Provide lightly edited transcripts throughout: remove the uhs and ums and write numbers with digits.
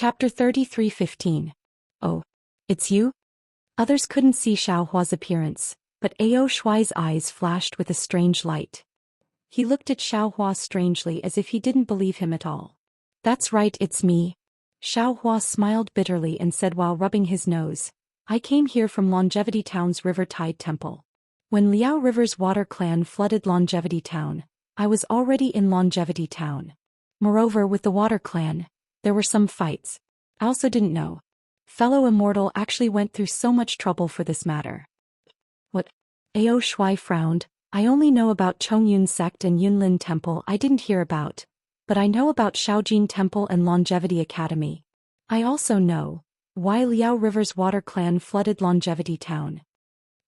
Chapter 33:15. Oh. It's you? Others couldn't see Xiaohua's appearance, but Ao Shuai's eyes flashed with a strange light. He looked at Xiaohua strangely as if he didn't believe him at all. That's right, it's me. Xiaohua smiled bitterly and said while rubbing his nose, I came here from Longevity Town's River Tide Temple. When Liao River's water clan flooded Longevity Town, I was already in Longevity Town. Moreover, with the water clan, there were some fights. I also didn't know. Fellow Immortal actually went through so much trouble for this matter. What? Ao Shuai frowned. I only know about Chongyun sect and Yunlin Temple I didn't hear about, but I know about Shaojin Temple and Longevity Academy. I also know why Liao River's water clan flooded Longevity Town.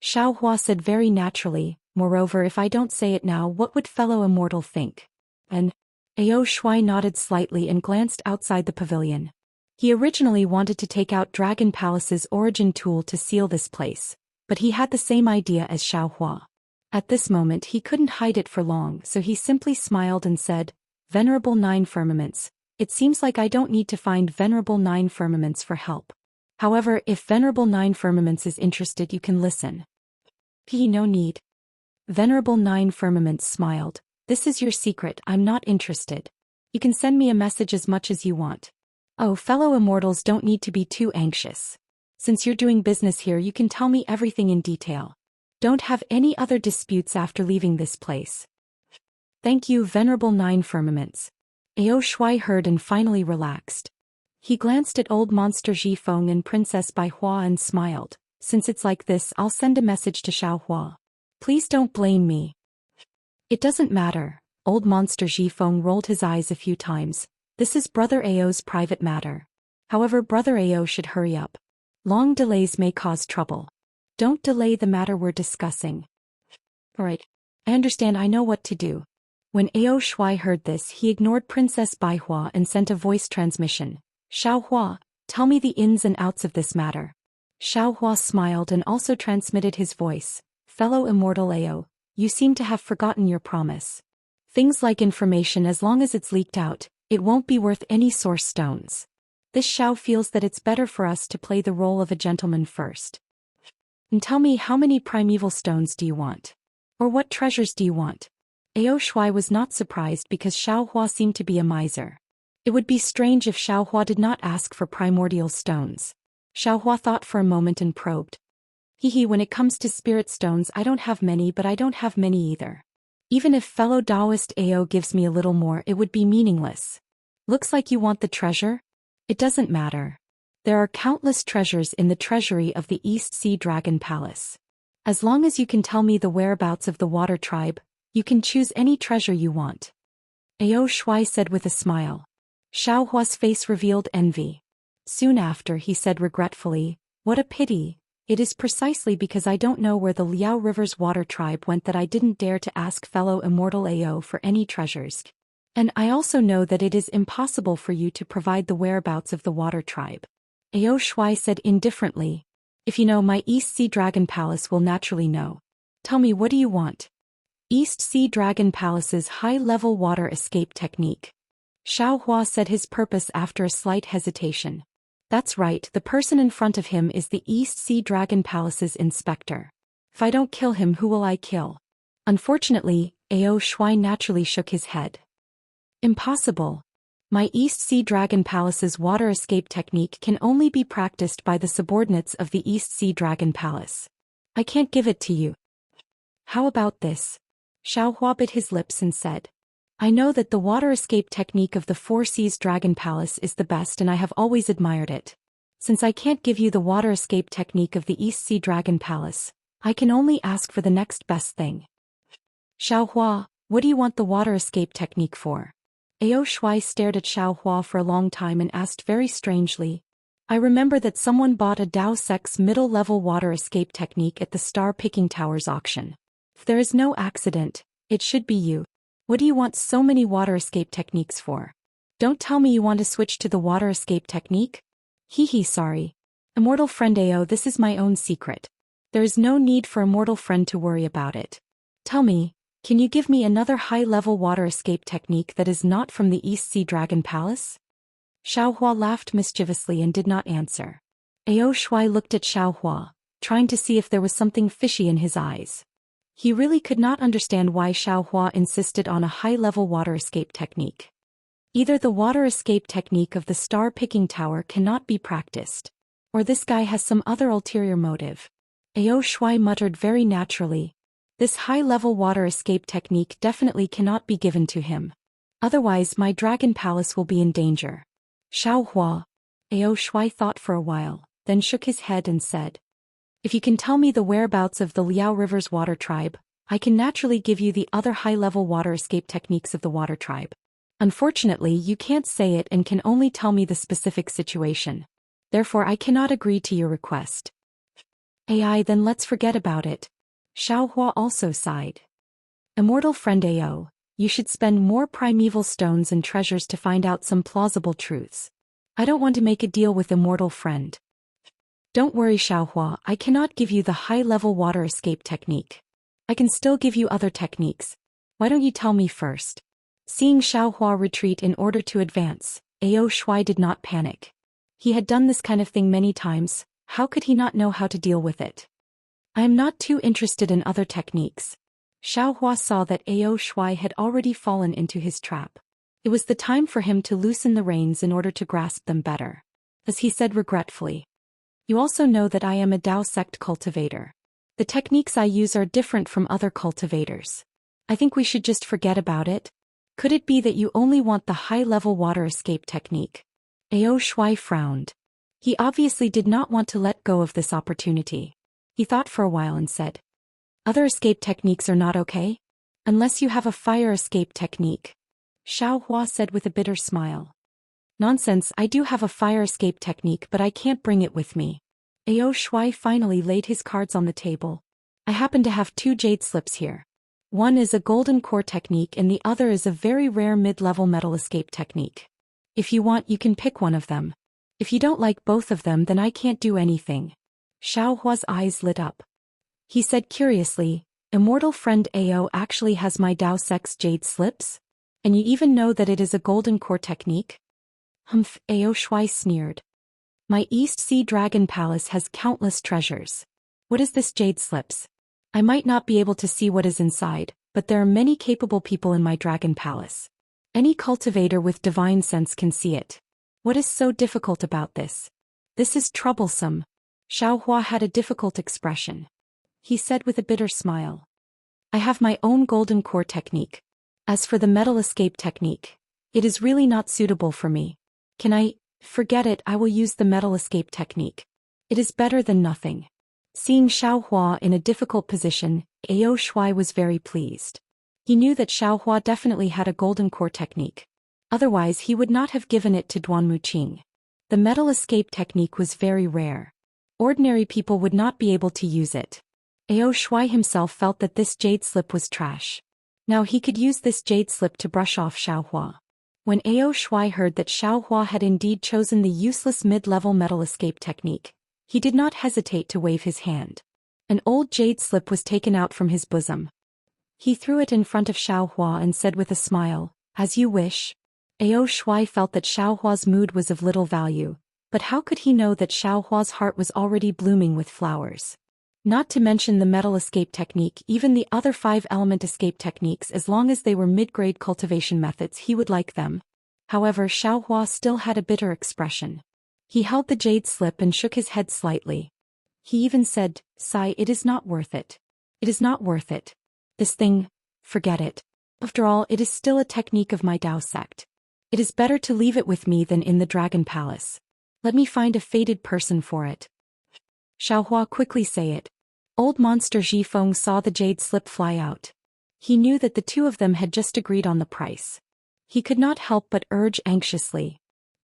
Xiaohua said very naturally, moreover if I don't say it now what would fellow Immortal think? And Ao Shuai nodded slightly and glanced outside the pavilion. He originally wanted to take out Dragon Palace's origin tool to seal this place, but he had the same idea as Xiaohua. At this moment he couldn't hide it for long, so he simply smiled and said, Venerable Nine Firmaments, it seems like I don't need to find Venerable Nine Firmaments for help. However, if Venerable Nine Firmaments is interested you can listen. No need. Venerable Nine Firmaments smiled. This is your secret, I'm not interested. You can send me a message as much as you want. Oh, fellow immortals don't need to be too anxious. Since you're doing business here you can tell me everything in detail. Don't have any other disputes after leaving this place. Thank you, Venerable Nine Firmaments. Ao Shuai heard and finally relaxed. He glanced at old monster Zhifeng and Princess Baihua and smiled. Since it's like this I'll send a message to Xiaohua. Please don't blame me. It doesn't matter. Old monster Zhifeng rolled his eyes a few times. This is Brother Ao's private matter. However, Brother Ao should hurry up. Long delays may cause trouble. Don't delay the matter we're discussing. Alright. I understand, I know what to do. When Ao Shuai heard this he ignored Princess Baihua and sent a voice transmission. Xiaohua, tell me the ins and outs of this matter. Xiaohua smiled and also transmitted his voice. Fellow Immortal Ao, you seem to have forgotten your promise. Things like information, as long as it's leaked out, it won't be worth any source stones. This Xiao feels that it's better for us to play the role of a gentleman first. And tell me, how many primeval stones do you want? Or what treasures do you want? Ao Shuai was not surprised because Xiaohua seemed to be a miser. It would be strange if Xiaohua did not ask for primordial stones. Xiaohua thought for a moment and probed. When it comes to spirit stones I don't have many, but I don't have many either. Even if fellow Taoist Ao gives me a little more it would be meaningless. Looks like you want the treasure? It doesn't matter. There are countless treasures in the treasury of the East Sea Dragon Palace. As long as you can tell me the whereabouts of the water tribe, you can choose any treasure you want. Ao Shuai said with a smile. Xiaohua's face revealed envy. Soon after he said regretfully, what a pity. It is precisely because I don't know where the Liao River's water tribe went that I didn't dare to ask fellow Immortal Ao for any treasures. And I also know that it is impossible for you to provide the whereabouts of the water tribe. Ao Shuai said indifferently. If you know, my East Sea Dragon Palace will naturally know. Tell me, what do you want? East Sea Dragon Palace's high-level water escape technique. Xiaohua said his purpose after a slight hesitation. That's right, the person in front of him is the East Sea Dragon Palace's inspector. If I don't kill him, who will I kill? Unfortunately, Ao Shuai naturally shook his head. Impossible. My East Sea Dragon Palace's water escape technique can only be practiced by the subordinates of the East Sea Dragon Palace. I can't give it to you. How about this? Xiaohua bit his lips and said. I know that the water escape technique of the Four Seas Dragon Palace is the best and I have always admired it. Since I can't give you the water escape technique of the East Sea Dragon Palace, I can only ask for the next best thing. Xiaohua, what do you want the water escape technique for? Ao Shuai stared at Xiaohua for a long time and asked very strangely. I remember that someone bought a Dao Sec's middle-level water escape technique at the Star Picking Towers auction. If there is no accident, it should be you. What do you want so many water escape techniques for? Don't tell me you want to switch to the water escape technique? Sorry. Immortal friend Ao, this is my own secret. There is no need for Immortal friend to worry about it. Tell me, can you give me another high-level water escape technique that is not from the East Sea Dragon Palace? Xiaohua laughed mischievously and did not answer. Ao Shuai looked at Xiaohua, trying to see if there was something fishy in his eyes. He really could not understand why Xiaohua insisted on a high-level water escape technique. Either the water escape technique of the star-picking tower cannot be practiced, or this guy has some other ulterior motive. Ao Shuai muttered very naturally. This high-level water escape technique definitely cannot be given to him. Otherwise my dragon palace will be in danger. Xiaohua. Ao Shuai thought for a while, then shook his head and said, if you can tell me the whereabouts of the Liao River's water tribe, I can naturally give you the other high-level water escape techniques of the water tribe. Unfortunately, you can't say it and can only tell me the specific situation. Therefore I cannot agree to your request. AI, then let's forget about it. Xiaohua also sighed. Immortal friend Ao, you should spend more primeval stones and treasures to find out some plausible truths. I don't want to make a deal with immortal friend. Don't worry Xiaohua, I cannot give you the high-level water escape technique. I can still give you other techniques. Why don't you tell me first? Seeing Xiaohua retreat in order to advance, Ao Shuai did not panic. He had done this kind of thing many times, how could he not know how to deal with it? I am not too interested in other techniques. Xiaohua saw that Ao Shuai had already fallen into his trap. It was the time for him to loosen the reins in order to grasp them better. As he said regretfully, you also know that I am a Dao sect cultivator. The techniques I use are different from other cultivators. I think we should just forget about it. Could it be that you only want the high-level water escape technique? Ao Shuai frowned. He obviously did not want to let go of this opportunity. He thought for a while and said, other escape techniques are not okay? Unless you have a fire escape technique. Xiaohua said with a bitter smile. Nonsense, I do have a fire escape technique but I can't bring it with me. Ao Shuai finally laid his cards on the table. I happen to have 2 jade slips here. One is a golden core technique and the other is a very rare mid-level metal escape technique. If you want you can pick one of them. If you don't like both of them then I can't do anything. Xiaohua's eyes lit up. He said curiously, immortal friend Ao actually has my Dao Sect's jade slips? And you even know that it is a golden core technique? Humph, Ao Shuai sneered. My East Sea Dragon Palace has countless treasures. What is this jade slips? I might not be able to see what is inside, but there are many capable people in my Dragon Palace. Any cultivator with divine sense can see it. What is so difficult about this? This is troublesome. Xiaohua had a difficult expression. He said with a bitter smile. I have my own golden core technique. As for the metal escape technique, it is really not suitable for me. Can I? Forget it, I will use the metal escape technique. It is better than nothing. Seeing Xiaohua in a difficult position, Ao Shuai was very pleased. He knew that Xiaohua definitely had a golden core technique. Otherwise he would not have given it to Duan Muqing. The metal escape technique was very rare. Ordinary people would not be able to use it. Ao Shuai himself felt that this jade slip was trash. Now he could use this jade slip to brush off Xiaohua. When Ao Shuai heard that Xiaohua had indeed chosen the useless mid-level metal escape technique, he did not hesitate to wave his hand. An old jade slip was taken out from his bosom. He threw it in front of Xiaohua and said with a smile, as you wish. Ao Shuai felt that Xiaohua's mood was of little value, but how could he know that Xiaohua's heart was already blooming with flowers? Not to mention the metal escape technique, even the other 5-element escape techniques, as long as they were mid-grade cultivation methods, he would like them. However, Xiaohua still had a bitter expression. He held the jade slip and shook his head slightly. He even said, sigh, it is not worth it. It is not worth it. This thing, forget it. After all, it is still a technique of my Dao sect. It is better to leave it with me than in the Dragon Palace. Let me find a fated person for it. Xiaohua, quickly say it. Old monster Zhifeng saw the jade slip fly out. He knew that the two of them had just agreed on the price. He could not help but urge anxiously.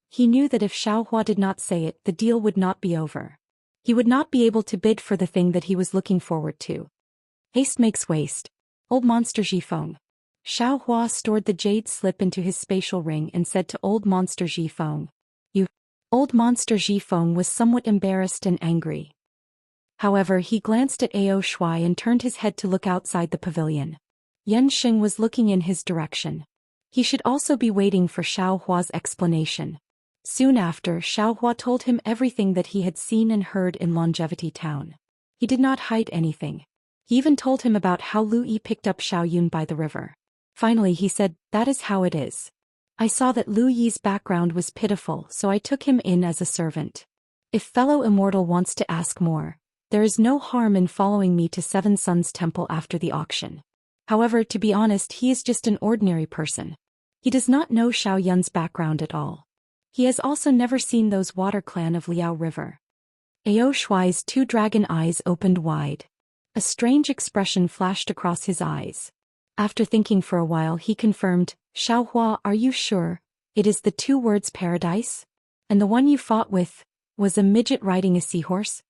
He knew that if Xiaohua did not say it, the deal would not be over. He would not be able to bid for the thing that he was looking forward to. Haste makes waste. Old monster Zhifeng. Xiaohua stored the jade slip into his spatial ring and said to old monster Zhifeng. You. Old monster Zhifeng was somewhat embarrassed and angry. However, he glanced at Ao Shuai and turned his head to look outside the pavilion. Yan Xing was looking in his direction. He should also be waiting for Xiaohua's explanation. Soon after, Xiaohua told him everything that he had seen and heard in Longevity Town. He did not hide anything. He even told him about how Lu Yi picked up Xiao Yun by the river. Finally he said, "That is how it is. I saw that Lu Yi's background was pitiful, so I took him in as a servant. If fellow immortal wants to ask more, there is no harm in following me to Seven Suns Temple after the auction. However, to be honest, he is just an ordinary person. He does not know Xiao Yun's background at all. He has also never seen those water clan of Liao River." Ao Shuai's two dragon eyes opened wide. A strange expression flashed across his eyes. After thinking for a while he confirmed, "Xiaohua, are you sure? It is the two words paradise? And the one you fought with was a midget riding a seahorse?"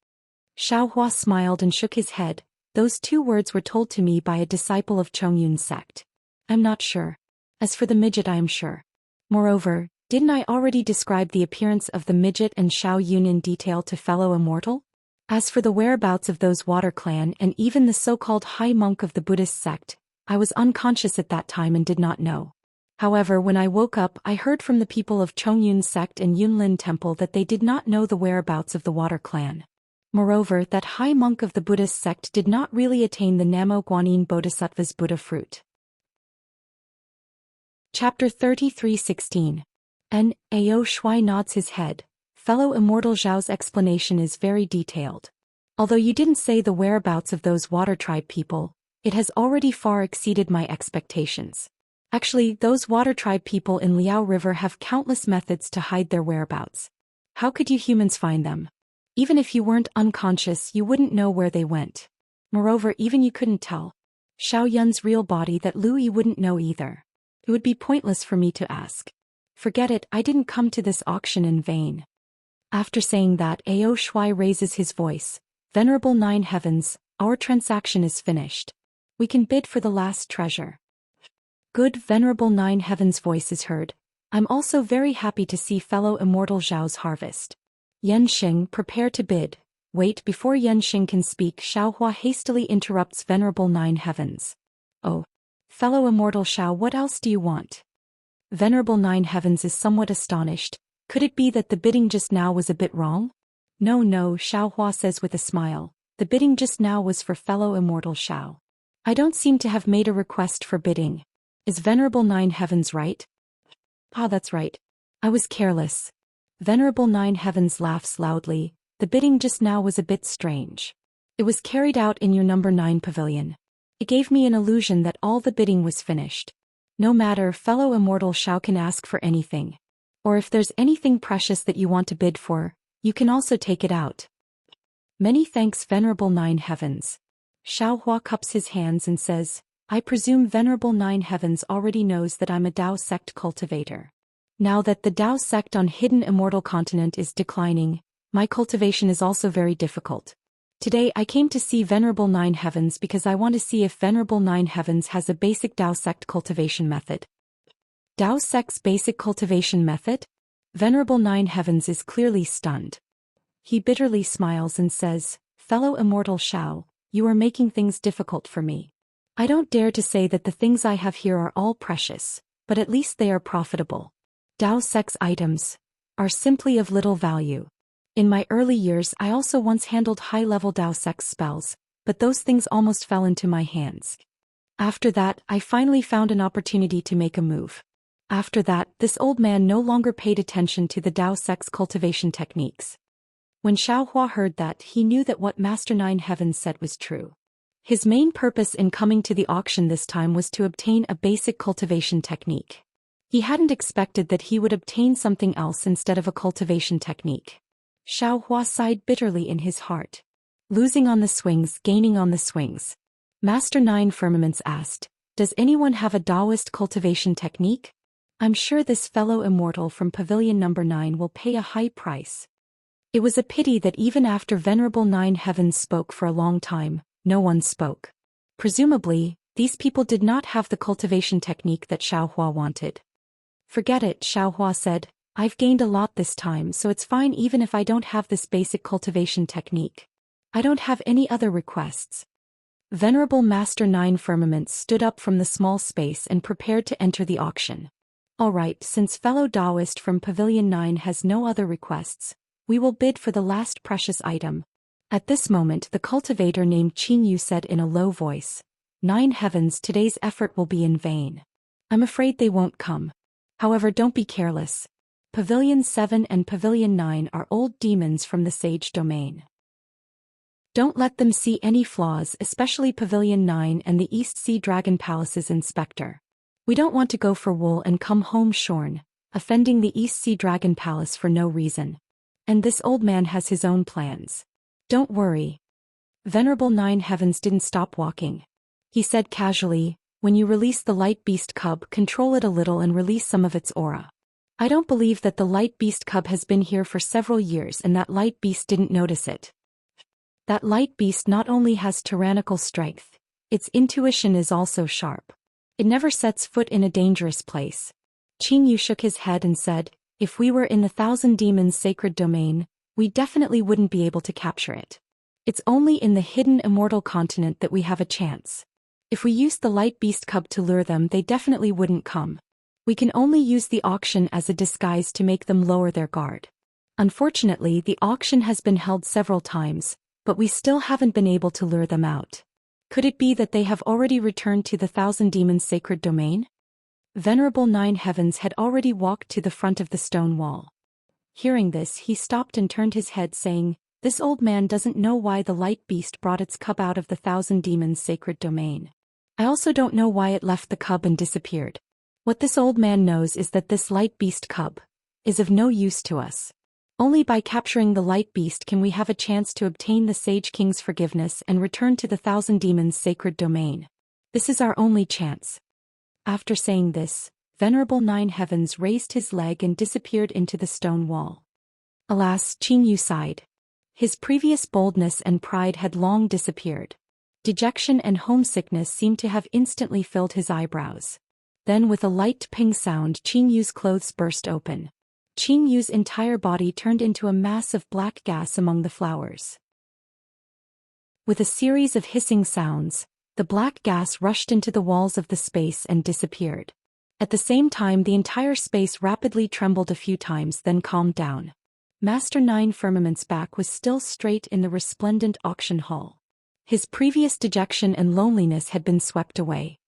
Xiaohua smiled and shook his head. "Those two words were told to me by a disciple of Chongyun's sect. I'm not sure. As for the midget, I am sure. Moreover, didn't I already describe the appearance of the midget and Xiao Yun in detail to fellow immortal? As for the whereabouts of those water clan and even the so-called high monk of the Buddhist sect, I was unconscious at that time and did not know. However, when I woke up, I heard from the people of Chongyun's sect and Yunlin Temple that they did not know the whereabouts of the water clan. Moreover, that high monk of the Buddhist sect did not really attain the Namo Guanyin Bodhisattva's Buddha fruit." Chapter 33:16. Ao Shuai nods his head. "Fellow immortal Zhao's explanation is very detailed. Although you didn't say the whereabouts of those water tribe people, it has already far exceeded my expectations. Actually, those water tribe people in Liao River have countless methods to hide their whereabouts. How could you humans find them? Even if you weren't unconscious, you wouldn't know where they went. Moreover, even you couldn't tell Xiao Yun's real body, that Lu Yi wouldn't know either. It would be pointless for me to ask. Forget it, I didn't come to this auction in vain." After saying that, Ao Shuai raises his voice. "Venerable Nine Heavens, our transaction is finished. We can bid for the last treasure." "Good." Venerable Nine Heavens' voice is heard. "I'm also very happy to see fellow immortal Zhao's harvest. Yan Xing, prepare to bid." Wait, before Yan Xing can speak, Xiaohua hastily interrupts Venerable Nine Heavens. "Oh, fellow immortal Xiao, what else do you want?" Venerable Nine Heavens is somewhat astonished. Could it be that the bidding just now was a bit wrong? No, Xiaohua says with a smile. The bidding just now was for fellow immortal Xiao. I don't seem to have made a request for bidding. Is Venerable Nine Heavens right? Ah, that's right. I was careless. Venerable Nine Heavens laughs loudly. The bidding just now was a bit strange. It was carried out in your number 9 pavilion. It gave me an illusion that all the bidding was finished. No matter, fellow immortal Xiao can ask for anything. Or if there's anything precious that you want to bid for, you can also take it out. Many thanks, Venerable Nine Heavens. Xiaohua cups his hands and says, I presume Venerable Nine Heavens already knows that I'm a Dao sect cultivator. Now that the Dao sect on Hidden Immortal Continent is declining, my cultivation is also very difficult. Today I came to see Venerable Nine Heavens because I want to see if Venerable Nine Heavens has a basic Dao sect cultivation method. Dao sect's basic cultivation method? Venerable Nine Heavens is clearly stunned. He bitterly smiles and says, Fellow Immortal Xiao, you are making things difficult for me. I don't dare to say that the things I have here are all precious, but at least they are profitable. Dao sect's items are simply of little value. In my early years I also once handled high-level Dao sect spells, but those things almost fell into my hands. After that, I finally found an opportunity to make a move. After that, this old man no longer paid attention to the Dao sect's cultivation techniques. When Xiaohua heard that, he knew that what Master Nine Heavens said was true. His main purpose in coming to the auction this time was to obtain a basic cultivation technique. He hadn't expected that he would obtain something else instead of a cultivation technique. Xiaohua sighed bitterly in his heart. Losing on the swings, gaining on the swings. Master Nine Firmaments asked, Does anyone have a Daoist cultivation technique? I'm sure this fellow immortal from Pavilion number 9 will pay a high price. It was a pity that even after Venerable Nine Heavens spoke for a long time, no one spoke. Presumably, these people did not have the cultivation technique that Xiaohua wanted. Forget it, Xiaohua said. I've gained a lot this time, so it's fine even if I don't have this basic cultivation technique. I don't have any other requests. Venerable Master Nine Firmaments stood up from the small space and prepared to enter the auction. Alright, since fellow Taoist from Pavilion 9 has no other requests, we will bid for the last precious item. At this moment the cultivator named Qin Yu said in a low voice, 9 heavens, today's effort will be in vain. I'm afraid they won't come. However, don't be careless. Pavilion 7 and Pavilion 9 are old demons from the Sage domain. Don't let them see any flaws, especially Pavilion 9 and the East Sea Dragon Palace's inspector. We don't want to go for wool and come home shorn, offending the East Sea Dragon Palace for no reason. And this old man has his own plans. Don't worry. Venerable 9 heavens didn't stop walking. He said casually, when you release the light beast cub, control it a little and release some of its aura. I don't believe that the light beast cub has been here for several years and that light beast didn't notice it. That light beast not only has tyrannical strength, its intuition is also sharp. It never sets foot in a dangerous place. Qin Yu shook his head and said, if we were in the Thousand Demons' sacred domain, we definitely wouldn't be able to capture it. It's only in the hidden immortal continent that we have a chance. If we used the light beast cub to lure them, they definitely wouldn't come. We can only use the auction as a disguise to make them lower their guard. Unfortunately, the auction has been held several times, but we still haven't been able to lure them out. Could it be that they have already returned to the Thousand Demons' sacred domain? Venerable 9 heavens had already walked to the front of the stone wall. Hearing this, he stopped and turned his head, saying, this old man doesn't know why the light beast brought its cub out of the Thousand Demons' sacred domain. I also don't know why it left the cub and disappeared. What this old man knows is that this light beast cub is of no use to us. Only by capturing the light beast can we have a chance to obtain the Sage King's forgiveness and return to the Thousand Demons' sacred domain. This is our only chance. After saying this, Venerable 9 heavens raised his leg and disappeared into the stone wall. Alas, Qin Yu sighed. His previous boldness and pride had long disappeared. Dejection and homesickness seemed to have instantly filled his eyebrows. Then with a light ping sound, Qin Yu's clothes burst open. Qin Yu's entire body turned into a mass of black gas among the flowers. With a series of hissing sounds, the black gas rushed into the walls of the space and disappeared. At the same time, the entire space rapidly trembled a few times, then calmed down. Master 9 Firmament's back was still straight in the resplendent auction hall. His previous dejection and loneliness had been swept away.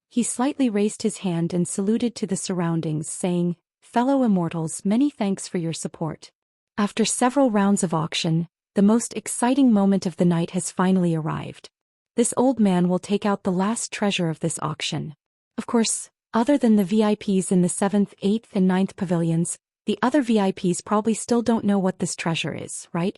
He slightly raised his hand and saluted to the surroundings, saying, fellow immortals, many thanks for your support. After several rounds of auction, the most exciting moment of the night has finally arrived. This old man will take out the last treasure of this auction. Of course, other than the VIPs in the 7th, 8th and 9th pavilions, the other VIPs probably still don't know what this treasure is, right?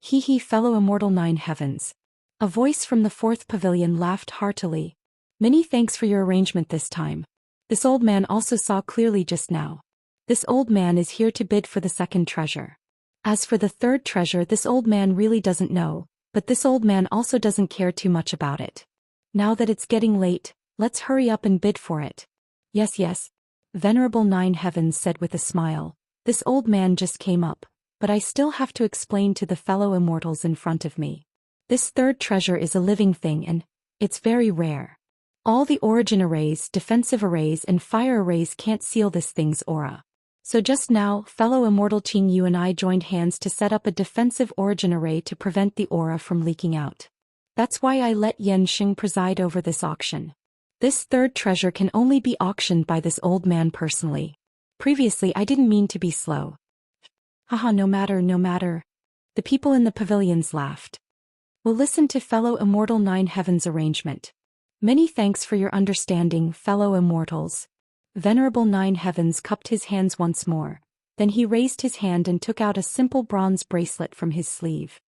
Hee hee, fellow immortal 9 heavens. A voice from the 4th pavilion laughed heartily. Many thanks for your arrangement this time. This old man also saw clearly just now. This old man is here to bid for the 2nd treasure. As for the 3rd treasure, this old man really doesn't know, but this old man also doesn't care too much about it. Now that it's getting late, let's hurry up and bid for it. Yes. Venerable 9 heavens said with a smile. This old man just came up, but I still have to explain to the fellow immortals in front of me. This 3rd treasure is a living thing and it's very rare. All the origin arrays, defensive arrays and fire arrays can't seal this thing's aura. So just now, fellow immortal Qin Yu and I joined hands to set up a defensive origin array to prevent the aura from leaking out. That's why I let Yan Xing preside over this auction. This 3rd treasure can only be auctioned by this old man personally. Previously I didn't mean to be slow. Haha, no matter. The people in the pavilions laughed. We'll listen to fellow immortal 9 heavens arrangement. Many thanks for your understanding, fellow immortals. Venerable 9 heavens cupped his hands once more. Then he raised his hand and took out a simple bronze bracelet from his sleeve.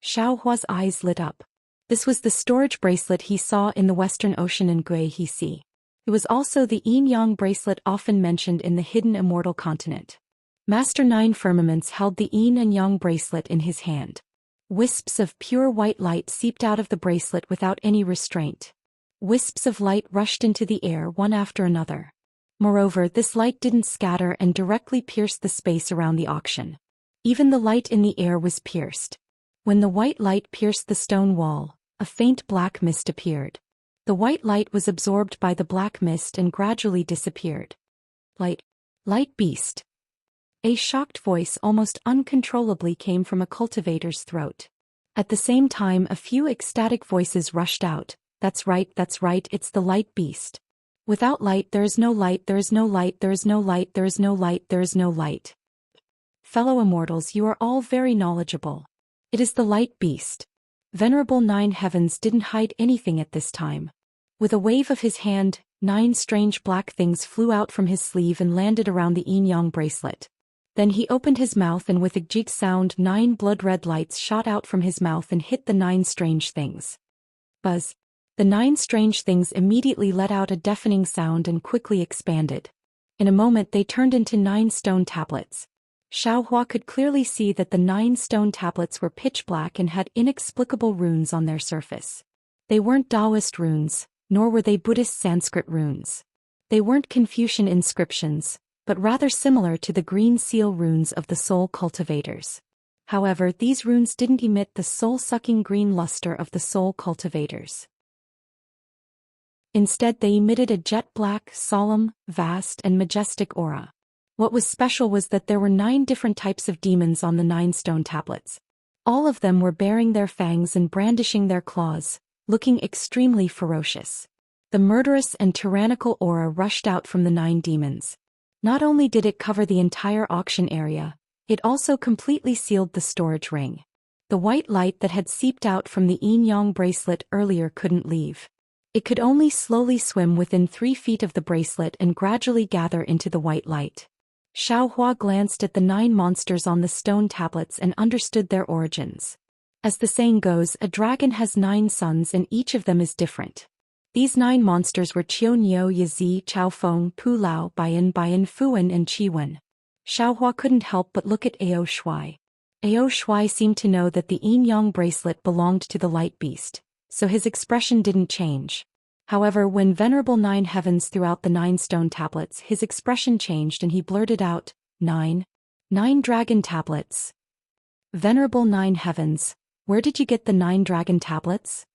Xiaohua's eyes lit up. This was the storage bracelet he saw in the Western Ocean in Guihe Sea. It was also the yin-yang bracelet often mentioned in the hidden immortal continent. Master 9 Firmaments held the yin and yang bracelet in his hand. Wisps of pure white light seeped out of the bracelet without any restraint. Wisps of light rushed into the air one after another. Moreover, this light didn't scatter and directly pierced the space around the auction. Even the light in the air was pierced. When the white light pierced the stone wall, a faint black mist appeared. The white light was absorbed by the black mist and gradually disappeared. Light beast. A shocked voice almost uncontrollably came from a cultivator's throat. At the same time, a few ecstatic voices rushed out. That's right, it's the light beast. Without light there is no light, there is no light, there is no light, there is no light, there is no light. Fellow immortals, you are all very knowledgeable. It is the light beast. Venerable Nine Heavens didn't hide anything at this time. With a wave of his hand, 9 strange black things flew out from his sleeve and landed around the yin-yang bracelet. Then he opened his mouth and with a jig sound 9 blood-red lights shot out from his mouth and hit the 9 strange things. Buzz. The 9 strange things immediately let out a deafening sound and quickly expanded. In a moment they turned into 9 stone tablets. Xiaohua could clearly see that the 9 stone tablets were pitch black and had inexplicable runes on their surface. They weren't Taoist runes, nor were they Buddhist Sanskrit runes. They weren't Confucian inscriptions, but rather similar to the green seal runes of the soul cultivators. However, these runes didn't emit the soul-sucking green luster of the soul cultivators. Instead, they emitted a jet-black, solemn, vast, and majestic aura. What was special was that there were 9 different types of demons on the 9 stone tablets. All of them were baring their fangs and brandishing their claws, looking extremely ferocious. The murderous and tyrannical aura rushed out from the 9 demons. Not only did it cover the entire auction area, it also completely sealed the storage ring. The white light that had seeped out from the yin-yang bracelet earlier couldn't leave. It could only slowly swim within 3 feet of the bracelet and gradually gather into the white light. Xiaohua glanced at the 9 monsters on the stone tablets and understood their origins. As the saying goes, a dragon has 9 sons and each of them is different. These 9 monsters were Qiunyou, Yazi, Chaofeng, Pulao, Baiyan, Fuwen and Chiwen. Xiaohua couldn't help but look at Ao Shuai. Ao Shuai seemed to know that the yin-yang bracelet belonged to the light beast, so his expression didn't change. However, when Venerable Nine Heavens threw out the 9 stone tablets, his expression changed and he blurted out, 9 dragon tablets. Venerable Nine Heavens, where did you get the 9 dragon tablets?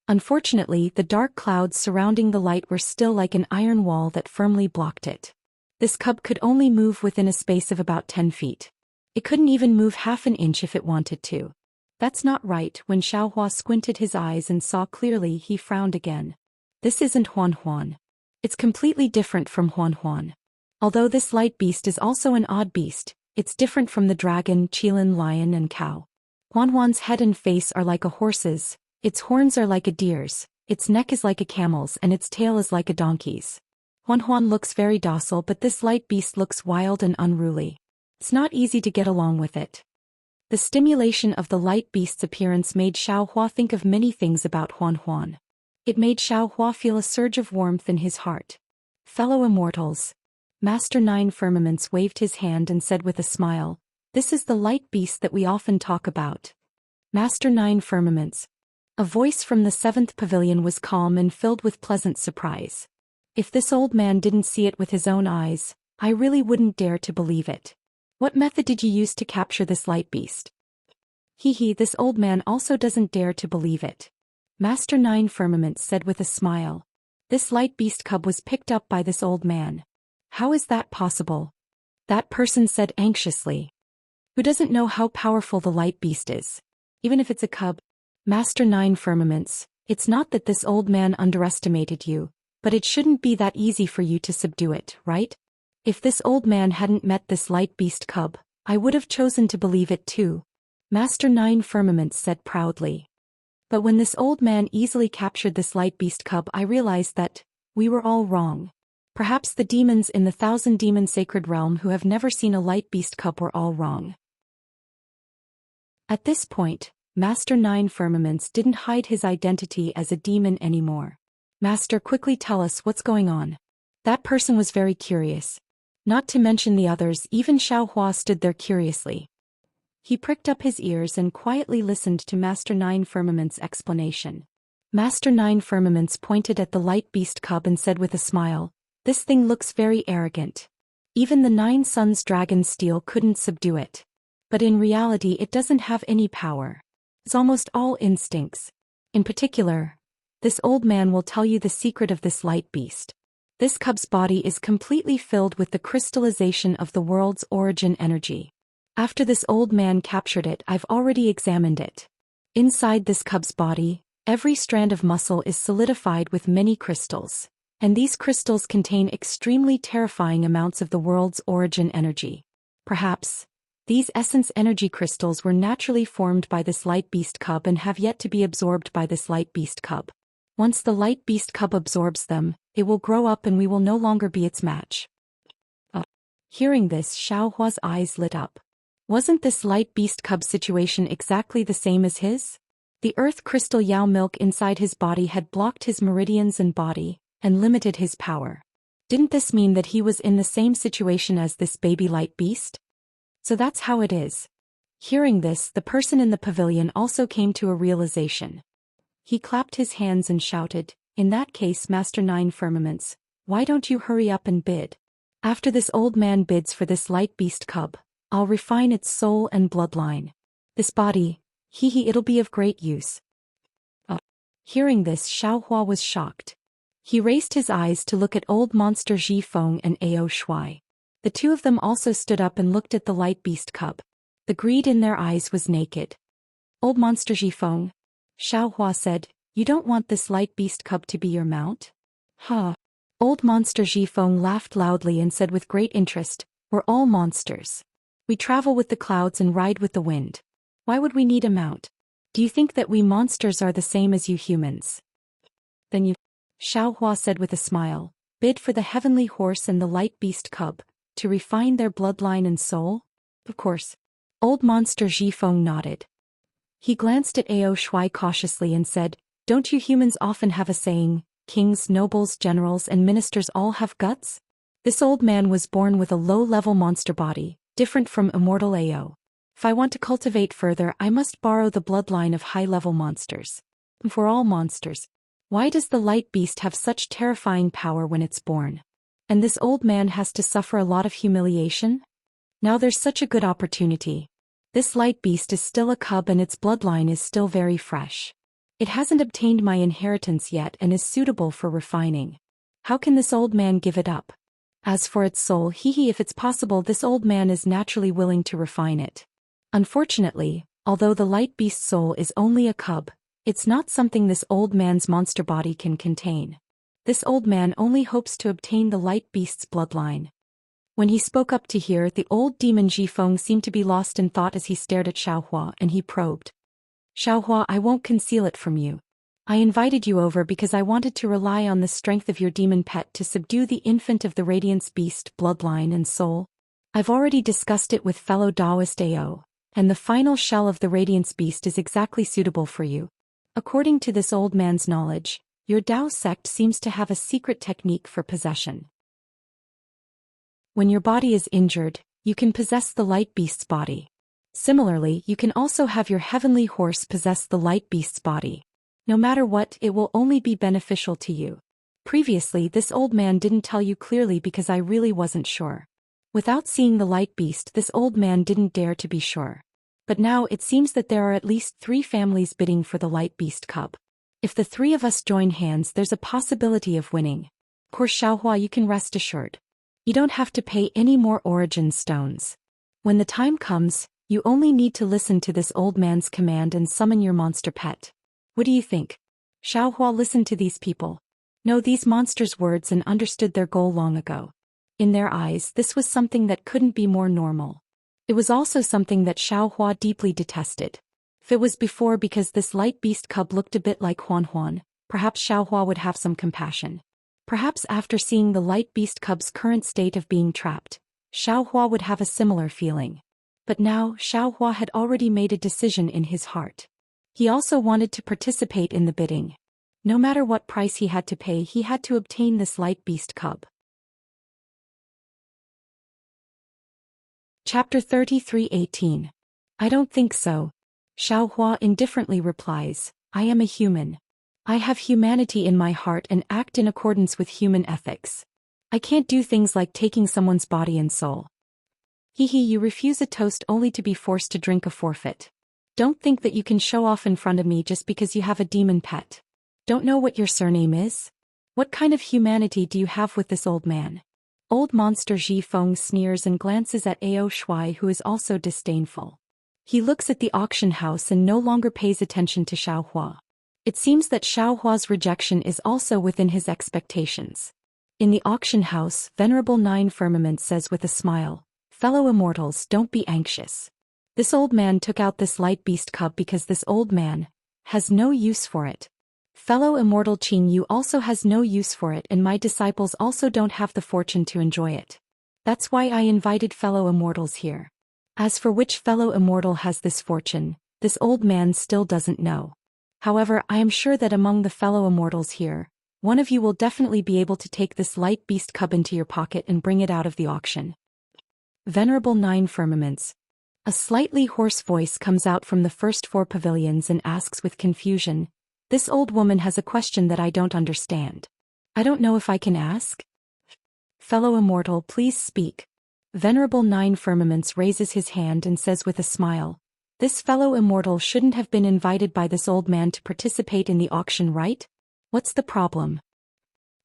Unfortunately, the dark clouds surrounding the light were still like an iron wall that firmly blocked it. This cub could only move within a space of about 10 feet. It couldn't even move half an inch if it wanted to. That's not right. When Xiaohua squinted his eyes and saw clearly, he frowned again. This isn't Huan Huan. It's completely different from Huan Huan. Although this light beast is also an odd beast, it's different from the dragon, qilin, lion and cow. Huan Huan's head and face are like a horse's, its horns are like a deer's, its neck is like a camel's and its tail is like a donkey's. Huan Huan looks very docile, but this light beast looks wild and unruly. It's not easy to get along with it. The stimulation of the light beast's appearance made Xiaohua think of many things about Huan Huan. It made Xiaohua feel a surge of warmth in his heart. Fellow immortals. Master Nine Firmaments waved his hand and said with a smile, "This is the light beast that we often talk about." Master Nine Firmaments. A voice from the 7th pavilion was calm and filled with pleasant surprise. If this old man didn't see it with his own eyes, I really wouldn't dare to believe it. What method did you use to capture this light beast? This old man also doesn't dare to believe it. Master Nine Firmaments said with a smile. This light beast cub was picked up by this old man. How is that possible? That person said anxiously. Who doesn't know how powerful the light beast is? Even if it's a cub? Master Nine Firmaments, it's not that this old man underestimated you, but it shouldn't be that easy for you to subdue it, right? If this old man hadn't met this light beast cub, I would have chosen to believe it too. Master Nine Firmaments said proudly. But when this old man easily captured this light beast cub, I realized that we were all wrong. Perhaps the demons in the 1,000 demon sacred realm who have never seen a light beast cub were all wrong. At this point, Master Nine Firmaments didn't hide his identity as a demon anymore. Master, quickly tell us what's going on. That person was very curious. Not to mention the others, even Xiaohua stood there curiously. He pricked up his ears and quietly listened to Master Nine Firmaments' explanation. Master Nine Firmaments pointed at the light beast cub and said with a smile, "This thing looks very arrogant. Even the 9 Suns dragon steel couldn't subdue it. But in reality it doesn't have any power. It's almost all instincts. In particular, this old man will tell you the secret of this light beast. This cub's body is completely filled with the crystallization of the world's origin energy. After this old man captured it, I've already examined it. Inside this cub's body, every strand of muscle is solidified with many crystals, and these crystals contain extremely terrifying amounts of the world's origin energy. Perhaps, these essence energy crystals were naturally formed by this light beast cub and have yet to be absorbed by this light beast cub. Once the light beast cub absorbs them, it will grow up and we will no longer be its match. Hearing this, Xiaohua's eyes lit up. Wasn't this light beast cub situation exactly the same as his? The earth crystal Yao milk inside his body had blocked his meridians and body, and limited his power. Didn't this mean that he was in the same situation as this baby light beast? So that's how it is. Hearing this, the person in the pavilion also came to a realization. He clapped his hands and shouted, "In that case, Master Nine Firmaments, why don't you hurry up and bid? After this old man bids for this light beast cub, I'll refine its soul and bloodline. This body, it'll be of great use." Hearing this, Xiaohua was shocked. He raised his eyes to look at old monster Ji Feng and Ao Shuai. The two of them also stood up and looked at the light beast cub. The greed in their eyes was naked. "Old monster Ji Feng," Xiaohua said, "you don't want this light beast cub to be your mount?" Old monster Ji Feng laughed loudly and said with great interest, "We're all monsters. We travel with the clouds and ride with the wind. Why would we need a mount? Do you think that we monsters are the same as you humans?" "Then you," Xiaohua said with a smile, "bid for the heavenly horse and the light beast cub, to refine their bloodline and soul?" "Of course." Old monster Ji Feng nodded. He glanced at Ao Shuai cautiously and said, "Don't you humans often have a saying, kings, nobles, generals and ministers all have guts?" This old man was born with a low-level monster body, different from immortal Ao. If I want to cultivate further, I must borrow the bloodline of high-level monsters. For all monsters, why does the light beast have such terrifying power when it's born? And this old man has to suffer a lot of humiliation? Now there's such a good opportunity. This light beast is still a cub and its bloodline is still very fresh. It hasn't obtained my inheritance yet and is suitable for refining. How can this old man give it up? As for its soul, if it's possible, this old man is naturally willing to refine it. Unfortunately, although the light beast's soul is only a cub, it's not something this old man's monster body can contain. This old man only hopes to obtain the light beast's bloodline. When he spoke up to hear, the old demon Ji Feng seemed to be lost in thought as he stared at Xiaohua and he probed. "Xiaohua, I won't conceal it from you. I invited you over because I wanted to rely on the strength of your demon pet to subdue the infant of the Radiance Beast bloodline and soul. I've already discussed it with fellow Taoist Ao, and the final shell of the Radiance Beast is exactly suitable for you. According to this old man's knowledge, your Tao sect seems to have a secret technique for possession. When your body is injured, you can possess the light beast's body. Similarly, you can also have your heavenly horse possess the light beast's body. No matter what, it will only be beneficial to you. Previously, this old man didn't tell you clearly because I really wasn't sure. Without seeing the light beast, this old man didn't dare to be sure. But now it seems that there are at least 3 families bidding for the light beast cub. If the 3 of us join hands, there's a possibility of winning. Of course, Xiaohua, you can rest assured. You don't have to pay any more origin stones. When the time comes, you only need to listen to this old man's command and summon your monster pet. What do you think?" Xiaohua listened to these people. No, these monsters' words and understood their goal long ago. In their eyes, this was something that couldn't be more normal. It was also something that Xiaohua deeply detested. If it was before because this light beast cub looked a bit like Huan Huan, perhaps Xiaohua would have some compassion. Perhaps after seeing the light beast cub's current state of being trapped, Xiaohua would have a similar feeling. But now, Xiaohua had already made a decision in his heart. He also wanted to participate in the bidding. No matter what price he had to pay, he had to obtain this light beast cub. Chapter 33:18. I don't think so. Xiaohua indifferently replies, I am a human. I have humanity in my heart and act in accordance with human ethics. I can't do things like taking someone's body and soul. You refuse a toast only to be forced to drink a forfeit. Don't think that you can show off in front of me just because you have a demon pet. Don't know what your surname is? What kind of humanity do you have with this old man? Old monster Ji Feng sneers and glances at Ao Shuai, who is also disdainful. He looks at the auction house and no longer pays attention to Xiaohua. It seems that Xiaohua's rejection is also within his expectations. In the auction house, Venerable Nine Firmament says with a smile, "Fellow immortals, don't be anxious. This old man took out this light beast cub because this old man has no use for it. Fellow immortal Qing Yu also has no use for it, and my disciples also don't have the fortune to enjoy it. That's why I invited fellow immortals here. As for which fellow immortal has this fortune, this old man still doesn't know. However, I am sure that among the fellow immortals here, one of you will definitely be able to take this light beast cub into your pocket and bring it out of the auction." Venerable Nine Firmaments. A slightly hoarse voice comes out from the first four pavilions and asks with confusion, "This old woman has a question that I don't understand. I don't know if I can ask?" "Fellow immortal, please speak." Venerable Nine Firmaments raises his hand and says with a smile, "This fellow immortal shouldn't have been invited by this old man to participate in the auction, right? What's the problem?"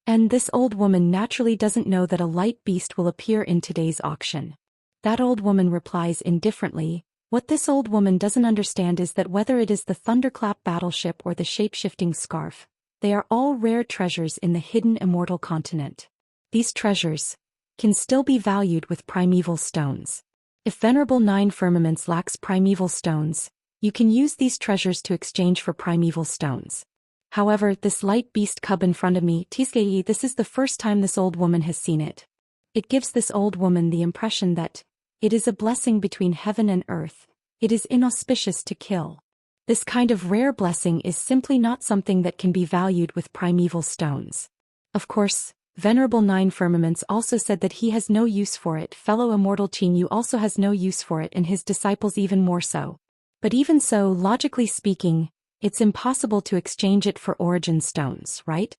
And this old woman naturally doesn't know that a light beast will appear in today's auction. That old woman replies indifferently, "What this old woman doesn't understand is that whether it is the Thunderclap battleship or the shape-shifting scarf, they are all rare treasures in the hidden immortal continent. These treasures can still be valued with primeval stones. If Venerable Nine Firmaments lacks primeval stones, you can use these treasures to exchange for primeval stones. However, this light beast cub in front of me, Tisgei, this is the first time this old woman has seen it. It gives this old woman the impression that it is a blessing between heaven and earth. It is inauspicious to kill. This kind of rare blessing is simply not something that can be valued with primeval stones. Of course, Venerable Nine Firmaments also said that he has no use for it. Fellow immortal Qing Yu also has no use for it, and his disciples even more so. But even so, logically speaking, it's impossible to exchange it for origin stones, right?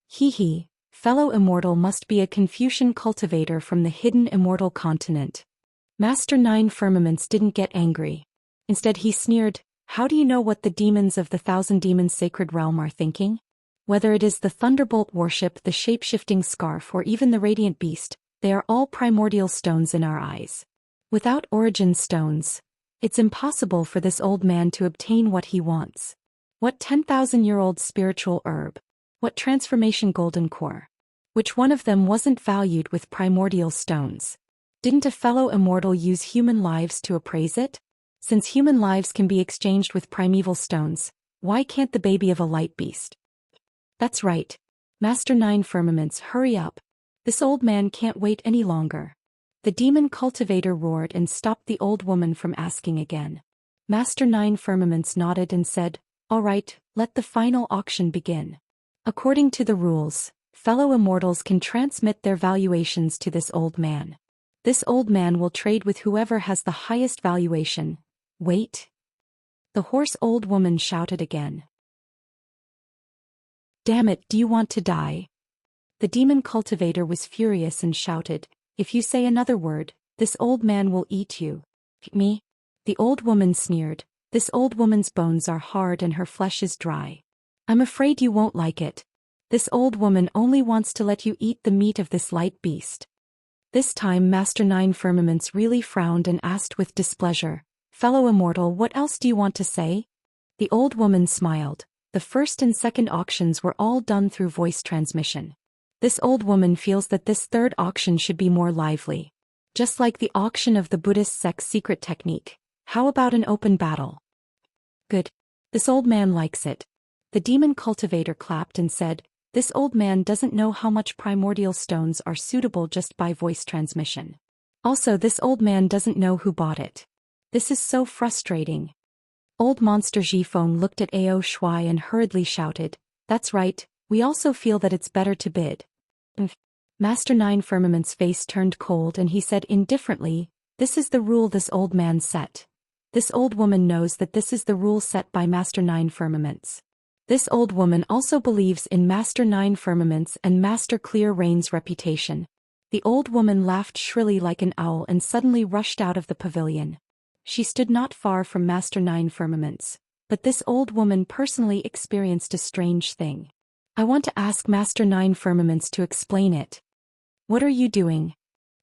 He, fellow immortal must be a Confucian cultivator from the hidden immortal continent." Master Nine Firmaments didn't get angry. Instead he sneered, "How do you know what the demons of the Thousand Demons Sacred Realm are thinking? Whether it is the Thunderbolt worship, the shape-shifting scarf, or even the Radiant Beast, they are all primordial stones in our eyes. Without origin stones, it's impossible for this old man to obtain what he wants. What 10,000-year-old spiritual herb? What transformation golden core? Which one of them wasn't valued with primordial stones? Didn't a fellow immortal use human lives to appraise it? Since human lives can be exchanged with primeval stones, why can't the baby of a light beast?" "That's right. Master Nine Firmaments, hurry up. This old man can't wait any longer." The demon cultivator roared and stopped the old woman from asking again. Master Nine Firmaments nodded and said, "All right, let the final auction begin. According to the rules, fellow immortals can transmit their valuations to this old man. This old man will trade with whoever has the highest valuation." "Wait!" the hoarse old woman shouted again. "Damn it, do you want to die?" The demon cultivator was furious and shouted, "If you say another word, this old man will eat you." "Me?" the old woman sneered. "This old woman's bones are hard and her flesh is dry. I'm afraid you won't like it. This old woman only wants to let you eat the meat of this light beast." This time Master Nine Firmaments really frowned and asked with displeasure, "Fellow immortal, what else do you want to say?" The old woman smiled. The first and second auctions were all done through voice transmission. This old woman feels that this third auction should be more lively. Just like the auction of the Buddhist sect's secret technique. How about an open battle? "Good. This old man likes it." The demon cultivator clapped and said, "This old man doesn't know how much primordial stones are suitable just by voice transmission. Also, this old man doesn't know who bought it. This is so frustrating." Old monster Ji Feng looked at Ao Shuai and hurriedly shouted, "That's right, we also feel that it's better to bid." Master Nine Firmament's face turned cold and he said indifferently, "This is the rule this old man set. This old woman knows that this is the rule set by Master Nine Firmaments. This old woman also believes in Master Nine Firmaments and Master Clear Rain's reputation." The old woman laughed shrilly like an owl and suddenly rushed out of the pavilion. She stood not far from Master Nine Firmaments, but this old woman personally experienced a strange thing. I want to ask Master Nine Firmaments to explain it. What are you doing?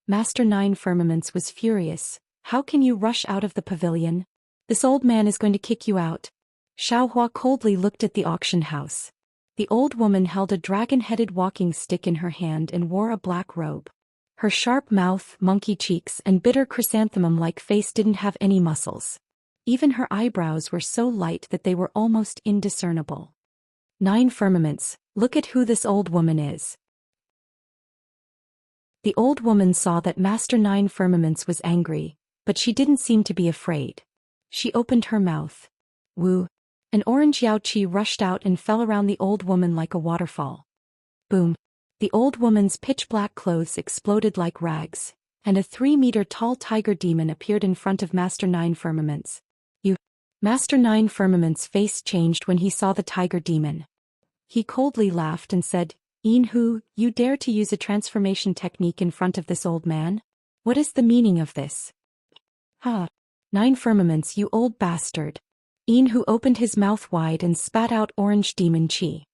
Master Nine Firmaments was furious. How can you rush out of the pavilion? This old man is going to kick you out. Xiaohua coldly looked at the auction house. The old woman held a dragon-headed walking stick in her hand and wore a black robe. Her sharp mouth, monkey cheeks, and bitter chrysanthemum-like face didn't have any muscles. Even her eyebrows were so light that they were almost indiscernible. Nine Firmaments, look at who this old woman is. The old woman saw that Master Nine Firmaments was angry, but she didn't seem to be afraid. She opened her mouth. Woo! An orange Yaoqi rushed out and fell around the old woman like a waterfall. Boom! The old woman's pitch-black clothes exploded like rags, and a 3-meter-tall tiger demon appeared in front of Master Nine Firmaments. Master Nine Firmaments' face changed when he saw the tiger demon. He coldly laughed and said, Yin-Hu, you dare to use a transformation technique in front of this old man? What is the meaning of this? Nine Firmaments, you old bastard. Yin-Hu opened his mouth wide and spat out orange demon chi.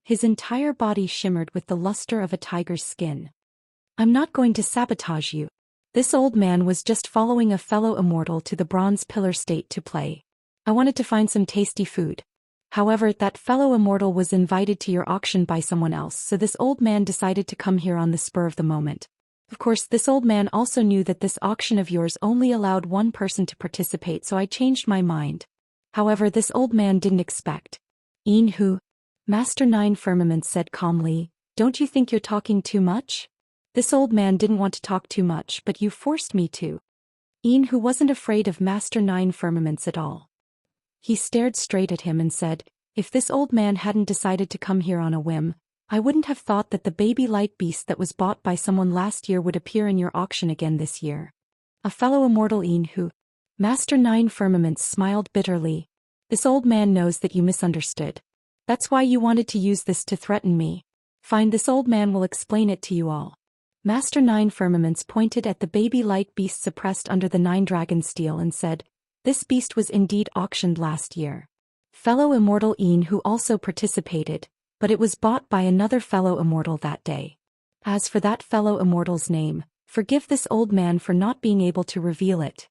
His entire body shimmered with the luster of a tiger's skin. I'm not going to sabotage you. This old man was just following a fellow immortal to the bronze pillar state to play. I wanted to find some tasty food. However, that fellow immortal was invited to your auction by someone else, so this old man decided to come here on the spur of the moment. Of course, this old man also knew that this auction of yours only allowed one person to participate, so I changed my mind. However, this old man didn't expect. Yin-Hu, Master Nine Firmaments said calmly, don't you think you're talking too much? This old man didn't want to talk too much, but you forced me to. Yin-Hu wasn't afraid of Master Nine Firmaments at all. He stared straight at him and said, if this old man hadn't decided to come here on a whim, I wouldn't have thought that the baby light beast that was bought by someone last year would appear in your auction again this year. A fellow immortal Yin-Hu. Master Nine Firmaments smiled bitterly. This old man knows that you misunderstood. That's why you wanted to use this to threaten me. Fine, this old man will explain it to you all. Master Nine Firmaments pointed at the baby light beast suppressed under the 9 dragon steel and said, this beast was indeed auctioned last year. Fellow immortal Yin-Hu also participated, but it was bought by another fellow immortal that day. As for that fellow immortal's name, forgive this old man for not being able to reveal it.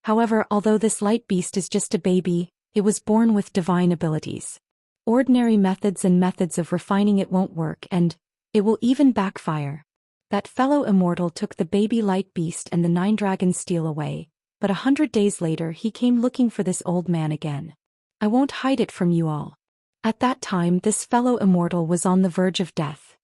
However, although this light beast is just a baby, it was born with divine abilities. Ordinary methods and methods of refining it won't work, and it will even backfire. That fellow immortal took the baby light beast and the 9 dragon steel away, but 100 days later he came looking for this old man again. I won't hide it from you all. At that time this fellow immortal was on the verge of death.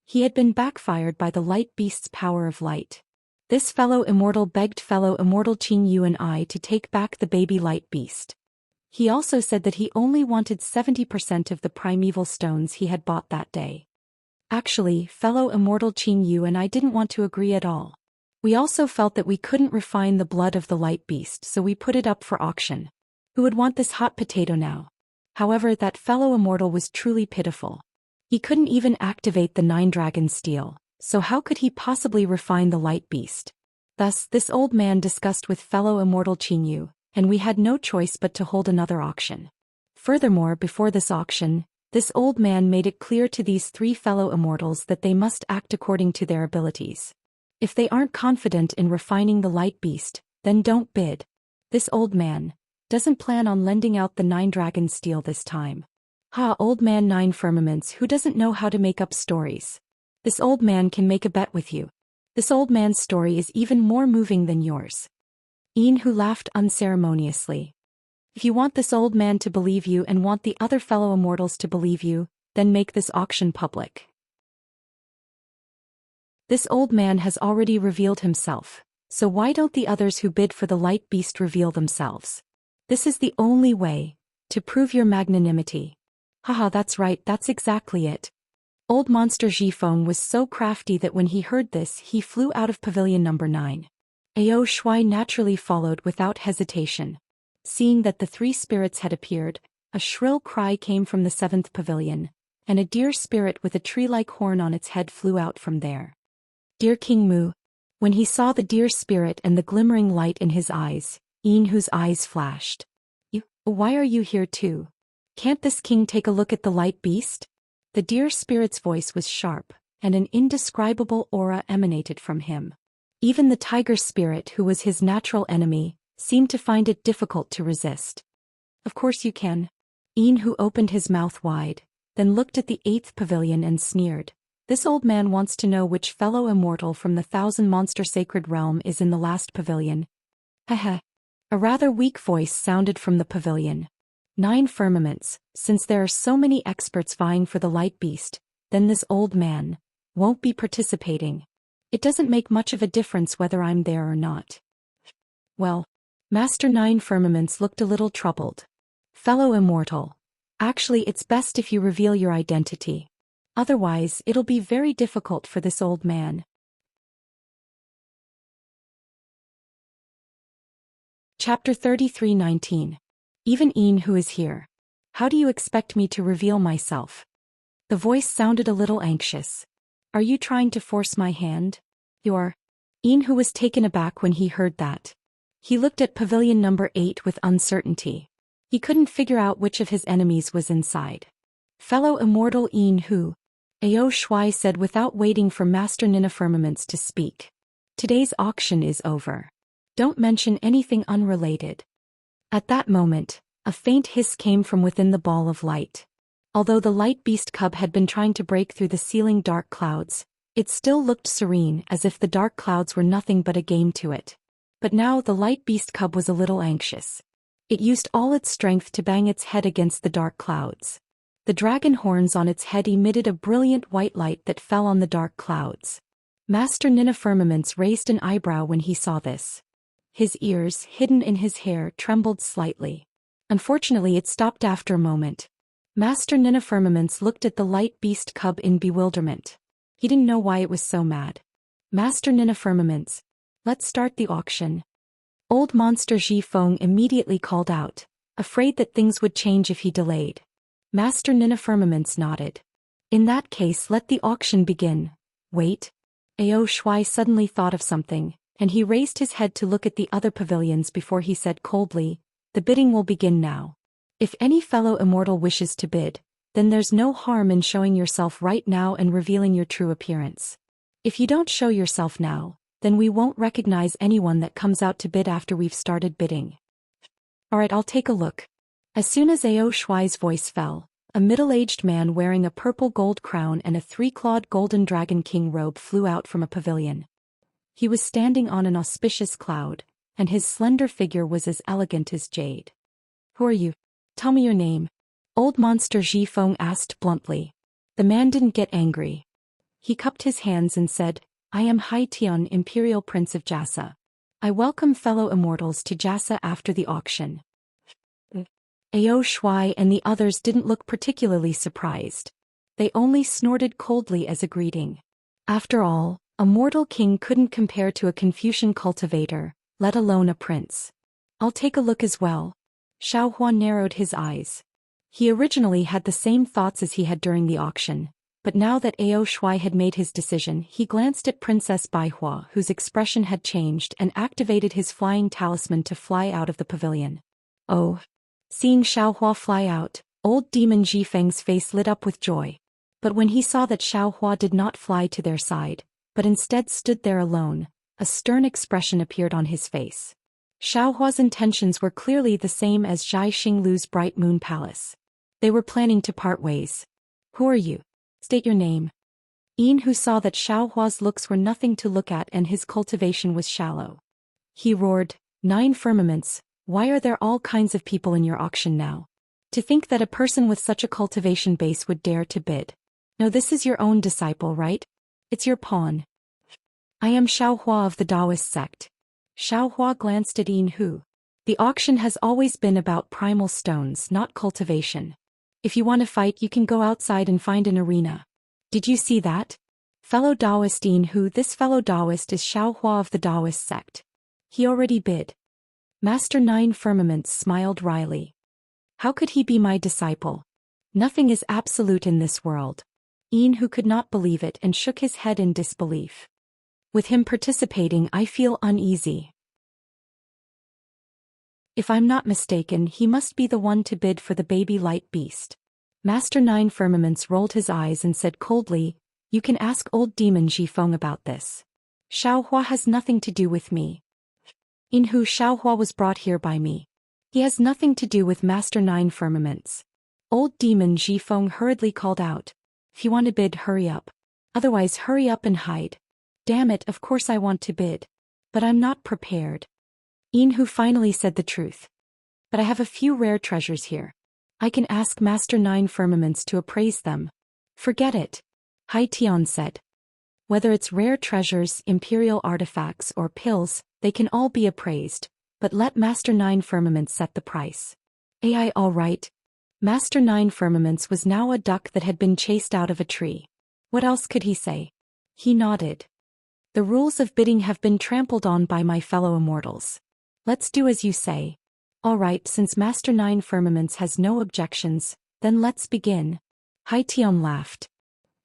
He had been backfired by the light beast's power of light. This fellow immortal begged fellow immortal Qing Yu and I to take back the baby light beast. He also said that he only wanted 70% of the primeval stones he had bought that day. Actually, fellow immortal Qing Yu and I didn't want to agree at all. We also felt that we couldn't refine the blood of the light beast, so we put it up for auction. Who would want this hot potato now? However, that fellow immortal was truly pitiful. He couldn't even activate the 9 dragon steel, so how could he possibly refine the light beast? Thus, this old man discussed with fellow immortal Qing Yu, and we had no choice but to hold another auction. Furthermore, before this auction, this old man made it clear to these 3 fellow immortals that they must act according to their abilities. If they aren't confident in refining the light beast, then don't bid. This old man doesn't plan on lending out the 9 dragon steel this time. Old man 9 Firmaments who doesn't know how to make up stories. This old man can make a bet with you. This old man's story is even more moving than yours. Yin-Hu laughed unceremoniously. If you want this old man to believe you and want the other fellow immortals to believe you, then make this auction public. This old man has already revealed himself, so why don't the others who bid for the light beast reveal themselves? This is the only way to prove your magnanimity. That's right, that's exactly it. Old monster Zhifeng was so crafty that when he heard this he flew out of pavilion number 9. Ao Shui naturally followed without hesitation. Seeing that the 3 spirits had appeared, a shrill cry came from the 7th pavilion, and a deer spirit with a tree-like horn on its head flew out from there. Dear King Mu. When he saw the deer spirit and the glimmering light in his eyes, Enhu's eyes flashed. Why are you here too? Can't this king take a look at the light beast? The deer spirit's voice was sharp, and an indescribable aura emanated from him. Even the tiger spirit, who was his natural enemy, seemed to find it difficult to resist. Of course you can. Enhu opened his mouth wide, then looked at the 8th pavilion and sneered. This old man wants to know which fellow immortal from the 1,000-monster sacred realm is in the last pavilion. Heh. A rather weak voice sounded from the pavilion. 9 firmaments, since there are so many experts vying for the light beast, then this old man won't be participating. It doesn't make much of a difference whether I'm there or not. Well, Master 9 Firmaments looked a little troubled. Fellow immortal. Actually, it's best if you reveal your identity. Otherwise, it'll be very difficult for this old man. Chapter 33:19. Even Enhu is here. How do you expect me to reveal myself? The voice sounded a little anxious. Are you trying to force my hand? Enhu was taken aback when he heard that. He looked at pavilion number 8 with uncertainty. He couldn't figure out which of his enemies was inside. Fellow immortal Enhu, Ao Shuai said without waiting for Master Nina Firmaments to speak. Today's auction is over. Don't mention anything unrelated. At that moment, a faint hiss came from within the ball of light. Although the light beast cub had been trying to break through the ceiling dark clouds, it still looked serene, as if the dark clouds were nothing but a game to it. But now the light beast cub was a little anxious. It used all its strength to bang its head against the dark clouds. The dragon horns on its head emitted a brilliant white light that fell on the dark clouds. Master Nina Firmaments raised an eyebrow when he saw this. His ears, hidden in his hair, trembled slightly. Unfortunately, it stopped after a moment. Master Nina Firmaments looked at the light beast cub in bewilderment. He didn't know why it was so mad. Master Nina Firmaments, let's start the auction. Old Monster Ji Feng immediately called out, afraid that things would change if he delayed. Master Nina Firmaments nodded. In that case, let the auction begin. Wait. Ao Shuai suddenly thought of something, and he raised his head to look at the other pavilions before he said coldly, the bidding will begin now. If any fellow immortal wishes to bid, then there's no harm in showing yourself right now and revealing your true appearance. If you don't show yourself now, then we won't recognize anyone that comes out to bid after we've started bidding. Alright, I'll take a look. As soon as Ao Shuai's voice fell, a middle-aged man wearing a purple gold crown and a 3-clawed golden dragon king robe flew out from a pavilion. He was standing on an auspicious cloud, and his slender figure was as elegant as jade. Who are you? Tell me your name. Old Monster Ji Feng asked bluntly. The man didn't get angry. He cupped his hands and said, I am Hai Tian, Imperial Prince of Jassa. I welcome fellow immortals to Jassa after the auction. Ao Shuai and the others didn't look particularly surprised. They only snorted coldly as a greeting. After all, a mortal king couldn't compare to a Confucian cultivator, let alone a prince. I'll take a look as well. Xiaohua narrowed his eyes. He originally had the same thoughts as he had during the auction, but now that Ao Shuai had made his decision, he glanced at Princess Baihua, whose expression had changed, and activated his flying talisman to fly out of the pavilion. Oh! Seeing Xiaohua fly out, old demon Ji Feng's face lit up with joy. But when he saw that Xiaohua did not fly to their side, but instead stood there alone, a stern expression appeared on his face. Xiaohua's intentions were clearly the same as Zhai Xinglu's Bright Moon Palace. They were planning to part ways. Who are you? State your name. Enhu saw that Xiaohua's looks were nothing to look at and his cultivation was shallow. He roared, 9 firmaments, why are there all kinds of people in your auction now? To think that a person with such a cultivation base would dare to bid. No, this is your own disciple, right? It's your pawn. I am Xiaohua of the Taoist sect. Xiaohua glanced at Enhu. The auction has always been about primal stones, not cultivation. If you want to fight, you can go outside and find an arena. Did you see that? Fellow Taoist Enhu, this fellow Taoist is Xiaohua of the Taoist sect. He already bid. Master 9 Firmaments smiled wryly. How could he be my disciple? Nothing is absolute in this world. Enhu could not believe it and shook his head in disbelief. With him participating, I feel uneasy. If I'm not mistaken, he must be the one to bid for the baby light beast. Master Nine Firmaments rolled his eyes and said coldly, "You can ask old demon Jifeng about this. Xiaohua has nothing to do with me. Inhu Xiaohua was brought here by me. He has nothing to do with Master Nine Firmaments." Old demon Jifeng hurriedly called out, "If you want to bid, hurry up. Otherwise hurry up and hide." "Damn it, of course I want to bid. But I'm not prepared." Inhu finally said the truth. "But I have a few rare treasures here. I can ask Master Nine Firmaments to appraise them." "Forget it," Hai Tian said. "Whether it's rare treasures, imperial artifacts, or pills, they can all be appraised, but let Master Nine Firmaments set the price." "AI all right." Master Nine Firmaments was now a duck that had been chased out of a tree. What else could he say? He nodded. "The rules of bidding have been trampled on by my fellow immortals. Let's do as you say." "All right, since Master Nine Firmaments has no objections, then let's begin." Hai Tian laughed.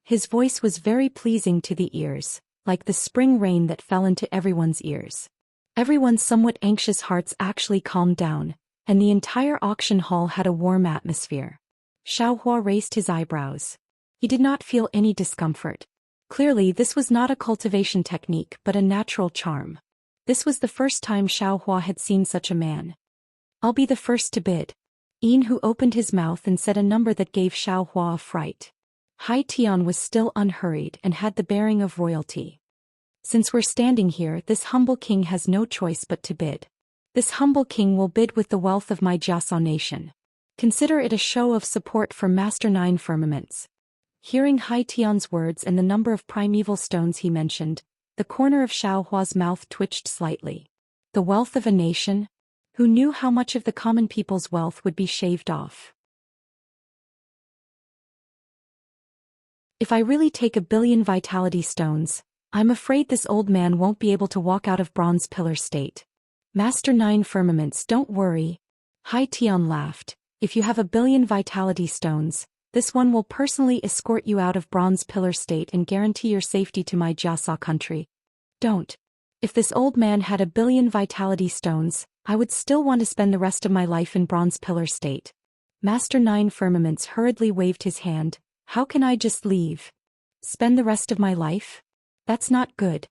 His voice was very pleasing to the ears, like the spring rain that fell into everyone's ears. Everyone's somewhat anxious hearts actually calmed down, and the entire auction hall had a warm atmosphere. Xiaohua raised his eyebrows. He did not feel any discomfort. Clearly this was not a cultivation technique but a natural charm. This was the first time Xiaohua had seen such a man. "I'll be the first to bid." Inhu opened his mouth and said a number that gave Xiaohua a fright. Hai Tian was still unhurried and had the bearing of royalty. "Since we're standing here, this humble king has no choice but to bid. This humble king will bid with the wealth of my Jiasao nation. Consider it a show of support for Master Nine Firmaments." Hearing Hai Tian's words and the number of primeval stones he mentioned, the corner of Xiaohua's mouth twitched slightly. The wealth of a nation? Who knew how much of the common people's wealth would be shaved off? "If I really take 1,000,000,000 vitality stones, I'm afraid this old man won't be able to walk out of Bronze Pillar State." "Master Nine Firmaments, don't worry." Hai Tian laughed. "If you have 1,000,000,000 vitality stones, this one will personally escort you out of Bronze Pillar State and guarantee your safety to my Jiasao country." "Don't. If this old man had 1,000,000,000 vitality stones, I would still want to spend the rest of my life in Bronze Pillar State." Master Nine Firmaments hurriedly waved his hand. "How can I just leave? Spend the rest of my life? That's not good."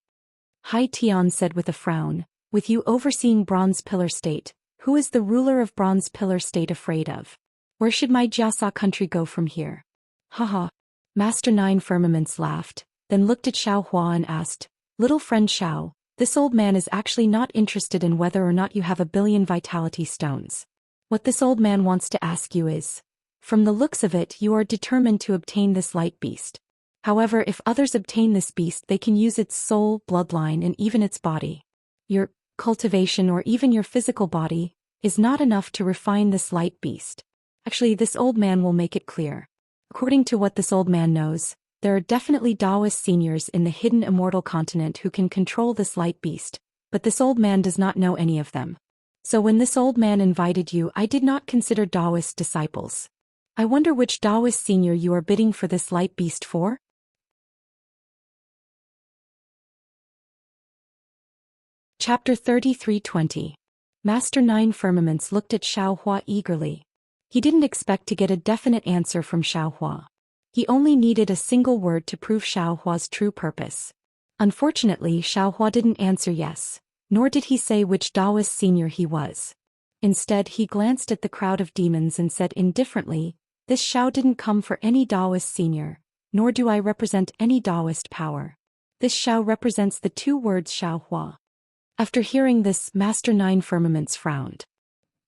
Hai Tian said with a frown, "With you overseeing Bronze Pillar State, who is the ruler of Bronze Pillar State afraid of? Where should my Jiasao country go from here?" "Haha." Master Nine Firmaments laughed, then looked at Xiaohua and asked, "Little friend Xiao, this old man is actually not interested in whether or not you have 1,000,000,000 vitality stones. What this old man wants to ask you is, from the looks of it, you are determined to obtain this light beast. However, if others obtain this beast, they can use its soul, bloodline, and even its body. Your cultivation or even your physical body is not enough to refine this light beast. Actually, this old man will make it clear. According to what this old man knows, there are definitely Taoist seniors in the hidden immortal continent who can control this light beast, but this old man does not know any of them. So when this old man invited you, I did not consider Taoist disciples. I wonder which Taoist senior you are bidding for this light beast for?" Chapter 33:20. Master Nine Firmaments looked at Xiaohua eagerly. He didn't expect to get a definite answer from Xiaohua. He only needed a single word to prove Xiaohua's true purpose. Unfortunately, Xiaohua didn't answer yes, nor did he say which Taoist senior he was. Instead, he glanced at the crowd of demons and said indifferently, "This Xiao didn't come for any Taoist senior, nor do I represent any Taoist power. This Xiao represents the two words Xiaohua." After hearing this, Master Nine Firmaments frowned.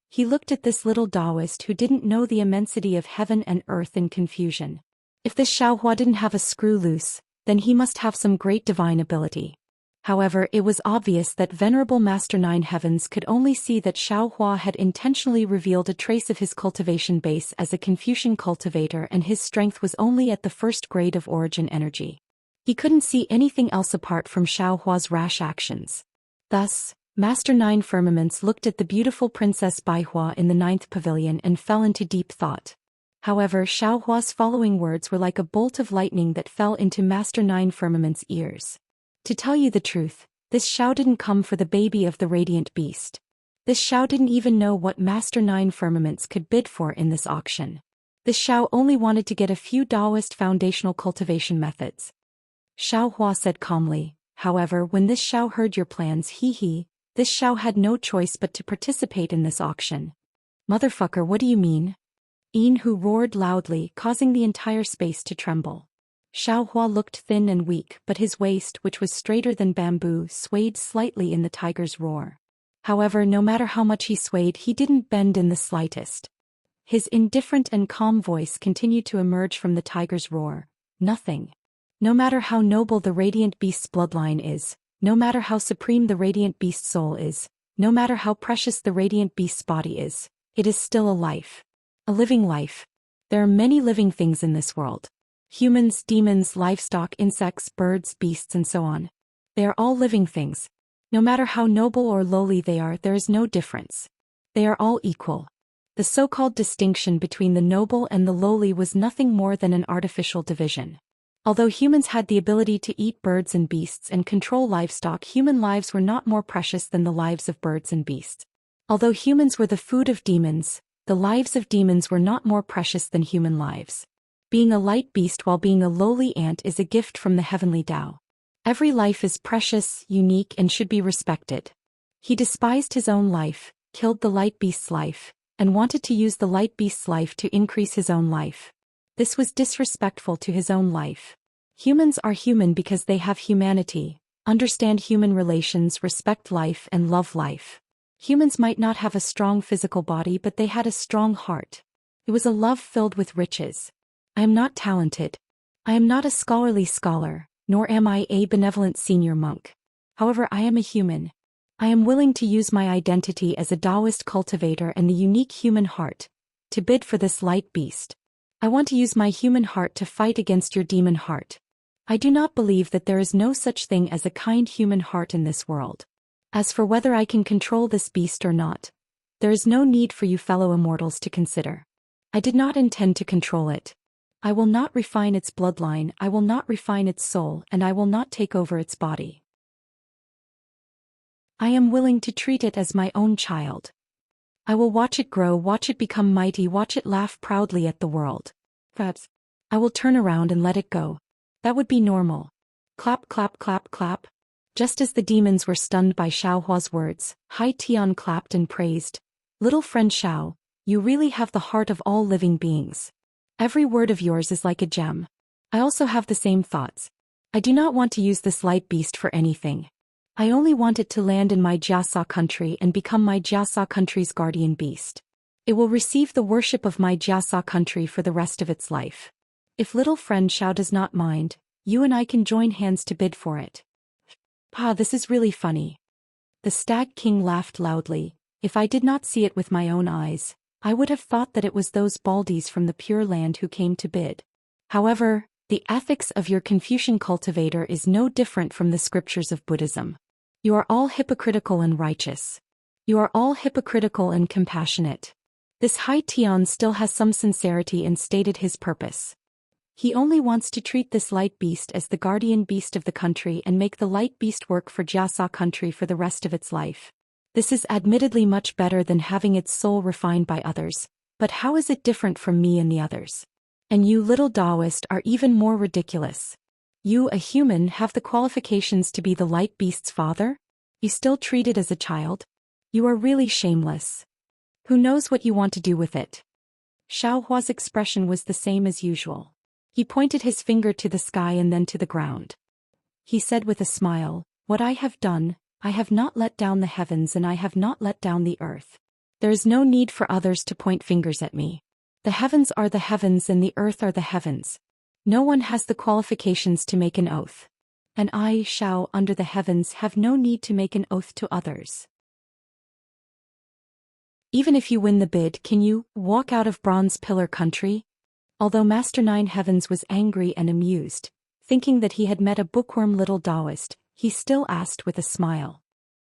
He looked at this little Taoist who didn't know the immensity of heaven and earth in confusion. If this Xiaohua didn't have a screw loose, then he must have some great divine ability. However, it was obvious that Venerable Master Nine Heavens could only see that Xiaohua had intentionally revealed a trace of his cultivation base as a Confucian cultivator, and his strength was only at the first grade of origin energy. He couldn't see anything else apart from Xiaohua's rash actions. Thus, Master Nine Firmaments looked at the beautiful Princess Baihua in the 9th pavilion and fell into deep thought. However, Xiaohua's following words were like a bolt of lightning that fell into Master Nine Firmaments' ears. "To tell you the truth, this Xiao didn't come for the baby of the radiant beast. This Xiao didn't even know what Master 9 firmaments could bid for in this auction. This Xiao only wanted to get a few Taoist foundational cultivation methods. Xiao Hua said calmly. However, when this Xiao heard your plans, this Xiao had no choice but to participate in this auction. Motherfucker, what do you mean? Yin Hu roared loudly, causing the entire space to tremble. Xiao Hua looked thin and weak, but his waist, which was straighter than bamboo, swayed slightly in the tiger's roar. However, no matter how much he swayed, he didn't bend in the slightest. His indifferent and calm voice continued to emerge from the tiger's roar. Nothing. No matter how noble the radiant beast's bloodline is, no matter how supreme the radiant beast's soul is, no matter how precious the radiant beast's body is, it is still a life. A living life. There are many living things in this world. Humans, demons, livestock, insects, birds, beasts, and so on. They are all living things. No matter how noble or lowly they are, there is no difference. They are all equal. The so-called distinction between the noble and the lowly was nothing more than an artificial division. Although humans had the ability to eat birds and beasts and control livestock, human lives were not more precious than the lives of birds and beasts. Although humans were the food of demons, the lives of demons were not more precious than human lives. Being a light beast while being a lowly ant is a gift from the heavenly Tao. Every life is precious, unique, and should be respected. He despised his own life, killed the light beast's life, and wanted to use the light beast's life to increase his own life. This was disrespectful to his own life. Humans are human because they have humanity, understand human relations, respect life, and love life. Humans might not have a strong physical body, but they had a strong heart. It was a love filled with riches. I am not talented. I am not a scholarly scholar, nor am I a benevolent senior monk. However, I am a human. I am willing to use my identity as a Taoist cultivator and the unique human heart to bid for this light beast. I want to use my human heart to fight against your demon heart. I do not believe that there is no such thing as a kind human heart in this world. As for whether I can control this beast or not, there is no need for you fellow immortals to consider. I did not intend to control it. I will not refine its bloodline, I will not refine its soul, and I will not take over its body. I am willing to treat it as my own child. I will watch it grow, watch it become mighty, watch it laugh proudly at the world. Perhaps I will turn around and let it go. That would be normal. Clap, clap, clap, clap. Just as the demons were stunned by Xiao Hua's words, Hai Tian clapped and praised. Little friend Xiao, you really have the heart of all living beings. Every word of yours is like a gem. I also have the same thoughts. I do not want to use this light beast for anything. I only want it to land in my Jiasa country and become my Jiasa country's guardian beast. It will receive the worship of my Jiasa country for the rest of its life. If little friend Xiao does not mind, you and I can join hands to bid for it. Pa, this is really funny. The Stag King laughed loudly. If I did not see it with my own eyes, I would have thought that it was those baldies from the Pure Land who came to bid. However, the ethics of your Confucian cultivator is no different from the scriptures of Buddhism. You are all hypocritical and righteous. You are all hypocritical and compassionate. This Hai Tian still has some sincerity and stated his purpose. He only wants to treat this light beast as the guardian beast of the country and make the light beast work for Jiasa country for the rest of its life. This is admittedly much better than having its soul refined by others, but how is it different from me and the others? And you little Taoist are even more ridiculous. You, a human, have the qualifications to be the light beast's father? You still treat it as a child? You are really shameless. Who knows what you want to do with it? Xiao Hua's expression was the same as usual. He pointed his finger to the sky and then to the ground. He said with a smile, "What I have done, I have not let down the heavens and I have not let down the earth. There is no need for others to point fingers at me. The heavens are the heavens and the earth are the heavens. No one has the qualifications to make an oath. And I, Xiao, under the heavens, have no need to make an oath to others. Even if you win the bid, can you walk out of Bronze Pillar country?" Although Master Nine Heavens was angry and amused, thinking that he had met a bookworm little Taoist, he still asked with a smile.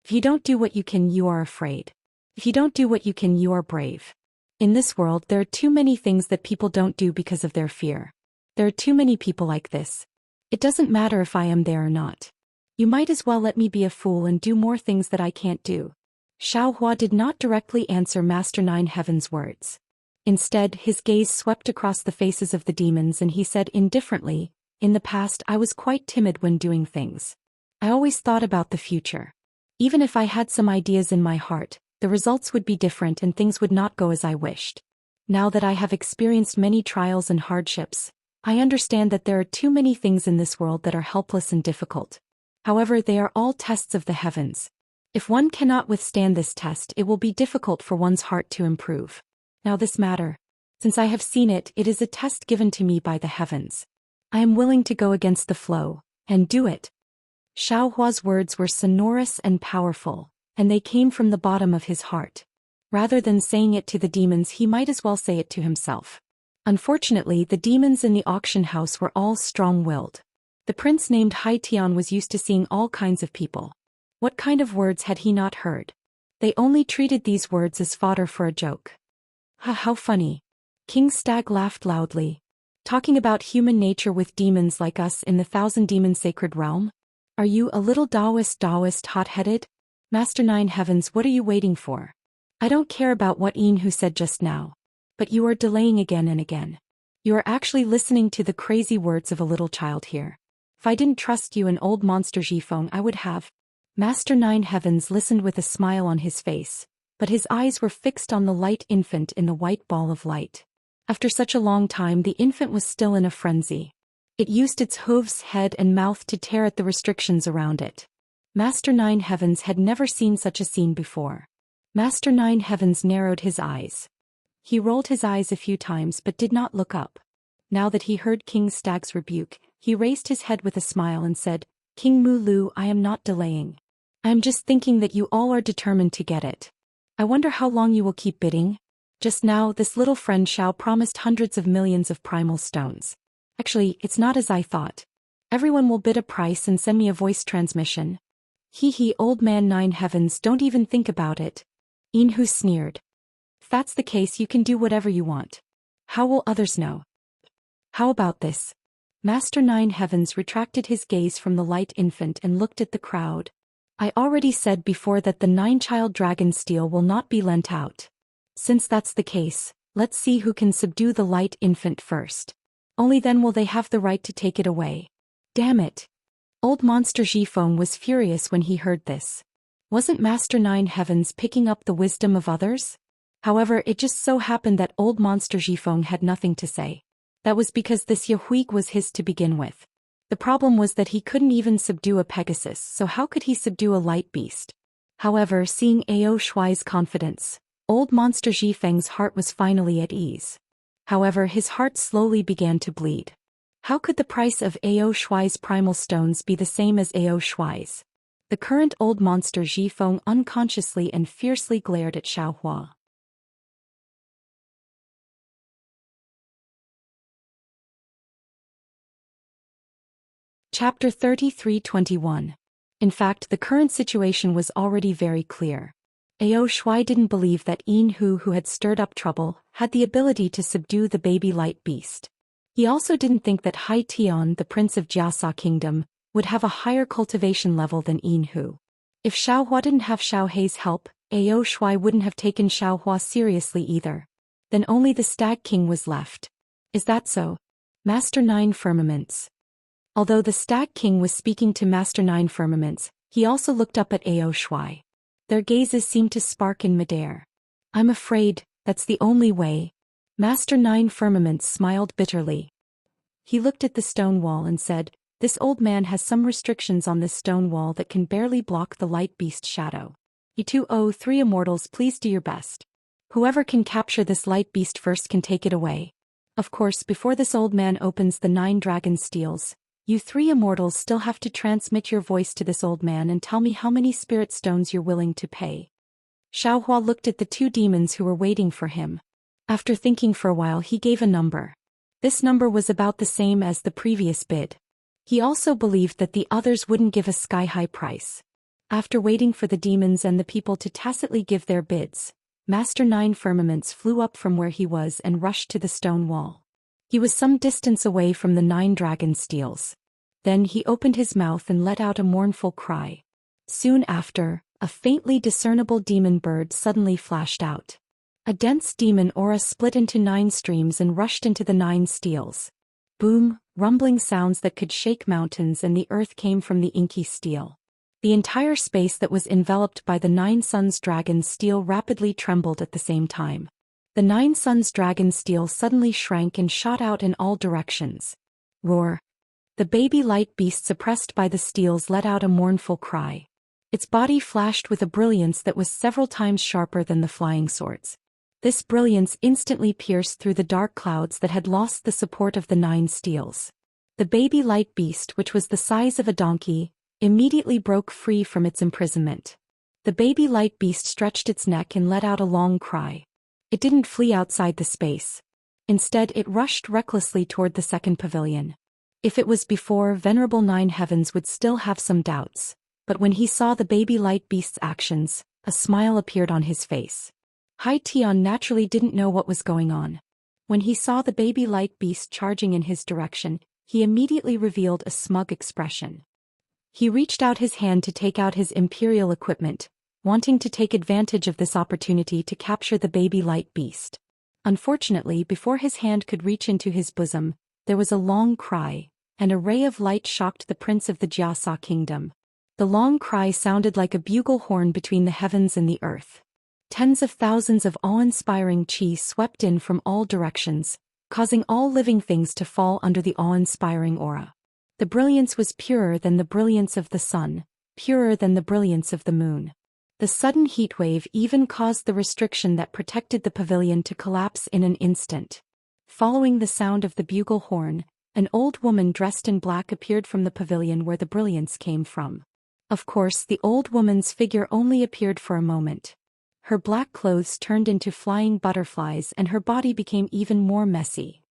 "If you don't do what you can, you are afraid. If you don't do what you can, you are brave. In this world, there are too many things that people don't do because of their fear. There are too many people like this. It doesn't matter if I am there or not. You might as well let me be a fool and do more things that I can't do." Xiaohua did not directly answer Master Nine Heaven's words. Instead, his gaze swept across the faces of the demons and he said indifferently, "In the past I was quite timid when doing things. I always thought about the future. Even if I had some ideas in my heart, the results would be different and things would not go as I wished. Now that I have experienced many trials and hardships, I understand that there are too many things in this world that are helpless and difficult. However, they are all tests of the heavens. If one cannot withstand this test, it will be difficult for one's heart to improve. Now this matter, since I have seen it, it is a test given to me by the heavens. I am willing to go against the flow, and do it." Xiaohua's words were sonorous and powerful, and they came from the bottom of his heart. Rather than saying it to the demons, he might as well say it to himself. Unfortunately, the demons in the auction house were all strong-willed. The prince named Hai Tian was used to seeing all kinds of people. What kind of words had he not heard? They only treated these words as fodder for a joke. "Ha, how funny." King Stag laughed loudly. "Talking about human nature with demons like us in the thousand-demon sacred realm? Are you a little Taoist hot-headed? Master Nine Heavens, what are you waiting for? I don't care about what Enhu said just now. But you are delaying again and again. You are actually listening to the crazy words of a little child here. If I didn't trust you and old monster Zhifeng, I would have." Master Nine Heavens listened with a smile on his face, but his eyes were fixed on the light infant in the white ball of light. After such a long time, the infant was still in a frenzy. It used its hooves, head and mouth to tear at the restrictions around it. Master Nine Heavens had never seen such a scene before. Master Nine Heavens narrowed his eyes. He rolled his eyes a few times but did not look up. Now that he heard King Stag's rebuke, he raised his head with a smile and said, "King Mulu, I am not delaying. I am just thinking that you all are determined to get it. I wonder how long you will keep bidding? Just now, this little friend Shao promised hundreds of millions of primal stones. Actually, it's not as I thought. Everyone will bid a price and send me a voice transmission." "Hee, old man Nine Heavens, don't even think about it." Enhu sneered. "If that's the case, you can do whatever you want. How will others know?" "How about this?" Master Nine Heavens retracted his gaze from the light infant and looked at the crowd. "I already said before that the 9-child dragon steel will not be lent out. Since that's the case, let's see who can subdue the light infant first. Only then will they have the right to take it away." Damn it! Old monster Zhifeng was furious when he heard this. Wasn't Master Nine Heavens picking up the wisdom of others? However, it just so happened that old monster Zhifeng had nothing to say. That was because this Yahuig was his to begin with. The problem was that he couldn't even subdue a Pegasus, so how could he subdue a light beast? However, seeing Ao Shuai's confidence, old monster Zhifeng's heart was finally at ease. However, his heart slowly began to bleed. How could the price of Ao Shuai's primal stones be the same as Ao Shuai's? The current old monster Zhifeng unconsciously and fiercely glared at Xiaohua. Chapter 33:21. In fact, the current situation was already very clear. Ao Shuai didn't believe that Enhu, who had stirred up trouble, had the ability to subdue the baby light beast. He also didn't think that Hai Tian, the prince of Jiasa Kingdom, would have a higher cultivation level than Enhu. If Xiaohua didn't have Xiao Hei's help, Ao Shuai wouldn't have taken Xiaohua seriously either. Then only the Stag King was left. Is that so? Master Nine Firmaments. Although the Stag King was speaking to Master Nine Firmaments, he also looked up at Ao Shuai. Their gazes seemed to spark in midair. "I'm afraid that's the only way." Master Nine Firmaments smiled bitterly. He looked at the stone wall and said, "This old man has some restrictions on this stone wall that can barely block the light beast's shadow. You 203 immortals, please do your best. Whoever can capture this light beast first can take it away. Of course, before this old man opens the 9 dragon steels, you 3 immortals still have to transmit your voice to this old man and tell me how many spirit stones you're willing to pay." Xiaohua looked at the 2 demons who were waiting for him. After thinking for a while, he gave a number. This number was about the same as the previous bid. He also believed that the others wouldn't give a sky-high price. After waiting for the demons and the people to tacitly give their bids, Master Nine Firmaments flew up from where he was and rushed to the stone wall. He was some distance away from the 9 dragon steels. Then he opened his mouth and let out a mournful cry. Soon after, a faintly discernible demon bird suddenly flashed out. A dense demon aura split into 9 streams and rushed into the 9 steels. Boom, rumbling sounds that could shake mountains and the earth came from the inky steel. The entire space that was enveloped by the 9 suns dragon steel rapidly trembled at the same time. The 9 suns dragon steel suddenly shrank and shot out in all directions. Roar. The baby light beast suppressed by the steels let out a mournful cry. Its body flashed with a brilliance that was several times sharper than the flying swords. This brilliance instantly pierced through the dark clouds that had lost the support of the 9 steels. The baby light beast, which was the size of a donkey, immediately broke free from its imprisonment. The baby light beast stretched its neck and let out a long cry. It didn't flee outside the space. Instead, it rushed recklessly toward the second pavilion. If it was before, Venerable 9 Heavens would still have some doubts, but when he saw the baby light beast's actions, a smile appeared on his face. Hai Tian naturally didn't know what was going on. When he saw the baby light beast charging in his direction, he immediately revealed a smug expression. He reached out his hand to take out his imperial equipment, wanting to take advantage of this opportunity to capture the baby light beast. Unfortunately, before his hand could reach into his bosom, there was a long cry, and a ray of light shocked the prince of the Jiasa kingdom. The long cry sounded like a bugle horn between the heavens and the earth. Tens of thousands of awe-inspiring chi swept in from all directions, causing all living things to fall under the awe-inspiring aura. The brilliance was purer than the brilliance of the sun, purer than the brilliance of the moon. The sudden heat wave even caused the restriction that protected the pavilion to collapse in an instant. Following the sound of the bugle horn, an old woman dressed in black appeared from the pavilion where the brilliance came from. Of course, the old woman's figure only appeared for a moment. Her black clothes turned into flying butterflies and her body became even more messy.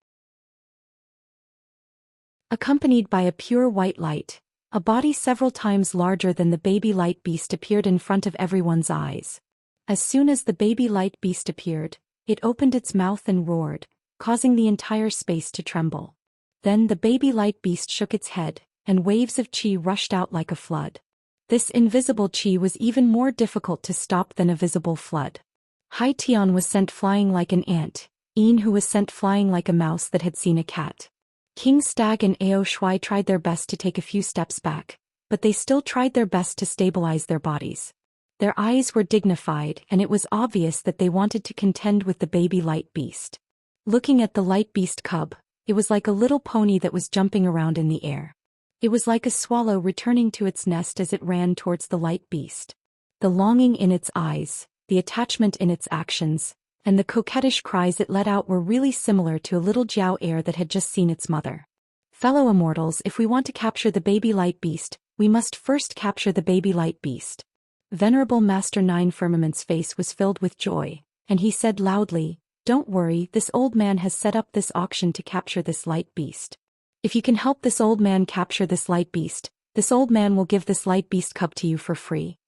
Accompanied by a pure white light, a body several times larger than the baby light beast appeared in front of everyone's eyes. As soon as the baby light beast appeared, it opened its mouth and roared, causing the entire space to tremble. Then the baby light beast shook its head, and waves of chi rushed out like a flood. This invisible chi was even more difficult to stop than a visible flood. Hai Tian was sent flying like an ant, Yin who was sent flying like a mouse that had seen a cat. King Stag and Ao Shui tried their best to take a few steps back, but they still tried their best to stabilize their bodies. Their eyes were dignified and it was obvious that they wanted to contend with the baby light beast. Looking at the light beast cub, it was like a little pony that was jumping around in the air. It was like a swallow returning to its nest as it ran towards the light beast. The longing in its eyes, the attachment in its actions, and the coquettish cries it let out were really similar to a little Jiao heir that had just seen its mother. Fellow immortals, if we want to capture the baby light beast, we must first capture the baby light beast. Venerable Master 9 Firmament's face was filled with joy, and he said loudly, "Don't worry, this old man has set up this auction to capture this light beast. If you can help this old man capture this light beast, this old man will give this light beast cub to you for free."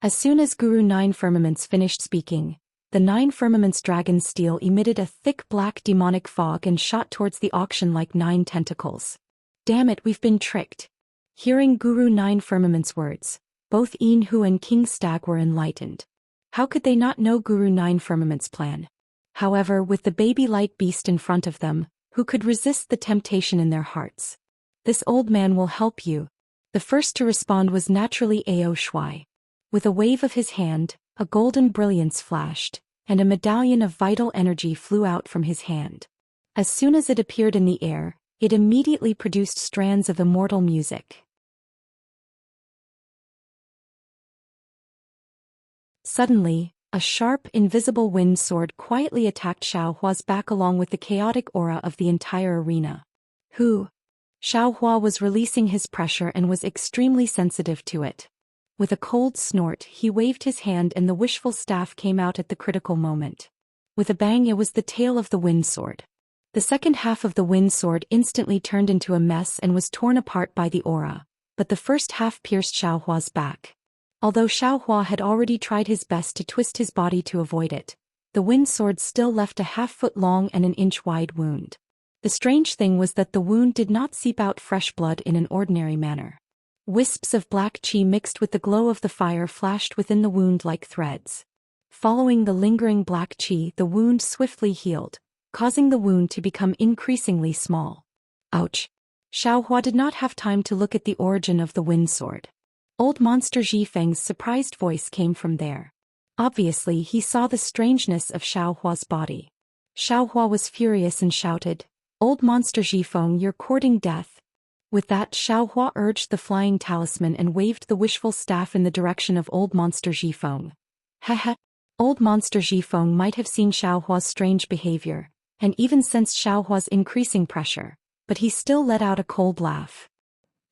As soon as Guru 9 Firmaments finished speaking, the 9 Firmaments dragon's steel emitted a thick black demonic fog and shot towards the auction like 9 tentacles. "Damn it, we've been tricked." Hearing Guru 9 Firmaments' words, both Yin Hu and King Stag were enlightened. How could they not know Guru 9 Firmaments' plan? However, with the baby light beast in front of them, who could resist the temptation in their hearts? "This old man will help you." The first to respond was naturally Ao Shui. With a wave of his hand, a golden brilliance flashed, and a medallion of vital energy flew out from his hand. As soon as it appeared in the air, it immediately produced strands of immortal music. Suddenly, a sharp, invisible wind sword quietly attacked Xiao Hua's back along with the chaotic aura of the entire arena. Xiao Hua was releasing his pressure and was extremely sensitive to it. With a cold snort, he waved his hand and the wishful staff came out at the critical moment. With a bang, it was the tail of the wind sword. The second half of the wind sword instantly turned into a mess and was torn apart by the aura, but the first half pierced Xiao Hua's back. Although Xiao Hua had already tried his best to twist his body to avoid it, the wind sword still left a half-foot long and an inch wide wound. The strange thing was that the wound did not seep out fresh blood in an ordinary manner. Wisps of black qi mixed with the glow of the fire flashed within the wound like threads. Following the lingering black qi, the wound swiftly healed, causing the wound to become increasingly small. Ouch! Xiaohua did not have time to look at the origin of the wind sword. Old Monster Zhifeng's surprised voice came from there. Obviously, he saw the strangeness of Xiaohua's body. Xiaohua was furious and shouted, "Old Monster Zhifeng, you're courting death." With that, Xiaohua urged the flying talisman and waved the wishful staff in the direction of Old Monster Zhifeng. Haha! Old Monster Zhifeng might have seen Xiaohua's strange behavior, and even sensed Xiaohua's increasing pressure, but he still let out a cold laugh.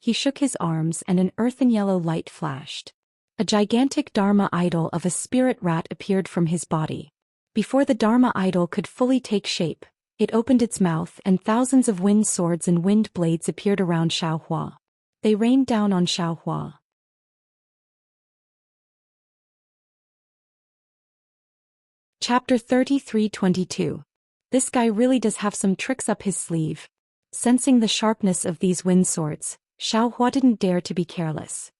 He shook his arms and an earthen yellow light flashed. A gigantic Dharma idol of a spirit rat appeared from his body. Before the Dharma idol could fully take shape, it opened its mouth and thousands of wind swords and wind blades appeared around Xiaohua. They rained down on Xiaohua. Chapter 33-22. This guy really does have some tricks up his sleeve. Sensing the sharpness of these wind swords, Xiaohua didn't dare to be careless.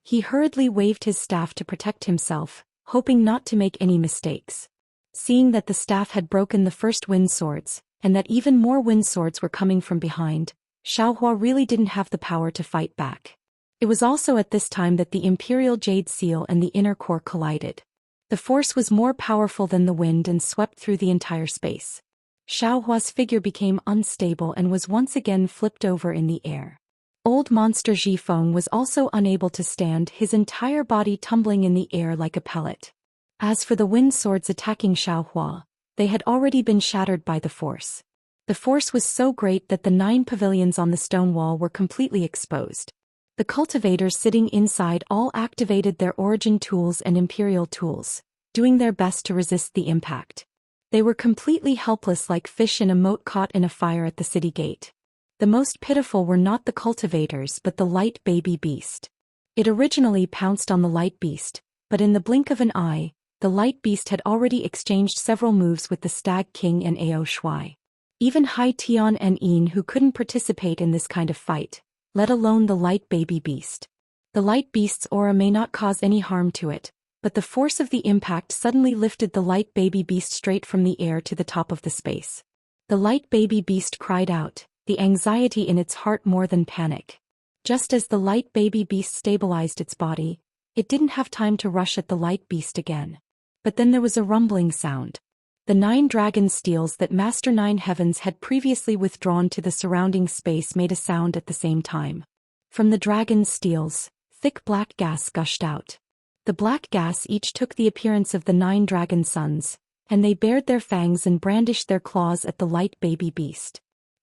He hurriedly waved his staff to protect himself, hoping not to make any mistakes. Seeing that the staff had broken the first wind swords, and that even more wind swords were coming from behind, Xiaohua really didn't have the power to fight back. It was also at this time that the Imperial Jade Seal and the inner core collided. The force was more powerful than the wind and swept through the entire space. Xiaohua's figure became unstable and was once again flipped over in the air. Old Monster Zhifeng was also unable to stand, his entire body tumbling in the air like a pellet. As for the wind swords attacking Xiaohua, they had already been shattered by the force. The force was so great that the 9 pavilions on the stone wall were completely exposed. The cultivators sitting inside all activated their origin tools and imperial tools, doing their best to resist the impact. They were completely helpless like fish in a moat caught in a fire at the city gate. The most pitiful were not the cultivators but the light baby beast. It originally pounced on the light beast, but in the blink of an eye, the light beast had already exchanged several moves with the Stag King and Ao Shuai. Even Hai Tian and Yin, who couldn't participate in this kind of fight, let alone the light baby beast. The light beast's aura may not cause any harm to it, but the force of the impact suddenly lifted the light baby beast straight from the air to the top of the space. The light baby beast cried out, the anxiety in its heart more than panic. Just as the light baby beast stabilized its body, it didn't have time to rush at the light beast again. But then there was a rumbling sound. The 9 dragon steels that Master 9 Heavens had previously withdrawn to the surrounding space made a sound at the same time. From the dragon steels, thick black gas gushed out. The black gas each took the appearance of the 9 dragon sons, and they bared their fangs and brandished their claws at the light baby beast.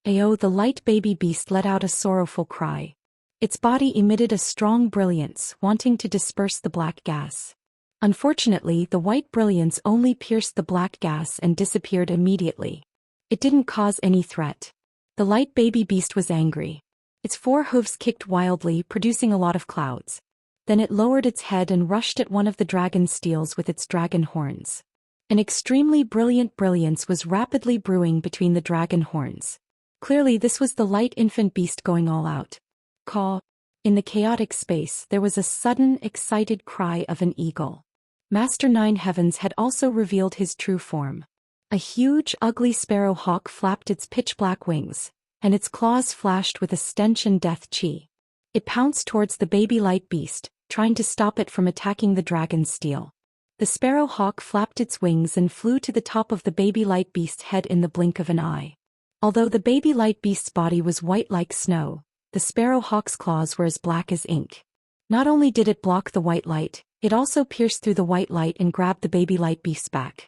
Ao, the light baby beast let out a sorrowful cry. Its body emitted a strong brilliance, wanting to disperse the black gas. Unfortunately, the white brilliance only pierced the black gas and disappeared immediately. It didn't cause any threat. The light baby beast was angry. Its 4 hooves kicked wildly, producing a lot of clouds. Then it lowered its head and rushed at one of the dragon steels with its dragon horns. An extremely brilliant brilliance was rapidly brewing between the dragon horns. Clearly this was the light infant beast going all out. Caw. In the chaotic space there was a sudden, excited cry of an eagle. Master 9 Heavens had also revealed his true form. A huge, ugly sparrow hawk flapped its pitch-black wings, and its claws flashed with a stench and death chi. It pounced towards the baby light beast, trying to stop it from attacking the dragon's steel. The sparrow hawk flapped its wings and flew to the top of the baby light beast's head in the blink of an eye. Although the baby light beast's body was white like snow, the sparrow hawk's claws were as black as ink. Not only did it block the white light, it also pierced through the white light and grabbed the baby light beast's back.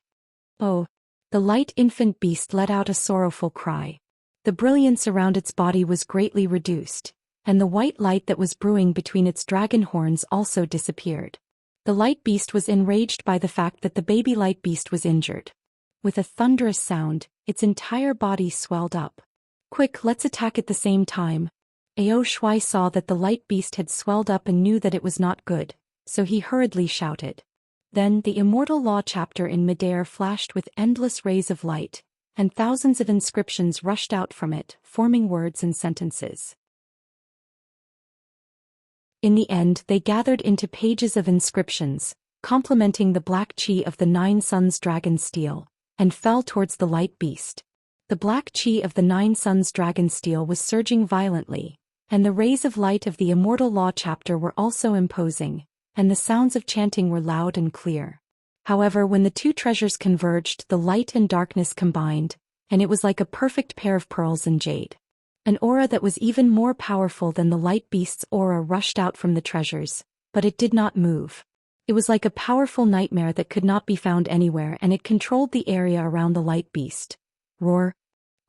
Oh! The light infant beast let out a sorrowful cry. The brilliance around its body was greatly reduced, and the white light that was brewing between its dragon horns also disappeared. The light beast was enraged by the fact that the baby light beast was injured. With a thunderous sound, its entire body swelled up. Quick, let's attack at the same time. Ao Shuai saw that the light beast had swelled up and knew that it was not good, so he hurriedly shouted. Then the immortal law chapter in midair flashed with endless rays of light, and thousands of inscriptions rushed out from it, forming words and sentences. In the end they gathered into pages of inscriptions, complementing the black chi of the 9 Suns dragon steel, and fell towards the light beast. The black chi of the 9 Suns dragon steel was surging violently, and the rays of light of the immortal law chapter were also imposing, and the sounds of chanting were loud and clear. However, when the two treasures converged, the light and darkness combined, and it was like a perfect pair of pearls and jade. An aura that was even more powerful than the light beast's aura rushed out from the treasures, but it did not move. It was like a powerful nightmare that could not be found anywhere, and it controlled the area around the light beast. Roar.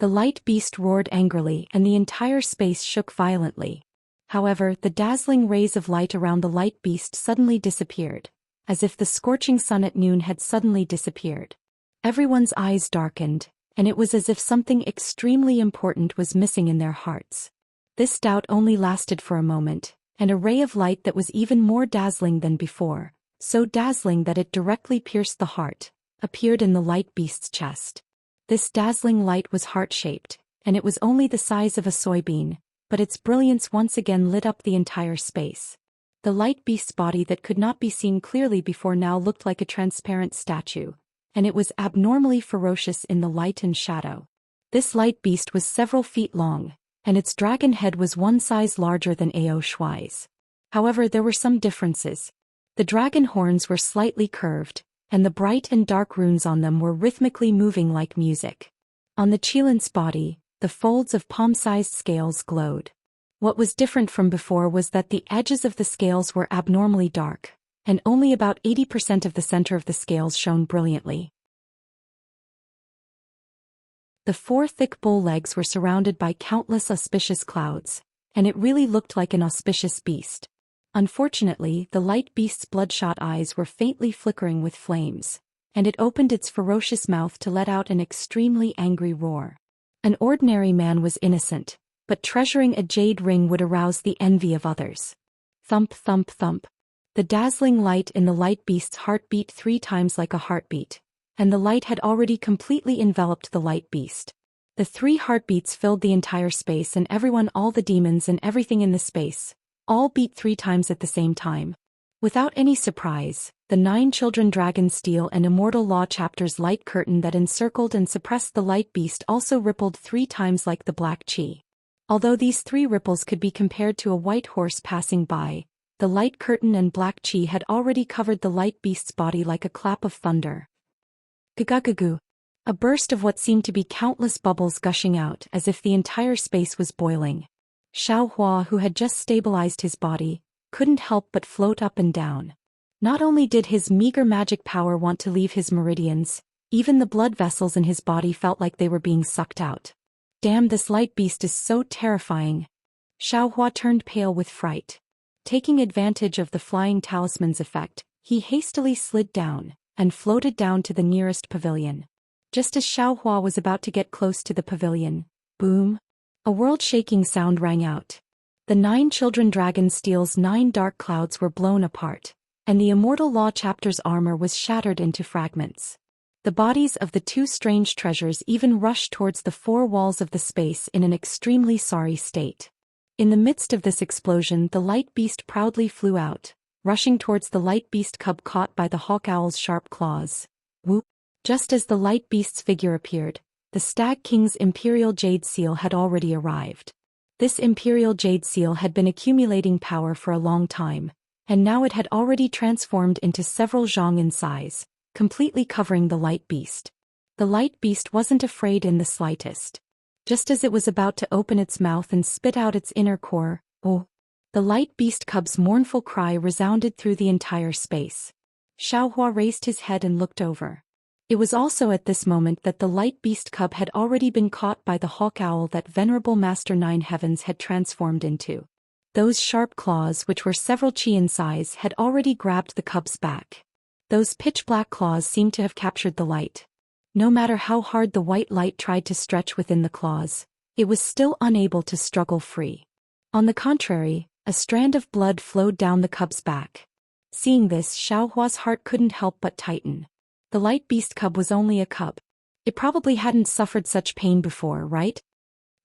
The light beast roared angrily, and the entire space shook violently. However, the dazzling rays of light around the light beast suddenly disappeared, as if the scorching sun at noon had suddenly disappeared. Everyone's eyes darkened, and it was as if something extremely important was missing in their hearts. This doubt only lasted for a moment, and a ray of light that was even more dazzling than before, so dazzling that it directly pierced the heart, appeared in the light beast's chest. This dazzling light was heart-shaped, and it was only the size of a soybean, but its brilliance once again lit up the entire space. The light beast's body that could not be seen clearly before now looked like a transparent statue, and it was abnormally ferocious in the light and shadow. This light beast was several feet long, and its dragon head was one size larger than Ao Shuai's. However, there were some differences. The dragon horns were slightly curved, and the bright and dark runes on them were rhythmically moving like music. On the Qilint's body, the folds of palm-sized scales glowed. What was different from before was that the edges of the scales were abnormally dark, and only about 80% of the center of the scales shone brilliantly. The 4 thick bull legs were surrounded by countless auspicious clouds, and it really looked like an auspicious beast. Unfortunately, the light beast's bloodshot eyes were faintly flickering with flames, and it opened its ferocious mouth to let out an extremely angry roar. An ordinary man was innocent, but treasuring a jade ring would arouse the envy of others. Thump, thump, thump. The dazzling light in the light beast's heart beat 3 times like a heartbeat, and the light had already completely enveloped the light beast. The 3 heartbeats filled the entire space, and everyone, all the demons and everything in the space, all beat 3 times at the same time. Without any surprise, the 9 children dragon steel and immortal law chapter's light curtain that encircled and suppressed the light beast also rippled 3 times like the black chi. Although these 3 ripples could be compared to a white horse passing by, the light curtain and black chi had already covered the light beast's body like a clap of thunder. Gugugugoo. A burst of what seemed to be countless bubbles gushing out as if the entire space was boiling. Xiaohua, who had just stabilized his body, couldn't help but float up and down. Not only did his meager magic power want to leave his meridians, even the blood vessels in his body felt like they were being sucked out. Damn, this light beast is so terrifying. Xiaohua turned pale with fright. Taking advantage of the flying talisman's effect, he hastily slid down, and floated down to the nearest pavilion. Just as Xiaohua was about to get close to the pavilion, boom! A world-shaking sound rang out. The 9 children dragon steel's 9 dark clouds were blown apart, and the immortal law chapter's armor was shattered into fragments. The bodies of the 2 strange treasures even rushed towards the 4 walls of the space in an extremely sorry state. In the midst of this explosion, the light beast proudly flew out, rushing towards the light beast cub caught by the hawk owl's sharp claws. Whoop! Just as the light beast's figure appeared, the Stag King's Imperial Jade Seal had already arrived. This Imperial Jade Seal had been accumulating power for a long time, and now it had already transformed into several zhong in size, completely covering the light beast. The light beast wasn't afraid in the slightest. Just as it was about to open its mouth and spit out its inner core, oh! The light beast cub's mournful cry resounded through the entire space. Xiaohua raised his head and looked over. It was also at this moment that the light beast cub had already been caught by the hawk owl that venerable Master 9 Heavens had transformed into. Those sharp claws, which were several chi in size, had already grabbed the cub's back. Those pitch-black claws seemed to have captured the light. No matter how hard the white light tried to stretch within the claws, it was still unable to struggle free. On the contrary, a strand of blood flowed down the cub's back. Seeing this, Xiaohua's heart couldn't help but tighten. The light beast cub was only a cub. It probably hadn't suffered such pain before, right?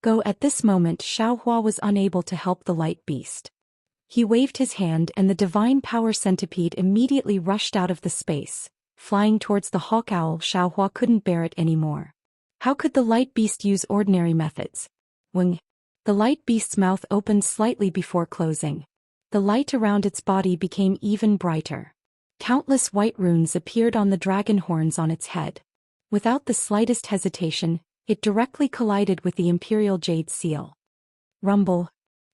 At this moment Xiaohua was unable to help the light beast. He waved his hand and the divine power centipede immediately rushed out of the space, flying towards the hawk owl. Xiaohua couldn't bear it anymore. How could the light beast use ordinary methods? Wing. The light beast's mouth opened slightly before closing. The light around its body became even brighter. Countless white runes appeared on the dragon horns on its head. Without the slightest hesitation, it directly collided with the imperial jade seal. Rumble.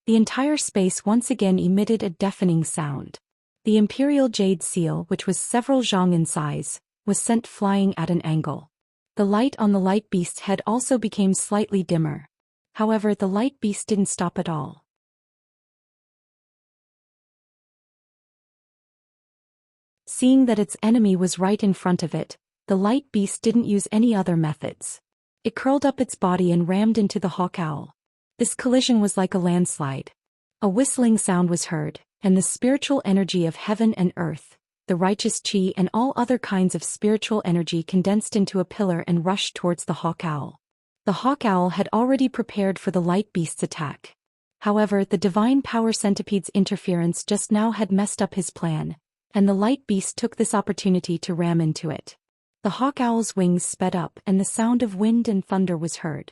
The entire space once again emitted a deafening sound. The imperial jade seal, which was several zhang in size, was sent flying at an angle. The light on the light beast's head also became slightly dimmer. However, the light beast didn't stop at all. Seeing that its enemy was right in front of it, the light beast didn't use any other methods. It curled up its body and rammed into the hawk owl. This collision was like a landslide. A whistling sound was heard, and the spiritual energy of heaven and earth, the righteous chi and all other kinds of spiritual energy condensed into a pillar and rushed towards the hawk owl. The hawk owl had already prepared for the light beast's attack. However, the divine power centipede's interference just now had messed up his plan, and the light beast took this opportunity to ram into it. The hawk owl's wings sped up and the sound of wind and thunder was heard.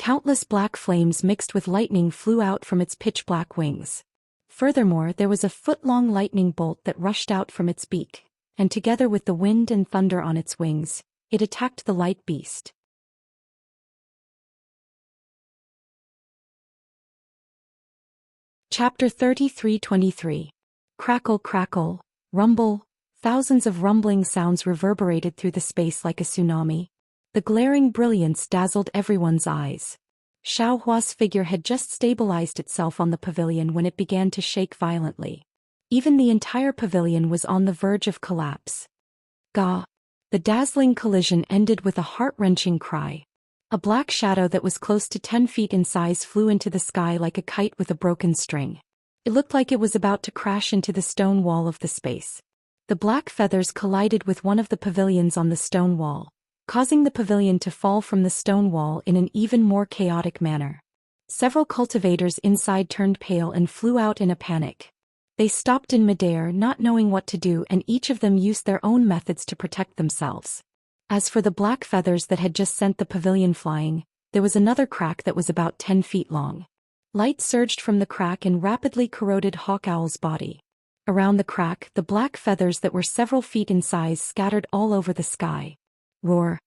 Countless black flames mixed with lightning flew out from its pitch-black wings. Furthermore, there was a foot-long lightning bolt that rushed out from its beak, and together with the wind and thunder on its wings, it attacked the light beast. Chapter 33:23. Crackle, crackle, rumble. Thousands of rumbling sounds reverberated through the space like a tsunami. The glaring brilliance dazzled everyone's eyes. Xiaohua's figure had just stabilized itself on the pavilion when it began to shake violently. Even the entire pavilion was on the verge of collapse. Gah! The dazzling collision ended with a heart-wrenching cry. A black shadow that was close to 10 feet in size flew into the sky like a kite with a broken string. It looked like it was about to crash into the stone wall of the space. The black feathers collided with one of the pavilions on the stone wall, causing the pavilion to fall from the stone wall in an even more chaotic manner. Several cultivators inside turned pale and flew out in a panic. They stopped in midair, not knowing what to do, and each of them used their own methods to protect themselves. As for the black feathers that had just sent the pavilion flying, there was another crack that was about 10 feet long. Light surged from the crack and rapidly corroded Hawk Owl's body. Around the crack, the black feathers that were several feet in size scattered all over the sky. Roar!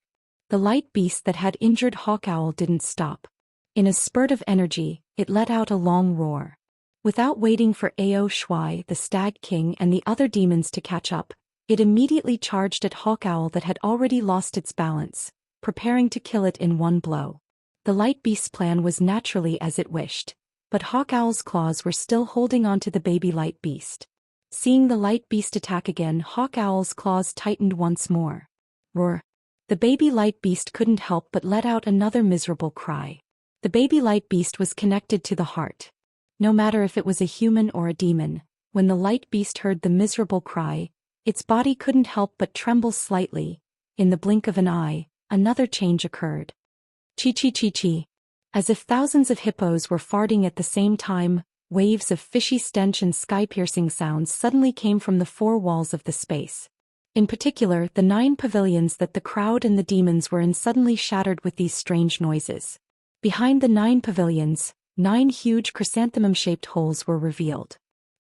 The light beast that had injured Hawk Owl didn't stop. In a spurt of energy, it let out a long roar. Without waiting for Ao Shuai, the Stag King, and the other demons to catch up, it immediately charged at Hawk Owl that had already lost its balance, preparing to kill it in one blow. The light beast's plan was naturally as it wished, but Hawk Owl's claws were still holding on to the baby light beast. Seeing the light beast attack again, Hawk Owl's claws tightened once more. Roar! The baby light beast couldn't help but let out another miserable cry. The baby light beast was connected to the heart. No matter if it was a human or a demon, when the light beast heard the miserable cry, its body couldn't help but tremble slightly. In the blink of an eye, another change occurred. Chi-chi-chi-chi. As if thousands of hippos were farting at the same time, waves of fishy stench and sky-piercing sounds suddenly came from the four walls of the space. In particular, the 9 pavilions that the crowd and the demons were in suddenly shattered with these strange noises. Behind the 9 pavilions, 9 huge chrysanthemum-shaped holes were revealed.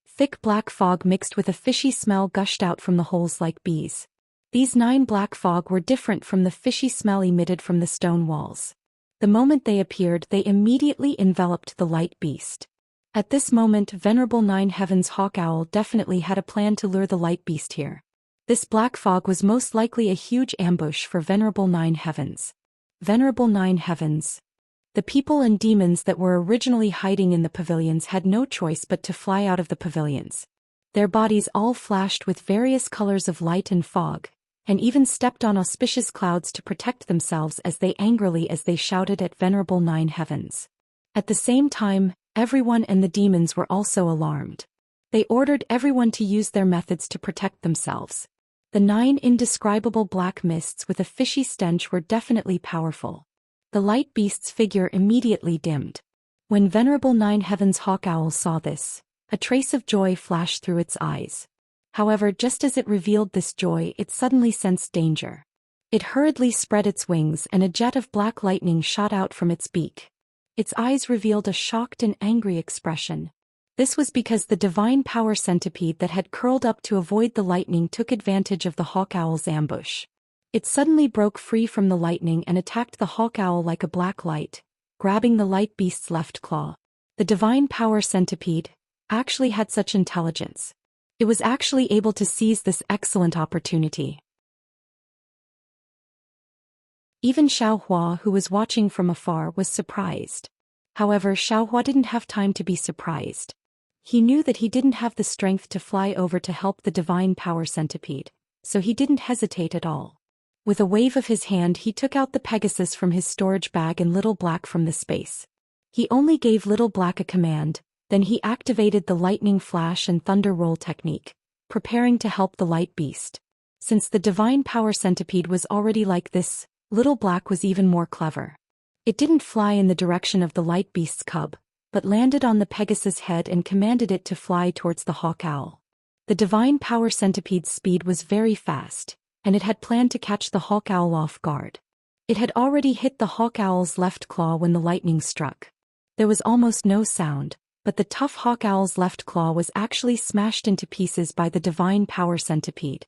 Thick black fog mixed with a fishy smell gushed out from the holes like bees. These 9 black fog were different from the fishy smell emitted from the stone walls. The moment they appeared, they immediately enveloped the light beast. At this moment, Venerable 9 Heavens Hawk Owl definitely had a plan to lure the light beast here. This black fog was most likely a huge ambush for Venerable 9 Heavens. Venerable 9 Heavens. The people and demons that were originally hiding in the pavilions had no choice but to fly out of the pavilions. Their bodies all flashed with various colors of light and fog, and even stepped on auspicious clouds to protect themselves as they shouted at Venerable 9 Heavens. At the same time, everyone and the demons were also alarmed. They ordered everyone to use their methods to protect themselves. The 9 indescribable black mists with a fishy stench were definitely powerful. The light beast's figure immediately dimmed. When Venerable 9 Heavens Hawk Owl saw this, A trace of joy flashed through its eyes. However, just as it revealed this joy, it suddenly sensed danger. It hurriedly spread its wings and a jet of black lightning shot out from its beak. Its eyes revealed a shocked and angry expression. This was because the divine power centipede that had curled up to avoid the lightning took advantage of the hawk owl's ambush. It suddenly broke free from the lightning and attacked the hawk owl like a black light, grabbing the light beast's left claw. The divine power centipede actually had such intelligence. It was actually able to seize this excellent opportunity. Even Xiaohua, who was watching from afar, was surprised. However, Xiaohua didn't have time to be surprised. He knew that he didn't have the strength to fly over to help the divine power centipede, so he didn't hesitate at all. With a wave of his hand, he took out the Pegasus from his storage bag and Little Black from the space. He only gave Little Black a command, then he activated the lightning flash and thunder roll technique, preparing to help the light beast. Since the divine power centipede was already like this, Little Black was even more clever. It didn't fly in the direction of the light beast's cub, but landed on the Pegasus' head and commanded it to fly towards the hawk owl. The divine power centipede's speed was very fast, and it had planned to catch the hawk owl off guard. It had already hit the hawk owl's left claw when the lightning struck. There was almost no sound, but the tough hawk owl's left claw was actually smashed into pieces by the divine power centipede.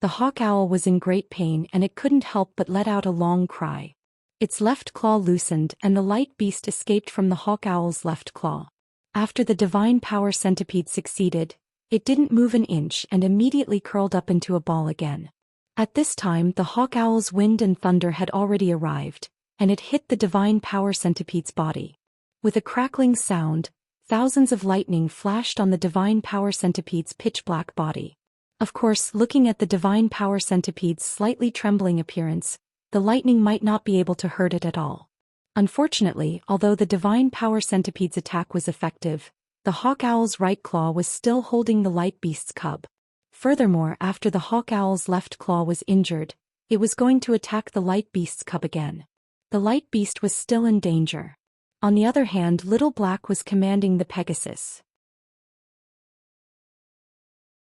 The hawk owl was in great pain and it couldn't help but let out a long cry. Its left claw loosened and the light beast escaped from the hawk owl's left claw. After the divine power centipede succeeded, it didn't move an inch and immediately curled up into a ball again. At this time, the hawk owl's wind and thunder had already arrived, and it hit the divine power centipede's body. With a crackling sound, thousands of lightning flashed on the divine power centipede's pitch-black body. Of course, looking at the divine power centipede's slightly trembling appearance, the lightning might not be able to hurt it at all. Unfortunately, although the divine power centipede's attack was effective, the hawk owl's right claw was still holding the light beast's cub. Furthermore, after the hawk owl's left claw was injured, it was going to attack the light beast's cub again. The light beast was still in danger. On the other hand, Little Black was commanding the Pegasus.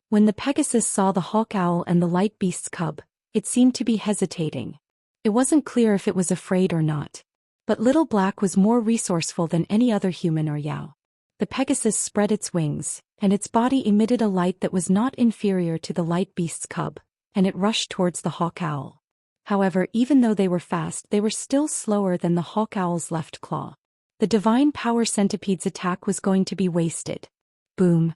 When the Pegasus saw the hawk owl and the light beast's cub, it seemed to be hesitating. It wasn't clear if it was afraid or not. But Little Black was more resourceful than any other human or Yao. The Pegasus spread its wings, and its body emitted a light that was not inferior to the light beast's cub, and it rushed towards the hawk owl. However, even though they were fast, they were still slower than the hawk owl's left claw. The divine power centipede's attack was going to be wasted. Boom!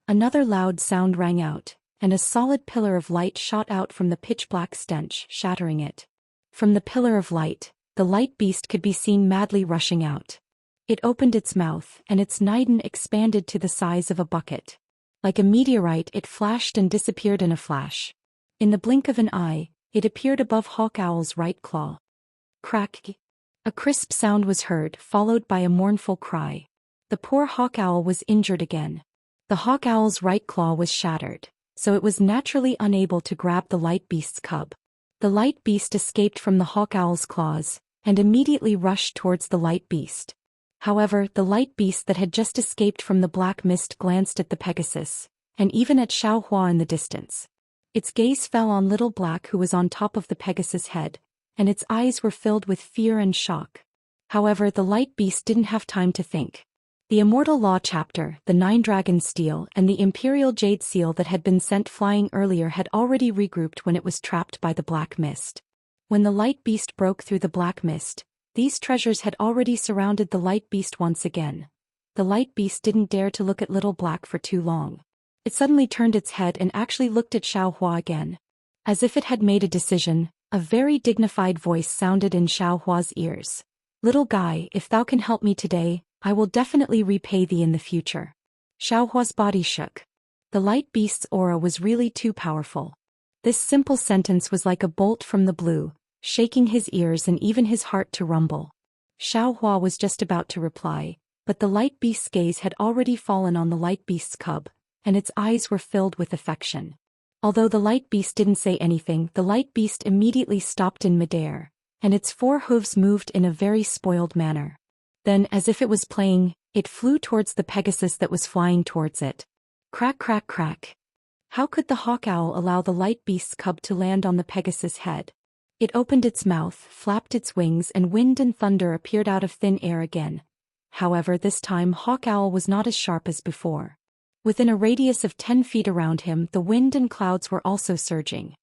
Another loud sound rang out, and a solid pillar of light shot out from the pitch-black stench, shattering it. From the pillar of light, the light beast could be seen madly rushing out. It opened its mouth, and its naiden expanded to the size of a bucket. Like a meteorite, it flashed and disappeared in a flash. In the blink of an eye, it appeared above hawk owl's right claw. Crack! A crisp sound was heard, followed by a mournful cry. The poor hawk owl was injured again. The hawk owl's right claw was shattered, so it was naturally unable to grab the light beast's cub. The light beast escaped from the hawk owl's claws, and immediately rushed towards the light beast. However, the light beast that had just escaped from the black mist glanced at the Pegasus, and even at Xiaohua in the distance. Its gaze fell on Little Black, who was on top of the Pegasus' head, and its eyes were filled with fear and shock. However, the light beast didn't have time to think. The Immortal Law Chapter, the 9 Dragon Steel, and the Imperial Jade Seal that had been sent flying earlier had already regrouped when it was trapped by the black mist. When the light beast broke through the black mist, these treasures had already surrounded the light beast once again. The light beast didn't dare to look at Little Black for too long. It suddenly turned its head and actually looked at Xiaohua again. As if it had made a decision, a very dignified voice sounded in Xiaohua's ears. "Little guy, if thou can help me today, I will definitely repay thee in the future." Xiaohua's body shook. The light beast's aura was really too powerful. This simple sentence was like a bolt from the blue, shaking his ears and even his heart to rumble. Xiaohua was just about to reply, but the light beast's gaze had already fallen on the light beast's cub, and its eyes were filled with affection. Although the light beast didn't say anything, the light beast immediately stopped in midair, and its 4 hooves moved in a very spoiled manner. Then, as if it was playing, it flew towards the Pegasus that was flying towards it. Crack, crack, crack. How could the hawk owl allow the light beast's cub to land on the Pegasus' head? It opened its mouth, flapped its wings, and wind and thunder appeared out of thin air again. However, this time hawk owl was not as sharp as before. Within a radius of 10 feet around him, the wind and clouds were also surging.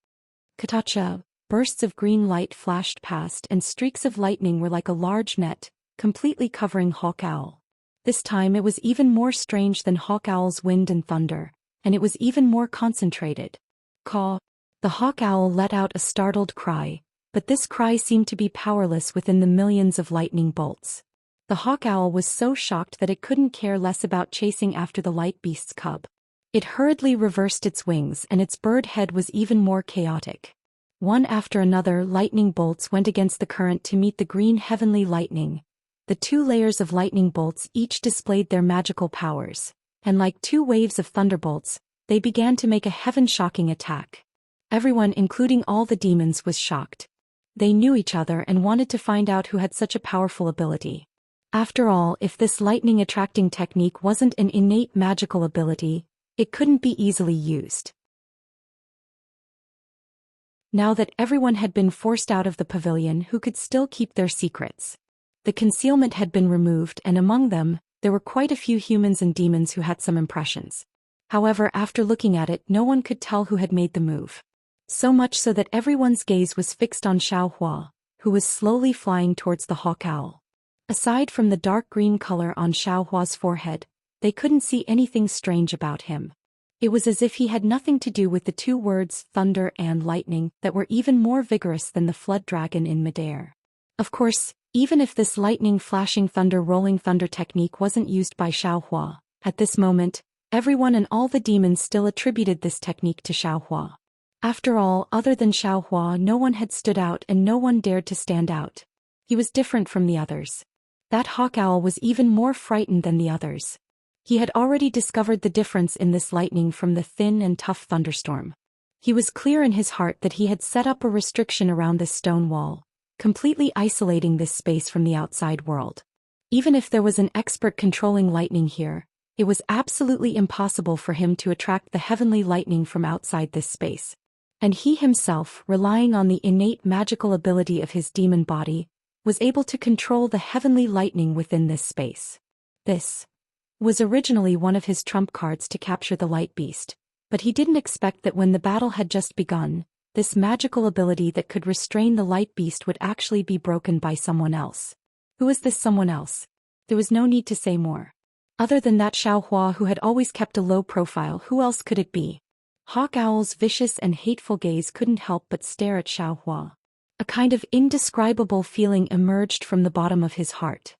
Katacha! Bursts of green light flashed past and streaks of lightning were like a large net, completely covering hawk owl. This time it was even more strange than hawk owl's wind and thunder, and it was even more concentrated. Caw! The hawk owl let out a startled cry, but this cry seemed to be powerless within the millions of lightning bolts. The hawk owl was so shocked that it couldn't care less about chasing after the light beast's cub. It hurriedly reversed its wings and its bird head was even more chaotic. One after another, lightning bolts went against the current to meet the green heavenly lightning. The 2 layers of lightning bolts each displayed their magical powers, and like 2 waves of thunderbolts, they began to make a heaven-shocking attack. Everyone, including all the demons, was shocked. They knew each other and wanted to find out who had such a powerful ability. After all, if this lightning attracting technique wasn't an innate magical ability, it couldn't be easily used. Now that everyone had been forced out of the pavilion, who could still keep their secrets? The concealment had been removed, and among them, there were quite a few humans and demons who had some impressions. However, after looking at it, no one could tell who had made the move. So much so that everyone's gaze was fixed on Xiaohua, who was slowly flying towards the hawk owl. Aside from the dark green color on Xiaohua's forehead, they couldn't see anything strange about him. It was as if he had nothing to do with the 2 words, thunder and lightning, that were even more vigorous than the flood dragon in midair. Of course, even if this lightning flashing thunder rolling thunder technique wasn't used by Xiaohua, at this moment, everyone and all the demons still attributed this technique to Xiaohua. After all, other than Xiaohua, no one had stood out and no one dared to stand out. He was different from the others. That hawk owl was even more frightened than the others. He had already discovered the difference in this lightning from the thin and tough thunderstorm. He was clear in his heart that he had set up a restriction around this stone wall, completely isolating this space from the outside world. Even if there was an expert controlling lightning here, it was absolutely impossible for him to attract the heavenly lightning from outside this space. And he himself, relying on the innate magical ability of his demon body, was able to control the heavenly lightning within this space. This was originally one of his trump cards to capture the light beast, but he didn't expect that when the battle had just begun, this magical ability that could restrain the light beast would actually be broken by someone else. Who was this someone else? There was no need to say more. Other than that Xiaohua who had always kept a low profile, who else could it be? Hawk Owl's vicious and hateful gaze couldn't help but stare at Xiaohua. A kind of indescribable feeling emerged from the bottom of his heart.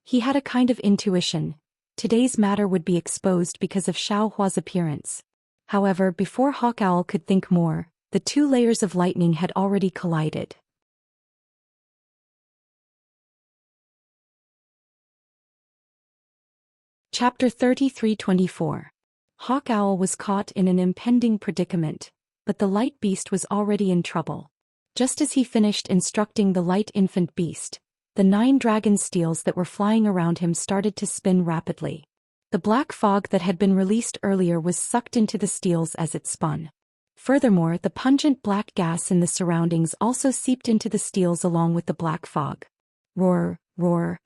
He had a kind of intuition. Today's matter would be exposed because of Xiaohua's appearance. However, before Hawk Owl could think more, the 2 layers of lightning had already collided. Chapter 33-24. Hawk Owl was caught in an impending predicament, but the light beast was already in trouble. Just as he finished instructing the light infant beast, the 9 dragon steels that were flying around him started to spin rapidly. The black fog that had been released earlier was sucked into the steels as it spun. Furthermore, the pungent black gas in the surroundings also seeped into the steels along with the black fog. Roar, roar.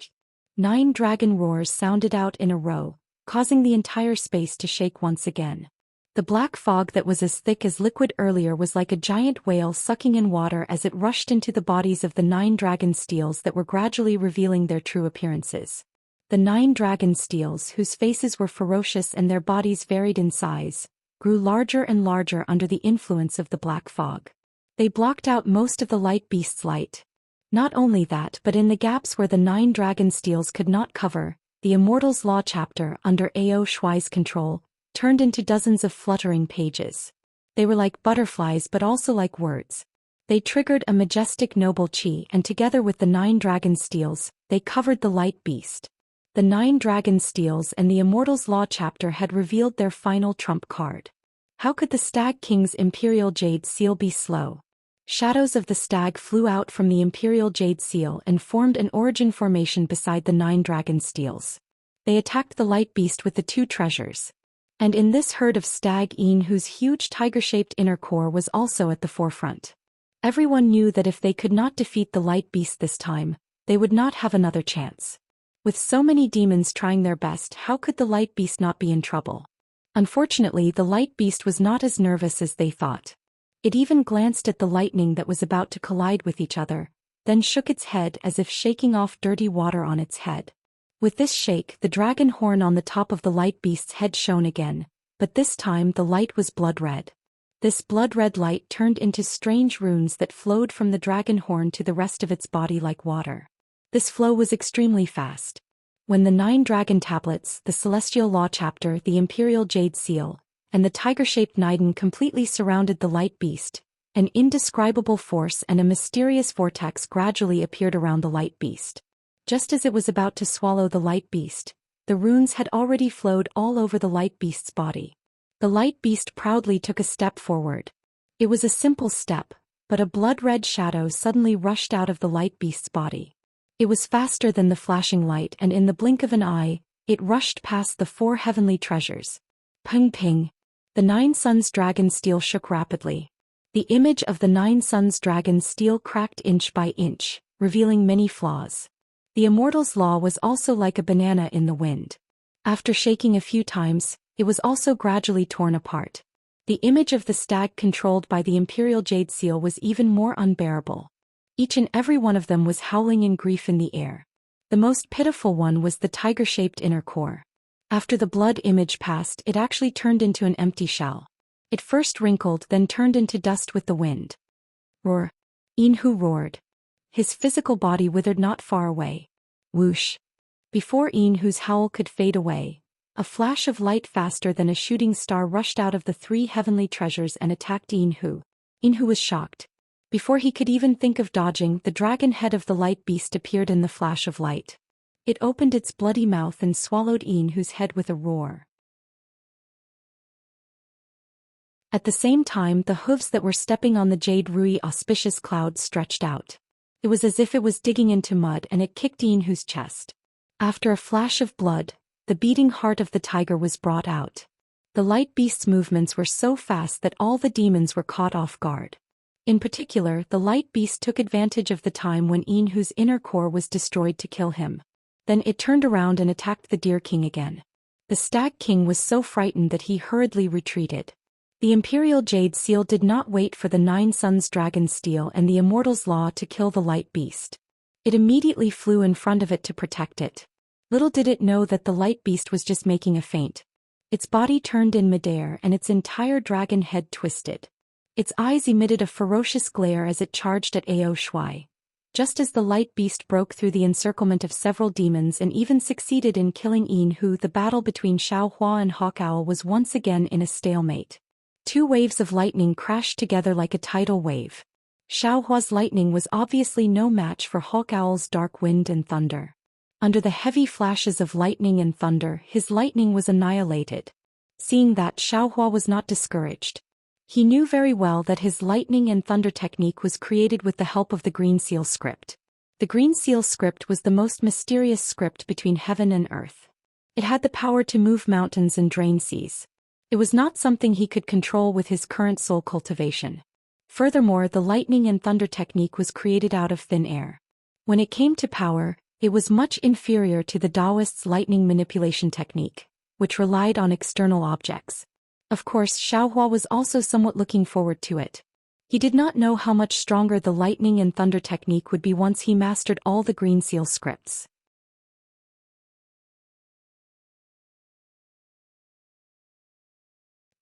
9 dragon roars sounded out in a row, causing the entire space to shake once again. The black fog that was as thick as liquid earlier was like a giant whale sucking in water as it rushed into the bodies of the 9 dragon steels that were gradually revealing their true appearances. The 9 dragon steels, whose faces were ferocious and their bodies varied in size, grew larger and larger under the influence of the black fog. They blocked out most of the light beast's light. Not only that, but in the gaps where the 9 dragon steels could not cover, the Immortal's Law chapter, under Ao Shuai's control, turned into dozens of fluttering pages. They were like butterflies but also like words. They triggered a majestic noble chi and together with the 9 dragon steels, they covered the light beast. The 9 dragon steels and the Immortal's Law chapter had revealed their final trump card. How could the Stag King's Imperial Jade Seal be slow? Shadows of the stag flew out from the imperial jade seal and formed an origin formation beside the 9 dragon steels. They attacked the light beast with the 2 treasures. And in this herd of stag whose huge tiger-shaped inner core was also at the forefront. Everyone knew that if they could not defeat the light beast this time, they would not have another chance. With so many demons trying their best, how could the light beast not be in trouble? Unfortunately, the light beast was not as nervous as they thought. It even glanced at the lightning that was about to collide with each other, then shook its head as if shaking off dirty water on its head. With this shake, the dragon horn on the top of the light beast's head shone again, but this time the light was blood red. This blood-red light turned into strange runes that flowed from the dragon horn to the rest of its body like water. This flow was extremely fast. When the 9 dragon tablets, the celestial law chapter, the imperial jade seal, and the tiger-shaped Niden completely surrounded the light beast, an indescribable force and a mysterious vortex gradually appeared around the light beast. Just as it was about to swallow the light beast, the runes had already flowed all over the light beast's body. The light beast proudly took a step forward. It was a simple step, but a blood-red shadow suddenly rushed out of the light beast's body. It was faster than the flashing light, and in the blink of an eye, it rushed past the 4 heavenly treasures. Ping ping. The 9 suns dragon steel shook rapidly. The image of the 9 suns dragon steel cracked inch by inch, revealing many flaws. The immortal's law was also like a banana in the wind. After shaking a few times, it was also gradually torn apart. The image of the stag controlled by the imperial jade seal was even more unbearable. Each and every one of them was howling in grief in the air. The most pitiful one was the tiger-shaped inner core. After the blood image passed, it actually turned into an empty shell. It first wrinkled, then turned into dust with the wind. Roar. Enhu roared. His physical body withered not far away. Whoosh. Before Enhu's howl could fade away, a flash of light faster than a shooting star rushed out of the 3 heavenly treasures and attacked Enhu. Enhu was shocked. Before he could even think of dodging, the dragon head of the light beast appeared in the flash of light. It opened its bloody mouth and swallowed Enhu's head with a roar. At the same time, the hooves that were stepping on the jade rui auspicious cloud stretched out. It was as if it was digging into mud, and it kicked Enhu's chest. After a flash of blood, the beating heart of the tiger was brought out. The light beast's movements were so fast that all the demons were caught off guard. In particular, the light beast took advantage of the time when Enhu's inner core was destroyed to kill him. Then it turned around and attacked the deer king again. The stag king was so frightened that he hurriedly retreated. The imperial jade seal did not wait for the 9 suns dragon steel and the immortal's law to kill the light beast. It immediately flew in front of it to protect it. Little did it know that the light beast was just making a feint. Its body turned in midair and its entire dragon head twisted. Its eyes emitted a ferocious glare as it charged at Ao Shuai. Just as the light beast broke through the encirclement of several demons and even succeeded in killing Enhu, the battle between Xiaohua and Hawkowl was once again in a stalemate. 2 waves of lightning crashed together like a tidal wave. Xiaohua's lightning was obviously no match for Hawkowl's dark wind and thunder. Under the heavy flashes of lightning and thunder, his lightning was annihilated. Seeing that, Xiaohua was not discouraged. He knew very well that his lightning and thunder technique was created with the help of the Green Seal script. The Green Seal script was the most mysterious script between heaven and earth. It had the power to move mountains and drain seas. It was not something he could control with his current soul cultivation. Furthermore, the lightning and thunder technique was created out of thin air. When it came to power, it was much inferior to the Taoist's lightning manipulation technique, which relied on external objects. Of course, Xiaohua was also somewhat looking forward to it. He did not know how much stronger the lightning and thunder technique would be once he mastered all the Green Seal scripts.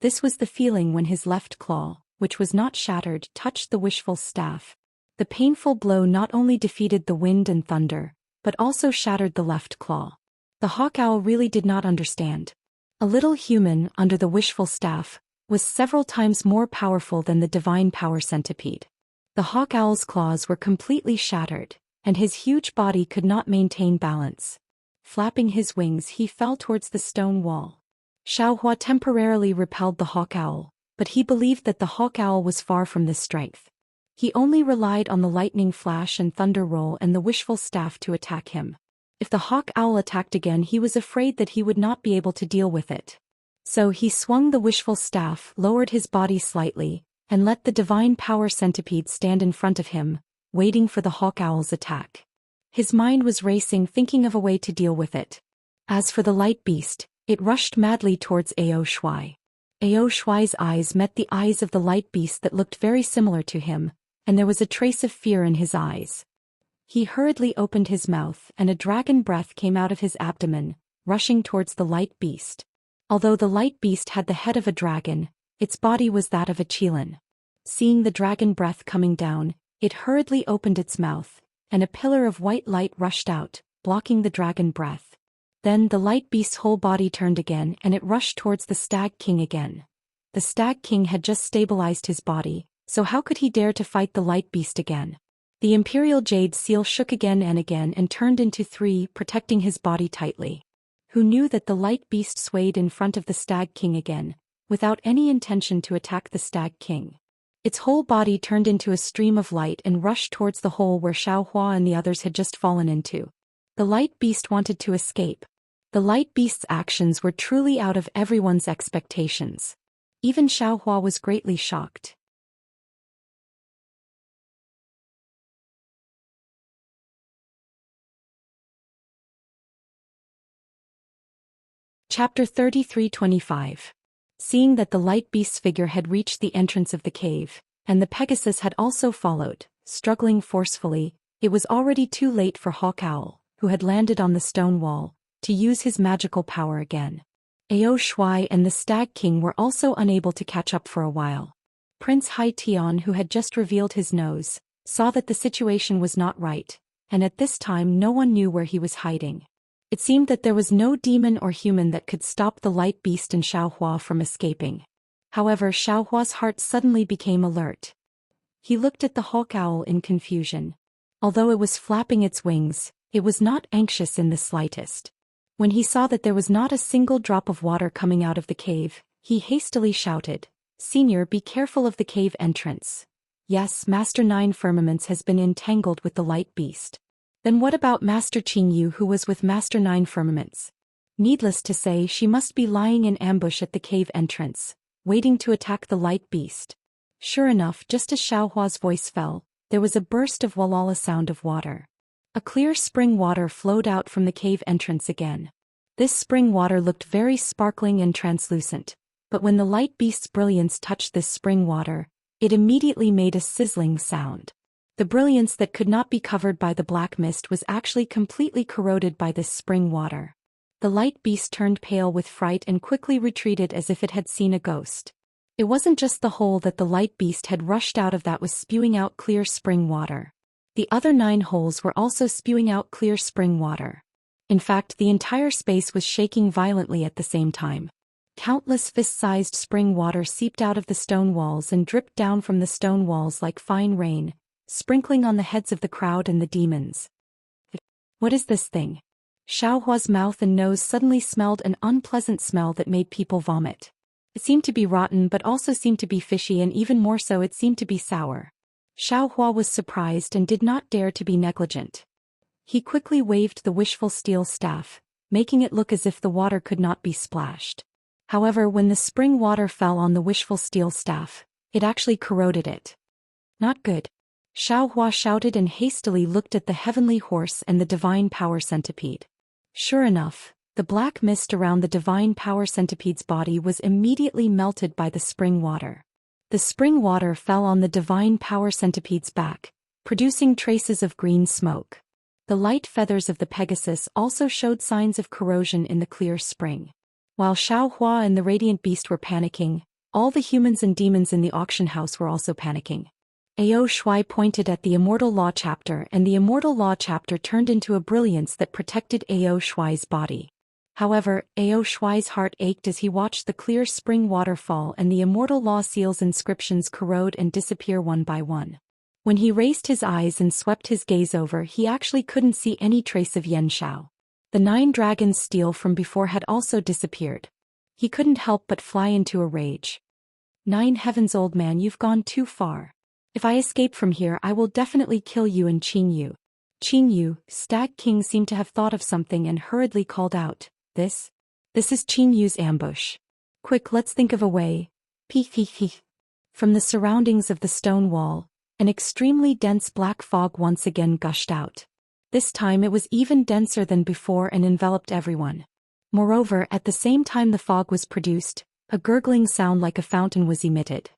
This was the feeling when his left claw, which was not shattered, touched the wishful staff. The painful blow not only defeated the wind and thunder, but also shattered the left claw. The Hawkowl really did not understand. A little human, under the wishful staff, was several times more powerful than the divine power centipede. The Hawkowl's claws were completely shattered, and his huge body could not maintain balance. Flapping his wings, he fell towards the stone wall. Xiaohua temporarily repelled the Hawkowl, but he believed that the Hawkowl was far from this strength. He only relied on the lightning flash and thunder roll and the wishful staff to attack him. If the hawk owl attacked again, he was afraid that he would not be able to deal with it. So he swung the wishful staff, lowered his body slightly, and let the divine power centipede stand in front of him, waiting for the hawk owl's attack. His mind was racing, thinking of a way to deal with it. As for the light beast, it rushed madly towards Ao Shuai. Ao Shuai's eyes met the eyes of the light beast that looked very similar to him, and there was a trace of fear in his eyes. He hurriedly opened his mouth, and a dragon breath came out of his abdomen, rushing towards the light beast. Although the light beast had the head of a dragon, its body was that of a qilin. Seeing the dragon breath coming down, it hurriedly opened its mouth, and a pillar of white light rushed out, blocking the dragon breath. Then the light beast's whole body turned again and it rushed towards the Stag King again. The Stag King had just stabilized his body, so how could he dare to fight the light beast again? The Imperial Jade Seal shook again and turned into three, protecting his body tightly. Who knew that the light beast swayed in front of the Stag King again, without any intention to attack the Stag King. Its whole body turned into a stream of light and rushed towards the hole where Xiaohua and the others had just fallen into. The light beast wanted to escape. The light beast's actions were truly out of everyone's expectations. Even Xiaohua was greatly shocked. Chapter 33-25. Seeing that the light beast's figure had reached the entrance of the cave, and the Pegasus had also followed, struggling forcefully, it was already too late for Hawk Owl, who had landed on the stone wall, to use his magical power again. Ao Shuai and the Stag King were also unable to catch up for a while. Prince Hai Tian, who had just revealed his nose, saw that the situation was not right, and at this time no one knew where he was hiding. It seemed that there was no demon or human that could stop the light beast and Xiaohua from escaping. However, Xiaohua's heart suddenly became alert. He looked at the hawk owl in confusion. Although it was flapping its wings, it was not anxious in the slightest. When he saw that there was not a single drop of water coming out of the cave, he hastily shouted, "Senior, be careful of the cave entrance. Yes, Master Nine Firmaments has been entangled with the light beast." Then what about Master Qingyu, who was with Master Nine Firmaments? Needless to say, she must be lying in ambush at the cave entrance, waiting to attack the light beast. Sure enough, just as Xiaohua's voice fell, there was a burst of walala sound of water. A clear spring water flowed out from the cave entrance again. This spring water looked very sparkling and translucent, but when the light beast's brilliance touched this spring water, it immediately made a sizzling sound. The brilliance that could not be covered by the black mist was actually completely corroded by this spring water. The light beast turned pale with fright and quickly retreated as if it had seen a ghost. It wasn't just the hole that the light beast had rushed out of that was spewing out clear spring water. The other 9 holes were also spewing out clear spring water. In fact, the entire space was shaking violently at the same time. Countless fist-sized spring water seeped out of the stone walls and dripped down from the stone walls like fine rain, sprinkling on the heads of the crowd and the demons. What is this thing? Xiaohua's mouth and nose suddenly smelled an unpleasant smell that made people vomit. It seemed to be rotten but also seemed to be fishy, and even more so it seemed to be sour. Xiaohua was surprised and did not dare to be negligent. He quickly waved the wishful steel staff, making it look as if the water could not be splashed. However, when the spring water fell on the wishful steel staff, it actually corroded it. Not good. Xiaohua shouted and hastily looked at the heavenly horse and the divine power centipede. Sure enough, the black mist around the divine power centipede's body was immediately melted by the spring water. The spring water fell on the divine power centipede's back, producing traces of green smoke. The light feathers of the Pegasus also showed signs of corrosion in the clear spring. While Xiaohua and the radiant beast were panicking, all the humans and demons in the auction house were also panicking. Ao Shuai pointed at the Immortal Law chapter, and the Immortal Law chapter turned into a brilliance that protected Ao Shuai's body. However, Ao Shuai's heart ached as he watched the clear spring water fall and the Immortal Law seal's inscriptions corrode and disappear one by one. When he raised his eyes and swept his gaze over, he actually couldn't see any trace of Yan Shao. The 9 dragons' steel from before had also disappeared. He couldn't help but fly into a rage. 9 heavens, old man, you've gone too far. If I escape from here I will definitely kill you and Qin Yu. Qin Yu, Stag King seemed to have thought of something and hurriedly called out, This is Qin Yu's ambush. Quick, let's think of a way. Peek. From the surroundings of the stone wall, an extremely dense black fog once again gushed out. This time it was even denser than before and enveloped everyone. Moreover, at the same time the fog was produced, a gurgling sound like a fountain was emitted.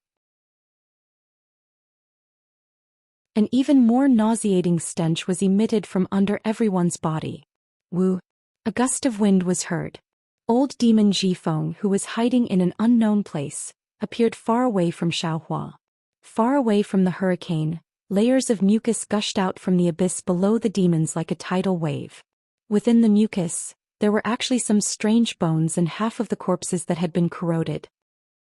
An even more nauseating stench was emitted from under everyone's body. Woo! A gust of wind was heard. Old demon Jifeng, who was hiding in an unknown place, appeared far away from Xiaohua. Far away from the hurricane, layers of mucus gushed out from the abyss below the demons like a tidal wave. Within the mucus, there were actually some strange bones and half of the corpses that had been corroded.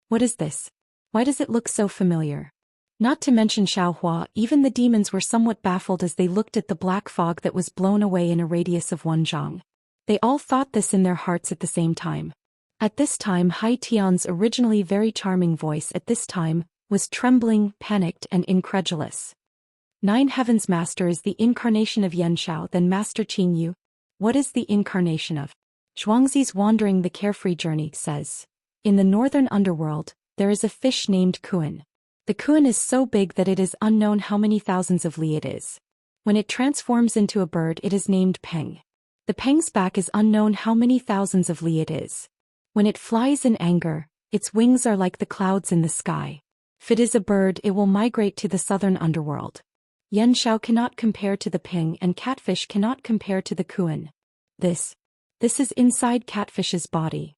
What is this? Why does it look so familiar? Not to mention Xiaohua, even the demons were somewhat baffled as they looked at the black fog that was blown away in a radius of 1 zhang. They all thought this in their hearts at the same time. At this time Hai Tian's originally very charming voice at this time was trembling, panicked and incredulous. 9 Heavens Master is the incarnation of Yan Shao, then Master Qin Yu. What is the incarnation of? Zhuangzi's Wandering the Carefree Journey says, in the northern underworld, there is a fish named Kuan. The Kuan is so big that it is unknown how many thousands of li it is. When it transforms into a bird it is named Peng. The Peng's back is unknown how many thousands of li it is. When it flies in anger, its wings are like the clouds in the sky. If it is a bird it will migrate to the southern underworld. Yan Shao cannot compare to the Peng and catfish cannot compare to the Kuan. This is inside catfish's body.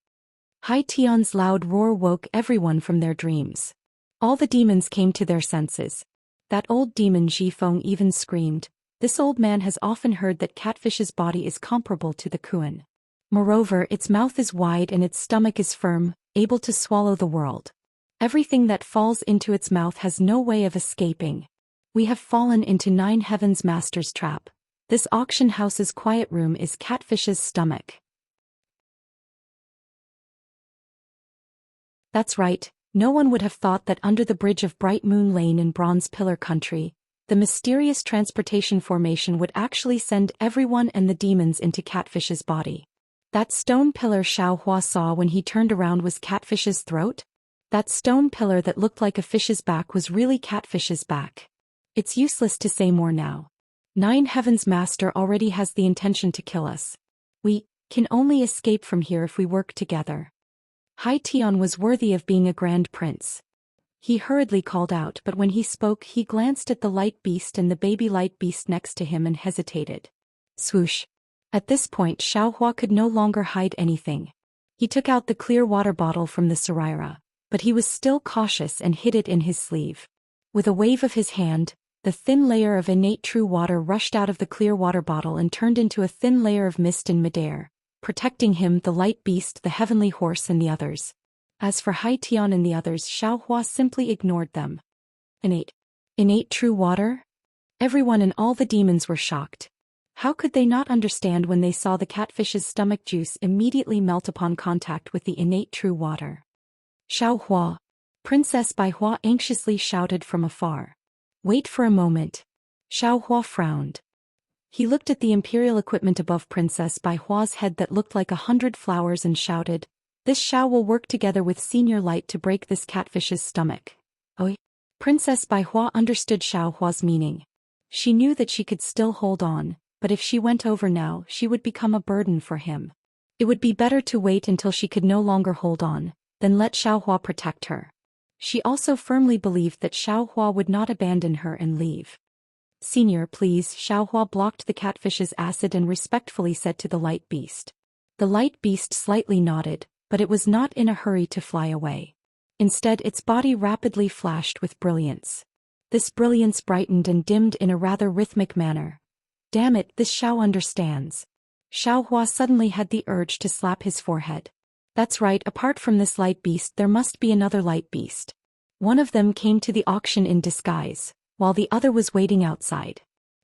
Hai Tian's loud roar woke everyone from their dreams. All the demons came to their senses. That old demon Jifeng even screamed. This old man has often heard that catfish's body is comparable to the Kuan. Moreover, its mouth is wide and its stomach is firm, able to swallow the world. Everything that falls into its mouth has no way of escaping. We have fallen into 9 Heavens Master's trap. This auction house's quiet room is catfish's stomach. That's right, no one would have thought that under the bridge of Bright Moon Lane in Bronze Pillar Country, the mysterious transportation formation would actually send everyone and the demons into catfish's body. That stone pillar Xiaohua saw when he turned around was catfish's throat? That stone pillar that looked like a fish's back was really catfish's back. It's useless to say more now. 9 Heavens Master already has the intention to kill us. We can only escape from here if we work together. Hai Tian was worthy of being a grand prince. He hurriedly called out, but when he spoke he glanced at the light beast and the baby light beast next to him and hesitated. Swoosh. At this point Xiaohua could no longer hide anything. He took out the clear water bottle from the saraira, but he was still cautious and hid it in his sleeve. With a wave of his hand, the thin layer of innate true water rushed out of the clear water bottle and turned into a thin layer of mist in midair, protecting him, the light beast, the heavenly horse and the others. As for Hai Tian and the others, Xiaohua simply ignored them. Innate true water? Everyone and all the demons were shocked. How could they not understand when they saw the catfish's stomach juice immediately melt upon contact with the innate true water? Xiaohua! Princess Baihua anxiously shouted from afar. Wait for a moment. Xiaohua frowned. He looked at the imperial equipment above Princess Baihua's head that looked like 100 flowers and shouted, This Xiao will work together with Senior Light to break this catfish's stomach. Oi! Princess Baihua understood Xiaohua's meaning. She knew that she could still hold on, but if she went over now she would become a burden for him. It would be better to wait until she could no longer hold on, than let Xiaohua protect her. She also firmly believed that Xiaohua would not abandon her and leave. Senior, please. Xiaohua blocked the catfish's acid and respectfully said to the light beast. The light beast slightly nodded, but it was not in a hurry to fly away. Instead its body rapidly flashed with brilliance. This brilliance brightened and dimmed in a rather rhythmic manner. Damn it, this Xiao understands. Xiaohua suddenly had the urge to slap his forehead. That's right, apart from this light beast there must be another light beast. One of them came to the auction in disguise, while the other was waiting outside.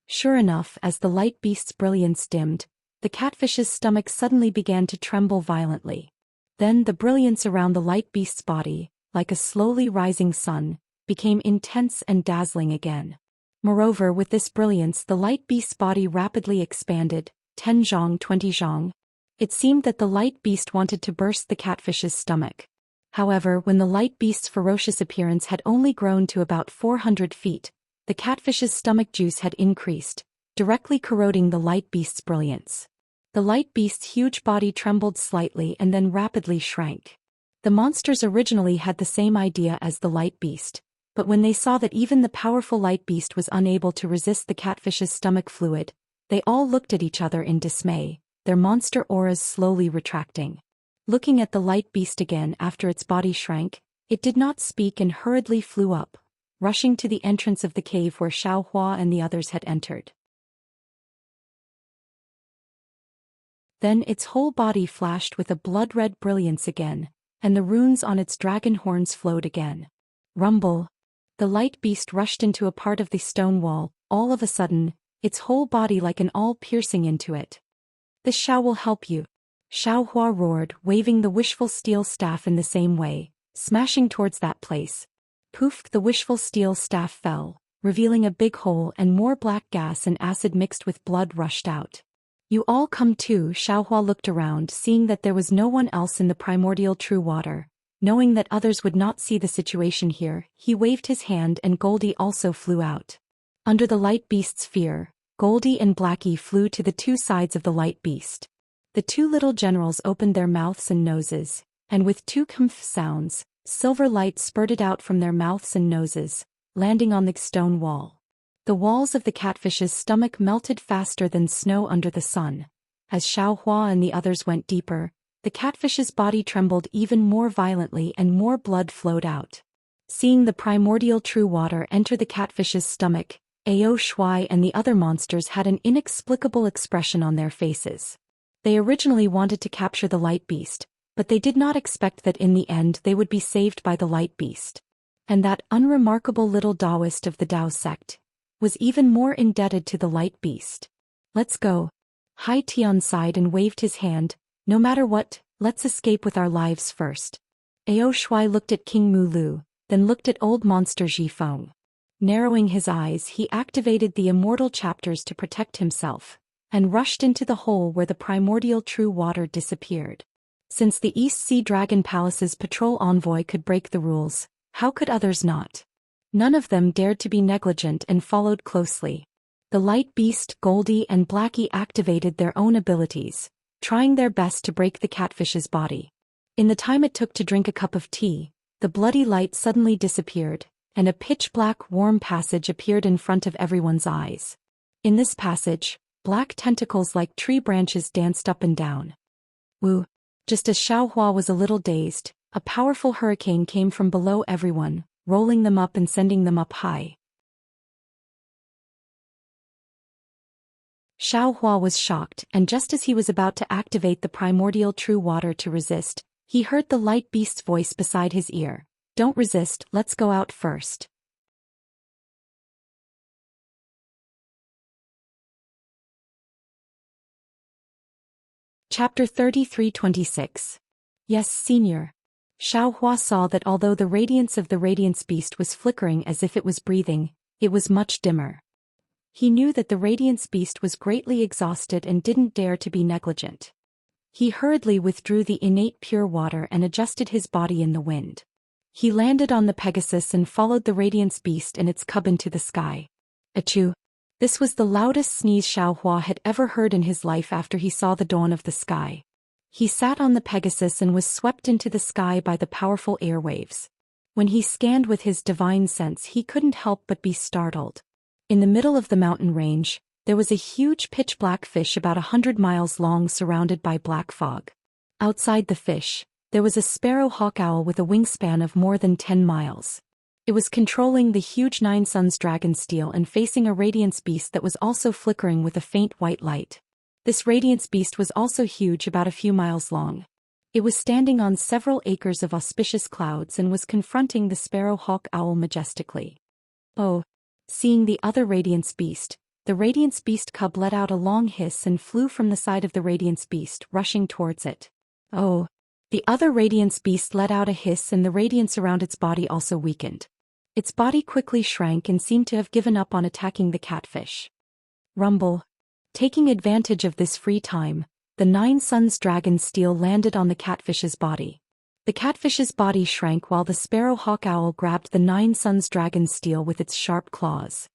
Sure enough, as the light beast's brilliance dimmed, the catfish's stomach suddenly began to tremble violently. Then the brilliance around the light beast's body, like a slowly rising sun, became intense and dazzling again. Moreover, with this brilliance, the light beast's body rapidly expanded, 10 zhang, 20 zhang. It seemed that the light beast wanted to burst the catfish's stomach. However, when the light beast's ferocious appearance had only grown to about 400 feet, the catfish's stomach juice had increased, directly corroding the light beast's brilliance. The light beast's huge body trembled slightly and then rapidly shrank. The monsters originally had the same idea as the light beast, but when they saw that even the powerful light beast was unable to resist the catfish's stomach fluid, they all looked at each other in dismay, their monster auras slowly retracting. Looking at the light beast again after its body shrank, it did not speak and hurriedly flew up, rushing to the entrance of the cave where Xiaohua and the others had entered. Then its whole body flashed with a blood-red brilliance again, and the runes on its dragon horns flowed again. Rumble! The light beast rushed into a part of the stone wall, all of a sudden, its whole body like an awl piercing into it. "This Xiao will help you," Xiaohua roared, waving the wishful steel staff in the same way, smashing towards that place. Poof! The wishful steel staff fell, revealing a big hole, and more black gas and acid mixed with blood rushed out. "You all come too." Xiaohua looked around, seeing that there was no one else in the primordial true water. Knowing that others would not see the situation here, he waved his hand and Goldie also flew out. Under the light beast's fear, Goldie and Blackie flew to the two sides of the light beast. The two little generals opened their mouths and noses, and with two kumph sounds, silver light spurted out from their mouths and noses, landing on the stone wall. The walls of the catfish's stomach melted faster than snow under the sun. As Xiaohua and the others went deeper, the catfish's body trembled even more violently and more blood flowed out. Seeing the primordial true water enter the catfish's stomach, Ao Shuai and the other monsters had an inexplicable expression on their faces. They originally wanted to capture the light beast, but they did not expect that in the end they would be saved by the light beast. And that unremarkable little Taoist of the Tao sect was even more indebted to the light beast. "Let's go." Hai Tian sighed and waved his hand. "No matter what, let's escape with our lives first." Ao Shuai looked at King Mu Lu, then looked at old monster Ji Feng. Narrowing his eyes, he activated the immortal chapters to protect himself, and rushed into the hole where the primordial true water disappeared. Since the East Sea Dragon Palace's patrol envoy could break the rules, how could others not? None of them dared to be negligent and followed closely. The light beast, Goldie and Blackie activated their own abilities, trying their best to break the catfish's body. In the time it took to drink a cup of tea, the bloody light suddenly disappeared, and a pitch-black warm passage appeared in front of everyone's eyes. In this passage, black tentacles like tree branches danced up and down. Woo! Just as Xiaohua was a little dazed, a powerful hurricane came from below everyone, rolling them up and sending them up high. Xiaohua was shocked, and just as he was about to activate the primordial true water to resist, he heard the light beast's voice beside his ear. "Don't resist, let's go out first." Chapter 33-26. Yes, Senior. Xiaohua saw that although the radiance of the radiance beast was flickering as if it was breathing, it was much dimmer. He knew that the radiance beast was greatly exhausted and didn't dare to be negligent. He hurriedly withdrew the innate pure water and adjusted his body in the wind. He landed on the Pegasus and followed the radiance beast and its cub into the sky. Achoo! This was the loudest sneeze Xiaohua had ever heard in his life after he saw the dawn of the sky. He sat on the Pegasus and was swept into the sky by the powerful airwaves. When he scanned with his divine sense, he couldn't help but be startled. In the middle of the mountain range, there was a huge pitch-black fish about 100 miles long surrounded by black fog. Outside the fish, there was a sparrow hawk owl with a wingspan of more than 10 miles. It was controlling the huge Nine Suns dragon steel and facing a radiance beast that was also flickering with a faint white light. This radiance beast was also huge, about a few miles long. It was standing on several acres of auspicious clouds and was confronting the sparrow hawk owl majestically. Oh! Seeing the other radiance beast, the radiance beast cub let out a long hiss and flew from the side of the radiance beast, rushing towards it. Oh! The other radiance beast let out a hiss and the radiance around its body also weakened. Its body quickly shrank and seemed to have given up on attacking the catfish. Rumble. Taking advantage of this free time, the 9 Suns dragon steel landed on the catfish's body. The catfish's body shrank while the sparrow hawk owl grabbed the 9 Suns dragon steel with its sharp claws.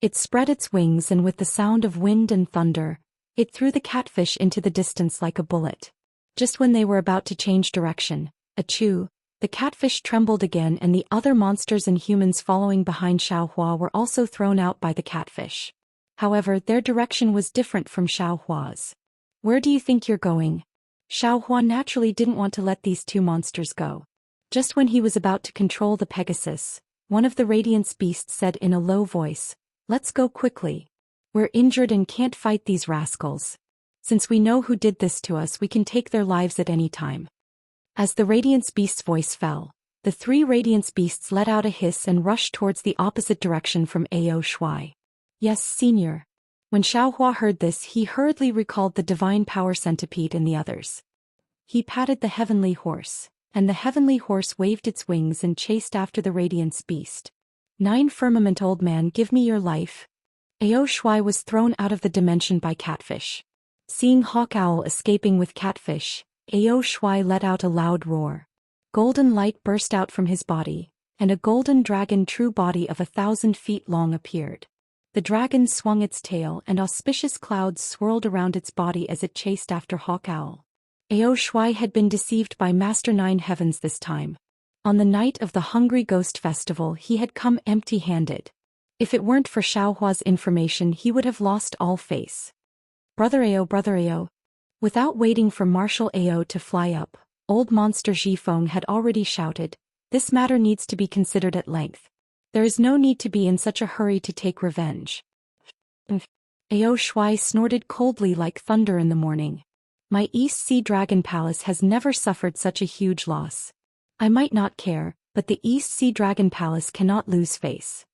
It spread its wings and with the sound of wind and thunder, it threw the catfish into the distance like a bullet. Just when they were about to change direction, achoo, the catfish trembled again and the other monsters and humans following behind Xiaohua were also thrown out by the catfish. However, their direction was different from Xiaohua's. Where do you think you're going? Xiaohua naturally didn't want to let these 2 monsters go. Just when he was about to control the Pegasus, one of the Radiance beasts said in a low voice, "Let's go quickly. We're injured and can't fight these rascals. Since we know who did this to us, we can take their lives at any time." As the Radiance beast's voice fell, the 3 Radiance beasts let out a hiss and rushed towards the opposite direction from Ao Shuai. "Yes, Senior." When Xiaohua heard this, he hurriedly recalled the divine power centipede and the others. He patted the heavenly horse, and the heavenly horse waved its wings and chased after the Radiance beast. 9 Firmament Old Man, give me your life. Ao Shuai was thrown out of the dimension by catfish. Seeing Hawk Owl escaping with catfish, Ao Shuai let out a loud roar. Golden light burst out from his body, and a golden dragon true body of 1,000 feet long appeared. The dragon swung its tail and auspicious clouds swirled around its body as it chased after Hawk Owl. Ao Shuai had been deceived by Master 9 Heavens this time. On the night of the Hungry Ghost Festival he had come empty-handed. If it weren't for Xiaohua's information he would have lost all face. Brother Ao. Without waiting for Marshal Ao to fly up, old monster Zhifeng had already shouted, "This matter needs to be considered at length. There is no need to be in such a hurry to take revenge." Ao Shuai snorted coldly like thunder in the morning. "My East Sea Dragon Palace has never suffered such a huge loss. I might not care, but the East Sea Dragon Palace cannot lose face.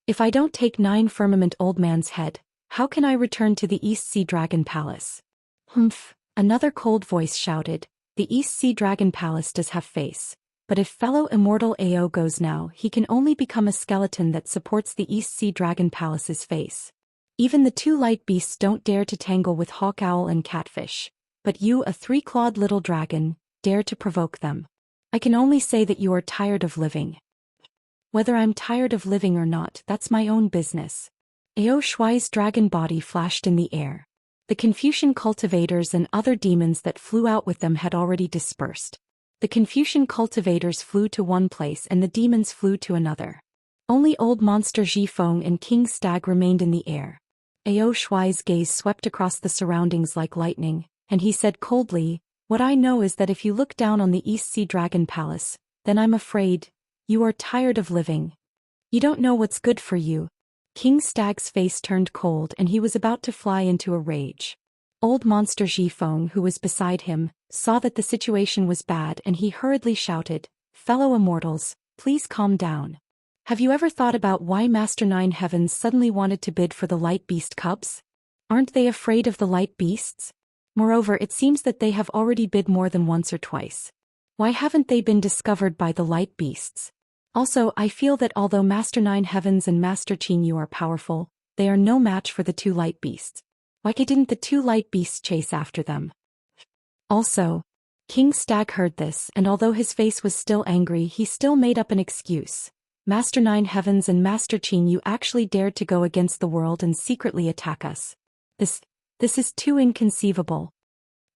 If I don't take 9 Firmament Old Man's head, how can I return to the East Sea Dragon Palace?" "Humph," another cold voice shouted, "the East Sea Dragon Palace does have face. But if fellow immortal Ao goes now, he can only become a skeleton that supports the East Sea Dragon Palace's face. Even the 2 light beasts don't dare to tangle with Hawk Owl and Catfish. But you, a 3-clawed little dragon, dare to provoke them. I can only say that you are tired of living." "Whether I'm tired of living or not, that's my own business." Ao Shuai's dragon body flashed in the air. The Confucian cultivators and other demons that flew out with them had already dispersed. The Confucian cultivators flew to one place and the demons flew to another. Only old monster Zhifeng and King Stag remained in the air. Ao Shuai's gaze swept across the surroundings like lightning, and he said coldly, "What I know is that if you look down on the East Sea Dragon Palace, then I'm afraid you are tired of living. You don't know what's good for you." King Stag's face turned cold and he was about to fly into a rage. Old monster Zhifeng, who was beside him, saw that the situation was bad and he hurriedly shouted, "Fellow immortals, please calm down. Have you ever thought about why Master 9 Heavens suddenly wanted to bid for the light beast cubs? Aren't they afraid of the light beasts? Moreover, it seems that they have already bid more than once or twice. Why haven't they been discovered by the light beasts? Also, I feel that although Master 9 Heavens and Master Qing Yu are powerful, they are no match for the 2 light beasts. Why didn't the 2 light beasts chase after them?" Also, King Stag heard this, and although his face was still angry, he still made up an excuse. "Master 9 Heavens and Master Qing Yu actually dared to go against the world and secretly attack us. This is too inconceivable."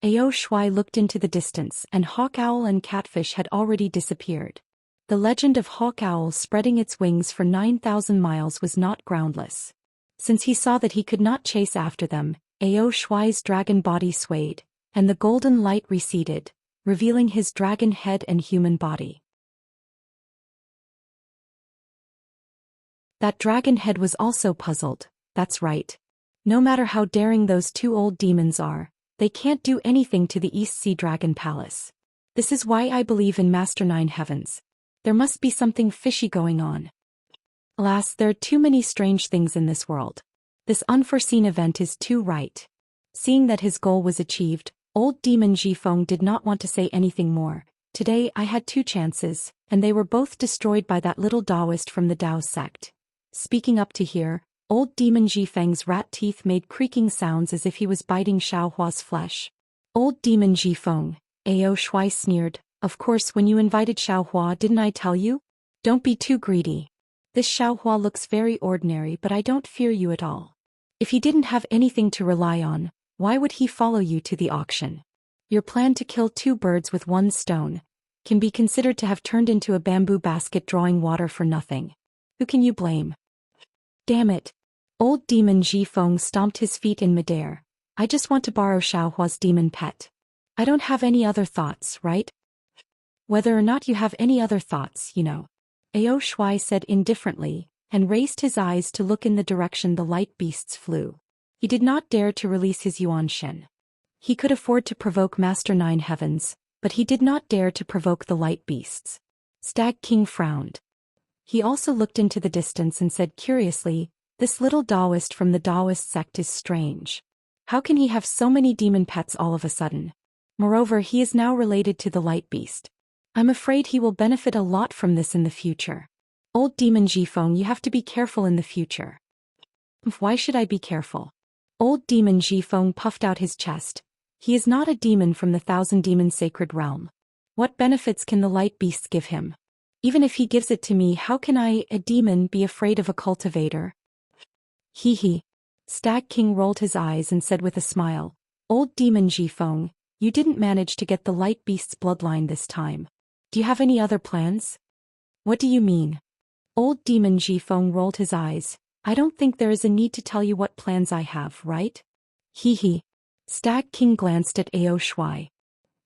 Ao Shuai looked into the distance and Hawk Owl and Catfish had already disappeared. The legend of Hawk Owl spreading its wings for 9,000 miles was not groundless. Since he saw that he could not chase after them, Ao Shuai's dragon body swayed, and the golden light receded, revealing his dragon head and human body. That dragon head was also puzzled. "That's right. No matter how daring those 2 old demons are, they can't do anything to the East Sea Dragon Palace. This is why I believe in Master 9 Heavens. There must be something fishy going on. Alas, there are too many strange things in this world. This unforeseen event is too right." Seeing that his goal was achieved, old demon Zhifeng did not want to say anything more. Today I had 2 chances, and they were both destroyed by that little Taoist from the Tao sect. Speaking up to here, old demon Jifeng's rat teeth made creaking sounds as if he was biting Xiaohua's flesh. Old demon Jifeng, Ao Shui sneered, of course when you invited Xiaohua didn't I tell you? Don't be too greedy. This Xiaohua looks very ordinary but I don't fear you at all. If he didn't have anything to rely on, why would he follow you to the auction? Your plan to kill 2 birds with 1 stone can be considered to have turned into a bamboo basket drawing water for nothing. Who can you blame? Damn it. Old demon Jifeng stomped his feet in midair. I just want to borrow Xiaohua's demon pet. I don't have any other thoughts, right? Whether or not you have any other thoughts, you know. Ao Shui said indifferently, and raised his eyes to look in the direction the light beasts flew. He did not dare to release his Yuan Shen. He could afford to provoke Master Nine Heavens, but he did not dare to provoke the light beasts. Stag King frowned. He also looked into the distance and said curiously, this little Taoist from the Taoist sect is strange. How can he have so many demon pets all of a sudden? Moreover, he is now related to the light beast. I'm afraid he will benefit a lot from this in the future. Old demon Jifeng, you have to be careful in the future. Why should I be careful? Old demon Jifeng puffed out his chest. He is not a demon from the 1000-demon sacred realm. What benefits can the light beasts give him? Even if he gives it to me, how can I, a demon, be afraid of a cultivator? Hee hee. Stag King rolled his eyes and said with a smile, Old demon Jifeng, you didn't manage to get the light beast's bloodline this time. Do you have any other plans? What do you mean? Old demon Jifeng rolled his eyes. I don't think there is a need to tell you what plans I have, right? Hee hee. Stag King glanced at Ao Shui.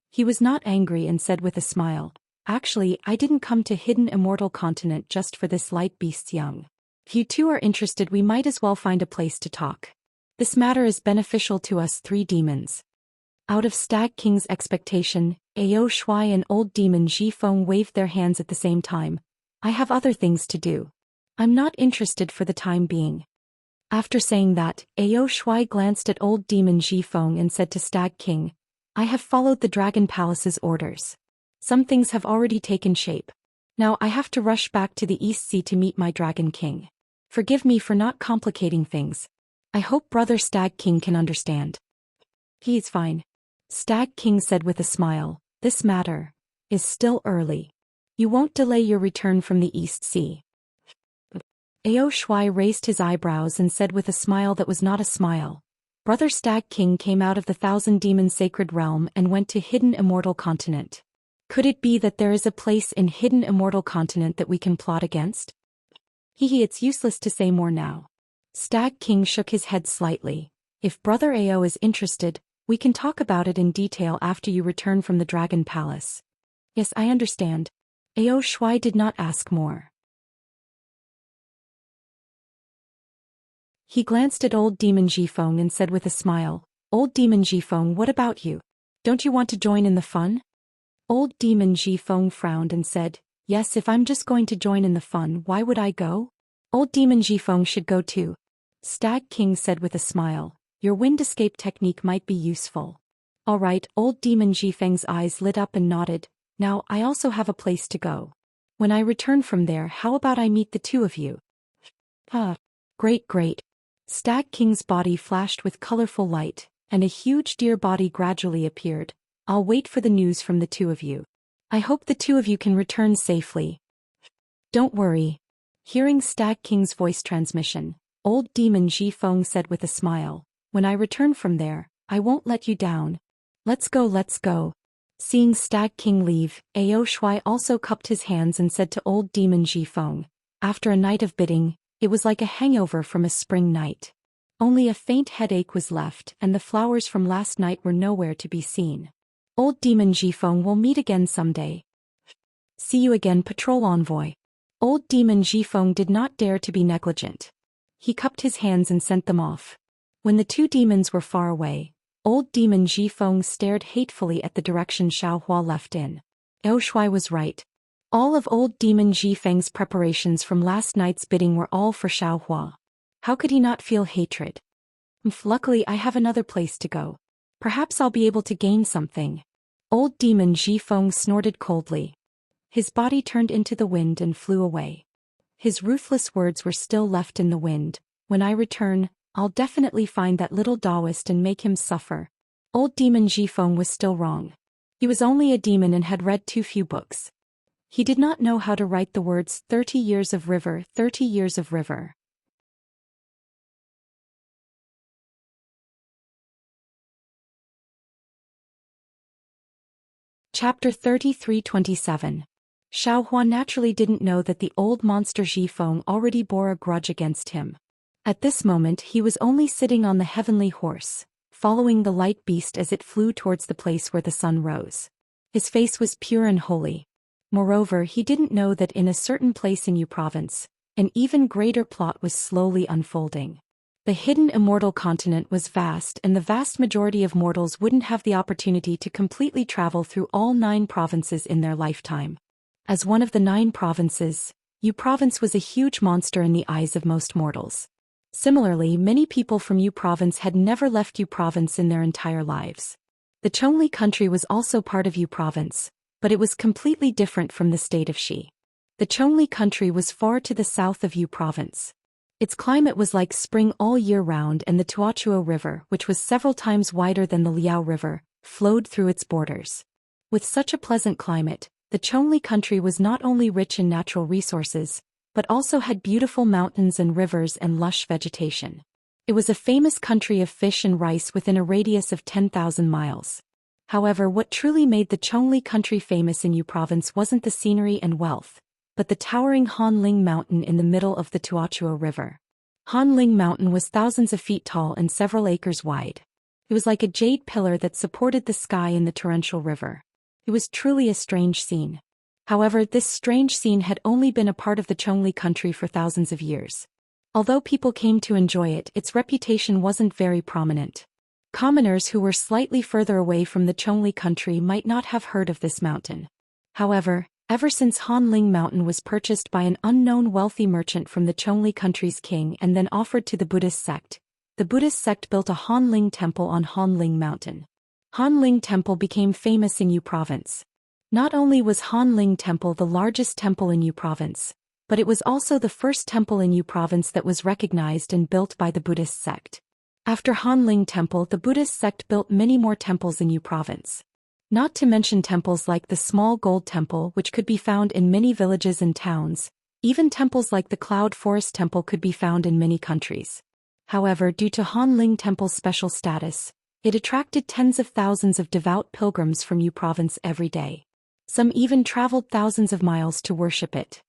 He was not angry and said with a smile, actually, I didn't come to Hidden Immortal Continent just for this light beast's young. If you two are interested, we might as well find a place to talk. This matter is beneficial to us 3 demons. Out of Stag King's expectation, Ao Shui and old demon Jifeng waved their hands at the same time. I have other things to do. I'm not interested for the time being. After saying that, Ao Shui glanced at old demon Jifeng and said to Stag King, I have followed the Dragon Palace's orders. Some things have already taken shape. Now I have to rush back to the East Sea to meet my Dragon King. Forgive me for not complicating things. I hope Brother Stag King can understand. He's fine. Stag King said with a smile, this matter is still early. You won't delay your return from the East Sea. Ao Shui raised his eyebrows and said with a smile that was not a smile. Brother Stag King came out of the 1000-demon sacred realm and went to Hidden Immortal Continent. Could it be that there is a place in Hidden Immortal Continent that we can plot against? Hee, it's useless to say more now. Stag King shook his head slightly. If Brother Ao is interested, we can talk about it in detail after you return from the Dragon Palace. Yes, I understand. Ao Shui did not ask more. He glanced at old demon Jifeng and said with a smile, Old demon Jifeng, what about you? Don't you want to join in the fun? Old demon Jifeng frowned and said, yes, if I'm just going to join in the fun, why would I go? Old demon Jifeng should go too. Stag King said with a smile, your wind escape technique might be useful. All right, old demon Jifeng's eyes lit up and nodded. Now I also have a place to go. When I return from there, how about I meet the 2 of you? Great, great. Stag King's body flashed with colorful light, and a huge deer body gradually appeared. I'll wait for the news from the 2 of you. I hope the 2 of you can return safely. Don't worry. Hearing Stag King's voice transmission, old demon Jifeng said with a smile, when I return from there, I won't let you down. Let's go, let's go. Seeing Stag King leave, Ao Shui also cupped his hands and said to old demon Jifeng, after a night of bidding, it was like a hangover from a spring night. Only a faint headache was left and the flowers from last night were nowhere to be seen. Old demon Jifeng, will meet again someday. See you again, patrol envoy. Old demon Jifeng did not dare to be negligent. He cupped his hands and sent them off. When the 2 demons were far away, old demon Jifeng stared hatefully at the direction Xiaohua left in. Ao Shui was right. All of old demon Jifeng's preparations from last night's bidding were all for Xiaohua. How could he not feel hatred? Luckily I have another place to go. Perhaps I'll be able to gain something. Old demon Zhifeng snorted coldly. His body turned into the wind and flew away. His ruthless words were still left in the wind. When I return, I'll definitely find that little Taoist and make him suffer. Old demon Zhifeng was still wrong. He was only a demon and had read too few books. He did not know how to write the words 30 years of river, 30 years of river. Chapter 33:27. Xiaohua naturally didn't know that the old monster Zhifeng already bore a grudge against him. At this moment he was only sitting on the heavenly horse, following the light beast as it flew towards the place where the sun rose. His face was pure and holy. Moreover, he didn't know that in a certain place in Yu province, an even greater plot was slowly unfolding. The hidden immortal continent was vast, and the vast majority of mortals wouldn't have the opportunity to completely travel through all 9 provinces in their lifetime. As one of the 9 provinces, Yu province was a huge monster in the eyes of most mortals. Similarly, many people from Yu province had never left Yu province in their entire lives. The Chongli country was also part of Yu province, but it was completely different from the state of Shi. The Chongli country was far to the south of Yu province. Its climate was like spring all year round, and the Tuachuo River, which was several times wider than the Liao River, flowed through its borders. With such a pleasant climate, the Chongli country was not only rich in natural resources, but also had beautiful mountains and rivers and lush vegetation. It was a famous country of fish and rice within a radius of 10,000 miles. However, what truly made the Chongli country famous in Yu province wasn't the scenery and wealth, but the towering Hanling Mountain in the middle of the Tuachuo River. Hanling Mountain was thousands of feet tall and several acres wide. It was like a jade pillar that supported the sky in the torrential river. It was truly a strange scene. However, this strange scene had only been a part of the Chongli country for thousands of years. Although people came to enjoy it, its reputation wasn't very prominent. Commoners who were slightly further away from the Chongli country might not have heard of this mountain. However, ever since Hanling Mountain was purchased by an unknown wealthy merchant from the Chongli country's king and then offered to the Buddhist sect, the Buddhist sect built a Hanling temple on Hanling Mountain. Hanling Temple became famous in Yu province. Not only was Hanling Temple the largest temple in Yu province, but it was also the first temple in Yu province that was recognized and built by the Buddhist sect. After Hanling Temple, the Buddhist sect built many more temples in Yu province. Not to mention temples like the Small Gold Temple, which could be found in many villages and towns. Even temples like the Cloud Forest Temple could be found in many countries. However, due to Hanling Temple's special status, it attracted tens of thousands of devout pilgrims from Yu province every day. Some even traveled thousands of miles to worship it.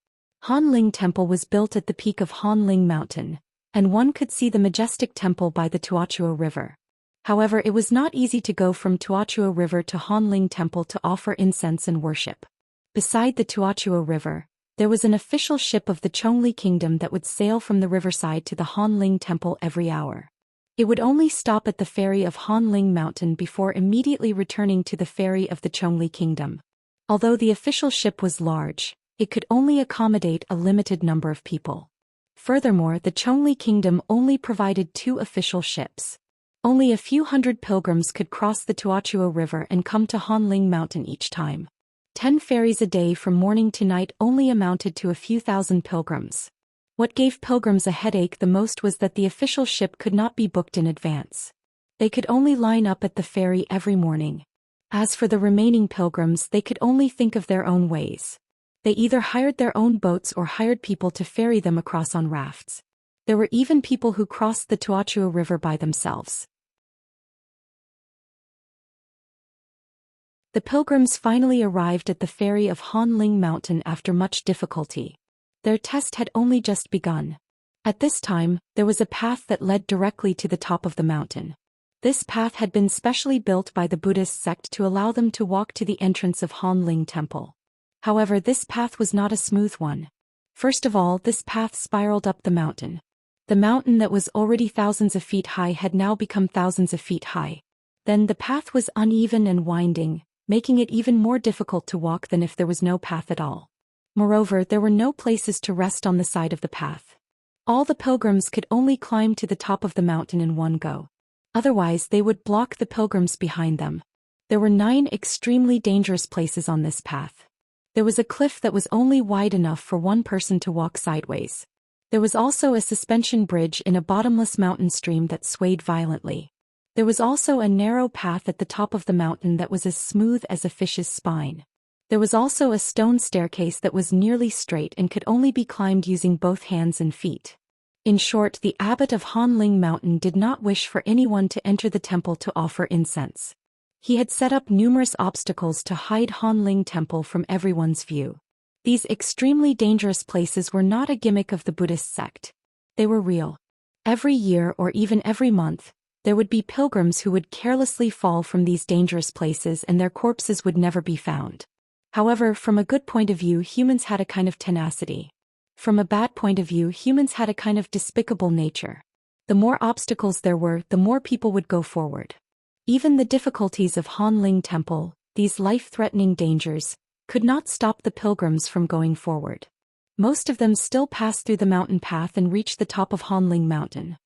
Hanling Temple was built at the peak of Hanling Mountain, and one could see the majestic temple by the Tuachuo River. However, it was not easy to go from Tuachuo River to Hanling Temple to offer incense and worship. Beside the Tuachuo River, there was an official ship of the Chongli Kingdom that would sail from the riverside to the Hanling Temple every hour. It would only stop at the ferry of Hanling Mountain before immediately returning to the ferry of the Chongli Kingdom. Although the official ship was large, it could only accommodate a limited number of people. Furthermore, the Chongli Kingdom only provided 2 official ships. Only a few hundred pilgrims could cross the Tuachuo River and come to Hanling Mountain each time. 10 ferries a day from morning to night only amounted to a few thousand pilgrims. What gave pilgrims a headache the most was that the official ship could not be booked in advance. They could only line up at the ferry every morning. As for the remaining pilgrims, they could only think of their own ways. They either hired their own boats or hired people to ferry them across on rafts. There were even people who crossed the Tuachuo River by themselves. The pilgrims finally arrived at the ferry of Hanling Mountain after much difficulty. Their test had only just begun. At this time, there was a path that led directly to the top of the mountain. This path had been specially built by the Buddhist sect to allow them to walk to the entrance of Hanling Temple. However, this path was not a smooth one. First of all, this path spiraled up the mountain. The mountain that was already thousands of feet high had now become thousands of feet high. Then the path was uneven and winding, making it even more difficult to walk than if there was no path at all. Moreover, there were no places to rest on the side of the path. All the pilgrims could only climb to the top of the mountain in one go. Otherwise, they would block the pilgrims behind them. There were 9 extremely dangerous places on this path. There was a cliff that was only wide enough for one person to walk sideways. There was also a suspension bridge in a bottomless mountain stream that swayed violently. There was also a narrow path at the top of the mountain that was as smooth as a fish's spine. There was also a stone staircase that was nearly straight and could only be climbed using both hands and feet. In short, the abbot of Hanling Mountain did not wish for anyone to enter the temple to offer incense. He had set up numerous obstacles to hide Hanling Temple from everyone's view. These extremely dangerous places were not a gimmick of the Buddhist sect. They were real. Every year or even every month, there would be pilgrims who would carelessly fall from these dangerous places and their corpses would never be found. However, from a good point of view, humans had a kind of tenacity. From a bad point of view, humans had a kind of despicable nature. The more obstacles there were, the more people would go forward. Even the difficulties of Hanling Temple, these life-threatening dangers, could not stop the pilgrims from going forward. Most of them still passed through the mountain path and reached the top of Hanling Mountain.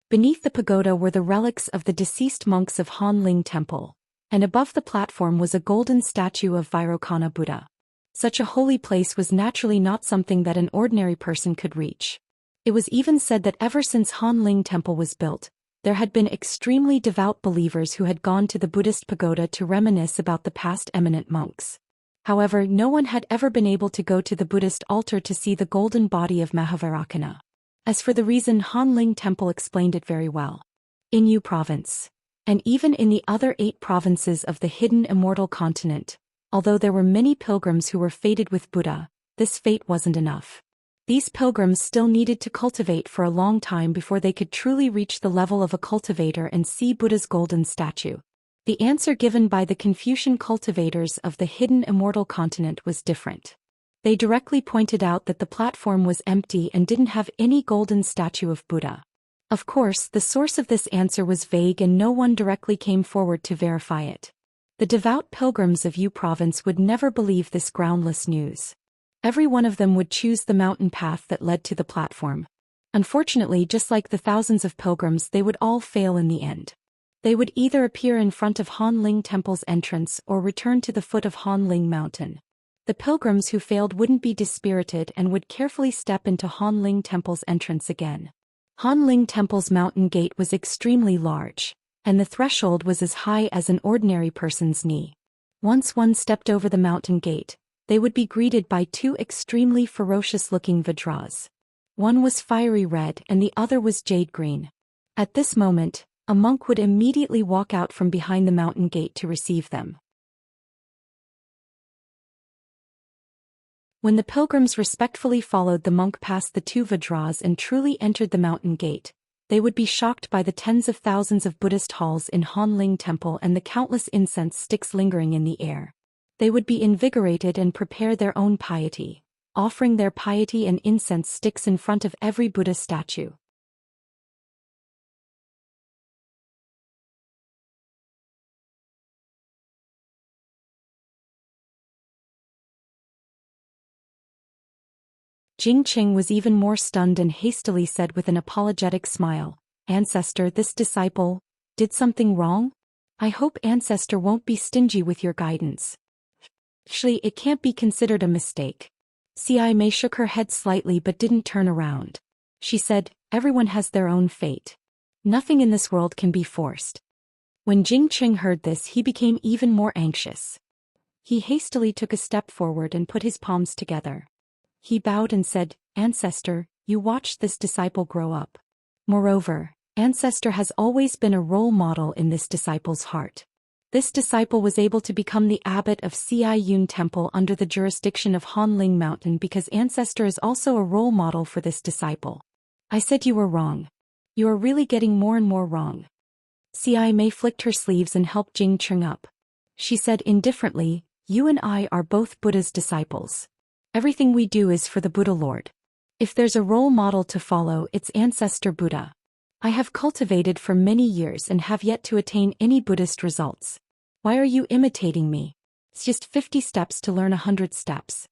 Beneath the pagoda were the relics of the deceased monks of Hanling Temple, and above the platform was a golden statue of Vairocana Buddha. Such a holy place was naturally not something that an ordinary person could reach. It was even said that ever since Hanling Temple was built, there had been extremely devout believers who had gone to the Buddhist pagoda to reminisce about the past eminent monks. However, no one had ever been able to go to the Buddhist altar to see the golden body of Mahavairocana. As for the reason, Hanling Temple explained it very well. In Yu Province, and even in the other 8 provinces of the hidden immortal continent, although there were many pilgrims who were fated with Buddha, this fate wasn't enough. These pilgrims still needed to cultivate for a long time before they could truly reach the level of a cultivator and see Buddha's golden statue. The answer given by the Confucian cultivators of the hidden immortal continent was different. They directly pointed out that the platform was empty and didn't have any golden statue of Buddha. Of course, the source of this answer was vague and no one directly came forward to verify it. The devout pilgrims of Yu Province would never believe this groundless news. Every one of them would choose the mountain path that led to the platform. Unfortunately, just like the thousands of pilgrims, they would all fail in the end. They would either appear in front of Hanling Temple's entrance or return to the foot of Hanling Mountain. The pilgrims who failed wouldn't be dispirited and would carefully step into Hanling Temple's entrance again. Hanling Temple's mountain gate was extremely large, and the threshold was as high as an ordinary person's knee. Once one stepped over the mountain gate, they would be greeted by 2 extremely ferocious-looking Vajras. One was fiery red and the other was jade green. At this moment, a monk would immediately walk out from behind the mountain gate to receive them. When the pilgrims respectfully followed the monk past the 2 Vajras and truly entered the mountain gate, they would be shocked by the tens of thousands of Buddhist halls in Hanling Temple and the countless incense sticks lingering in the air. They would be invigorated and prepare their own piety, offering their piety and incense sticks in front of every Buddha statue. Jing Qing was even more stunned and hastily said with an apologetic smile, "Ancestor, this disciple did something wrong? I hope Ancestor won't be stingy with your guidance." Actually, it can't be considered a mistake. Ci Mei shook her head slightly but didn't turn around. She said, "Everyone has their own fate. Nothing in this world can be forced." When Jing Qing heard this, he became even more anxious. He hastily took a step forward and put his palms together. He bowed and said, "Ancestor, you watched this disciple grow up. Moreover, Ancestor has always been a role model in this disciple's heart. This disciple was able to become the abbot of Ci Yun Temple under the jurisdiction of Hanling Mountain because Ancestor is also a role model for this disciple." "I said you were wrong. You are really getting more and more wrong." Ci Mei flicked her sleeves and helped Jing Qing up. She said indifferently, "You and I are both Buddha's disciples. Everything we do is for the Buddha Lord. If there's a role model to follow, it's Ancestor Buddha. I have cultivated for many years and have yet to attain any Buddhist results. Why are you imitating me? It's just 50 steps to learn 100 steps."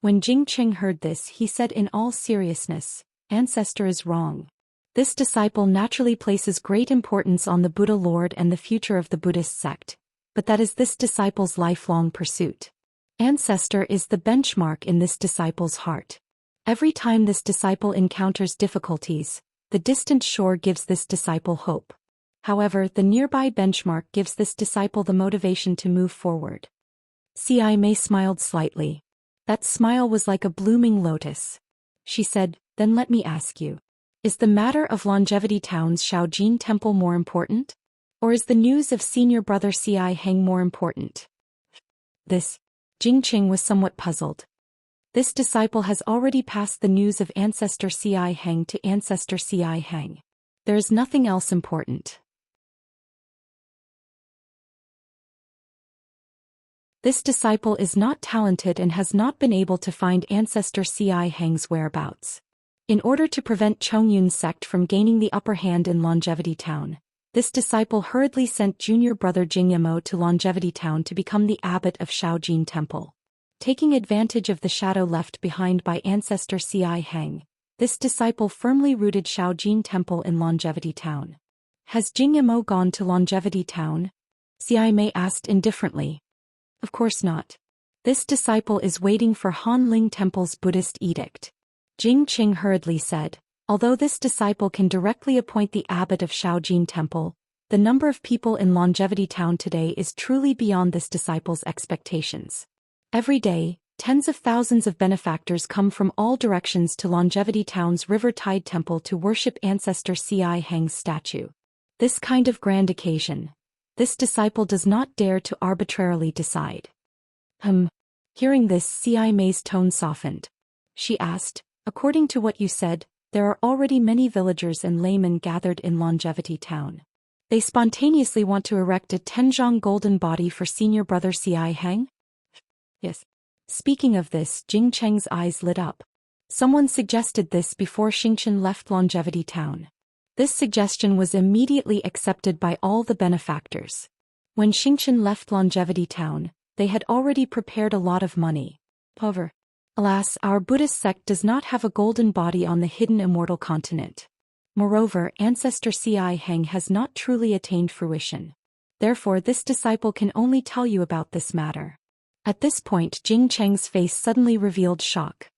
When Jing Qing heard this, he said in all seriousness, Ancestor is wrong. This disciple naturally places great importance on the Buddha Lord and the future of the Buddhist sect, but that is this disciple's lifelong pursuit. Ancestor is the benchmark in this disciple's heart. Every time this disciple encounters difficulties, the distant shore gives this disciple hope. However, the nearby benchmark gives this disciple the motivation to move forward. C.I. May smiled slightly. That smile was like a blooming lotus. She said, "Then let me ask you. Is the matter of Longevity Town's Shaojin Temple more important? Or is the news of senior brother C.I. Heng more important?" This. Jingqing was somewhat puzzled. This disciple has already passed the news of Ancestor C.I. Heng to Ancestor C.I. Heng. There is nothing else important. This disciple is not talented and has not been able to find Ancestor C.I. Heng's whereabouts. In order to prevent Chongyun's sect from gaining the upper hand in Longevity Town, this disciple hurriedly sent junior brother Jingyamo to Longevity Town to become the abbot of Shaojin Temple. Taking advantage of the shadow left behind by Ancestor C.I. Heng, this disciple firmly rooted Shaojin Temple in Longevity Town. Has Jingyamo gone to Longevity Town? C.I. May asked indifferently. Of course not. This disciple is waiting for Hanling Temple's Buddhist edict. Jingqing hurriedly said, although this disciple can directly appoint the abbot of Shaojin Temple, the number of people in Longevity Town today is truly beyond this disciple's expectations. Every day, tens of thousands of benefactors come from all directions to Longevity Town's River Tide Temple to worship Ancestor C.I. Heng's statue. This kind of grand occasion, this disciple does not dare to arbitrarily decide. Hearing this, C.I. May's tone softened. She asked, according to what you said, there are already many villagers and laymen gathered in Longevity Town. They spontaneously want to erect a Tenjong golden body for senior brother C.I. Heng? Yes. Speaking of this, Jingcheng's eyes lit up. Someone suggested this before Xingchen left Longevity Town. This suggestion was immediately accepted by all the benefactors. When Xingchen left Longevity Town, they had already prepared a lot of money. However, alas, our Buddhist sect does not have a golden body on the hidden immortal continent. Moreover, Ancestor C.I. Heng has not truly attained fruition. Therefore, this disciple can only tell you about this matter. At this point, Jing Cheng's face suddenly revealed shock.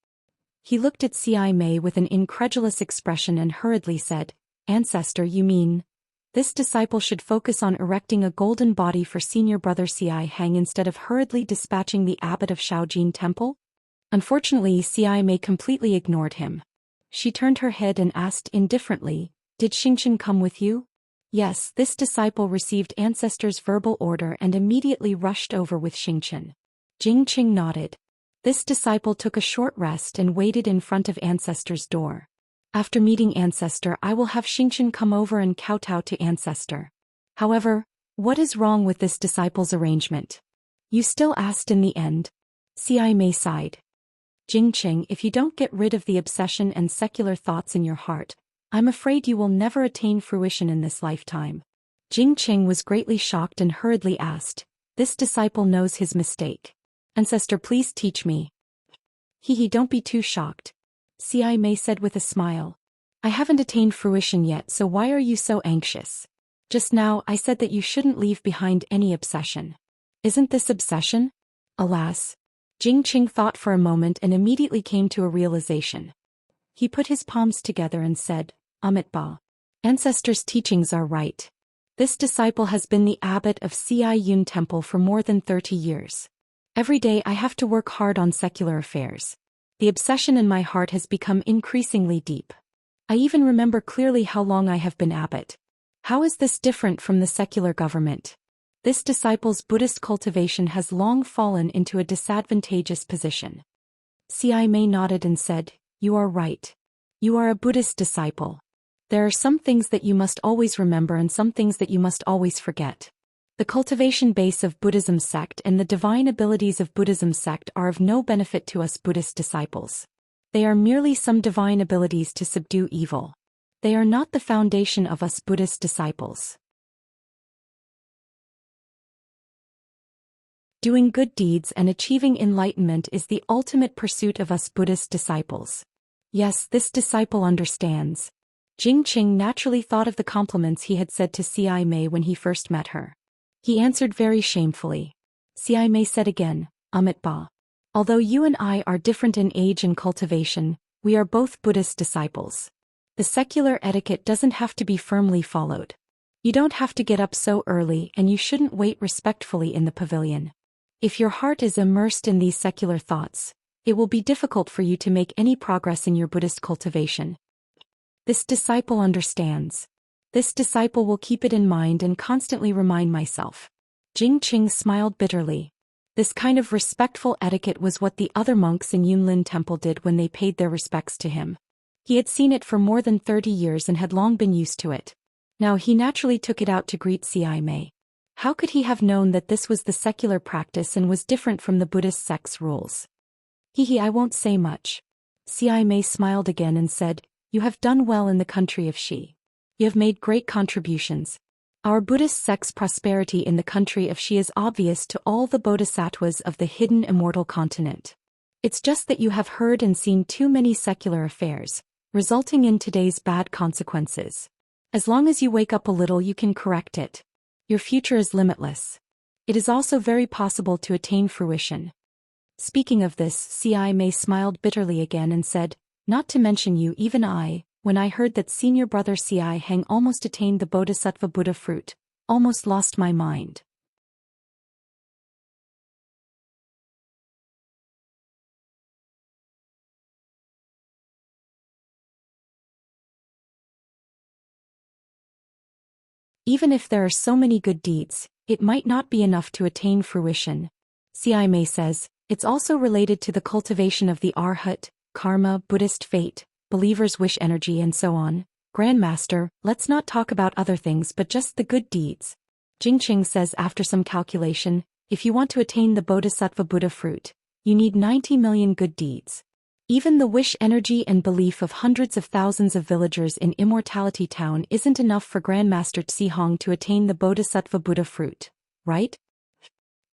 He looked at C.I. May with an incredulous expression and hurriedly said, Ancestor, you mean? This disciple should focus on erecting a golden body for senior brother C.I. Heng instead of hurriedly dispatching the abbot of Shaojin Temple? Unfortunately, C.I. May completely ignored him. She turned her head and asked indifferently, Did Xingchen come with you? Yes, this disciple received Ancestor's verbal order and immediately rushed over with Xingchen. Jingqing nodded. This disciple took a short rest and waited in front of Ancestor's door. After meeting Ancestor, I will have Xingchen come over and kowtow to Ancestor. However, what is wrong with this disciple's arrangement? You still asked in the end. C.I. May sighed. Jingqing, if you don't get rid of the obsession and secular thoughts in your heart, I'm afraid you will never attain fruition in this lifetime. Jingqing was greatly shocked and hurriedly asked, This disciple knows his mistake. Ancestor, please teach me. Don't be too shocked. C.I. May said with a smile. I haven't attained fruition yet, so why are you so anxious? Just now I said that you shouldn't leave behind any obsession. Isn't this obsession? Alas. Jingqing thought for a moment and immediately came to a realization. He put his palms together and said, Amitabha. Ancestor's teachings are right. This disciple has been the abbot of C.I. Yun Temple for more than 30 years. Every day I have to work hard on secular affairs. The obsession in my heart has become increasingly deep. I even remember clearly how long I have been abbot. How is this different from the secular government? This disciple's Buddhist cultivation has long fallen into a disadvantageous position. C.I. May nodded and said, You are right. You are a Buddhist disciple. There are some things that you must always remember and some things that you must always forget. The cultivation base of Buddhism sect and the divine abilities of Buddhism sect are of no benefit to us Buddhist disciples. They are merely some divine abilities to subdue evil. They are not the foundation of us Buddhist disciples. Doing good deeds and achieving enlightenment is the ultimate pursuit of us Buddhist disciples. Yes, this disciple understands. Jing Qing naturally thought of the compliments he had said to Ci Mei when he first met her. He answered very shamefully. Ci Mei said again, Amit Ba. Although you and I are different in age and cultivation, we are both Buddhist disciples. The secular etiquette doesn't have to be firmly followed. You don't have to get up so early and you shouldn't wait respectfully in the pavilion. If your heart is immersed in these secular thoughts, it will be difficult for you to make any progress in your Buddhist cultivation. This disciple understands. This disciple will keep it in mind and constantly remind myself. Jing Qing smiled bitterly. This kind of respectful etiquette was what the other monks in Yunlin Temple did when they paid their respects to him. He had seen it for more than 30 years and had long been used to it. Now he naturally took it out to greet Ci Mei. How could he have known that this was the secular practice and was different from the Buddhist sect's rules? I won't say much. Ci Mei smiled again and said, You have done well in the country of Shi. You have made great contributions. Our Buddhist sect's prosperity in the country of Shi is obvious to all the bodhisattvas of the hidden immortal continent. It's just that you have heard and seen too many secular affairs, resulting in today's bad consequences. As long as you wake up a little, you can correct it. Your future is limitless. It is also very possible to attain fruition. Speaking of this, Ci Mei smiled bitterly again and said, Not to mention you, even I, when I heard that senior brother Ci Hang almost attained the Bodhisattva Buddha fruit, almost lost my mind. Even if there are so many good deeds, it might not be enough to attain fruition. Ci Mei says, it's also related to the cultivation of the arhat, karma, Buddhist fate, believer's wish energy and so on. Grandmaster, let's not talk about other things but just the good deeds. Jing Qing says after some calculation, if you want to attain the Bodhisattva Buddha fruit, you need 90 million good deeds. Even the wish energy and belief of hundreds of thousands of villagers in Immortality Town isn't enough for Grandmaster Tsi Hong to attain the Bodhisattva Buddha fruit, right?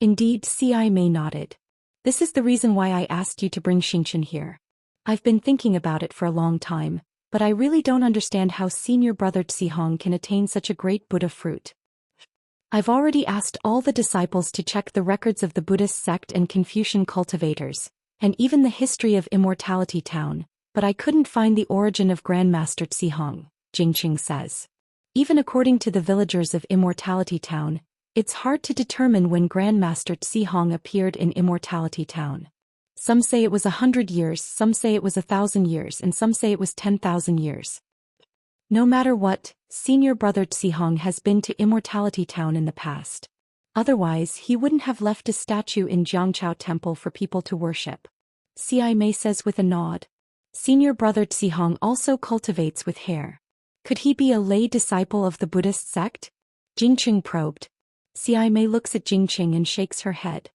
Indeed, Ci Mei nodded. This is the reason why I asked you to bring Xingchen here. I've been thinking about it for a long time, but I really don't understand how senior brother Tsi Hong can attain such a great Buddha fruit. I've already asked all the disciples to check the records of the Buddhist sect and Confucian cultivators, and even the history of Immortality Town, but I couldn't find the origin of Grandmaster Tsi Hong, Jing Qing says. Even according to the villagers of Immortality Town, it's hard to determine when Grandmaster Tsi Hong appeared in Immortality Town. Some say it was 100 years, some say it was 1,000 years, and some say it was 10,000 years. No matter what, senior brother Tsi Hong has been to Immortality Town in the past. Otherwise, he wouldn't have left a statue in Jiangchao Temple for people to worship. Ci Mei says with a nod. Senior brother Tsi Hong also cultivates with hair. Could he be a lay disciple of the Buddhist sect? Jing Qing probed. Ci Mei looks at Jing Qing and shakes her head.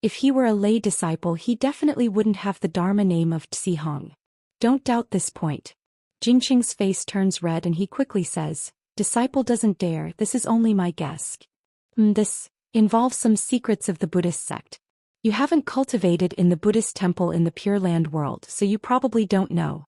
If he were a lay disciple, he definitely wouldn't have the Dharma name of Tsi Hong. Don't doubt this point. Jing Qing's face turns red and he quickly says, Disciple doesn't dare, this is only my guess. This involves some secrets of the Buddhist sect. You haven't cultivated in the Buddhist temple in the Pure Land world, so you probably don't know.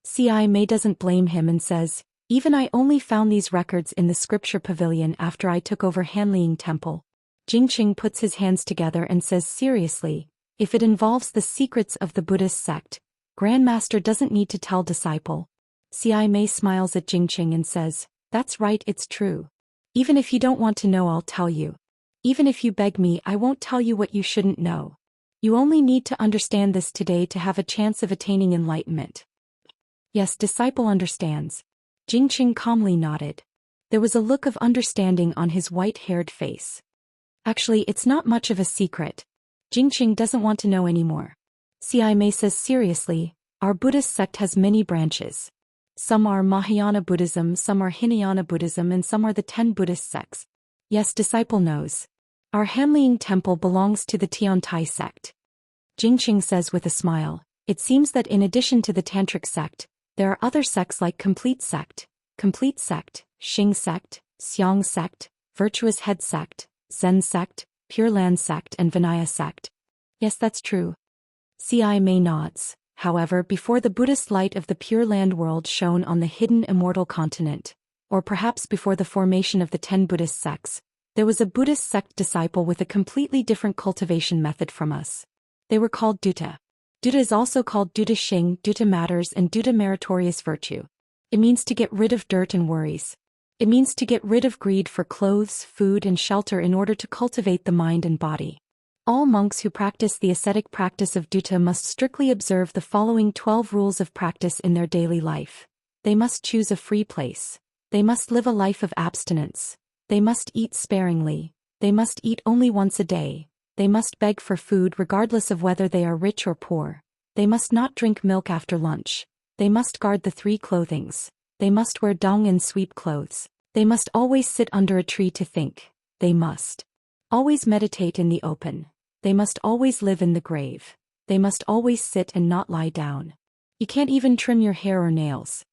Ci Mei doesn't blame him and says, Even I only found these records in the scripture pavilion after I took over Hanliang Temple. Jing Qing puts his hands together and says seriously, if it involves the secrets of the Buddhist sect, Grandmaster doesn't need to tell disciple. Ci Mei smiles at Jing Qing and says, That's right, it's true. Even if you don't want to know, I'll tell you. Even if you beg me, I won't tell you what you shouldn't know. You only need to understand this today to have a chance of attaining enlightenment. Yes, disciple understands. Jing Qing calmly nodded. There was a look of understanding on his white-haired face. Actually, it's not much of a secret. Jing Qing doesn't want to know anymore. Ci Mei says seriously, our Buddhist sect has many branches. Some are Mahayana Buddhism, some are Hinayana Buddhism, and some are the 10 Buddhist sects. Yes, disciple knows. Our Hanliang Temple belongs to the Tiantai sect. Jing Qing says with a smile, it seems that in addition to the Tantric sect, there are other sects like Complete Sect, Xing Sect, Xiang Sect, Virtuous Head Sect, Zen Sect, Pure Land Sect and Vinaya Sect. Yes, that's true. C.I. May nods. However, before the Buddhist light of the Pure Land world shone on the hidden immortal continent, or perhaps before the formation of the 10 Buddhist sects, there was a Buddhist sect disciple with a completely different cultivation method from us. They were called Dutta. Dutta is also called Dutta Xing, Dutta Matters, and Dutta Meritorious Virtue. It means to get rid of dirt and worries. It means to get rid of greed for clothes, food, and shelter in order to cultivate the mind and body. All monks who practice the ascetic practice of Dutta must strictly observe the following 12 rules of practice in their daily life. They must choose a free place. They must live a life of abstinence. They must eat sparingly. They must eat only once a day. They must beg for food regardless of whether they are rich or poor. They must not drink milk after lunch. They must guard the 3 clothings. They must wear dong and sweep clothes. They must always sit under a tree to think. They must always meditate in the open. They must always live in the grave. They must always sit and not lie down. You can't even trim your hair or nails.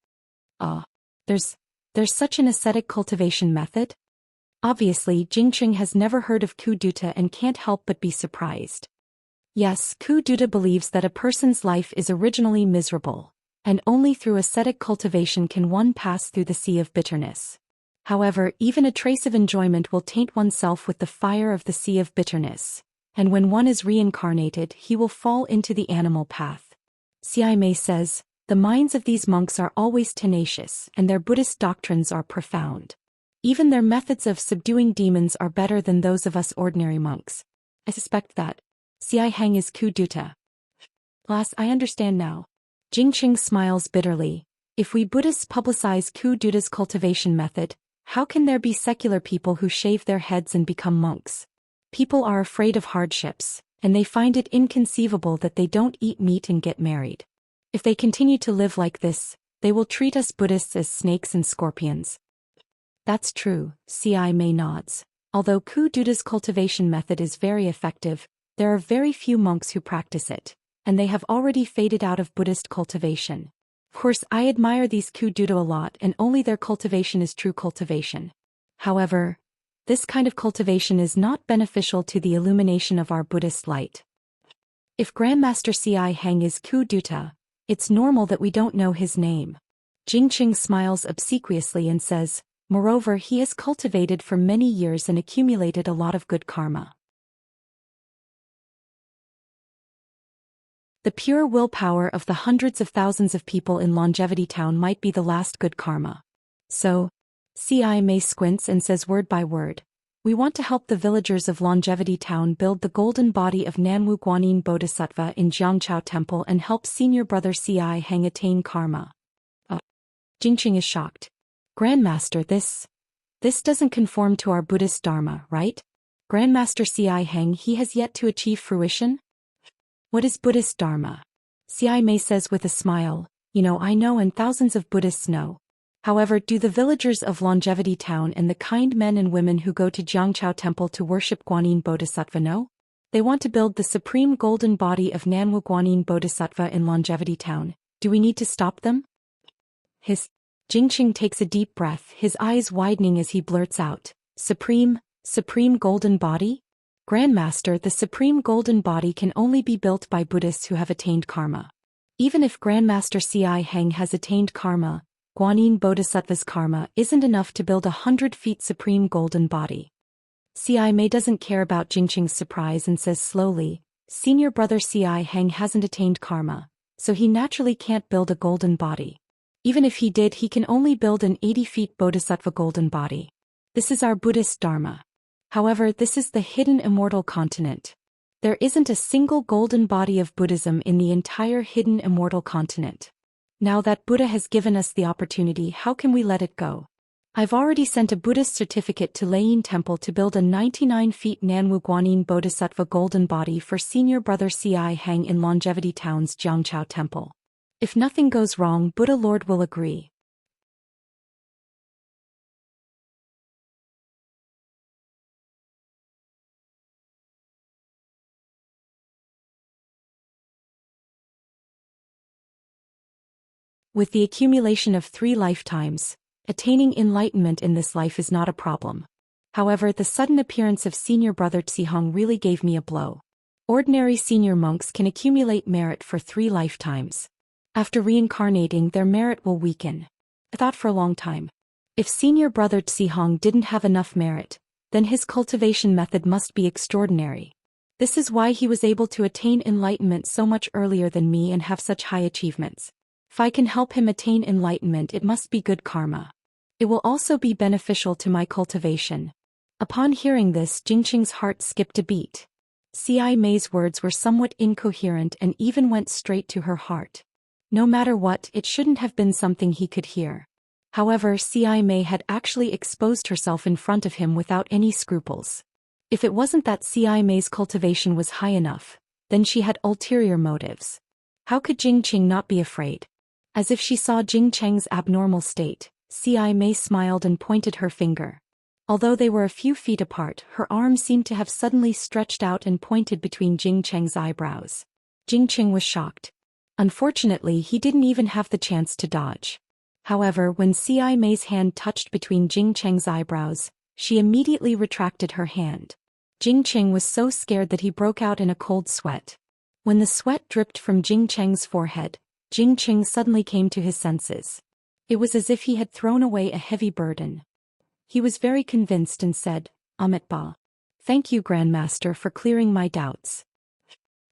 There's such an ascetic cultivation method? Obviously, Jingqing has never heard of Ku Dutta and can't help but be surprised. Yes, Ku Dutta believes that a person's life is originally miserable, and only through ascetic cultivation can one pass through the sea of bitterness. However, even a trace of enjoyment will taint oneself with the fire of the sea of bitterness, and when one is reincarnated, he will fall into the animal path. C.I. May says, the minds of these monks are always tenacious, and their Buddhist doctrines are profound. Even their methods of subduing demons are better than those of us ordinary monks. I suspect that C.I. Hang is Ku Dutta. Alas, I understand now. Jingqing smiles bitterly. If we Buddhists publicize Ku Dutta's cultivation method, how can there be secular people who shave their heads and become monks? People are afraid of hardships, and they find it inconceivable that they don't eat meat and get married. If they continue to live like this, they will treat us Buddhists as snakes and scorpions. That's true, C.I. May nods. Although Ku Dutta's cultivation method is very effective, there are very few monks who practice it, and they have already faded out of Buddhist cultivation. Of course, I admire these Ku Dutta a lot, and only their cultivation is true cultivation. However, this kind of cultivation is not beneficial to the illumination of our Buddhist light. If Grandmaster C.I. Hang is Ku Dutta, it's normal that we don't know his name. Jingqing smiles obsequiously and says, moreover, he has cultivated for many years and accumulated a lot of good karma. The pure willpower of the hundreds of thousands of people in Longevity Town might be the last good karma. So, C.I. May squints and says word by word, we want to help the villagers of Longevity Town build the golden body of Nanwu Guanyin Bodhisattva in Jiangchao Temple and help senior brother C.I. Hang attain karma. Jingqing is shocked. Grandmaster, this doesn't conform to our Buddhist Dharma, right? Grandmaster C.I. Hang, he has yet to achieve fruition? What is Buddhist Dharma? C.I. May says with a smile, I know and thousands of Buddhists know. However, do the villagers of Longevity Town and the kind men and women who go to Jiangchao Temple to worship Guanyin Bodhisattva know? They want to build the supreme golden body of Nanwu Guanyin Bodhisattva in Longevity Town. Do we need to stop them? Jingqing takes a deep breath, his eyes widening as he blurts out, Supreme golden body? Grandmaster, the supreme golden body can only be built by Buddhists who have attained karma. Even if Grandmaster C.I. Hang has attained karma, Guanyin Bodhisattva's karma isn't enough to build 100 feet supreme golden body. C.I. May doesn't care about Jingqing's surprise and says slowly, senior brother C.I. Hang hasn't attained karma, so he naturally can't build a golden body. Even if he did, he can only build an 80 feet bodhisattva golden body. This is our Buddhist Dharma. However, this is the hidden immortal continent. There isn't a single golden body of Buddhism in the entire hidden immortal continent. Now that Buddha has given us the opportunity, how can we let it go? I've already sent a Buddhist certificate to Laiyin Temple to build a 99 feet Nanwu Guanyin Bodhisattva golden body for senior brother C.I. Hang in Longevity Town's Jiangchao Temple. If nothing goes wrong, Buddha Lord will agree. With the accumulation of 3 lifetimes, attaining enlightenment in this life is not a problem. However, the sudden appearance of senior brother Tsihong really gave me a blow. Ordinary senior monks can accumulate merit for 3 lifetimes. After reincarnating, their merit will weaken. I thought for a long time. If senior brother Tsihong didn't have enough merit, then his cultivation method must be extraordinary. This is why he was able to attain enlightenment so much earlier than me and have such high achievements. If I can help him attain enlightenment, it must be good karma. It will also be beneficial to my cultivation. Upon hearing this, Jingqing's heart skipped a beat. C.I. Mei's words were somewhat incoherent and even went straight to her heart. No matter what, it shouldn't have been something he could hear. However, C.I. Mei had actually exposed herself in front of him without any scruples. If it wasn't that C.I. Mei's cultivation was high enough, then she had ulterior motives. How could Jingqing not be afraid? As if she saw Jingqing's abnormal state, C.I. Mei smiled and pointed her finger. Although they were a few feet apart, her arm seemed to have suddenly stretched out and pointed between Jingqing's eyebrows. Jingqing was shocked. Unfortunately, he didn't even have the chance to dodge. However, when C.I. Mei's hand touched between Jingqing's eyebrows, she immediately retracted her hand. Jingqing was so scared that he broke out in a cold sweat. When the sweat dripped from Jingqing's forehead, Jingqing suddenly came to his senses. It was as if he had thrown away a heavy burden. He was very convinced and said, Amitabha. Thank you, Grandmaster, for clearing my doubts.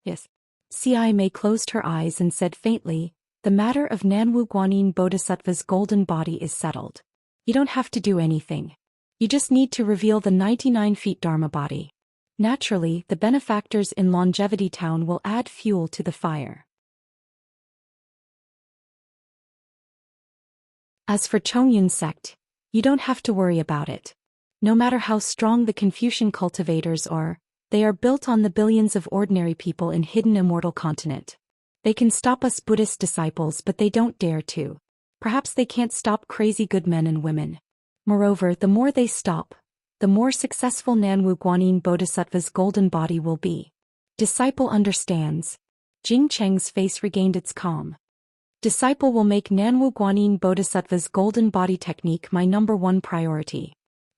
Yes. C.I. Mei closed her eyes and said faintly, the matter of Nanwu Guanyin Bodhisattva's golden body is settled. You don't have to do anything. You just need to reveal the 99 feet Dharma body. Naturally, the benefactors in Longevity Town will add fuel to the fire. As for Chongyun sect, you don't have to worry about it. No matter how strong the Confucian cultivators are, they are built on the billions of ordinary people in hidden immortal continent. They can stop us Buddhist disciples, but they don't dare to. Perhaps they can't stop crazy good men and women. Moreover, the more they stop, the more successful Nanwu Guanyin Bodhisattva's golden body will be. Disciple understands. Jingqing's face regained its calm. Disciple will make Nanwu Guanyin Bodhisattva's golden body technique my #1 priority.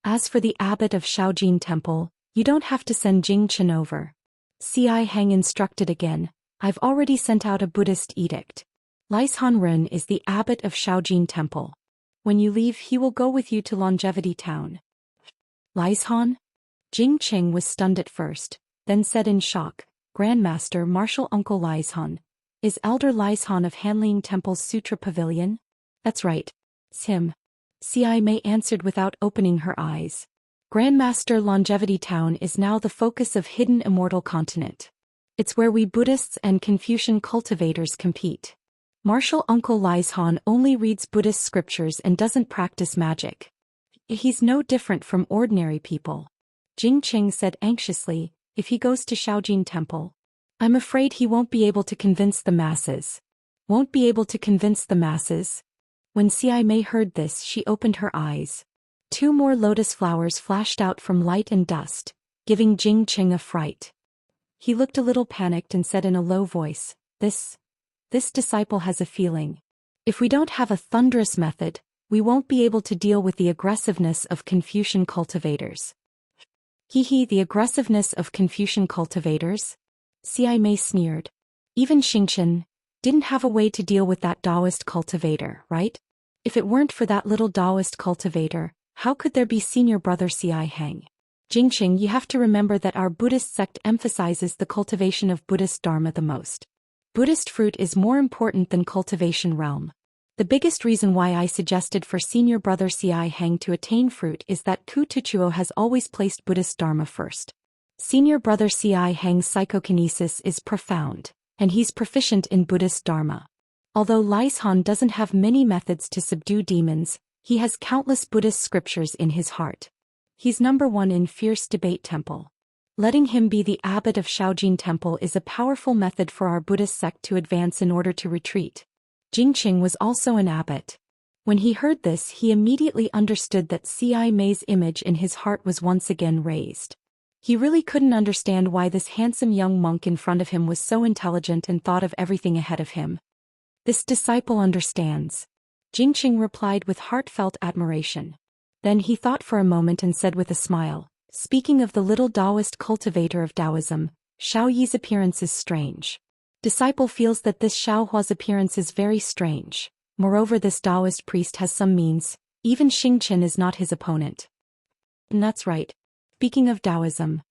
As for the abbot of Shaojin Temple, you don't have to send Jingqing over. C.I. Hang instructed again, I've already sent out a Buddhist edict. Lisan Ren is the abbot of Shaojin Temple. When you leave, he will go with you to Longevity Town. Lisan? Jingqing was stunned at first, then said in shock, Grandmaster Martial Uncle Lisan. Is Elder Lisan of Hanling Temple's Sutra Pavilion? That's right. It's him. C.I. Mei answered without opening her eyes. Grandmaster Longevity Town is now the focus of hidden immortal continent. It's where we Buddhists and Confucian cultivators compete. Martial Uncle Lisan only reads Buddhist scriptures and doesn't practice magic. He's no different from ordinary people. Jingqing said anxiously, if he goes to Shaojin Temple, I'm afraid he won't be able to convince the masses. Won't be able to convince the masses? When C.I. Mei heard this, she opened her eyes. 2 more lotus flowers flashed out from light and dust, giving Jingqing a fright. He looked a little panicked and said in a low voice, This disciple has a feeling. If we don't have a thunderous method, we won't be able to deal with the aggressiveness of Confucian cultivators. The aggressiveness of Confucian cultivators? C.I. Mei sneered. Even Xingchen didn't have a way to deal with that Taoist cultivator, right? If it weren't for that little Taoist cultivator, how could there be senior brother C.I. Hang? Jingqing, you have to remember that our Buddhist sect emphasizes the cultivation of Buddhist Dharma the most. Buddhist fruit is more important than cultivation realm. The biggest reason why I suggested for senior brother C.I. Hang to attain fruit is that Ku Tuchuo has always placed Buddhist Dharma first. Senior brother C.I. Hang's psychokinesis is profound, and he's proficient in Buddhist Dharma. Although Lisan doesn't have many methods to subdue demons, he has countless Buddhist scriptures in his heart. He's #1 in Fierce Debate Temple. Letting him be the abbot of Shaojin Temple is a powerful method for our Buddhist sect to advance in order to retreat. Jingqing was also an abbot. When he heard this, he immediately understood that C.I. Mei's image in his heart was once again raised. He really couldn't understand why this handsome young monk in front of him was so intelligent and thought of everything ahead of him. This disciple understands. Jingqing replied with heartfelt admiration. Then he thought for a moment and said with a smile, speaking of the little Taoist cultivator of Taoism, Xiao Yi's appearance is strange. Disciple feels that this Xiao Hua's appearance is very strange. Moreover, this Taoist priest has some means. Even Xingqian is not his opponent. And that's right. Speaking of Taoism,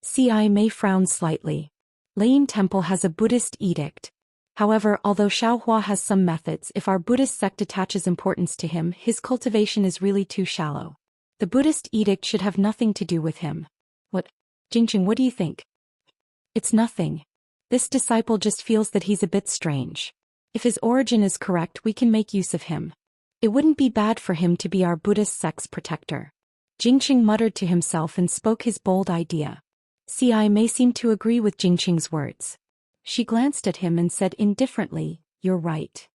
Ci Mei frowned slightly. Lane Temple has a Buddhist edict. However, although Xiao Hua has some methods, if our Buddhist sect attaches importance to him, his cultivation is really too shallow. The Buddhist edict should have nothing to do with him. What? Jingqing, what do you think? It's nothing. This disciple just feels that he's a bit strange. If his origin is correct, we can make use of him. It wouldn't be bad for him to be our Buddhist sect's protector. Jingqing muttered to himself and spoke his bold idea. Ci Mei seemed to agree with Jingqing's words. She glanced at him and said indifferently, "You're right."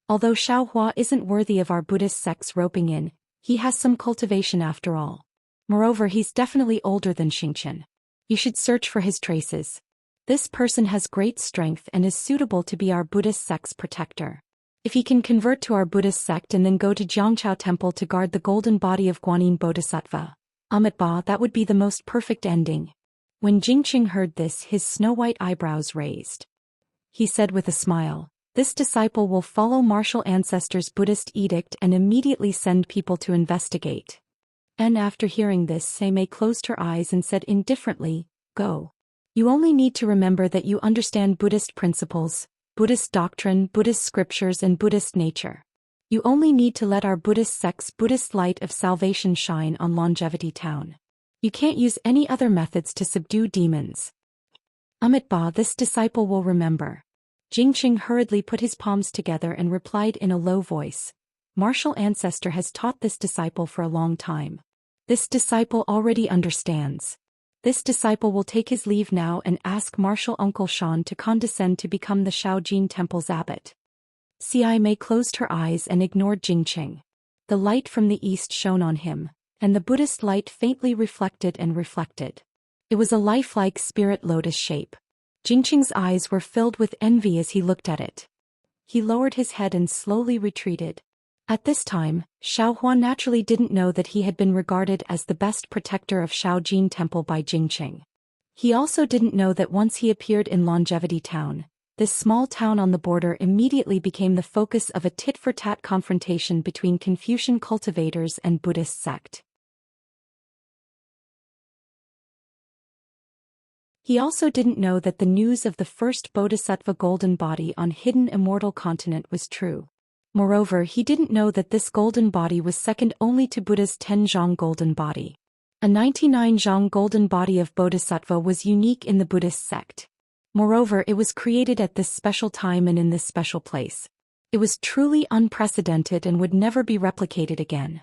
Although Xiao Hua isn't worthy of our Buddhist sect's roping in, he has some cultivation after all. Moreover, he's definitely older than Xingqian. You should search for his traces. This person has great strength and is suitable to be our Buddhist sect's protector. If he can convert to our Buddhist sect and then go to Jiangchao Temple to guard the golden body of Guanyin Bodhisattva, Amitabha, that would be the most perfect ending. When Jingqing heard this, his snow-white eyebrows raised. He said with a smile, "This disciple will follow martial ancestors' Buddhist edict and immediately send people to investigate." And after hearing this, Ci Mei closed her eyes and said indifferently, "Go. You only need to remember that you understand Buddhist principles, Buddhist doctrine, Buddhist scriptures and Buddhist nature. You only need to let our Buddhist sect's Buddhist light of salvation shine on Longevity Town. You can't use any other methods to subdue demons." Amitabha, this disciple will remember. Jingqing hurriedly put his palms together and replied in a low voice, "Martial ancestor has taught this disciple for a long time. This disciple already understands. This disciple will take his leave now and ask martial uncle Shan to condescend to become the Shaojin Temple's abbot." Ci Mei closed her eyes and ignored Jingqing. The light from the east shone on him, and the Buddhist light faintly reflected and reflected. It was a lifelike spirit lotus shape. Jingqing's eyes were filled with envy as he looked at it. He lowered his head and slowly retreated. At this time, Xiao Hua naturally didn't know that he had been regarded as the best protector of Shaojin Temple by Jingqing. He also didn't know that once he appeared in Longevity Town, this small town on the border immediately became the focus of a tit-for-tat confrontation between Confucian cultivators and Buddhist sect. He also didn't know that the news of the first Bodhisattva golden body on hidden immortal continent was true. Moreover, he didn't know that this golden body was second only to Buddha's 10 zhang golden body. A 99 zhang golden body of Bodhisattva was unique in the Buddhist sect. Moreover, it was created at this special time and in this special place. It was truly unprecedented and would never be replicated again.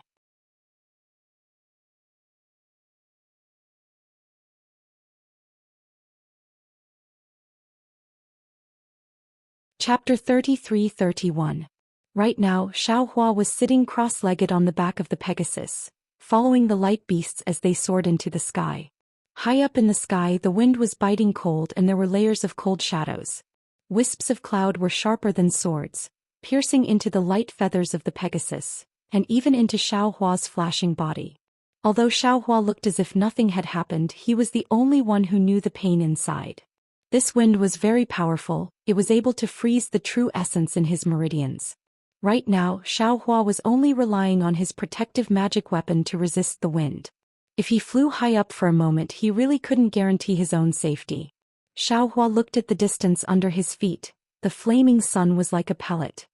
Chapter 33-31. Right now, Xiao Hua was sitting cross-legged on the back of the Pegasus, following the light beasts as they soared into the sky. High up in the sky, the wind was biting cold and there were layers of cold shadows. Wisps of cloud were sharper than swords, piercing into the light feathers of the Pegasus, and even into Xiao Hua's flashing body. Although Xiao Hua looked as if nothing had happened, he was the only one who knew the pain inside. This wind was very powerful, it was able to freeze the true essence in his meridians. Right now, Xiao Hua was only relying on his protective magic weapon to resist the wind. If he flew high up for a moment, he really couldn't guarantee his own safety. Xiao Hua looked at the distance under his feet. The flaming sun was like a pellet.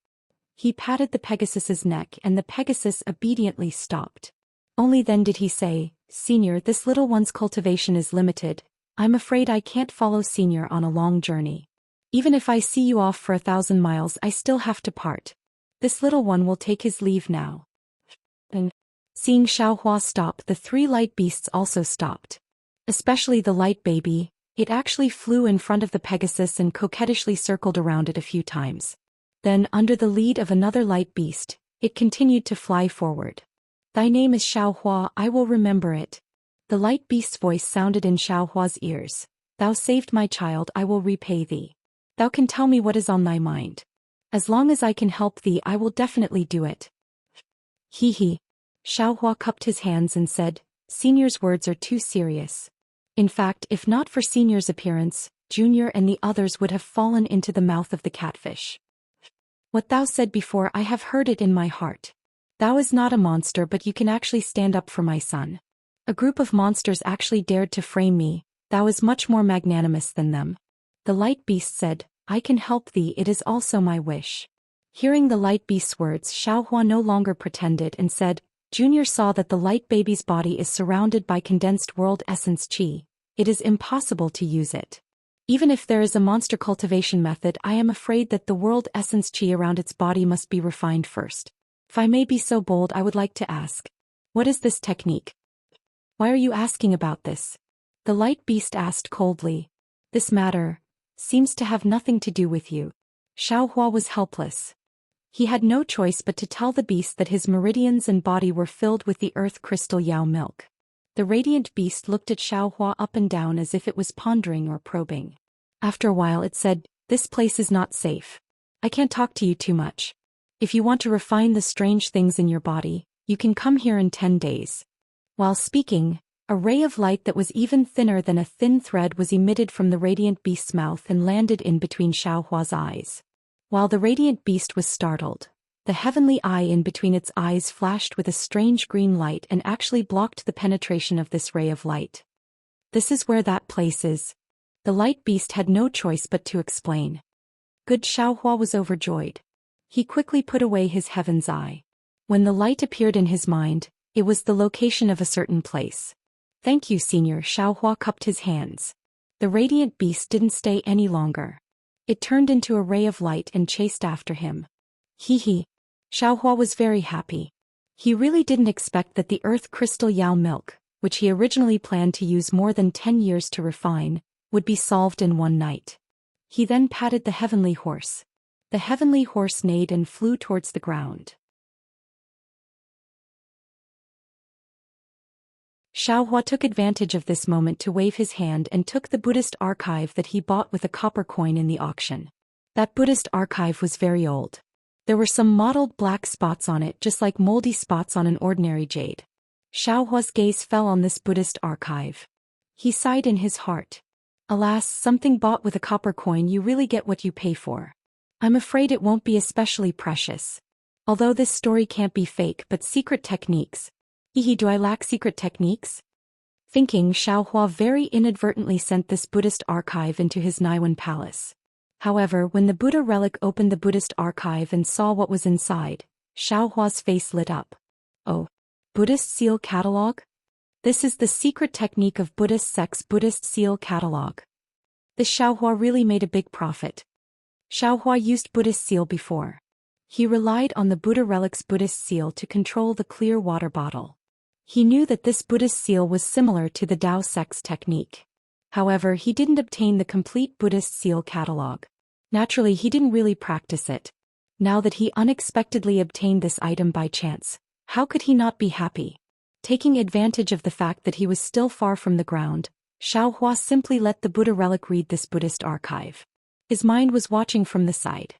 He patted the Pegasus's neck and the Pegasus obediently stopped. Only then did he say, "Senior, this little one's cultivation is limited. I'm afraid I can't follow Senior on a long journey. Even if I see you off for 1,000 miles, I still have to part. This little one will take his leave now." And seeing Xiao Hua stop, the 3 light beasts also stopped. Especially the light baby, it actually flew in front of the Pegasus and coquettishly circled around it a few times. Then, under the lead of another light beast, it continued to fly forward. "Thy name is Xiao Hua, I will remember it." The light beast's voice sounded in Xiao Hua's ears. "Thou saved my child, I will repay thee. Thou can tell me what is on thy mind. As long as I can help thee, I will definitely do it." He. Xiao Hua cupped his hands and said, Senior's words are too serious. In fact, if not for Senior's appearance, Junior and the others would have fallen into the mouth of the catfish. What thou said before, I have heard it in my heart. Thou is not a monster, but you can actually stand up for my son. A group of monsters actually dared to frame me, thou is much more magnanimous than them. The light beast said, I can help thee, it is also my wish. Hearing the light beast's words, Xiaohua no longer pretended and said, Junior saw that the light baby's body is surrounded by condensed world essence qi. It is impossible to use it. Even if there is a monster cultivation method, I am afraid that the world essence qi around its body must be refined first. If I may be so bold, I would like to ask. What is this technique? Why are you asking about this? The light beast asked coldly. This matter seems to have nothing to do with you. Xiaohua was helpless. He had no choice but to tell the beast that his meridians and body were filled with the earth crystal Yao milk. The radiant beast looked at Xiaohua up and down as if it was pondering or probing. After a while it said, this place is not safe. I can't talk to you too much. If you want to refine the strange things in your body, you can come here in 10 days. While speaking, a ray of light that was even thinner than a thin thread was emitted from the radiant beast's mouth and landed in between Xiaohua's eyes. While the radiant beast was startled, the heavenly eye in between its eyes flashed with a strange green light and actually blocked the penetration of this ray of light. This is where that place is. The light beast had no choice but to explain. Good Xiaohua was overjoyed. He quickly put away his heaven's eye. When the light appeared in his mind, it was the location of a certain place. Thank you, Senior. Xiaohua cupped his hands. The radiant beast didn't stay any longer. It turned into a ray of light and chased after him. Hee. Xiaohua was very happy. He really didn't expect that the earth crystal Yao milk, which he originally planned to use more than 10 years to refine, would be solved in one night. He then patted the heavenly horse. The heavenly horse neighed and flew towards the ground. Xiaohua took advantage of this moment to wave his hand and took the Buddhist archive that he bought with a copper coin in the auction. That Buddhist archive was very old. There were some mottled black spots on it, just like moldy spots on an ordinary jade. Xiaohua's gaze fell on this Buddhist archive. He sighed in his heart. Alas, something bought with a copper coin, you really get what you pay for. I'm afraid it won't be especially precious. Although this story can't be fake, but secret techniques. Do I lack secret techniques? Thinking, Xiaohua very inadvertently sent this Buddhist archive into his Naiwan palace. However, when the Buddha relic opened the Buddhist archive and saw what was inside, Xiaohua's face lit up. Oh, Buddhist seal catalog? This is the secret technique of Buddhist sects, Buddhist seal catalog. This Xiaohua really made a big profit. Xiaohua used Buddhist seal before. He relied on the Buddha relic's Buddhist seal to control the clear water bottle. He knew that this Buddhist seal was similar to the Tao sect's technique. However, he didn't obtain the complete Buddhist seal catalog. Naturally, he didn't really practice it. Now that he unexpectedly obtained this item by chance, how could he not be happy? Taking advantage of the fact that he was still far from the ground, Xiaohua simply let the Buddha relic read this Buddhist archive. His mind was watching from the side.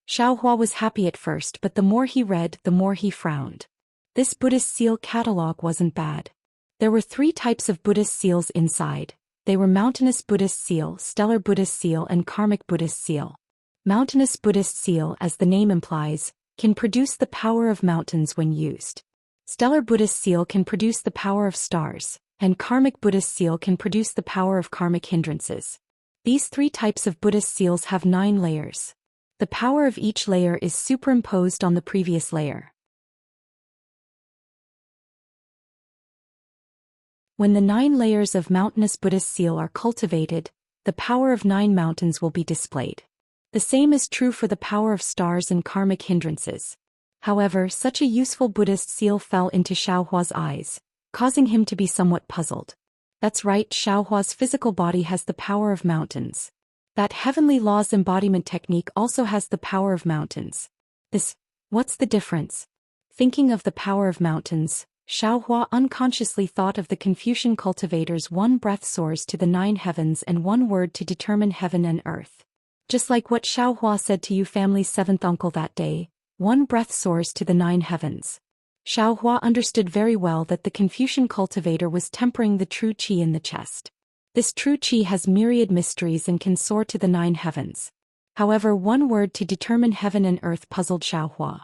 Xiaohua was happy at first, but the more he read, the more he frowned. This Buddhist seal catalog wasn't bad. There were 3 types of Buddhist seals inside. They were Mountainous Buddhist Seal, Stellar Buddhist Seal and Karmic Buddhist Seal. Mountainous Buddhist Seal, as the name implies, can produce the power of mountains when used. Stellar Buddhist Seal can produce the power of stars, and Karmic Buddhist Seal can produce the power of karmic hindrances. These 3 types of Buddhist seals have 9 layers. The power of each layer is superimposed on the previous layer. When the 9 layers of Mountainous Buddhist Seal are cultivated, the power of 9 mountains will be displayed. The same is true for the power of stars and karmic hindrances. However, such a useful Buddhist seal fell into Xiaohua's eyes, causing him to be somewhat puzzled. That's right, Xiaohua's physical body has the power of mountains. That heavenly laws embodiment technique also has the power of mountains. What's the difference? Thinking of the power of mountains, Xiaohua unconsciously thought of the Confucian cultivators, 1 breath soars to the 9 heavens and 1 word to determine heaven and earth. Just like what Xiaohua said to Yu family's 7th uncle that day, 1 breath soars to the 9 heavens. Xiaohua understood very well that the Confucian cultivator was tempering the true qi in the chest. This true qi has myriad mysteries and can soar to the 9 heavens. However, one word to determine heaven and earth puzzled Xiaohua.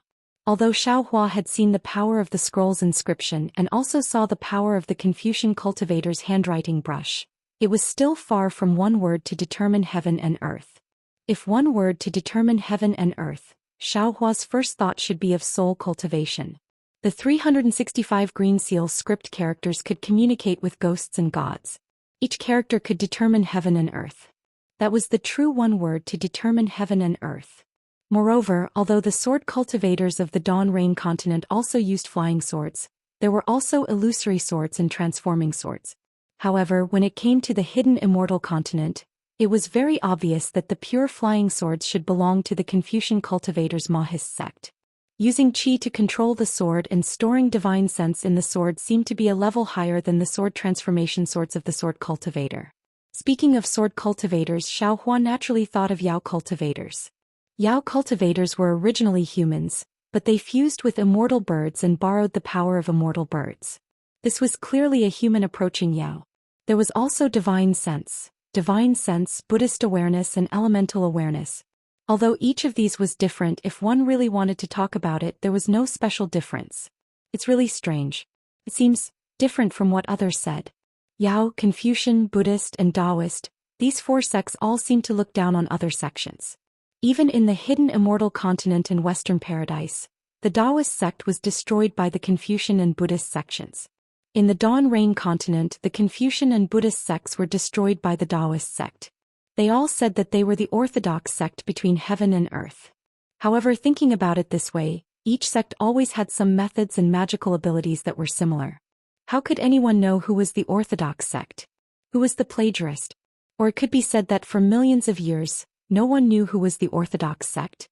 Although Xiaohua had seen the power of the scroll's inscription and also saw the power of the Confucian cultivator's handwriting brush, it was still far from one word to determine heaven and earth. If one word to determine heaven and earth, Xiaohua's first thought should be of soul cultivation. The 365 green seal script characters could communicate with ghosts and gods. Each character could determine heaven and earth. That was the true one word to determine heaven and earth. Moreover, although the sword cultivators of the Dawn Rain continent also used flying swords, there were also illusory swords and transforming swords. However, when it came to the hidden immortal continent, it was very obvious that the pure flying swords should belong to the Confucian cultivators' Mahist sect. Using qi to control the sword and storing divine sense in the sword seemed to be a level higher than the sword transformation swords of the sword cultivator. Speaking of sword cultivators, Xiaohua naturally thought of Yao cultivators. Yao cultivators were originally humans, but they fused with immortal birds and borrowed the power of immortal birds. This was clearly a human approaching Yao. There was also divine sense, Buddhist awareness and elemental awareness. Although each of these was different, if one really wanted to talk about it, there was no special difference. It's really strange. It seems different from what others said. Yao, Confucian, Buddhist, and Taoist, these 4 sects all seem to look down on other sections. Even in the hidden immortal continent and Western paradise, the Taoist sect was destroyed by the Confucian and Buddhist sections. In the Dawn Rain continent, the Confucian and Buddhist sects were destroyed by the Taoist sect. They all said that they were the orthodox sect between heaven and earth. However, thinking about it this way, each sect always had some methods and magical abilities that were similar. How could anyone know who was the orthodox sect? Who was the plagiarist? Or it could be said that for millions of years, no one knew who was the orthodox sect.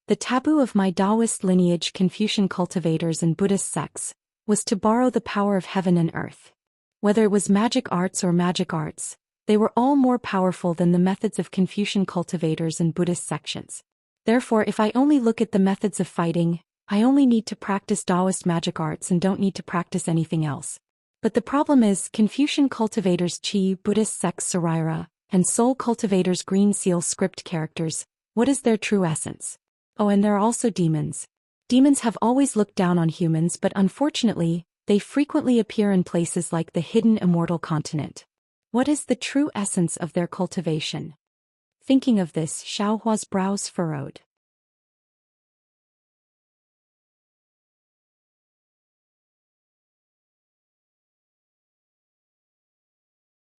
The taboo of my Taoist lineage, Confucian cultivators and Buddhist sects, was to borrow the power of heaven and earth. Whether it was magic arts or magic arts, they were all more powerful than the methods of Confucian cultivators and Buddhist sections. Therefore, if I only look at the methods of fighting, I only need to practice Taoist magic arts and don't need to practice anything else. But the problem is, Confucian cultivators Qi, Buddhist sects Saraira, and soul cultivators green seal script characters, what is their true essence? Oh, and there are also demons. Demons have always looked down on humans, but unfortunately, they frequently appear in places like the hidden immortal continent. What is the true essence of their cultivation? Thinking of this, Xiaohua's brows furrowed.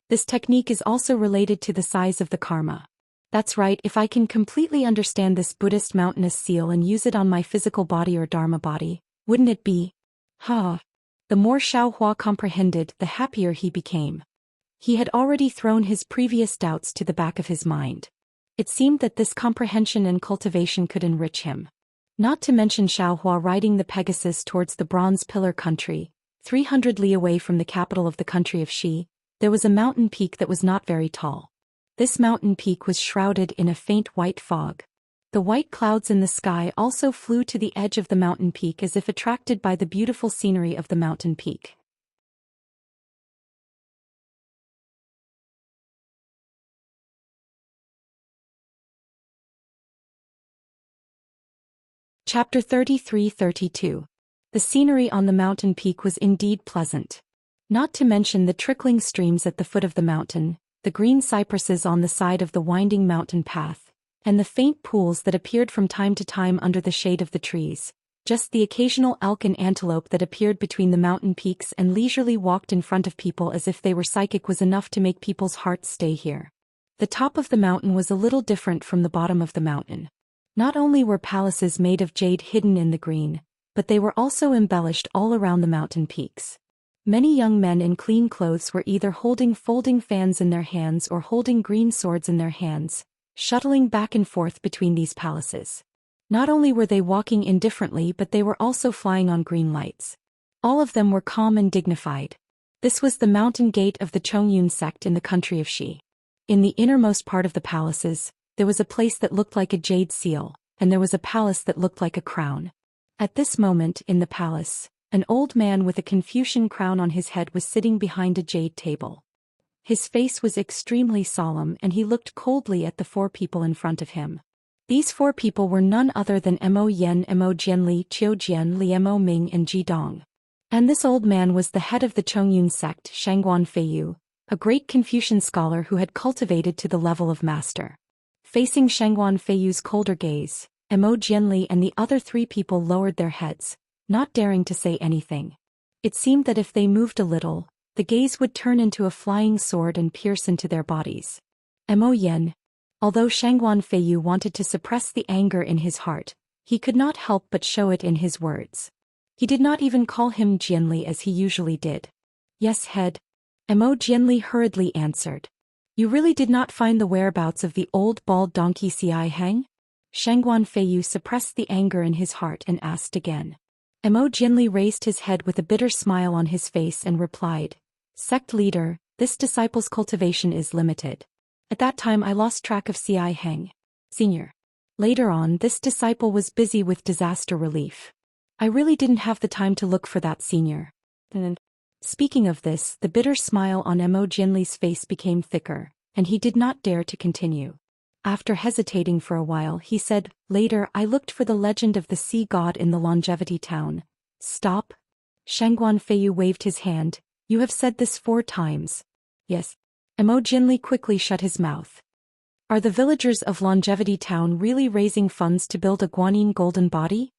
This technique is also related to the size of the karma. That's right, if I can completely understand this Buddhist mountainous seal and use it on my physical body or Dharma body, wouldn't it be? The more Xiaohua comprehended, the happier he became. He had already thrown his previous doubts to the back of his mind. It seemed that this comprehension and cultivation could enrich him. Not to mention Xiaohua riding the Pegasus towards the Bronze Pillar country, 300 li away from the capital of the country of Xi, there was a mountain peak that was not very tall. This mountain peak was shrouded in a faint white fog. The white clouds in the sky also flew to the edge of the mountain peak as if attracted by the beautiful scenery of the mountain peak. Chapter 33-32. The scenery on the mountain peak was indeed pleasant. Not to mention the trickling streams at the foot of the mountain, the green cypresses on the side of the winding mountain path, and the faint pools that appeared from time to time under the shade of the trees. Just the occasional elk and antelope that appeared between the mountain peaks and leisurely walked in front of people as if they were psychic was enough to make people's hearts stay here. The top of the mountain was a little different from the bottom of the mountain. Not only were palaces made of jade hidden in the green, but they were also embellished all around the mountain peaks. Many young men in clean clothes were either holding folding fans in their hands or holding green swords in their hands, shuttling back and forth between these palaces. Not only were they walking indifferently, but they were also flying on green lights. All of them were calm and dignified. This was the mountain gate of the Chongyun sect in the country of Xi. In the innermost part of the palaces, there was a place that looked like a jade seal, and there was a palace that looked like a crown. At this moment, in the palace, An old man with a Confucian crown on his head was sitting behind a jade table. His face was extremely solemn and he looked coldly at the 4 people in front of him. These 4 people were none other than Mo Yen, Mo Jianli, Qiu Jian, Li Mo Ming and Ji Dong. And this old man was the head of the Chongyun sect, Shangguan Feiyu, a great Confucian scholar who had cultivated to the level of master. Facing Shangguan Feiyu's colder gaze, Mo Jianli and the other 3 people lowered their heads, not daring to say anything. It seemed that if they moved a little, the gaze would turn into a flying sword and pierce into their bodies. Mo Yen. Although Shangguan Feiyu wanted to suppress the anger in his heart, he could not help but show it in his words. He did not even call him Jianli as he usually did. Yes, head. Mo Jianli hurriedly answered. You really did not find the whereabouts of the old bald donkey Ci Hang? Shangguan Feiyu suppressed the anger in his heart and asked again. Mo Jianli raised his head with a bitter smile on his face and replied, Sect leader, this disciple's cultivation is limited. At that time I lost track of Ci Hang. Senior. Later on this disciple was busy with disaster relief. I really didn't have the time to look for that senior. Speaking of this, the bitter smile on Mo Jianli's face became thicker, and he did not dare to continue. After hesitating for a while he said, Later I looked for the legend of the sea god in the Longevity town. Stop. Shangguan Feiyu waved his hand. You have said this 4 times. Yes. Mo Jianli quickly shut his mouth. Are the villagers of Longevity town really raising funds to build a guanyin golden body?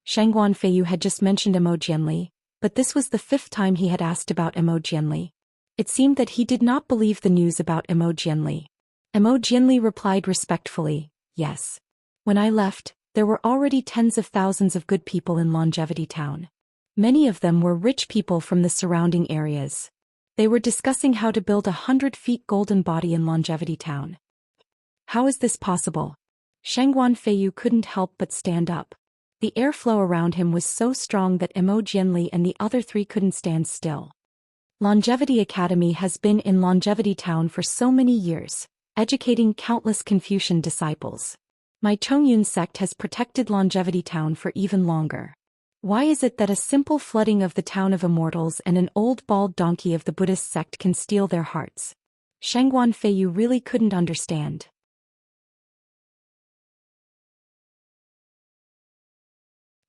Shangguan Feiyu had just mentioned Mo Jianli, but this was the 5th time he had asked about Mo Jianli. It seemed that he did not believe the news about Mo Jianli. Mo Jianli replied respectfully, Yes. When I left, there were already tens of thousands of good people in Longevity town. Many of them were rich people from the surrounding areas. They were discussing how to build 100-feet golden body in Longevity town. How is this possible? Shangguan Feiyu couldn't help but stand up. The airflow around him was so strong that Mo Jianli and the other 3 couldn't stand still. Longevity Academy has been in Longevity town for so many years, educating countless Confucian disciples. My Chongyun sect has protected Longevity town for even longer. Why is it that a simple flooding of the town of immortals and an old bald donkey of the Buddhist sect can steal their hearts? Shangguan Feiyu really couldn't understand.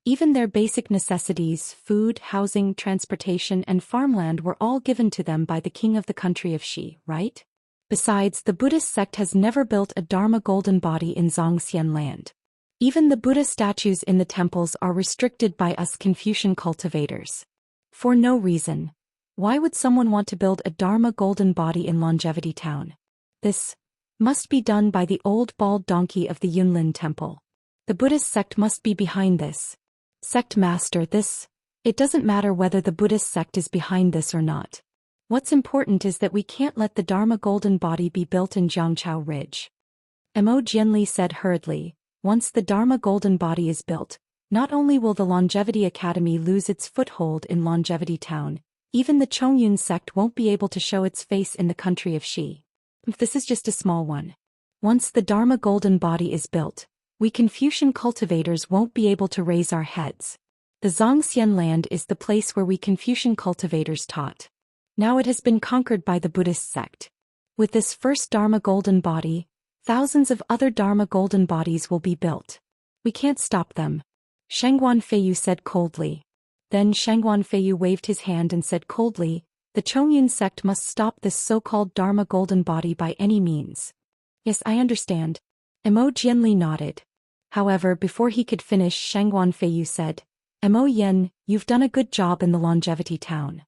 Even their basic necessities, food, housing, transportation and farmland were all given to them by the king of the country of Shi, right? Besides, the Buddhist sect has never built a Dharma golden body in Zongxian land. Even the Buddha statues in the temples are restricted by us Confucian cultivators. For no reason. Why would someone want to build a Dharma golden body in Longevity town? This must be done by the old bald donkey of the Yunlin temple. The Buddhist sect must be behind this. Sect master, it doesn't matter whether the Buddhist sect is behind this or not. What's important is that we can't let the Dharma golden body be built in Jiangchao Ridge. Mo Jianli said hurriedly, once the Dharma golden body is built, not only will the Longevity Academy lose its foothold in Longevity town, even the Chongyun sect won't be able to show its face in the country of Shi. This is just a small one. Once the Dharma golden body is built, we Confucian cultivators won't be able to raise our heads. The Zongxian land is the place where we Confucian cultivators taught. Now it has been conquered by the Buddhist sect. With this first Dharma golden body, thousands of other Dharma golden bodies will be built. We can't stop them. Shangguan Feiyu said coldly. Then Shangguan Feiyu waved his hand and said coldly, the Chongyun sect must stop this so-called Dharma golden body by any means. Yes, I understand. Mo Jianli nodded. However, before he could finish, Shangguan Feiyu said, Mo Yen, you've done a good job in the Longevity town.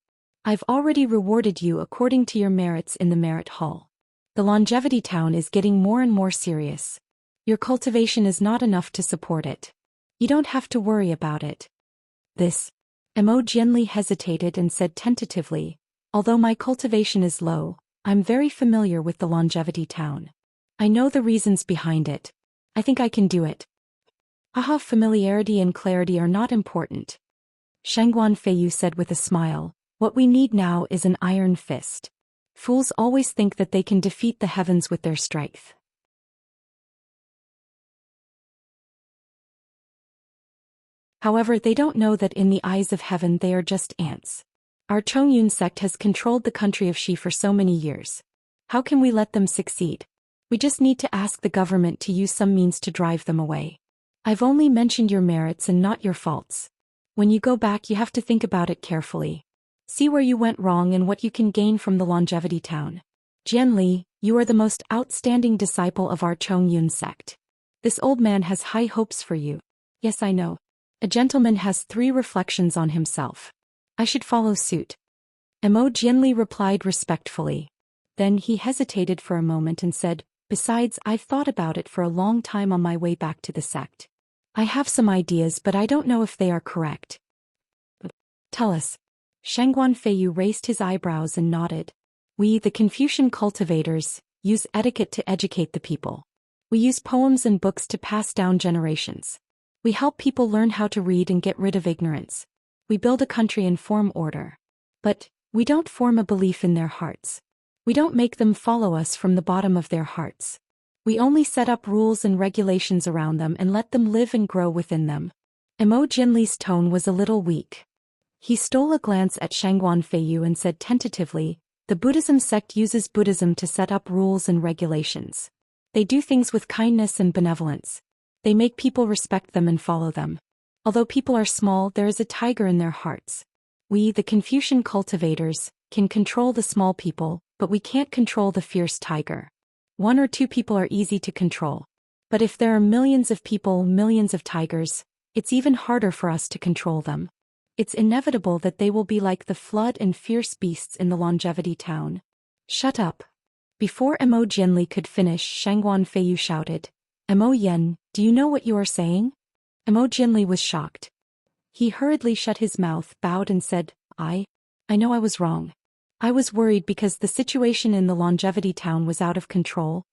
I've already rewarded you according to your merits in the merit hall. The Longevity town is getting more and more serious. Your cultivation is not enough to support it. You don't have to worry about it. Mo Jianli hesitated and said tentatively, although my cultivation is low, I'm very familiar with the Longevity town. I know the reasons behind it. I think I can do it. Aha, familiarity and clarity are not important. Shangguan Feiyu said with a smile, what we need now is an iron fist. Fools always think that they can defeat the heavens with their strength. However, they don't know that in the eyes of heaven they are just ants. Our Chongyun sect has controlled the country of Xi for so many years. How can we let them succeed? We just need to ask the government to use some means to drive them away. I've only mentioned your merits and not your faults. When you go back, you have to think about it carefully. See where you went wrong and what you can gain from the longevity town. Jianli, you are the most outstanding disciple of our Chongyun sect. This old man has high hopes for you. Yes, I know. A gentleman has 3 reflections on himself. I should follow suit. Mo Jianli replied respectfully. Then he hesitated for a moment and said, besides, I've thought about it for a long time on my way back to the sect. I have some ideas, but I don't know if they are correct. Tell us. Shangguan Feiyu raised his eyebrows and nodded. We, the Confucian cultivators, use etiquette to educate the people. We use poems and books to pass down generations. We help people learn how to read and get rid of ignorance. We build a country and form order. But we don't form a belief in their hearts. We don't make them follow us from the bottom of their hearts. We only set up rules and regulations around them and let them live and grow within them. Mo Jianli's tone was a little weak. He stole a glance at Shangguan Feiyu and said tentatively, the Buddhism sect uses Buddhism to set up rules and regulations. They do things with kindness and benevolence. They make people respect them and follow them. Although people are small, there is a tiger in their hearts. We, the Confucian cultivators, can control the small people, but we can't control the fierce tiger. 1 or 2 people are easy to control. But if there are millions of people, millions of tigers, it's even harder for us to control them. It's inevitable that they will be like the flood and fierce beasts in the longevity town. Shut up. Before Mo Jianli could finish, Shangguan Feiyu shouted, Mo Yen, do you know what you are saying? Mo Jianli was shocked. He hurriedly shut his mouth, bowed and said, I know I was wrong. I was worried because the situation in the longevity town was out of control.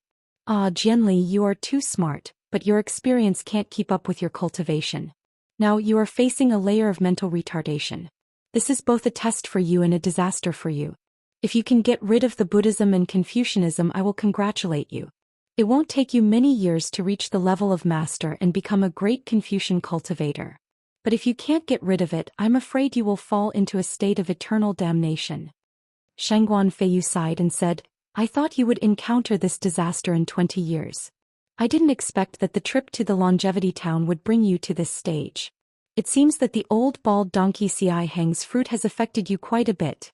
Ah, Jianli, you are too smart, but your experience can't keep up with your cultivation. Now you are facing a layer of mental retardation. This is both a test for you and a disaster for you. If you can get rid of the Buddhism and Confucianism, I will congratulate you. It won't take you many years to reach the level of master and become a great Confucian cultivator. But if you can't get rid of it, I'm afraid you will fall into a state of eternal damnation. Shangguan Feiyu sighed and said, I thought you would encounter this disaster in 20 years. I didn't expect that the trip to the longevity town would bring you to this stage. It seems that the old bald donkey Ci Heng's fruit has affected you quite a bit.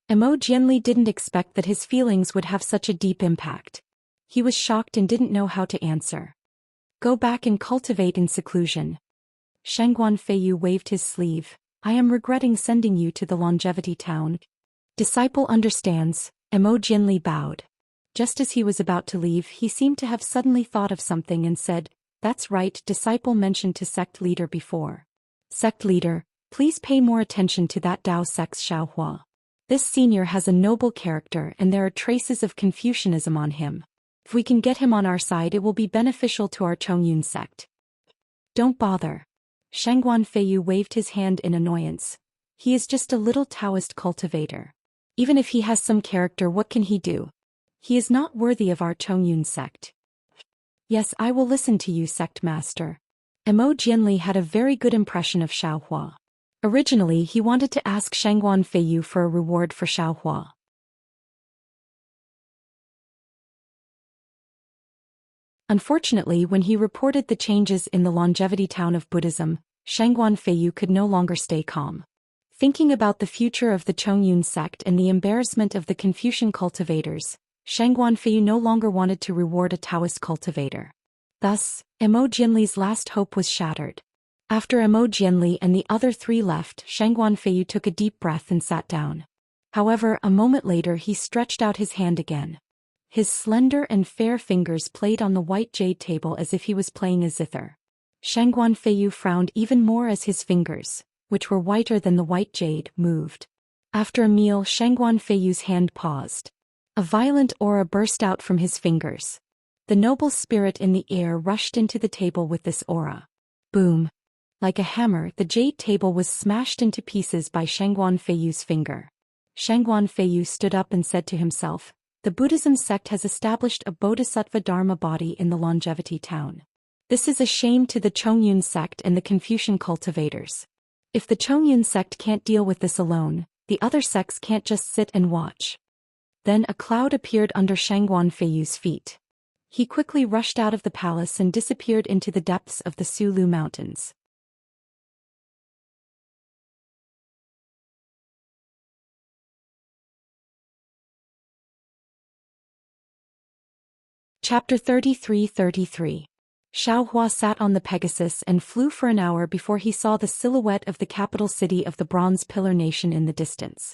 Mo Jianli didn't expect that his feelings would have such a deep impact. He was shocked and didn't know how to answer. Go back and cultivate in seclusion. Shangguan Feiyu waved his sleeve. I am regretting sending you to the longevity town. Disciple understands. Mo Jianli bowed. Just as he was about to leave, he seemed to have suddenly thought of something and said, That's right, disciple mentioned to sect leader before. Sect leader, please pay more attention to that Dao sect's Xiaohua. This senior has a noble character and there are traces of Confucianism on him. If we can get him on our side, it will be beneficial to our Chongyun sect. Don't bother. Shangguan Feiyu waved his hand in annoyance. He is just a little Taoist cultivator. Even if he has some character, what can he do? He is not worthy of our Chongyun sect. Yes, I will listen to you, sect master. Mo Jianli had a very good impression of Xiaohua. Originally, he wanted to ask Shangguan Feiyu for a reward for Xiaohua. Unfortunately, when he reported the changes in the longevity town of Buddhism, Shangguan Feiyu could no longer stay calm. Thinking about the future of the Chongyun sect and the embarrassment of the Confucian cultivators, Shangguan Feiyu no longer wanted to reward a Taoist cultivator. Thus, Mo Jianli's last hope was shattered. After Mo Jianli and the other 3 left, Shangguan Feiyu took a deep breath and sat down. However, a moment later he stretched out his hand again. His slender and fair fingers played on the white jade table as if he was playing a zither. Shangguan Feiyu frowned even more as his fingers, which were whiter than the white jade, moved. After a meal, Shangguan Feiyu's hand paused. A violent aura burst out from his fingers. The noble spirit in the air rushed into the table with this aura. Boom! Like a hammer, the jade table was smashed into pieces by Shangguan Feiyu's finger. Shangguan Feiyu stood up and said to himself, The Buddhism sect has established a Bodhisattva Dharma body in the longevity town. This is a shame to the Chongyun sect and the Confucian cultivators. If the Chongyun sect can't deal with this alone, the other sects can't just sit and watch. Then a cloud appeared under Shangguan Feiyu's feet. He quickly rushed out of the palace and disappeared into the depths of the Sulu Mountains. Chapter 33-33. Xiaohua sat on the Pegasus and flew for an hour before he saw the silhouette of the capital city of the Bronze Pillar Nation in the distance.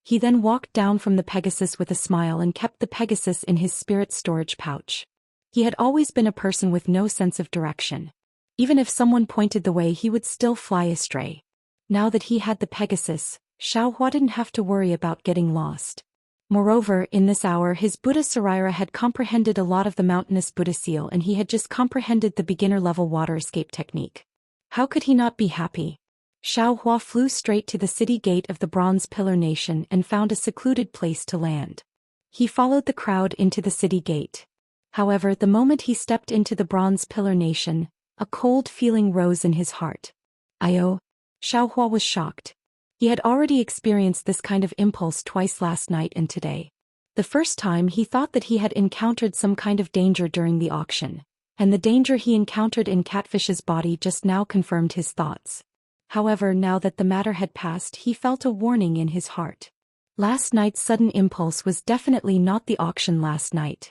He then walked down from the Pegasus with a smile and kept the Pegasus in his spirit storage pouch. He had always been a person with no sense of direction. Even if someone pointed the way, he would still fly astray. Now that he had the Pegasus, Xiaohua didn't have to worry about getting lost. Moreover, in this hour his Buddha Saraira had comprehended a lot of the mountainous Buddha seal, and he had just comprehended the beginner-level water escape technique. How could he not be happy? Xiaohua flew straight to the city gate of the Bronze Pillar Nation and found a secluded place to land. He followed the crowd into the city gate. However, the moment he stepped into the Bronze Pillar Nation, a cold feeling rose in his heart. Xiaohua was shocked. He had already experienced this kind of impulse twice last night and today. The first time he thought that he had encountered some kind of danger during the auction, and the danger he encountered in Catfish's body just now confirmed his thoughts. However, now that the matter had passed, he felt a warning in his heart. Last night's sudden impulse was definitely not the auction last night.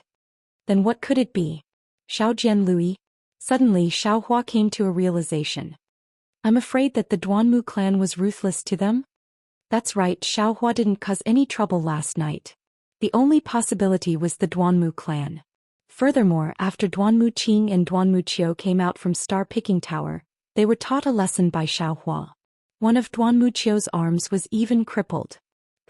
Then what could it be? Xiaojian Lui? Suddenly Xiaohua came to a realization. I'm afraid that the Duanmu clan was ruthless to them? That's right, Xiaohua didn't cause any trouble last night. The only possibility was the Duanmu clan. Furthermore, after Duanmu Qing and Duanmu Qiu came out from Star Picking Tower, they were taught a lesson by Xiaohua. One of Duanmu Qiu's arms was even crippled.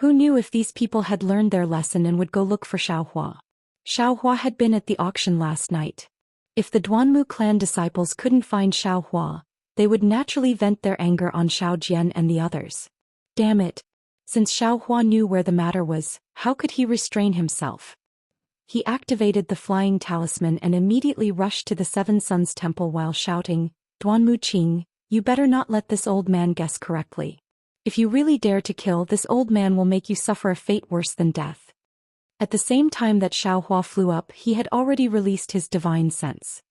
Who knew if these people had learned their lesson and would go look for Xiaohua? Xiaohua had been at the auction last night. If the Duanmu clan disciples couldn't find Xiaohua, they would naturally vent their anger on Xiaojian and the others. Damn it! Since Xiaohua knew where the matter was, how could he restrain himself? He activated the flying talisman and immediately rushed to the Seven Suns Temple while shouting, Duanmu Qing, you better not let this old man guess correctly. If you really dare to kill, this old man will make you suffer a fate worse than death. At the same time that Xiaohua flew up, he had already released his divine sense.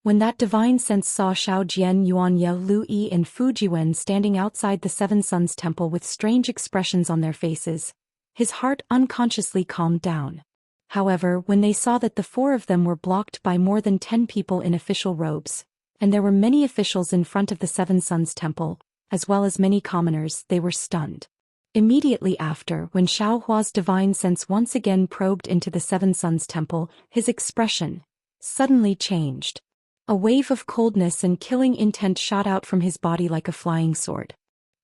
When that divine sense saw Xiaojian, Yuanye, Lu Yi and Fujiwen standing outside the Seven Suns Temple with strange expressions on their faces, his heart unconsciously calmed down. However, when they saw that the four of them were blocked by more than 10 people in official robes, and there were many officials in front of the Seven Suns Temple, as well as many commoners, they were stunned. Immediately after, when Xiaohua's divine sense once again probed into the Seven Suns Temple, his expression suddenly changed. A wave of coldness and killing intent shot out from his body like a flying sword.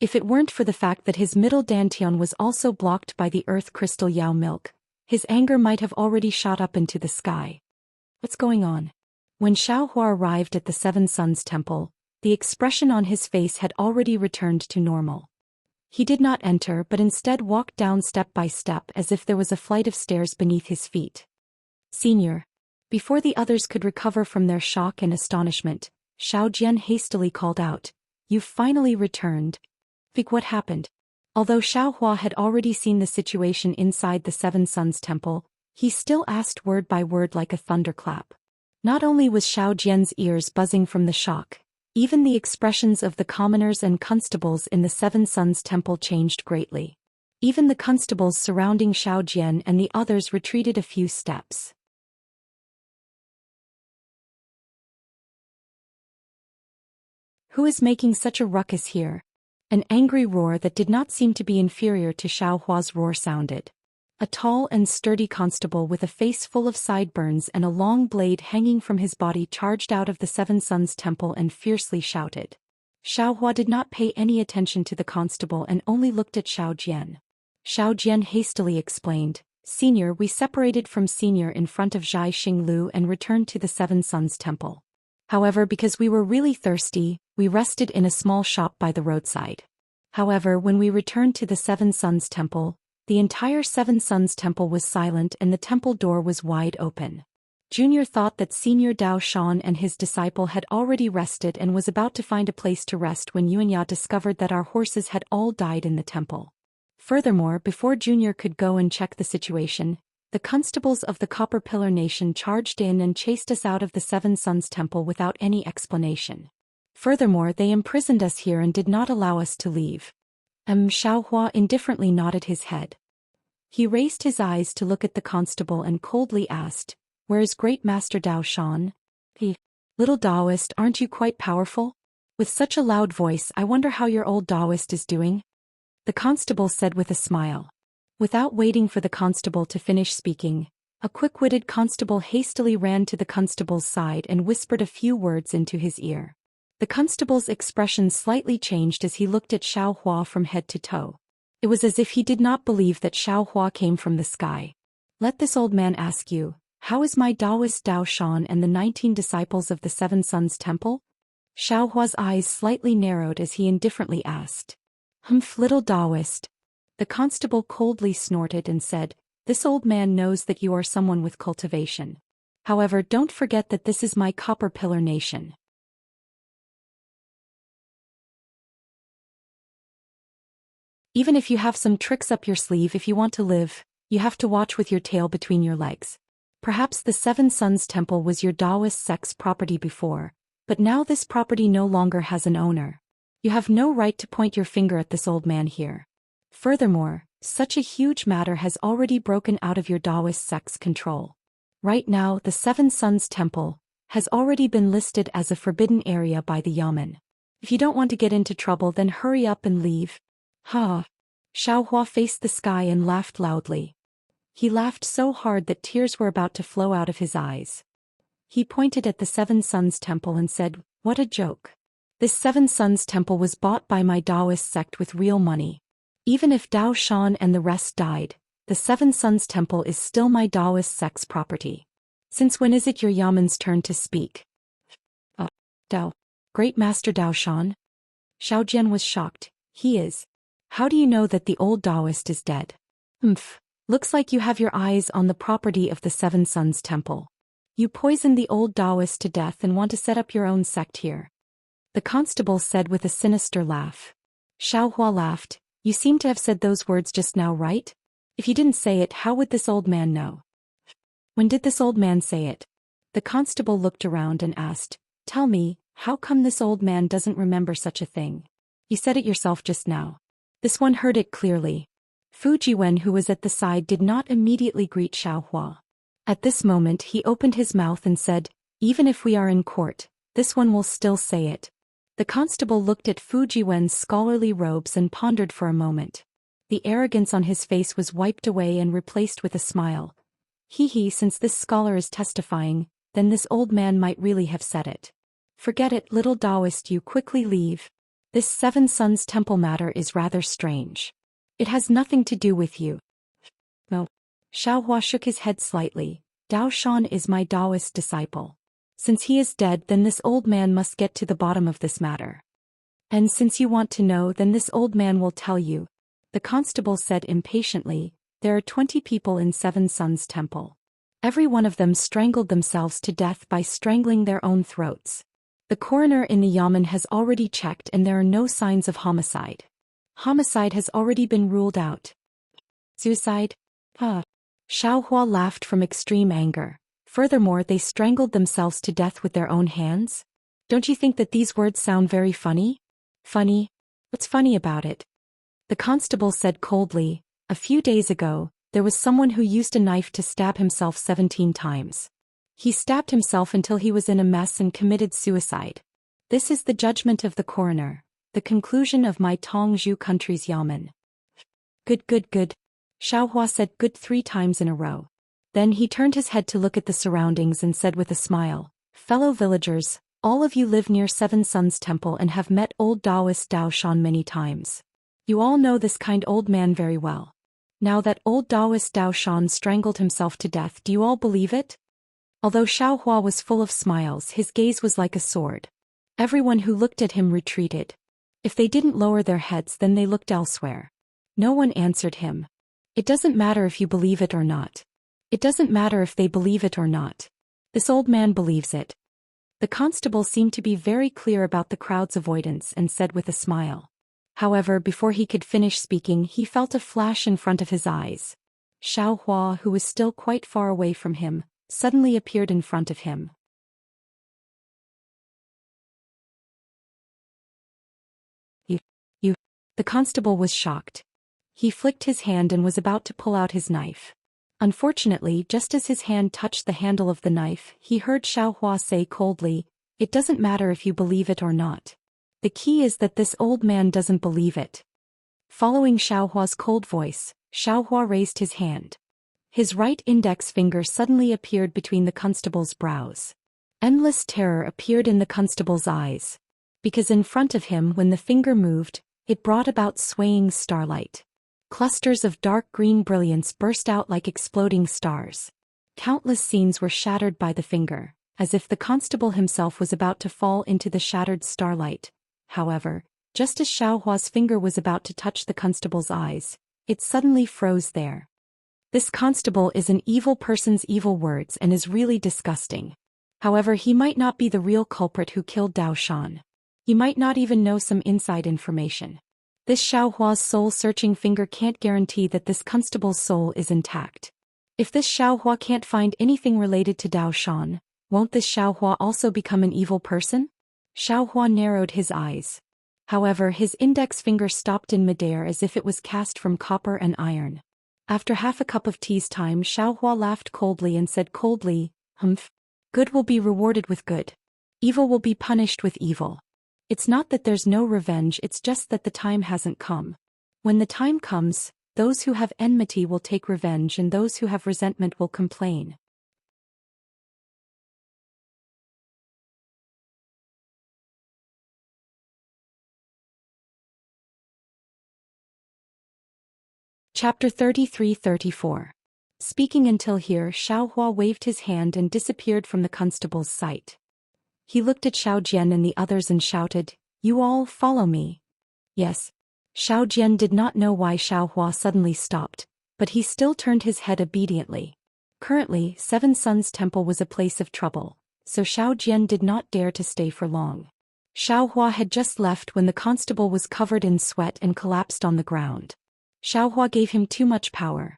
If it weren't for the fact that his middle dantian was also blocked by the earth crystal Yao milk, his anger might have already shot up into the sky. What's going on? When Xiaohua arrived at the Seven Suns Temple, the expression on his face had already returned to normal. He did not enter but instead walked down step by step as if there was a flight of stairs beneath his feet. Senior. Before the others could recover from their shock and astonishment, Xiaojian hastily called out, You've finally returned. Big, what happened? Although Xiaohua had already seen the situation inside the Seven Suns Temple, he still asked word by word like a thunderclap. Not only was Xiaojian's ears buzzing from the shock, even the expressions of the commoners and constables in the Seven Suns Temple changed greatly. Even the constables surrounding Xiaojian and the others retreated a few steps. Who is making such a ruckus here? An angry roar that did not seem to be inferior to Xiaohua's roar sounded. A tall and sturdy constable with a face full of sideburns and a long blade hanging from his body charged out of the Seven Suns Temple and fiercely shouted. Xiaohua did not pay any attention to the constable and only looked at Xiaojian. Xiaojian hastily explained, Senior, we separated from Senior in front of Zhai Xinglu and returned to the Seven Suns Temple. However, because we were really thirsty, we rested in a small shop by the roadside. However, when we returned to the Seven Suns Temple, the entire Seven Suns Temple was silent and the temple door was wide open. Junior thought that Senior Dao Shan and his disciple had already rested and was about to find a place to rest when Yuanya discovered that our horses had all died in the temple. Furthermore, before Junior could go and check the situation, the constables of the Copper Pillar Nation charged in and chased us out of the Seven Suns Temple without any explanation. Furthermore, they imprisoned us here and did not allow us to leave. Xiaohua indifferently nodded his head. He raised his eyes to look at the constable and coldly asked, "Where is Great Master Dao Shan?" "Little Taoist, aren't you quite powerful? With such a loud voice, I wonder how your old Taoist is doing?" The constable said with a smile. Without waiting for the constable to finish speaking, a quick-witted constable hastily ran to the constable's side and whispered a few words into his ear. The constable's expression slightly changed as he looked at Xiaohua from head to toe. It was as if he did not believe that Xiaohua came from the sky. "Let this old man ask you, how is my Taoist Dao Shan and the 19 disciples of the Seven Suns Temple?" Xiaohua's eyes slightly narrowed as he indifferently asked. "Humph, little Taoist." The constable coldly snorted and said, "This old man knows that you are someone with cultivation. However, don't forget that this is my Copper Pillar Nation. Even if you have some tricks up your sleeve, if you want to live, you have to watch with your tail between your legs. Perhaps the Seven Suns Temple was your Taoist sect's property before, but now this property no longer has an owner. You have no right to point your finger at this old man here. Furthermore, such a huge matter has already broken out of your Taoist sect's control. Right now, the Seven Suns Temple has already been listed as a forbidden area by the Yamen. If you don't want to get into trouble, then hurry up and leave." "Ha!" Xiaohua faced the sky and laughed loudly. He laughed so hard that tears were about to flow out of his eyes. He pointed at the Seven Suns Temple and said, "What a joke. This Seven Suns Temple was bought by my Taoist sect with real money. Even if Dao Shan and the rest died, the Seven Suns Temple is still my Taoist sect's property. Since when is it your Yamen's turn to speak?" Dao. Great Master Dao Shan?" Xiao Jian was shocked. "He is. How do you know that the old Taoist is dead?" Looks like you have your eyes on the property of the Seven Suns Temple. You poisoned the old Taoist to death and want to set up your own sect here." The constable said with a sinister laugh. Xiaohua laughed. "You seem to have said those words just now, right? If you didn't say it, how would this old man know?" "When did this old man say it?" The constable looked around and asked, "Tell me, how come this old man doesn't remember such a thing? You said it yourself just now." This one heard it clearly. Fujiwen, who was at the side, did not immediately greet Xiaohua. At this moment he opened his mouth and said, "Even if we are in court, this one will still say it." The constable looked at Fujiwen's scholarly robes and pondered for a moment. The arrogance on his face was wiped away and replaced with a smile. Since this scholar is testifying, then this old man might really have said it. "Forget it, little Taoist, you quickly leave. This Seven Suns Temple matter is rather strange. It has nothing to do with you." "No." Xiaohua shook his head slightly. "Dao Shan is my Taoist disciple. Since he is dead, then this old man must get to the bottom of this matter. And since you want to know, then this old man will tell you." The constable said impatiently, "There are 20 people in Seven Suns Temple. Every one of them strangled themselves to death by strangling their own throats. The coroner in the Yamen has already checked and there are no signs of homicide. Homicide has already been ruled out." "Suicide?" Xiaohua laughed from extreme anger. "Furthermore, they strangled themselves to death with their own hands? Don't you think that these words sound very funny?" "Funny? What's funny about it?" The constable said coldly, "A few days ago, there was someone who used a knife to stab himself 17 times. He stabbed himself until he was in a mess and committed suicide. This is the judgment of the coroner, the conclusion of my Tongzhou country's Yamen." Good. Xiaohua said good 3 times in a row. Then he turned his head to look at the surroundings and said with a smile, "Fellow villagers, all of you live near Seven Suns Temple and have met old Taoist Dao Shan many times. You all know this kind old man very well. Now that old Taoist Dao Shan strangled himself to death, do you all believe it?" Although Xiaohua was full of smiles, his gaze was like a sword. Everyone who looked at him retreated. If they didn't lower their heads, then they looked elsewhere. No one answered him. "It doesn't matter if you believe it or not. It doesn't matter if they believe it or not. This old man believes it. The constable seemed to be very clear about the crowd's avoidance and said with a smile. However, before he could finish speaking, he felt a flash in front of his eyes. Xiao Hua, who was still quite far away from him, suddenly appeared in front of him. You. The constable was shocked. He flicked his hand and was about to pull out his knife. Unfortunately, just as his hand touched the handle of the knife, he heard Xiao Hua say coldly, "It doesn't matter if you believe it or not. The key is that this old man doesn't believe it." Following Xiao Hua's cold voice, Xiao Hua raised his hand. His right index finger suddenly appeared between the constable's brows. Endless terror appeared in the constable's eyes. Because in front of him, when the finger moved, it brought about swaying starlight. Clusters of dark green brilliance burst out like exploding stars. Countless scenes were shattered by the finger, as if the constable himself was about to fall into the shattered starlight. However, just as Xiao Hua's finger was about to touch the constable's eyes, it suddenly froze there. This constable is an evil person's evil words and is really disgusting. However, he might not be the real culprit who killed Dao Shan. He might not even know some inside information. This Xiao Hua's soul-searching finger can't guarantee that this constable's soul is intact. If this Xiao Hua can't find anything related to Dao Shan, won't this Xiao Hua also become an evil person? Xiao Hua narrowed his eyes. However, his index finger stopped in midair as if it was cast from copper and iron. After half a cup of tea's time, Xiao Hua laughed coldly and said coldly, "Humph. Good will be rewarded with good. Evil will be punished with evil. It's not that there's no revenge, it's just that the time hasn't come. When the time comes, those who have enmity will take revenge and those who have resentment will complain." Chapter 33-34. Speaking until here, Xiao Hua waved his hand and disappeared from the constable's sight. He looked at Xiao Jian and the others and shouted, "You all follow me." Yes. Xiao Jian did not know why Xiao Hua suddenly stopped, but he still turned his head obediently. Currently, Seven Suns Temple was a place of trouble, so Xiao Jian did not dare to stay for long. Xiao Hua had just left when the constable was covered in sweat and collapsed on the ground. Xiao Hua gave him too much power.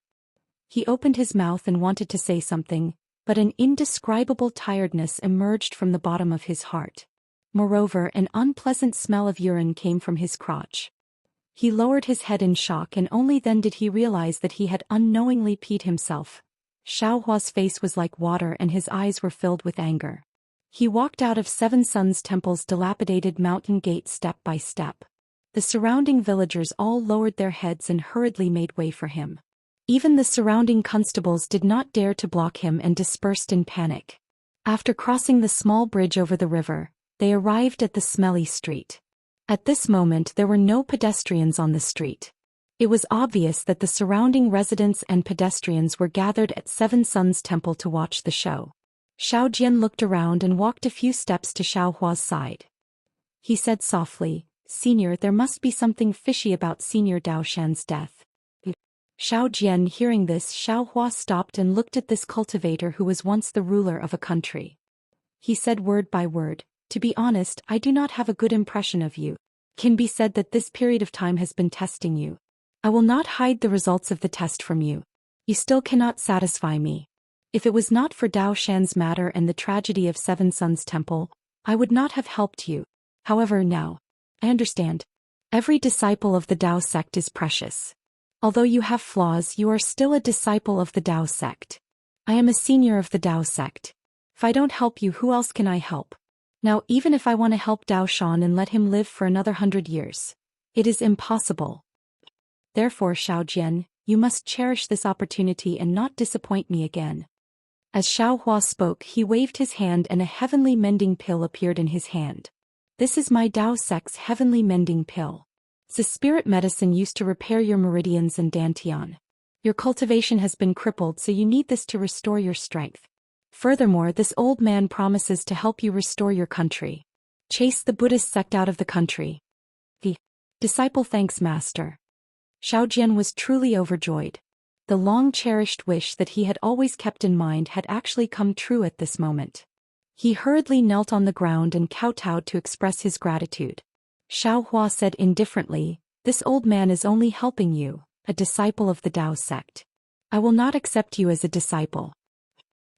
He opened his mouth and wanted to say something, but an indescribable tiredness emerged from the bottom of his heart. Moreover, an unpleasant smell of urine came from his crotch. He lowered his head in shock and only then did he realize that he had unknowingly peed himself. Xiao Hua's face was like water and his eyes were filled with anger. He walked out of Seven Suns Temple's dilapidated mountain gate step by step. The surrounding villagers all lowered their heads and hurriedly made way for him. Even the surrounding constables did not dare to block him and dispersed in panic. After crossing the small bridge over the river, they arrived at the smelly street. At this moment there were no pedestrians on the street. It was obvious that the surrounding residents and pedestrians were gathered at Seven Suns Temple to watch the show. Xiao Jian looked around and walked a few steps to Xiao Hua's side. He said softly, "Senior, there must be something fishy about Senior Dao Shan's death." Xiao Jian, hearing this, Xiao Hua stopped and looked at this cultivator who was once the ruler of a country. He said word by word, "To be honest, I do not have a good impression of you. It can be said that this period of time has been testing you. I will not hide the results of the test from you. You still cannot satisfy me. If it was not for Dao Shan's matter and the tragedy of Seven Suns Temple, I would not have helped you. However, now I understand. Every disciple of the Dao sect is precious. Although you have flaws, you are still a disciple of the Dao sect. I am a senior of the Dao sect. If I don't help you, who else can I help? Now, even if I want to help Dao Shan and let him live for another 100 years, it is impossible. Therefore, Xiao Jian, you must cherish this opportunity and not disappoint me again." As Xiao Hua spoke, he waved his hand and a heavenly mending pill appeared in his hand. "This is my Dao sect's heavenly mending pill. The spirit medicine used to repair your meridians and dantian. Your cultivation has been crippled, so you need this to restore your strength. Furthermore, this old man promises to help you restore your country. Chase the Buddhist sect out of the country." The disciple thanks Master. Xiao Jian was truly overjoyed. The long-cherished wish that he had always kept in mind had actually come true at this moment. He hurriedly knelt on the ground and kowtowed to express his gratitude. Xiaohua said indifferently, "This old man is only helping you, a disciple of the Tao sect. I will not accept you as a disciple.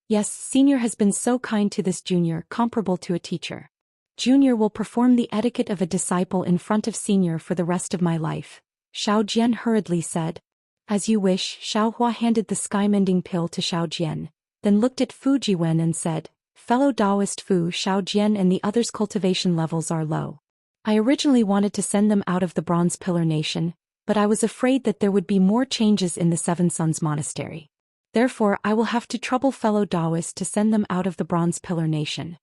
Yes, senior has been so kind to this junior, comparable to a teacher. Junior will perform the etiquette of a disciple in front of senior for the rest of my life," Xiao Jian hurriedly said. "As you wish." Xiaohua handed the sky-mending pill to Xiao Jian, then looked at Fu Jiwen and said, "Fellow Taoist Fu, Xiao Jian and the others' cultivation levels are low. I originally wanted to send them out of the Bronze Pillar Nation, but I was afraid that there would be more changes in the Seven Sons Monastery. Therefore, I will have to trouble fellow Taoists to send them out of the Bronze Pillar Nation."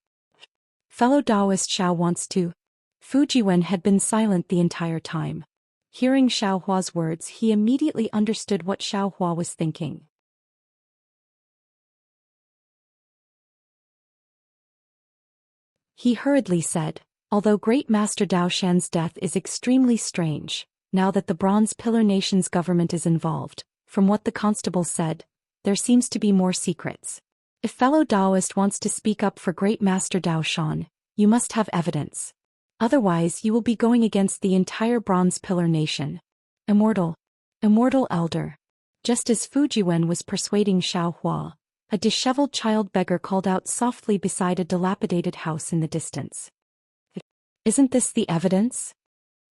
Fellow Taoist Xiao wants to. Fu Jiwen had been silent the entire time. Hearing Xiaohua's words, he immediately understood what Xiaohua was thinking. He hurriedly said, "Although Great Master Dao Shan's death is extremely strange, now that the Bronze Pillar Nation's government is involved, from what the constable said, there seems to be more secrets. If fellow Taoist wants to speak up for Great Master Dao Shan, you must have evidence. Otherwise you will be going against the entire Bronze Pillar Nation. Immortal Elder." Just as Fu Jiwen was persuading Xiaohua, a disheveled child beggar called out softly beside a dilapidated house in the distance. "Isn't this the evidence?"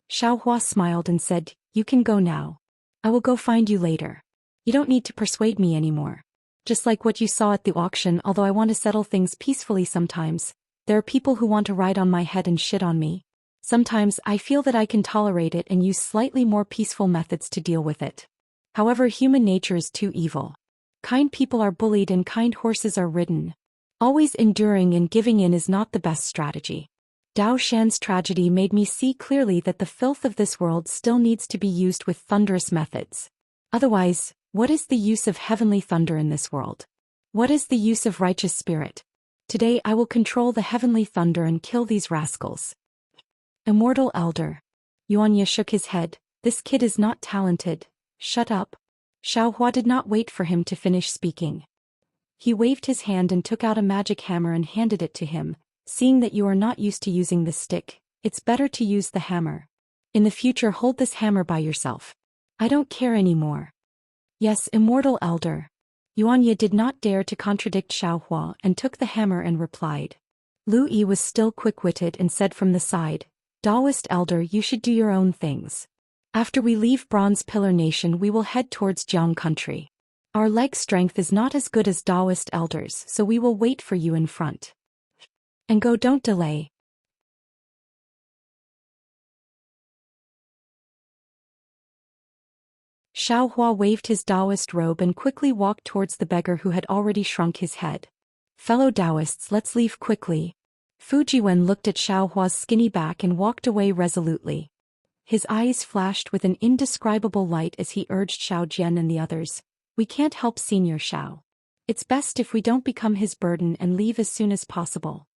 Xiaohua smiled and said, "You can go now. I will go find you later. You don't need to persuade me anymore. Just like what you saw at the auction, although I want to settle things peacefully sometimes, there are people who want to ride on my head and shit on me. Sometimes I feel that I can tolerate it and use slightly more peaceful methods to deal with it. However, human nature is too evil. Kind people are bullied and kind horses are ridden. Always enduring and giving in is not the best strategy. Dao Shan's tragedy made me see clearly that the filth of this world still needs to be used with thunderous methods. Otherwise, what is the use of heavenly thunder in this world? What is the use of righteous spirit? Today I will control the heavenly thunder and kill these rascals." Immortal Elder. Yuanya shook his head. "This kid is not talented. Shut up." Xiaohua did not wait for him to finish speaking. He waved his hand and took out a magic hammer and handed it to him. "Seeing that you are not used to using this stick, it's better to use the hammer. In the future, hold this hammer by yourself. I don't care anymore." "Yes, Immortal Elder." Yuanya did not dare to contradict Xiaohua and took the hammer and replied. Lu Yi was still quick-witted and said from the side, "Taoist Elder, you should do your own things. After we leave Bronze Pillar Nation, we will head towards Jiang country. Our leg strength is not as good as Taoist Elders, so we will wait for you in front. And go, don't delay." Xiaohua waved his Taoist robe and quickly walked towards the beggar who had already shrunk his head. "Fellow Taoists, let's leave quickly." Fu Jiwen looked at Xiaohua's skinny back and walked away resolutely. His eyes flashed with an indescribable light as he urged Xiao Jian and the others, "We can't help Senior Xiao. It's best if we don't become his burden and leave as soon as possible."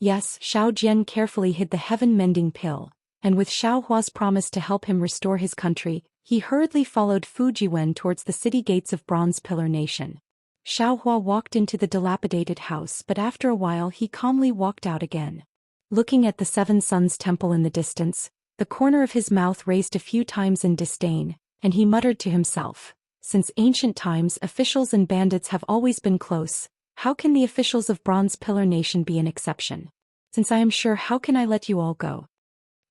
Yes, Xiao Jian carefully hid the heaven-mending pill, and with Xiaohua's promise to help him restore his country, he hurriedly followed Fu Jiwen towards the city gates of Bronze Pillar Nation. Xiaohua walked into the dilapidated house, but after a while he calmly walked out again. Looking at the Seven Sons Temple in the distance, the corner of his mouth raised a few times in disdain, and he muttered to himself, "Since ancient times officials and bandits have always been close, how can the officials of Bronze Pillar Nation be an exception? Since I am sure, how can I let you all go?"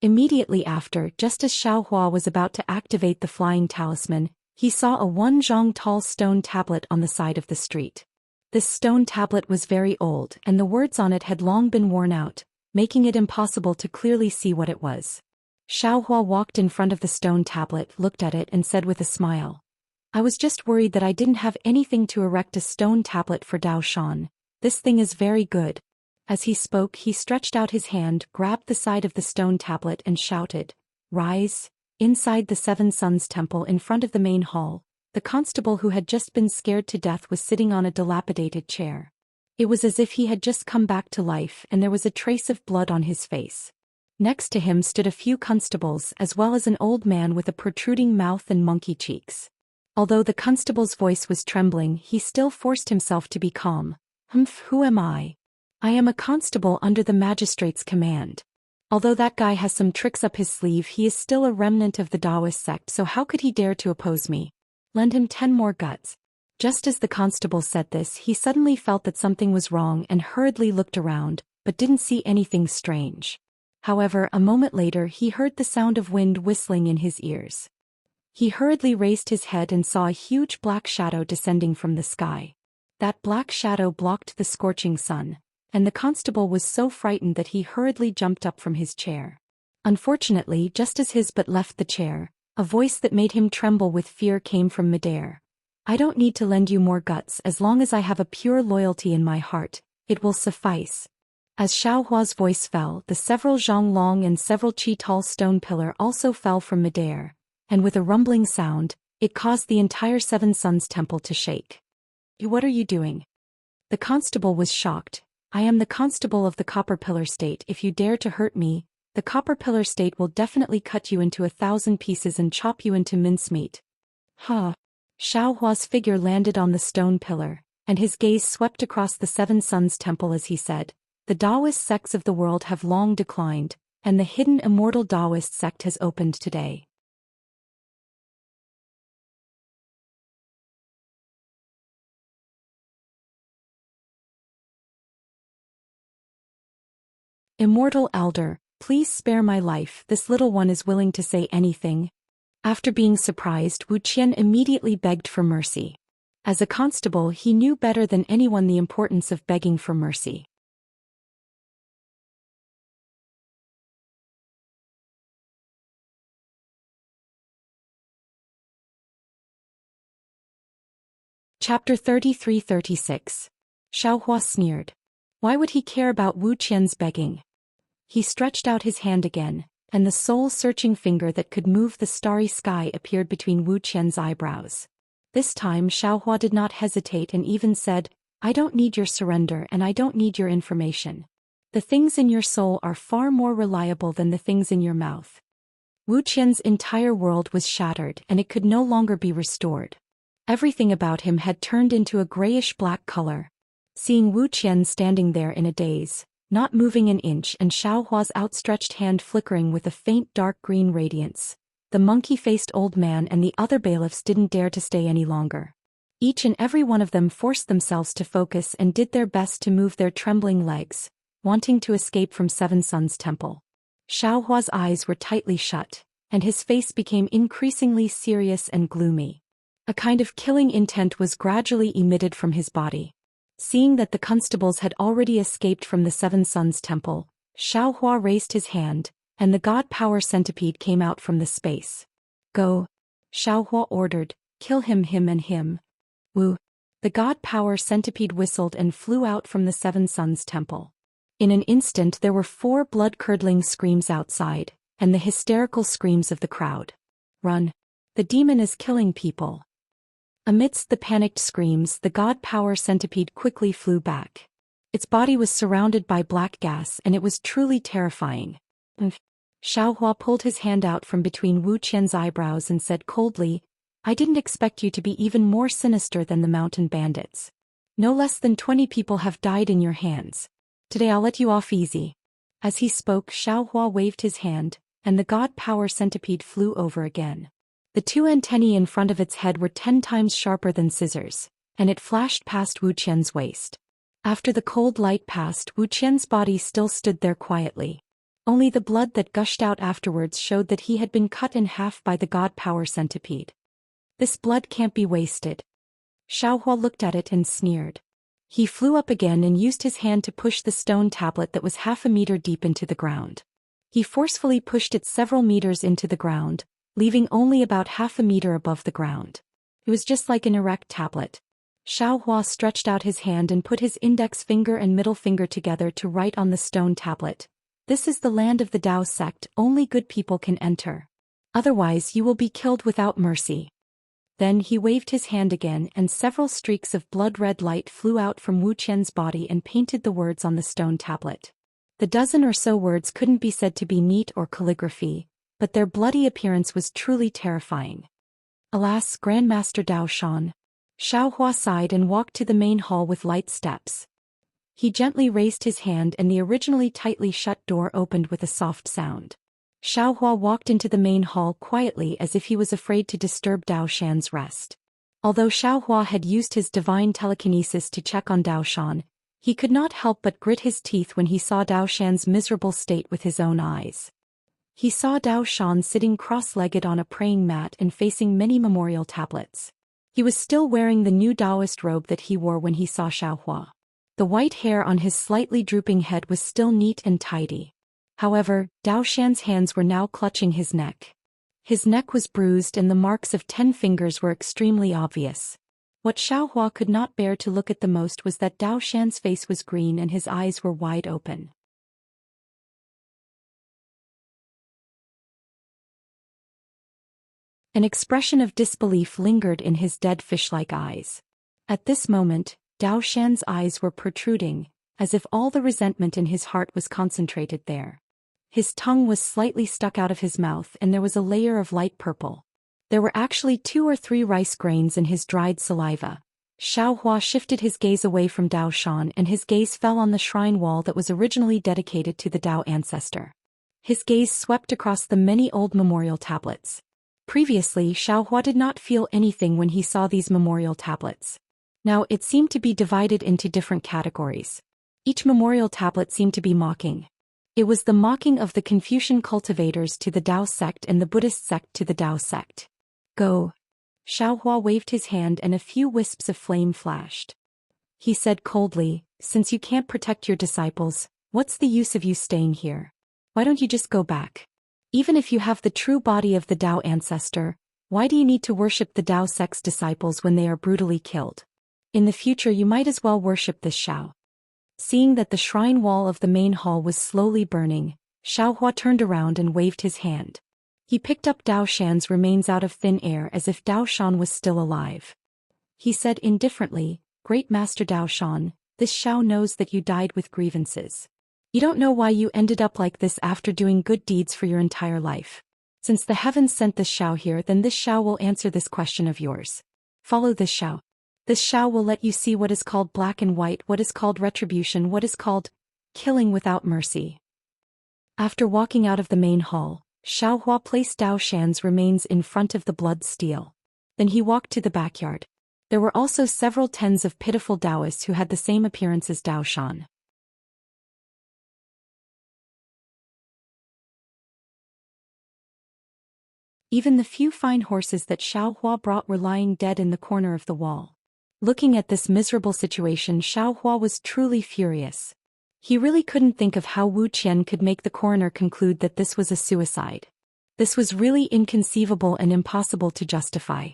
Immediately after, just as Xiaohua was about to activate the flying talisman, he saw a 1 zhang tall stone tablet on the side of the street. This stone tablet was very old, and the words on it had long been worn out, making it impossible to clearly see what it was. Xiaohua walked in front of the stone tablet, looked at it and said with a smile, "I was just worried that I didn't have anything to erect a stone tablet for Dao Shan. This thing is very good." As he spoke, he stretched out his hand, grabbed the side of the stone tablet and shouted, "Rise!" Inside the Seven Sons Temple in front of the main hall, the constable who had just been scared to death was sitting on a dilapidated chair. It was as if he had just come back to life and there was a trace of blood on his face. Next to him stood a few constables as well as an old man with a protruding mouth and monkey cheeks. Although the constable's voice was trembling, he still forced himself to be calm. Who am I? I am a constable under the magistrate's command. Although that guy has some tricks up his sleeve, he is still a remnant of the Taoist sect, so how could he dare to oppose me? Lend him 10 more guts. Just as the constable said this, he suddenly felt that something was wrong and hurriedly looked around, but didn't see anything strange. However, a moment later he heard the sound of wind whistling in his ears. He hurriedly raised his head and saw a huge black shadow descending from the sky. That black shadow blocked the scorching sun, and the constable was so frightened that he hurriedly jumped up from his chair. Unfortunately, just as his butt left the chair, a voice that made him tremble with fear came from midair. I don't need to lend you more guts. As long as I have a pure loyalty in my heart, it will suffice. As Xiaohua's voice fell, the several zhonglong and several chi-tall stone pillar also fell from midair, and with a rumbling sound, it caused the entire Seven Suns temple to shake. What are you doing? The constable was shocked. I am the constable of the Copper Pillar State. If you dare to hurt me, the Copper Pillar State will definitely cut you into 1,000 pieces and chop you into mincemeat. Xiaohua's figure landed on the stone pillar, and his gaze swept across the Seven Suns temple as he said, the Taoist sects of the world have long declined, and the hidden immortal Taoist sect has opened today. Immortal Elder, please spare my life. This little one is willing to say anything. After being surprised, Wu Qian immediately begged for mercy. As a constable, he knew better than anyone the importance of begging for mercy. Chapter 33-36. Xiaohua sneered. Why would he care about Wu Qian's begging? He stretched out his hand again, and the soul-searching finger that could move the starry sky appeared between Wu Qian's eyebrows. This time Xiaohua did not hesitate and even said, I don't need your surrender and I don't need your information. The things in your soul are far more reliable than the things in your mouth. Wu Qian's entire world was shattered and it could no longer be restored. Everything about him had turned into a grayish-black color. Seeing Wu Qian standing there in a daze, not moving an inch, and Xiaohua's outstretched hand flickering with a faint dark green radiance, the monkey-faced old man and the other bailiffs didn't dare to stay any longer. Each and every one of them forced themselves to focus and did their best to move their trembling legs, wanting to escape from Seven Suns Temple. Xiaohua's eyes were tightly shut, and his face became increasingly serious and gloomy. A kind of killing intent was gradually emitted from his body. Seeing that the constables had already escaped from the Seven Suns Temple, Xiaohua raised his hand, and the God Power Centipede came out from the space. Go! Xiaohua ordered, kill him and him. Wu! The God Power Centipede whistled and flew out from the Seven Suns Temple. In an instant there were 4 blood-curdling screams outside, and the hysterical screams of the crowd. Run! The demon is killing people. Amidst the panicked screams, the God Power Centipede quickly flew back. Its body was surrounded by black gas and it was truly terrifying. Xiaohua pulled his hand out from between Wu Qian's eyebrows and said coldly, I didn't expect you to be even more sinister than the mountain bandits. No less than 20 people have died in your hands. Today I'll let you off easy. As he spoke, Xiaohua waved his hand, and the God Power Centipede flew over again. The 2 antennae in front of its head were 10 times sharper than scissors, and it flashed past Wu Qian's waist. After the cold light passed, Wu Qian's body still stood there quietly. Only the blood that gushed out afterwards showed that he had been cut in half by the God Power Centipede. This blood can't be wasted. Xiaohua looked at it and sneered. He flew up again and used his hand to push the stone tablet that was half a meter deep into the ground. He forcefully pushed it several meters into the ground, leaving only about half a meter above the ground. It was just like an erect tablet. Xiaohua stretched out his hand and put his index finger and middle finger together to write on the stone tablet. This is the land of the Tao sect, only good people can enter. Otherwise you will be killed without mercy. Then he waved his hand again and several streaks of blood-red light flew out from Wu Qian's body and painted the words on the stone tablet. The dozen or so words couldn't be said to be neat or calligraphy, but their bloody appearance was truly terrifying. Alas, Grandmaster Dao Shan. Xiaohua sighed and walked to the main hall with light steps. He gently raised his hand and the originally tightly shut door opened with a soft sound. Xiaohua walked into the main hall quietly as if he was afraid to disturb Dao Shan's rest. Although Xiaohua had used his divine telekinesis to check on Dao Shan, he could not help but grit his teeth when he saw Dao Shan's miserable state with his own eyes. He saw Dao Shan sitting cross-legged on a praying mat and facing many memorial tablets. He was still wearing the new Taoist robe that he wore when he saw Xiaohua. The white hair on his slightly drooping head was still neat and tidy. However, Dao Shan's hands were now clutching his neck. His neck was bruised and the marks of 10 fingers were extremely obvious. What Xiaohua could not bear to look at the most was that Dao Shan's face was green and his eyes were wide open. An expression of disbelief lingered in his dead fish-like eyes. At this moment, Dao Shan's eyes were protruding, as if all the resentment in his heart was concentrated there. His tongue was slightly stuck out of his mouth and there was a layer of light purple. There were actually 2 or 3 rice grains in his dried saliva. Xiaohua shifted his gaze away from Dao Shan and his gaze fell on the shrine wall that was originally dedicated to the Dao ancestor. His gaze swept across the many old memorial tablets. Previously, Xiaohua did not feel anything when he saw these memorial tablets. Now it seemed to be divided into different categories. Each memorial tablet seemed to be mocking. It was the mocking of the Confucian cultivators to the Dao sect and the Buddhist sect to the Dao sect. Go. Xiaohua waved his hand and a few wisps of flame flashed. He said coldly, since you can't protect your disciples, what's the use of you staying here? Why don't you just go back? Even if you have the true body of the Dao ancestor, why do you need to worship the Dao sect's disciples when they are brutally killed? In the future you might as well worship this Xiao. Seeing that the shrine wall of the main hall was slowly burning, Xiaohua turned around and waved his hand. He picked up Dao Shan's remains out of thin air as if Dao Shan was still alive. He said indifferently, Great Master Dao Shan, this Xiao knows that you died with grievances. You don't know why you ended up like this after doing good deeds for your entire life. Since the heavens sent this Xiao here, then this Xiao will answer this question of yours. Follow this Xiao. This Xiao will let you see what is called black and white, what is called retribution, what is called killing without mercy. After walking out of the main hall, Xiaohua placed Dao Shan's remains in front of the blood steel. Then he walked to the backyard. There were also several tens of pitiful Taoists who had the same appearance as Dao Shan. Even the few fine horses that Xiaohua brought were lying dead in the corner of the wall. Looking at this miserable situation, Xiaohua was truly furious. He really couldn't think of how Wu Qian could make the coroner conclude that this was a suicide. This was really inconceivable and impossible to justify.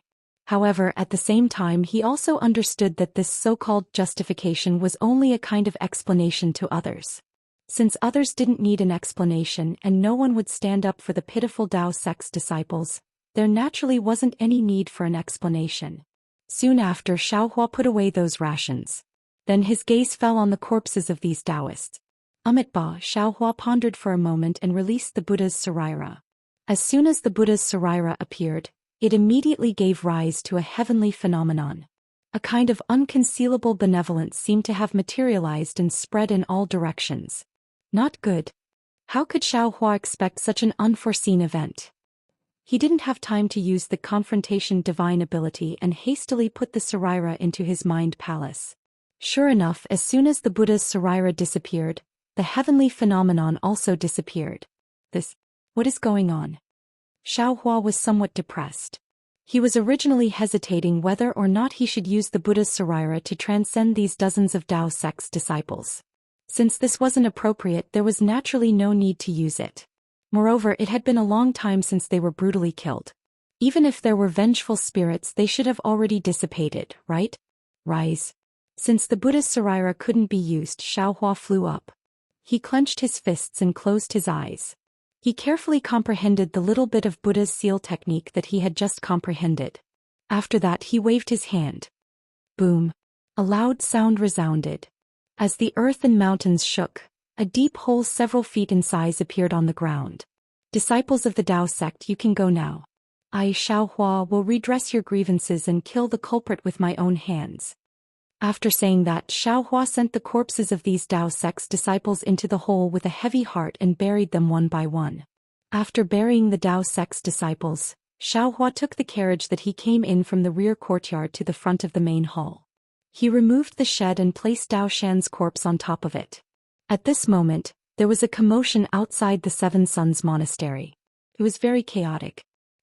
However, at the same time he also understood that this so-called justification was only a kind of explanation to others. Since others didn't need an explanation and no one would stand up for the pitiful Dao sect's disciples, there naturally wasn't any need for an explanation. Soon after, Xiaohua put away those rations. Then his gaze fell on the corpses of these Taoists. Amitabha, Xiaohua pondered for a moment and released the Buddha's Saraira. As soon as the Buddha's Saraira appeared, it immediately gave rise to a heavenly phenomenon. A kind of unconcealable benevolence seemed to have materialized and spread in all directions. Not good. How could Xiaohua expect such an unforeseen event? He didn't have time to use the confrontation divine ability and hastily put the Saraira into his mind palace. Sure enough, as soon as the Buddha's Saraira disappeared, the heavenly phenomenon also disappeared. What is going on? Xiaohua was somewhat depressed. He was originally hesitating whether or not he should use the Buddha's Saraira to transcend these dozens of Dao sect's disciples. Since this wasn't appropriate, there was naturally no need to use it. Moreover, it had been a long time since they were brutally killed. Even if there were vengeful spirits, they should have already dissipated, right? Rise. Since the Buddha's Saraira couldn't be used, Xiaohua flew up. He clenched his fists and closed his eyes. He carefully comprehended the little bit of Buddha's seal technique that he had just comprehended. After that he waved his hand. Boom. A loud sound resounded. As the earth and mountains shook, a deep hole several feet in size appeared on the ground. Disciples of the Dao sect, you can go now. I, Xiaohua, will redress your grievances and kill the culprit with my own hands. After saying that, Xiaohua sent the corpses of these Dao sect's disciples into the hole with a heavy heart and buried them one by one. After burying the Dao sect's disciples, Xiaohua took the carriage that he came in from the rear courtyard to the front of the main hall. He removed the shed and placed Dao Shan's corpse on top of it. At this moment, there was a commotion outside the Seven Sons Monastery. It was very chaotic.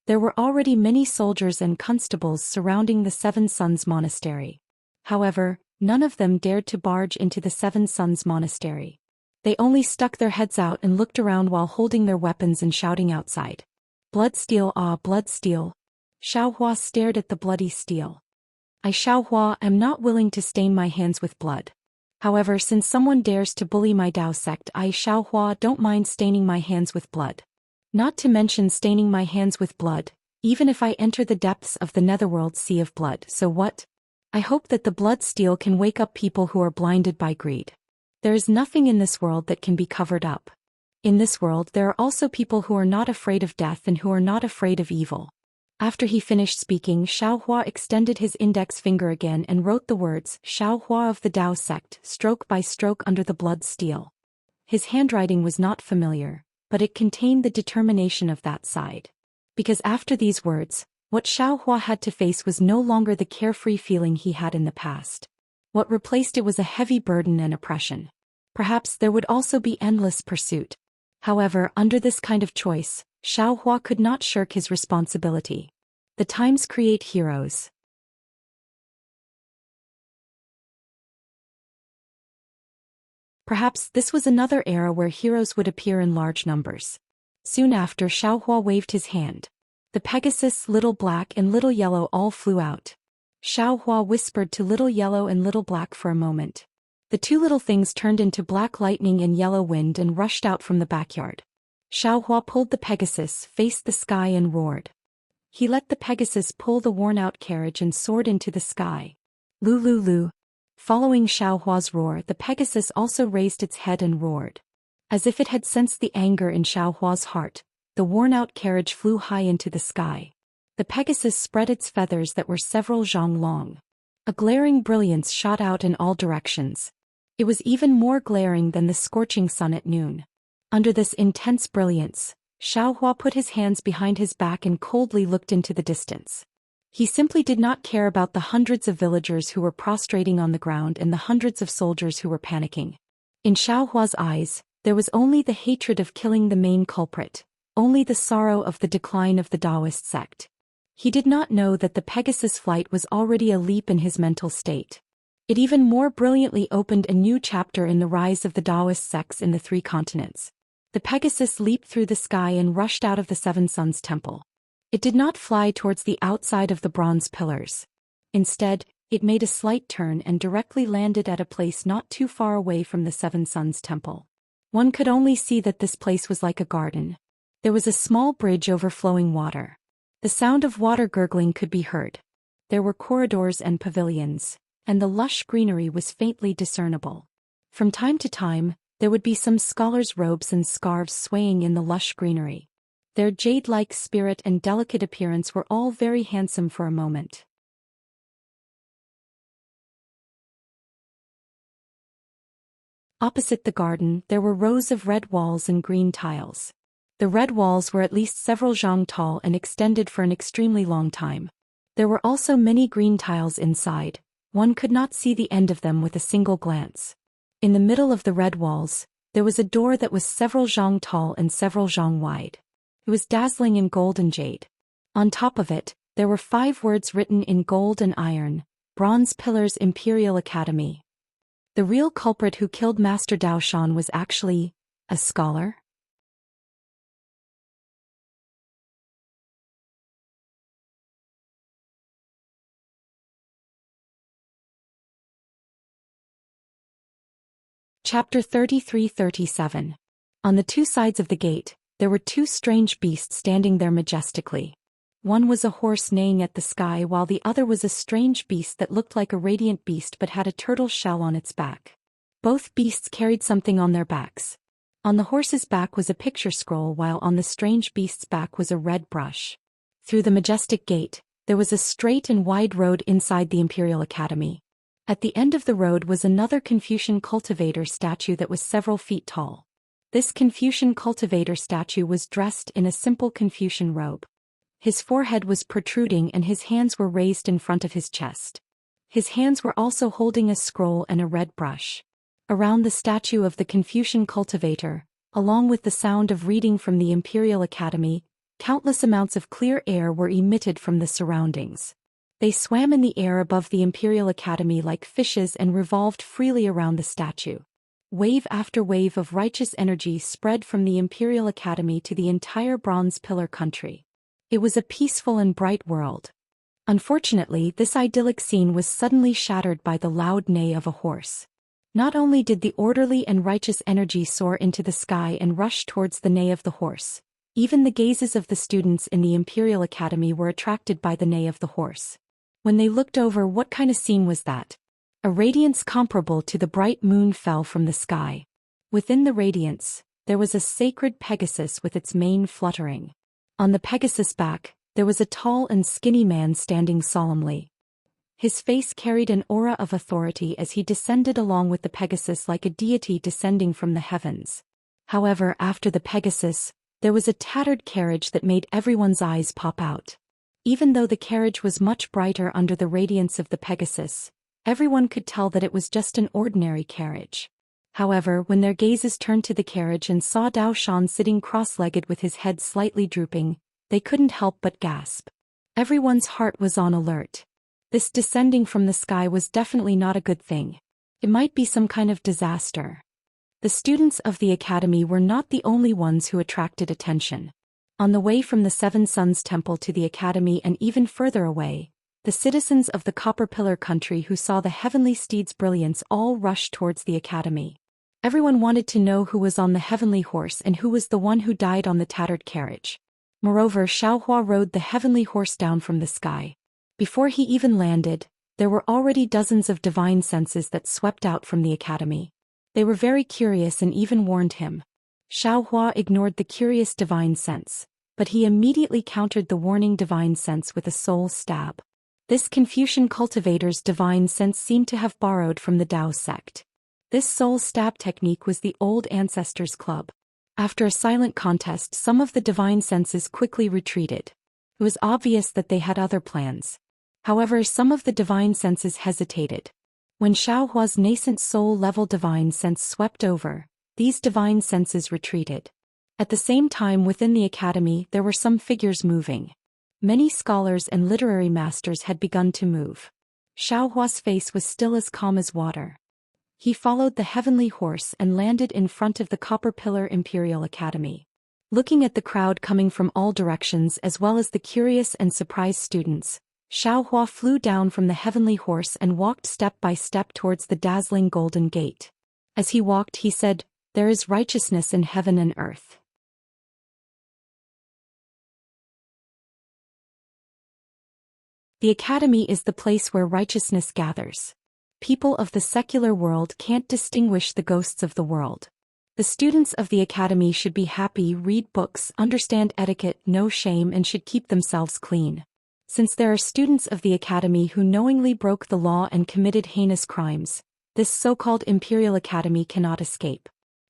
There were already many soldiers and constables surrounding the Seven Sons Monastery. However, none of them dared to barge into the Seven Sons Monastery. They only stuck their heads out and looked around while holding their weapons and shouting outside. Blood steel, ah, blood steel. Xiaohua stared at the bloody steel. I, Xiaohua, am not willing to stain my hands with blood. However, since someone dares to bully my Dao sect, I, Xiaohua, don't mind staining my hands with blood. Not to mention staining my hands with blood, even if I enter the depths of the netherworld sea of blood, so what? I hope that the blood steel can wake up people who are blinded by greed. There is nothing in this world that can be covered up. In this world there are also people who are not afraid of death and who are not afraid of evil. After he finished speaking, Xiaohua extended his index finger again and wrote the words, Xiaohua of the Dao sect, stroke by stroke under the blood steel. His handwriting was not familiar, but it contained the determination of that side. Because after these words, what Xiaohua had to face was no longer the carefree feeling he had in the past. What replaced it was a heavy burden and oppression. Perhaps there would also be endless pursuit. However, under this kind of choice, Xiaohua could not shirk his responsibility. The times create heroes. Perhaps this was another era where heroes would appear in large numbers. Soon after, Xiaohua waved his hand. The Pegasus, Little Black and Little Yellow all flew out. Xiaohua whispered to Little Yellow and Little Black for a moment. The two little things turned into black lightning and yellow wind and rushed out from the backyard. Xiaohua pulled the Pegasus, faced the sky and roared. He let the Pegasus pull the worn-out carriage and soared into the sky. Lu lu lu. Following Xiaohua's roar, the Pegasus also raised its head and roared. As if it had sensed the anger in Xiaohua's heart, the worn-out carriage flew high into the sky. The Pegasus spread its feathers that were several zhang long. A glaring brilliance shot out in all directions. It was even more glaring than the scorching sun at noon. Under this intense brilliance, Xiaohua put his hands behind his back and coldly looked into the distance. He simply did not care about the hundreds of villagers who were prostrating on the ground and the hundreds of soldiers who were panicking. In Xiaohua's eyes, there was only the hatred of killing the main culprit, only the sorrow of the decline of the Taoist sect. He did not know that the Pegasus flight was already a leap in his mental state. It even more brilliantly opened a new chapter in the rise of the Taoist sects in the three continents. The Pegasus leaped through the sky and rushed out of the Seven Sons Temple. It did not fly towards the outside of the bronze pillars. Instead, it made a slight turn and directly landed at a place not too far away from the Seven Sons Temple. One could only see that this place was like a garden. There was a small bridge over flowing water. The sound of water gurgling could be heard. There were corridors and pavilions, and the lush greenery was faintly discernible. From time to time, there would be some scholars' robes and scarves swaying in the lush greenery. Their jade-like spirit and delicate appearance were all very handsome for a moment. Opposite the garden, there were rows of red walls and green tiles. The red walls were at least several zhang tall and extended for an extremely long time. There were also many green tiles inside. One could not see the end of them with a single glance. In the middle of the red walls, there was a door that was several zhang tall and several zhang wide. It was dazzling in gold and jade. On top of it, there were 5 words written in gold and iron: Bronze Pillars Imperial Academy. The real culprit who killed Master Dao Shan was actually a scholar? Chapter 33-37. On the two sides of the gate, there were 2 strange beasts standing there majestically. One was a horse neighing at the sky while the other was a strange beast that looked like a radiant beast but had a turtle shell on its back. Both beasts carried something on their backs. On the horse's back was a picture scroll while on the strange beast's back was a red brush. Through the majestic gate, there was a straight and wide road inside the Imperial Academy. At the end of the road was another Confucian cultivator statue that was several feet tall. This Confucian cultivator statue was dressed in a simple Confucian robe. His forehead was protruding and his hands were raised in front of his chest. His hands were also holding a scroll and a red brush. Around the statue of the Confucian cultivator, along with the sound of reading from the Imperial Academy, countless amounts of clear air were emitted from the surroundings. They swam in the air above the Imperial Academy like fishes and revolved freely around the statue. Wave after wave of righteous energy spread from the Imperial Academy to the entire Bronze Pillar country. It was a peaceful and bright world. Unfortunately, this idyllic scene was suddenly shattered by the loud neigh of a horse. Not only did the orderly and righteous energy soar into the sky and rush towards the neigh of the horse, even the gazes of the students in the Imperial Academy were attracted by the neigh of the horse. When they looked over, what kind of scene was that? A radiance comparable to the bright moon fell from the sky. Within the radiance, there was a sacred Pegasus with its mane fluttering. On the Pegasus' back, there was a tall and skinny man standing solemnly. His face carried an aura of authority as he descended along with the Pegasus like a deity descending from the heavens. However, after the Pegasus, there was a tattered carriage that made everyone's eyes pop out. Even though the carriage was much brighter under the radiance of the Pegasus, everyone could tell that it was just an ordinary carriage. However, when their gazes turned to the carriage and saw Dao Shan sitting cross-legged with his head slightly drooping, they couldn't help but gasp. Everyone's heart was on alert. This descending from the sky was definitely not a good thing. It might be some kind of disaster. The students of the academy were not the only ones who attracted attention. On the way from the Seven Suns Temple to the academy and even further away, the citizens of the Copper Pillar country who saw the heavenly steed's brilliance all rushed towards the academy. Everyone wanted to know who was on the heavenly horse and who was the one who died on the tattered carriage. Moreover, Xiaohua rode the heavenly horse down from the sky. Before he even landed, there were already dozens of divine senses that swept out from the academy. They were very curious and even warned him. Xiaohua ignored the curious divine sense, but he immediately countered the warning divine sense with a soul stab. This Confucian cultivator's divine sense seemed to have borrowed from the Tao sect. This soul stab technique was the old ancestors' club. After a silent contest, some of the divine senses quickly retreated. It was obvious that they had other plans. However, some of the divine senses hesitated. When Xiaohua's nascent soul-level divine sense swept over, these divine senses retreated. At the same time, within the academy, there were some figures moving. Many scholars and literary masters had begun to move. Xiaohua's face was still as calm as water. He followed the heavenly horse and landed in front of the Copper Pillar Imperial Academy. Looking at the crowd coming from all directions as well as the curious and surprised students, Xiaohua flew down from the heavenly horse and walked step by step towards the dazzling golden gate. As he walked, he said, "There is righteousness in heaven and earth." The academy is the place where righteousness gathers. People of the secular world can't distinguish the ghosts of the world. The students of the academy should be happy, read books, understand etiquette, know shame, and should keep themselves clean. Since there are students of the academy who knowingly broke the law and committed heinous crimes, this so-called Imperial Academy cannot escape.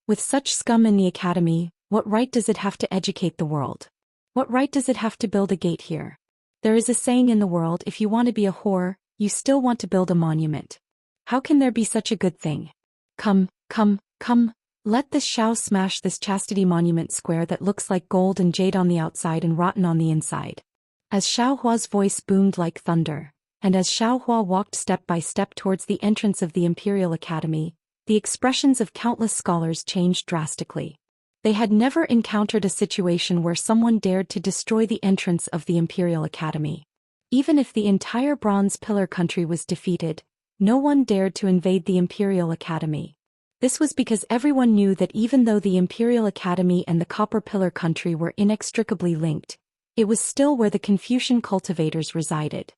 With such scum in the academy, what right does it have to educate the world? What right does it have to build a gate here? There is a saying in the world, if you want to be a whore, you still want to build a monument. How can there be such a good thing? Come, let this Xiao smash this chastity monument square that looks like gold and jade on the outside and rotten on the inside. As Xiaohua's voice boomed like thunder, and as Xiaohua walked step by step towards the entrance of the Imperial Academy, the expressions of countless scholars changed drastically. They had never encountered a situation where someone dared to destroy the entrance of the Imperial Academy. Even if the entire Bronze Pillar country was defeated, no one dared to invade the Imperial Academy. This was because everyone knew that even though the Imperial Academy and the Copper Pillar country were inextricably linked, it was still where the Confucian cultivators resided.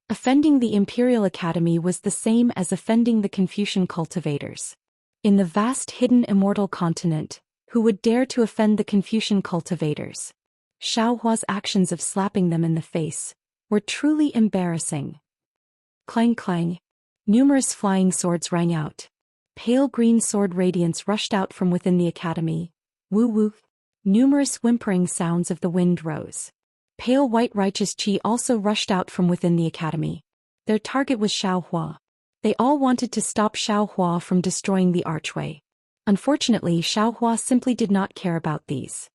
Offending the Imperial Academy was the same as offending the Confucian cultivators. In the vast hidden immortal continent, who would dare to offend the Confucian cultivators? Xiaohua's actions of slapping them in the face were truly embarrassing. Clang clang. Numerous flying swords rang out. Pale green sword radiance rushed out from within the academy. Woo woo. Numerous whimpering sounds of the wind rose. Pale white righteous qi also rushed out from within the academy. Their target was Xiaohua. They all wanted to stop Xiaohua from destroying the archway. Unfortunately, Xiaohua simply did not care about these.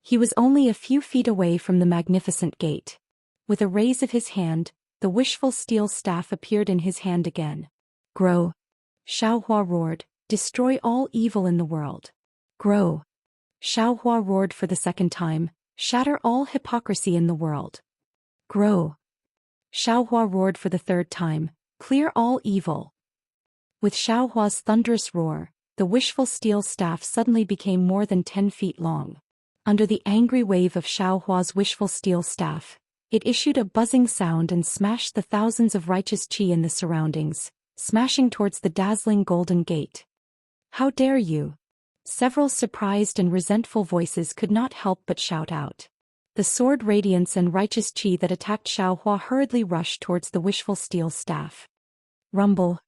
He was only a few feet away from the magnificent gate. With a raise of his hand, the wishful steel staff appeared in his hand again. Grow. Xiaohua roared, destroy all evil in the world. Grow. Xiaohua roared for the second time, shatter all hypocrisy in the world. Grow. Xiaohua roared for the third time, clear all evil. With Xiaohua's thunderous roar, the wishful steel staff suddenly became more than 10 feet long. Under the angry wave of Xiaohua's wishful steel staff, it issued a buzzing sound and smashed the thousands of righteous qi in the surroundings, smashing towards the dazzling golden gate. How dare you! Several surprised and resentful voices could not help but shout out. The sword radiance and righteous qi that attacked Xiaohua hurriedly rushed towards the wishful steel staff. Rumble.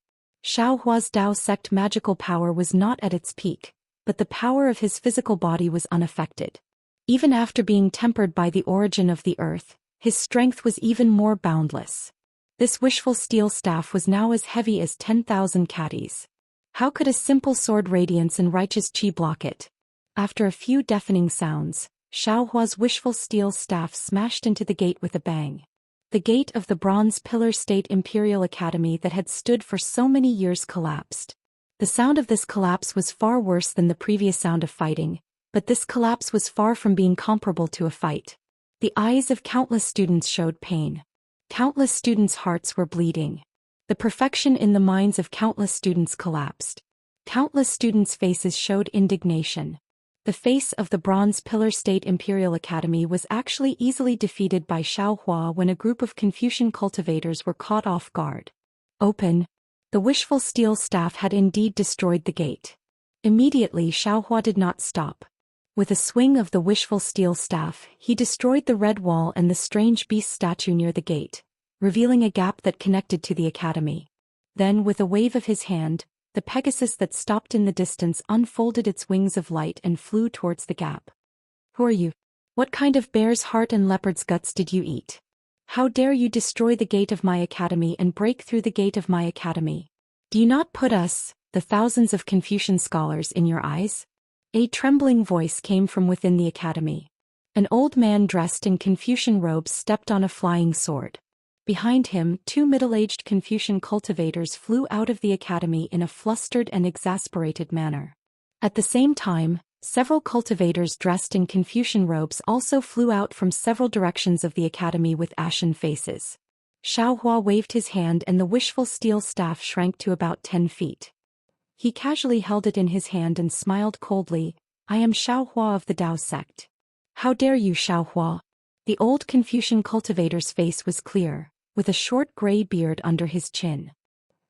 Xiaohua's Dao sect magical power was not at its peak, but the power of his physical body was unaffected. Even after being tempered by the origin of the earth, his strength was even more boundless. This wishful steel staff was now as heavy as 10,000 catties. How could a simple sword radiance and righteous qi block it? After a few deafening sounds, Xiaohua's wishful steel staff smashed into the gate with a bang. The gate of the bronze pillar state Imperial Academy that had stood for so many years collapsed. The sound of this collapse was far worse than the previous sound of fighting, but this collapse was far from being comparable to a fight. The eyes of countless students showed pain. Countless students' hearts were bleeding. The perfection in the minds of countless students collapsed. Countless students' faces showed indignation. The face of the Bronze Pillar State Imperial Academy was actually easily defeated by Xiaohua when a group of Confucian cultivators were caught off guard. Open. The wishful steel staff had indeed destroyed the gate. Immediately Xiaohua did not stop. With a swing of the wishful steel staff, he destroyed the red wall and the strange beast statue near the gate, revealing a gap that connected to the academy. Then, with a wave of his hand, the Pegasus that stopped in the distance unfolded its wings of light and flew towards the gap. Who are you? What kind of bear's heart and leopard's guts did you eat? How dare you destroy the gate of my academy and break through the gate of my academy? Do you not put us, the thousands of Confucian scholars, in your eyes? A trembling voice came from within the academy. An old man dressed in Confucian robes stepped on a flying sword. Behind him, 2 middle-aged Confucian cultivators flew out of the academy in a flustered and exasperated manner. At the same time, several cultivators dressed in Confucian robes also flew out from several directions of the academy with ashen faces. Xiaohua waved his hand and the wishful steel staff shrank to about 10 feet. He casually held it in his hand and smiled coldly. I am Xiaohua of the Dao sect. How dare you, Xiaohua? The old Confucian cultivator's face was clear, with a short gray beard under his chin.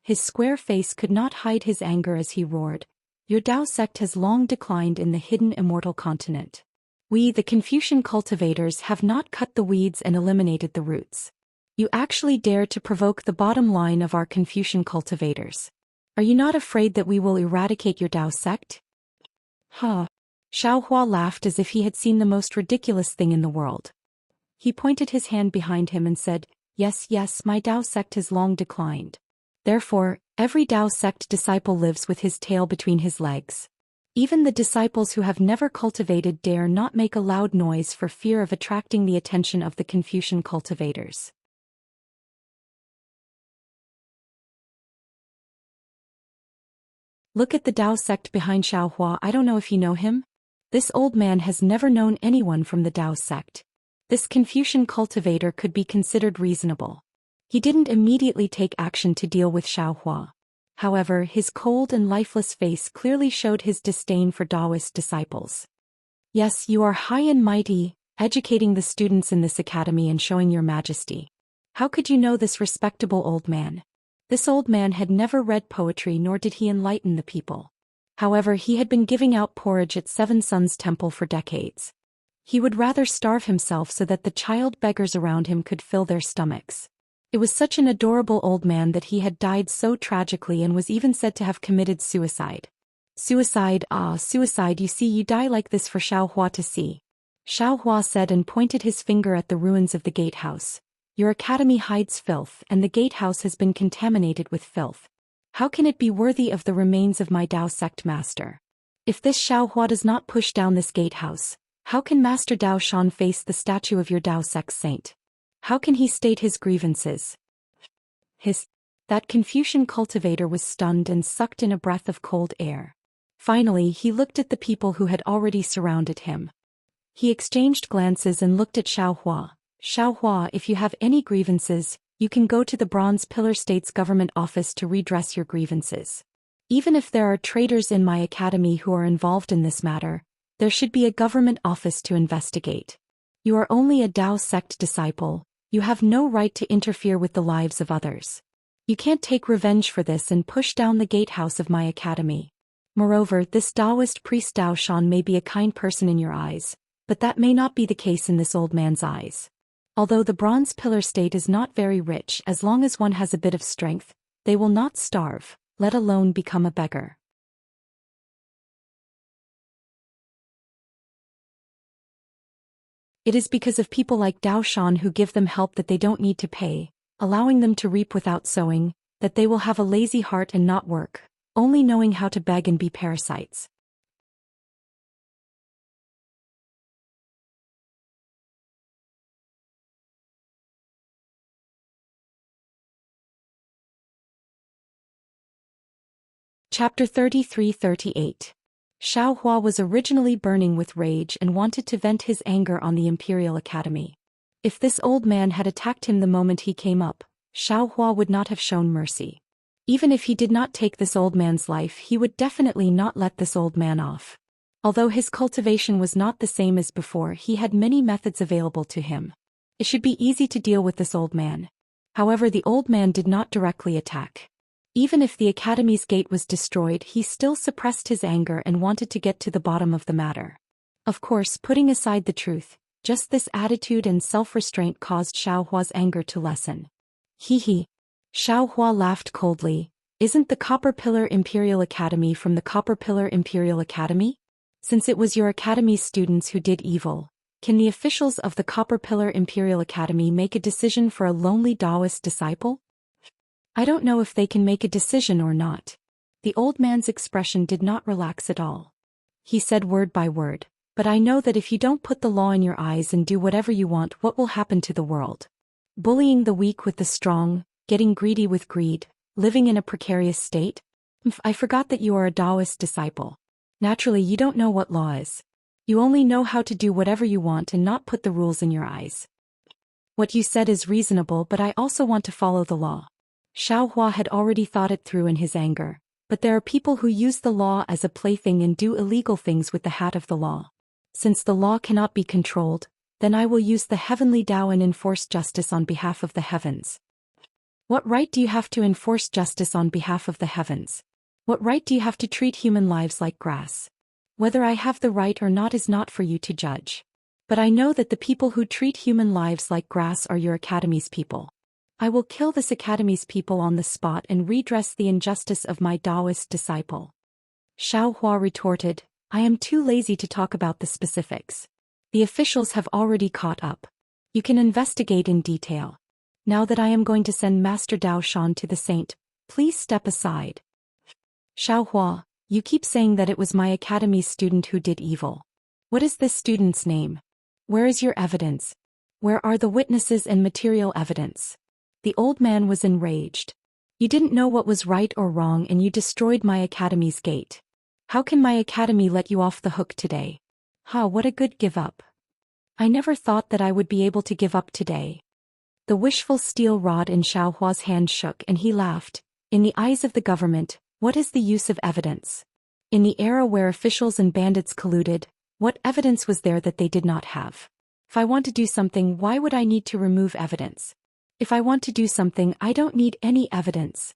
His square face could not hide his anger as he roared, your Dao sect has long declined in the hidden immortal continent. We, the Confucian cultivators, have not cut the weeds and eliminated the roots. You actually dare to provoke the bottom line of our Confucian cultivators. Are you not afraid that we will eradicate your Dao sect? Huh. Xiaohua laughed as if he had seen the most ridiculous thing in the world. He pointed his hand behind him and said, Yes, my Dao sect has long declined. Therefore, every Dao sect disciple lives with his tail between his legs. Even the disciples who have never cultivated dare not make a loud noise for fear of attracting the attention of the Confucian cultivators. Look at the Dao sect behind Xiaohua. I don't know if you know him. This old man has never known anyone from the Dao sect. This Confucian cultivator could be considered reasonable. He didn't immediately take action to deal with Xiaohua. However, his cold and lifeless face clearly showed his disdain for Daoist disciples. Yes, you are high and mighty, educating the students in this academy and showing your majesty. How could you know this respectable old man? This old man had never read poetry nor did he enlighten the people. However, he had been giving out porridge at Seven Sons Temple for decades. He would rather starve himself so that the child beggars around him could fill their stomachs. It was such an adorable old man that he had died so tragically and was even said to have committed suicide. Suicide, suicide, you see, you die like this for Xiaohua to see. Xiaohua said and pointed his finger at the ruins of the gatehouse. Your academy hides filth, and the gatehouse has been contaminated with filth. How can it be worthy of the remains of my Dao sect master? If this Xiaohua does not push down this gatehouse, how can Master Dao Shan face the statue of your Dao sect saint? How can he state his grievances? That Confucian cultivator was stunned and sucked in a breath of cold air. Finally, he looked at the people who had already surrounded him. He exchanged glances and looked at Xiaohua. Xiaohua, if you have any grievances, you can go to the Bronze Pillar State's government office to redress your grievances. Even if there are traitors in my academy who are involved in this matter, there should be a government office to investigate. You are only a Dao sect disciple. You have no right to interfere with the lives of others. You can't take revenge for this and push down the gatehouse of my academy. Moreover, this Taoist priest Dao Shan may be a kind person in your eyes, but that may not be the case in this old man's eyes. Although the Bronze Pillar State is not very rich, as long as one has a bit of strength, they will not starve, let alone become a beggar. It is because of people like Dao Shan who give them help that they don't need to pay, allowing them to reap without sowing, that they will have a lazy heart and not work, only knowing how to beg and be parasites. Chapter 33-38. Xiaohua was originally burning with rage and wanted to vent his anger on the Imperial Academy. If this old man had attacked him the moment he came up, Xiaohua would not have shown mercy. Even if he did not take this old man's life, he would definitely not let this old man off. Although his cultivation was not the same as before, he had many methods available to him. It should be easy to deal with this old man. However, the old man did not directly attack. Even if the academy's gate was destroyed, he still suppressed his anger and wanted to get to the bottom of the matter. Of course, putting aside the truth, just this attitude and self-restraint caused Xiaohua's anger to lessen. Hee. Xiaohua laughed coldly. Isn't the Copper Pillar Imperial Academy from the Copper Pillar Imperial Academy? Since it was your academy's students who did evil, can the officials of the Copper Pillar Imperial Academy make a decision for a lonely Taoist disciple? I don't know if they can make a decision or not. The old man's expression did not relax at all. He said word by word, but I know that if you don't put the law in your eyes and do whatever you want, what will happen to the world? Bullying the weak with the strong, getting greedy with greed, living in a precarious state? I forgot that you are a Taoist disciple. Naturally, you don't know what law is. You only know how to do whatever you want and not put the rules in your eyes. What you said is reasonable, but I also want to follow the law. Xiaohua had already thought it through in his anger, but there are people who use the law as a plaything and do illegal things with the hat of the law. Since the law cannot be controlled, then I will use the heavenly Tao and enforce justice on behalf of the heavens. What right do you have to enforce justice on behalf of the heavens? What right do you have to treat human lives like grass? Whether I have the right or not is not for you to judge. But I know that the people who treat human lives like grass are your academy's people. I will kill this academy's people on the spot and redress the injustice of my Taoist disciple. Xiaohua retorted, I am too lazy to talk about the specifics. The officials have already caught up. You can investigate in detail. Now that I am going to send Master Dao Shan to the saint, please step aside. Xiaohua, you keep saying that it was my academy's student who did evil. What is this student's name? Where is your evidence? Where are the witnesses and material evidence? The old man was enraged. You didn't know what was right or wrong and you destroyed my academy's gate. How can my academy let you off the hook today? What a good give up. I never thought that I would be able to give up today. The wishful steel rod in Xiaohua's hand shook and he laughed. In the eyes of the government, what is the use of evidence? In the era where officials and bandits colluded, what evidence was there that they did not have? If I want to do something, why would I need to remove evidence? If I want to do something, I don't need any evidence.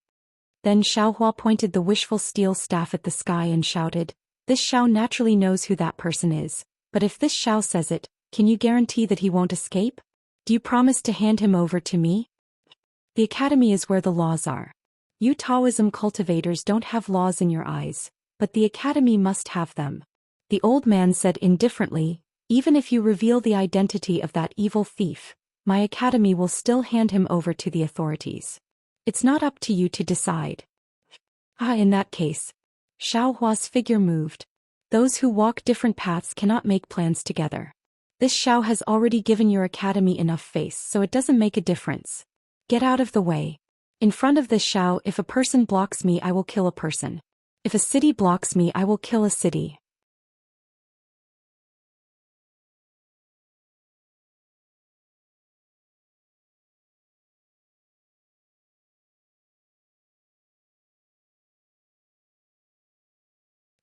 Then Xiaohua pointed the wishful steel staff at the sky and shouted, "This Xiao naturally knows who that person is, but if this Xiao says it, can you guarantee that he won't escape? Do you promise to hand him over to me? The academy is where the laws are. You Taoism cultivators don't have laws in your eyes, but the academy must have them." The old man said indifferently, "Even if you reveal the identity of that evil thief, my academy will still hand him over to the authorities. It's not up to you to decide." In that case. Xiaohua's figure moved. Those who walk different paths cannot make plans together. This Xiao has already given your academy enough face, so it doesn't make a difference. Get out of the way. In front of this Xiao, if a person blocks me, I will kill a person. If a city blocks me, I will kill a city.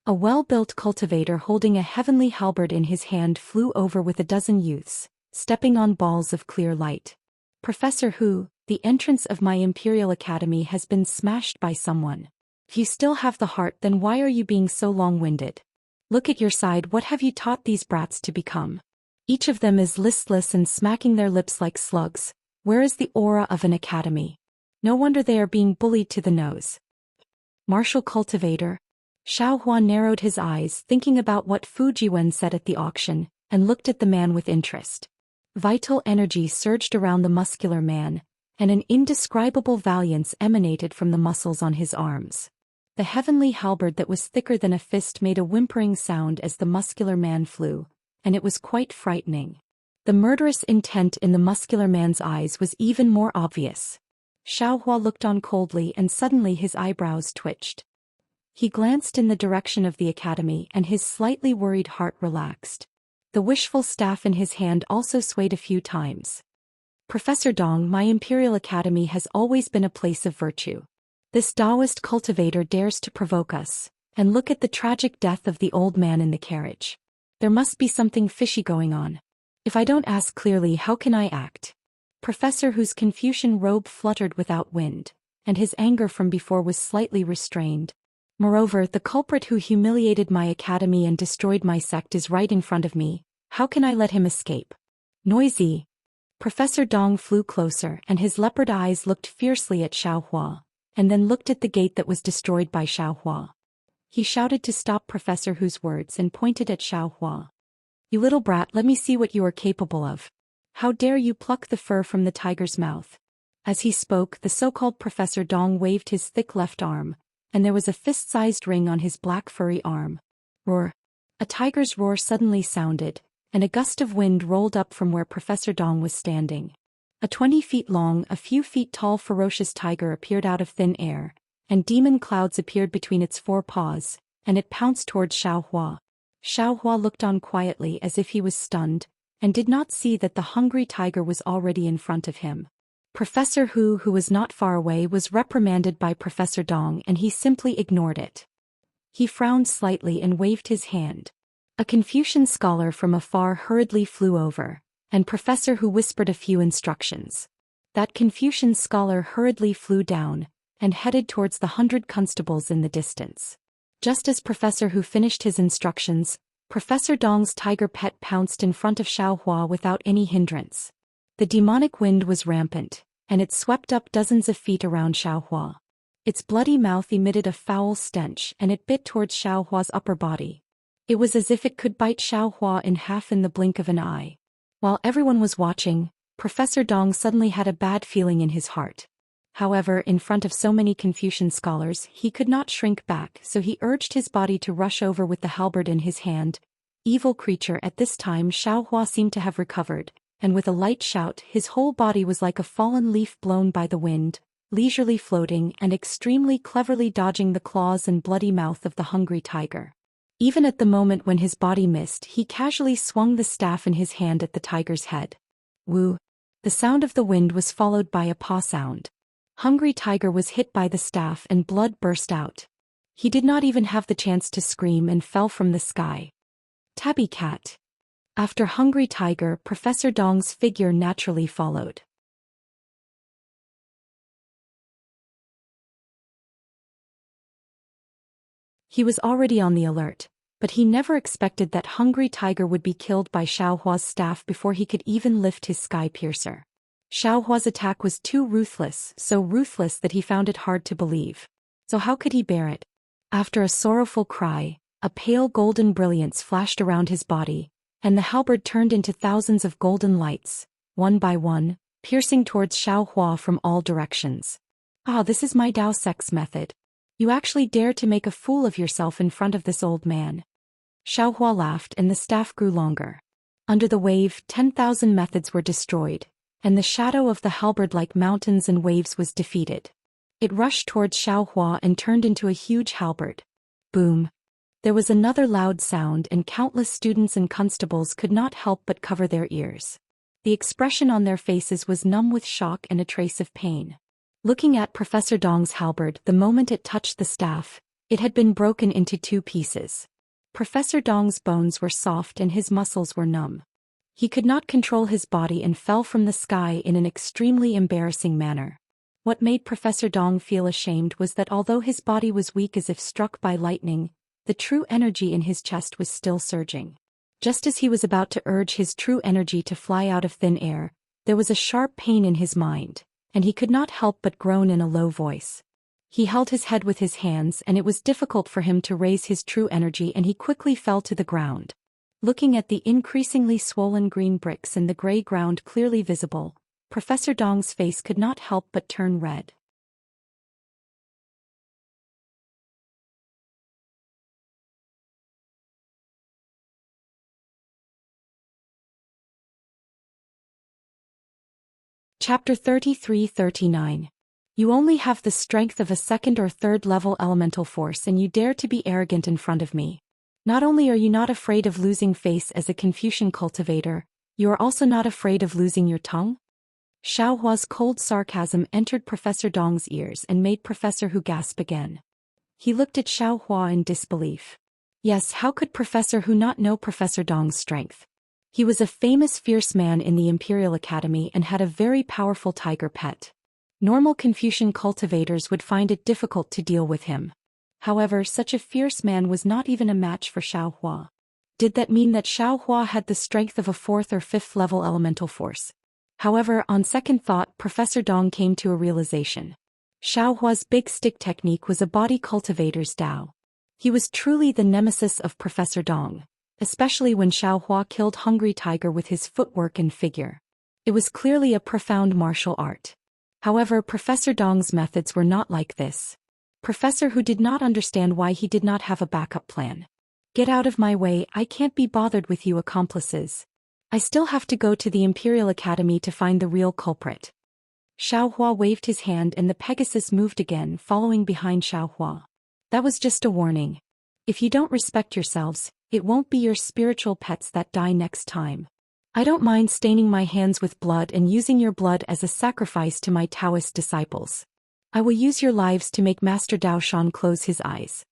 A well-built cultivator holding a heavenly halberd in his hand flew over with a dozen youths, stepping on balls of clear light. "Professor Hu, the entrance of my Imperial Academy has been smashed by someone. If you still have the heart, then why are you being so long-winded? Look at your side, what have you taught these brats to become? Each of them is listless and smacking their lips like slugs. Where is the aura of an academy? No wonder they are being bullied to the nose." Martial cultivator. Xiaohua narrowed his eyes, thinking about what Fu Jiwen said at the auction, and looked at the man with interest. Vital energy surged around the muscular man, and an indescribable valiance emanated from the muscles on his arms. The heavenly halberd that was thicker than a fist made a whimpering sound as the muscular man flew, and it was quite frightening. The murderous intent in the muscular man's eyes was even more obvious. Xiaohua looked on coldly, and suddenly his eyebrows twitched. He glanced in the direction of the academy, and his slightly worried heart relaxed. The wishful staff in his hand also swayed a few times. "Professor Dong, my Imperial Academy has always been a place of virtue. This Taoist cultivator dares to provoke us, and look at the tragic death of the old man in the carriage. There must be something fishy going on. If I don't ask clearly, how can I act?" Professor Hu's Confucian robe fluttered without wind, and his anger from before was slightly restrained. "Moreover, the culprit who humiliated my academy and destroyed my sect is right in front of me. How can I let him escape?" Noisy. Professor Dong flew closer, and his leopard eyes looked fiercely at Xiaohua, and then looked at the gate that was destroyed by Xiaohua. He shouted to stop Professor Hu's words and pointed at Xiaohua. "You little brat, let me see what you are capable of. How dare you pluck the fur from the tiger's mouth?" As he spoke, the so-called Professor Dong waved his thick left arm, and there was a fist-sized ring on his black furry arm. Roar. A tiger's roar suddenly sounded, and a gust of wind rolled up from where Professor Dong was standing. A 20 feet long, a few feet tall ferocious tiger appeared out of thin air, and demon clouds appeared between its four paws, and it pounced towards Xiaohua. Xiaohua looked on quietly as if he was stunned, and did not see that the hungry tiger was already in front of him. Professor Hu, who was not far away, was reprimanded by Professor Dong, and he simply ignored it. He frowned slightly and waved his hand. A Confucian scholar from afar hurriedly flew over, and Professor Hu whispered a few instructions. That Confucian scholar hurriedly flew down, and headed towards the 100 constables in the distance. Just as Professor Hu finished his instructions, Professor Dong's tiger pet pounced in front of Xiaohua without any hindrance. The demonic wind was rampant, and it swept up dozens of feet around Xiaohua. Its bloody mouth emitted a foul stench, and it bit towards Xiaohua's upper body. It was as if it could bite Xiaohua in half in the blink of an eye. While everyone was watching, Professor Dong suddenly had a bad feeling in his heart. However, in front of so many Confucian scholars, he could not shrink back, so he urged his body to rush over with the halberd in his hand. Evil creature! At this time Xiaohua seemed to have recovered, and with a light shout, his whole body was like a fallen leaf blown by the wind, leisurely floating and extremely cleverly dodging the claws and bloody mouth of the hungry tiger. Even at the moment when his body missed, he casually swung the staff in his hand at the tiger's head. Woo! The sound of the wind was followed by a paw sound. Hungry tiger was hit by the staff and blood burst out. He did not even have the chance to scream and fell from the sky. Tabby cat. After hungry tiger, Professor Dong's figure naturally followed. He was already on the alert, but he never expected that hungry tiger would be killed by Xiaohua's staff before he could even lift his sky piercer. Xiaohua's attack was too ruthless, so ruthless that he found it hard to believe. So how could he bear it? After a sorrowful cry, a pale golden brilliance flashed around his body, and the halberd turned into thousands of golden lights, one by one, piercing towards Xiaohua from all directions. Ah, this is my Dao sex method. You actually dare to make a fool of yourself in front of this old man. Xiaohua laughed and the staff grew longer. Under the wave, 10,000 methods were destroyed, and the shadow of the halberd like mountains and waves was defeated. It rushed towards Xiaohua and turned into a huge halberd. Boom. There was another loud sound and countless students and constables could not help but cover their ears. The expression on their faces was numb with shock and a trace of pain. Looking at Professor Dong's halberd the moment it touched the staff, it had been broken into 2 pieces. Professor Dong's bones were soft and his muscles were numb. He could not control his body and fell from the sky in an extremely embarrassing manner. What made Professor Dong feel ashamed was that although his body was weak as if struck by lightning, the true energy in his chest was still surging. Just as he was about to urge his true energy to fly out of thin air, there was a sharp pain in his mind, and he could not help but groan in a low voice. He held his head with his hands and it was difficult for him to raise his true energy and he quickly fell to the ground. Looking at the increasingly swollen green bricks and the gray ground clearly visible, Professor Dong's face could not help but turn red. Chapter 33-39. You only have the strength of a 2nd or 3rd level elemental force and you dare to be arrogant in front of me. Not only are you not afraid of losing face as a Confucian cultivator, you are also not afraid of losing your tongue? Xiaohua's cold sarcasm entered Professor Dong's ears and made Professor Hu gasp again. He looked at Xiaohua in disbelief. Yes, how could Professor Hu not know Professor Dong's strength? He was a famous fierce man in the Imperial Academy and had a very powerful tiger pet. Normal Confucian cultivators would find it difficult to deal with him. However, such a fierce man was not even a match for Xiaohua. Did that mean that Xiaohua had the strength of a 4th or 5th level elemental force? However, on second thought, Professor Dong came to a realization. Xiaohua's big stick technique was a body cultivator's Dao. He was truly the nemesis of Professor Dong, especially when Xiaohua killed Hungry Tiger with his footwork and figure. It was clearly a profound martial art. However, Professor Dong's methods were not like this. Professor Hu did not understand why he did not have a backup plan. Get out of my way, I can't be bothered with you accomplices. I still have to go to the Imperial Academy to find the real culprit. Xiaohua waved his hand and the Pegasus moved again, following behind Xiaohua. That was just a warning. If you don't respect yourselves, it won't be your spiritual pets that die next time. I don't mind staining my hands with blood and using your blood as a sacrifice to my Taoist disciples. I will use your lives to make Master Dao Shan close his eyes.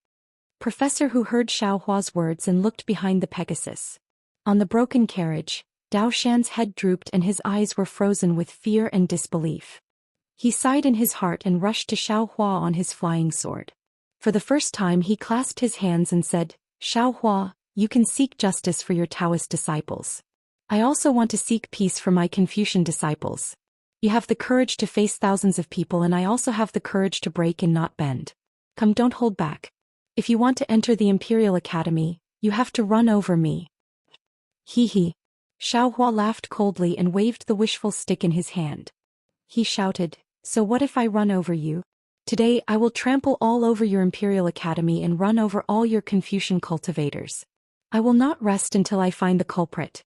Professor Hu heard Xiaohua's words and looked behind the Pegasus. On the broken carriage, Dao Shan's head drooped and his eyes were frozen with fear and disbelief. He sighed in his heart and rushed to Xiaohua on his flying sword. For the first time he clasped his hands and said, Xiaohua, you can seek justice for your Taoist disciples. I also want to seek peace for my Confucian disciples. You have the courage to face thousands of people and I also have the courage to break and not bend. Come, don't hold back. If you want to enter the Imperial Academy, you have to run over me. Hee hee. Xiaohua laughed coldly and waved the wishful stick in his hand. He shouted, so what if I run over you? Today I will trample all over your Imperial Academy and run over all your Confucian cultivators. I will not rest until I find the culprit.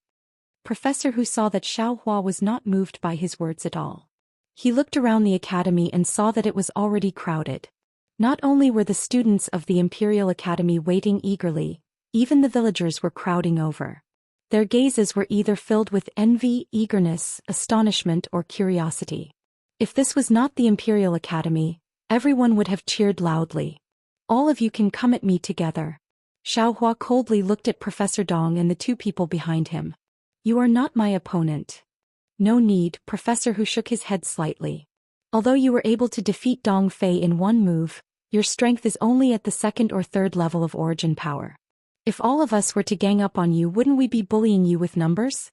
Professor Hu saw that Xiaohua was not moved by his words at all. He looked around the academy and saw that it was already crowded. Not only were the students of the Imperial Academy waiting eagerly, even the villagers were crowding over. Their gazes were either filled with envy, eagerness, astonishment, or curiosity. If this was not the Imperial Academy, everyone would have cheered loudly. All of you can come at me together. Xiaohua coldly looked at Professor Dong and the 2 people behind him. You are not my opponent. No need, Professor Hu shook his head slightly. Although you were able to defeat Dong Fei in one move, Your strength is only at the second or third level of origin power. If all of us were to gang up on you, wouldn't we be bullying you with numbers?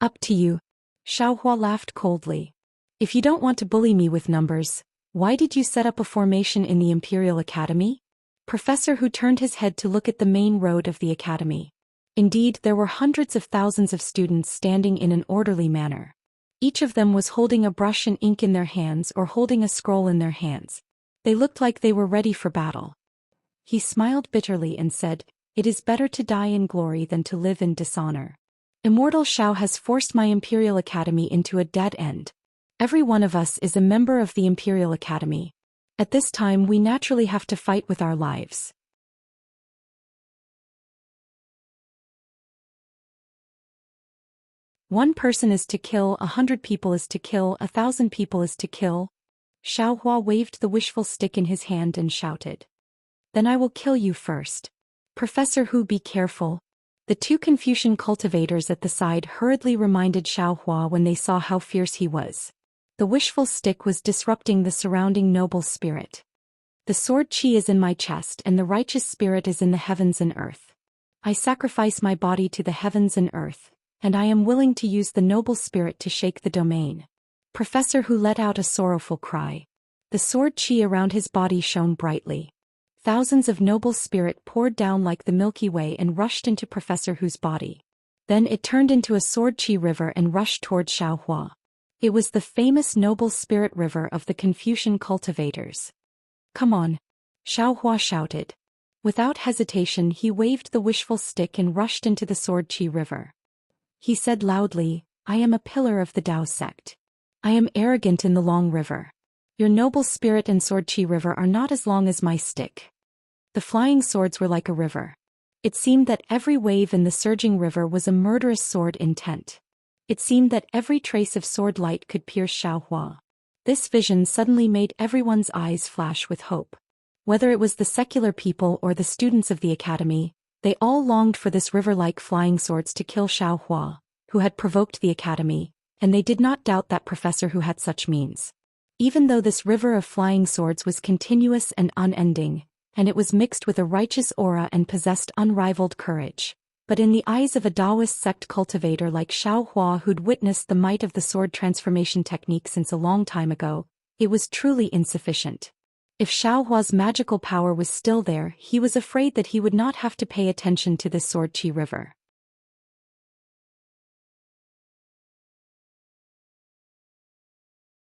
Up to you. Xiaohua laughed coldly. If you don't want to bully me with numbers, why did you set up a formation in the Imperial Academy? Professor Hu turned his head to look at the main road of the academy. Indeed, there were hundreds of thousands of students standing in an orderly manner. Each of them was holding a brush and ink in their hands or holding a scroll in their hands. They looked like they were ready for battle. He smiled bitterly and said, "It is better to die in glory than to live in dishonor. Immortal Shao has forced my Imperial Academy into a dead end. Every one of us is a member of the Imperial Academy. At this time we naturally have to fight with our lives." One person is to kill, 100 people is to kill, 1,000 people is to kill. Xiaohua waved the wishful stick in his hand and shouted. "Then I will kill you first. Professor Hu, be careful." The two Confucian cultivators at the side hurriedly reminded Xiaohua when they saw how fierce he was. The wishful stick was disrupting the surrounding noble spirit. "The sword qi is in my chest and the righteous spirit is in the heavens and earth. I sacrifice my body to the heavens and earth, and I am willing to use the noble spirit to shake the domain." Professor Hu let out a sorrowful cry. The sword qi around his body shone brightly. Thousands of noble spirit poured down like the Milky Way and rushed into Professor Hu's body. Then it turned into a sword qi river and rushed toward Xiaohua. It was the famous noble spirit river of the Confucian cultivators. "Come on!" Xiaohua shouted. Without hesitation he waved the wishful stick and rushed into the sword qi river. He said loudly, "I am a pillar of the Tao sect. I am arrogant in the long river. Your noble spirit and sword qi river are not as long as my stick." The flying swords were like a river. It seemed that every wave in the surging river was a murderous sword intent. It seemed that every trace of sword light could pierce Xiaohua. This vision suddenly made everyone's eyes flash with hope. Whether it was the secular people or the students of the academy, they all longed for this river-like flying swords to kill Xiaohua, who had provoked the academy, and they did not doubt that Professor Hu had such means. Even though this river of flying swords was continuous and unending, and it was mixed with a righteous aura and possessed unrivaled courage, but in the eyes of a Taoist sect cultivator like Xiaohua who'd witnessed the might of the sword transformation technique since a long time ago, it was truly insufficient. If Xiaohua's magical power was still there, he was afraid that he would not have to pay attention to this sword qi river.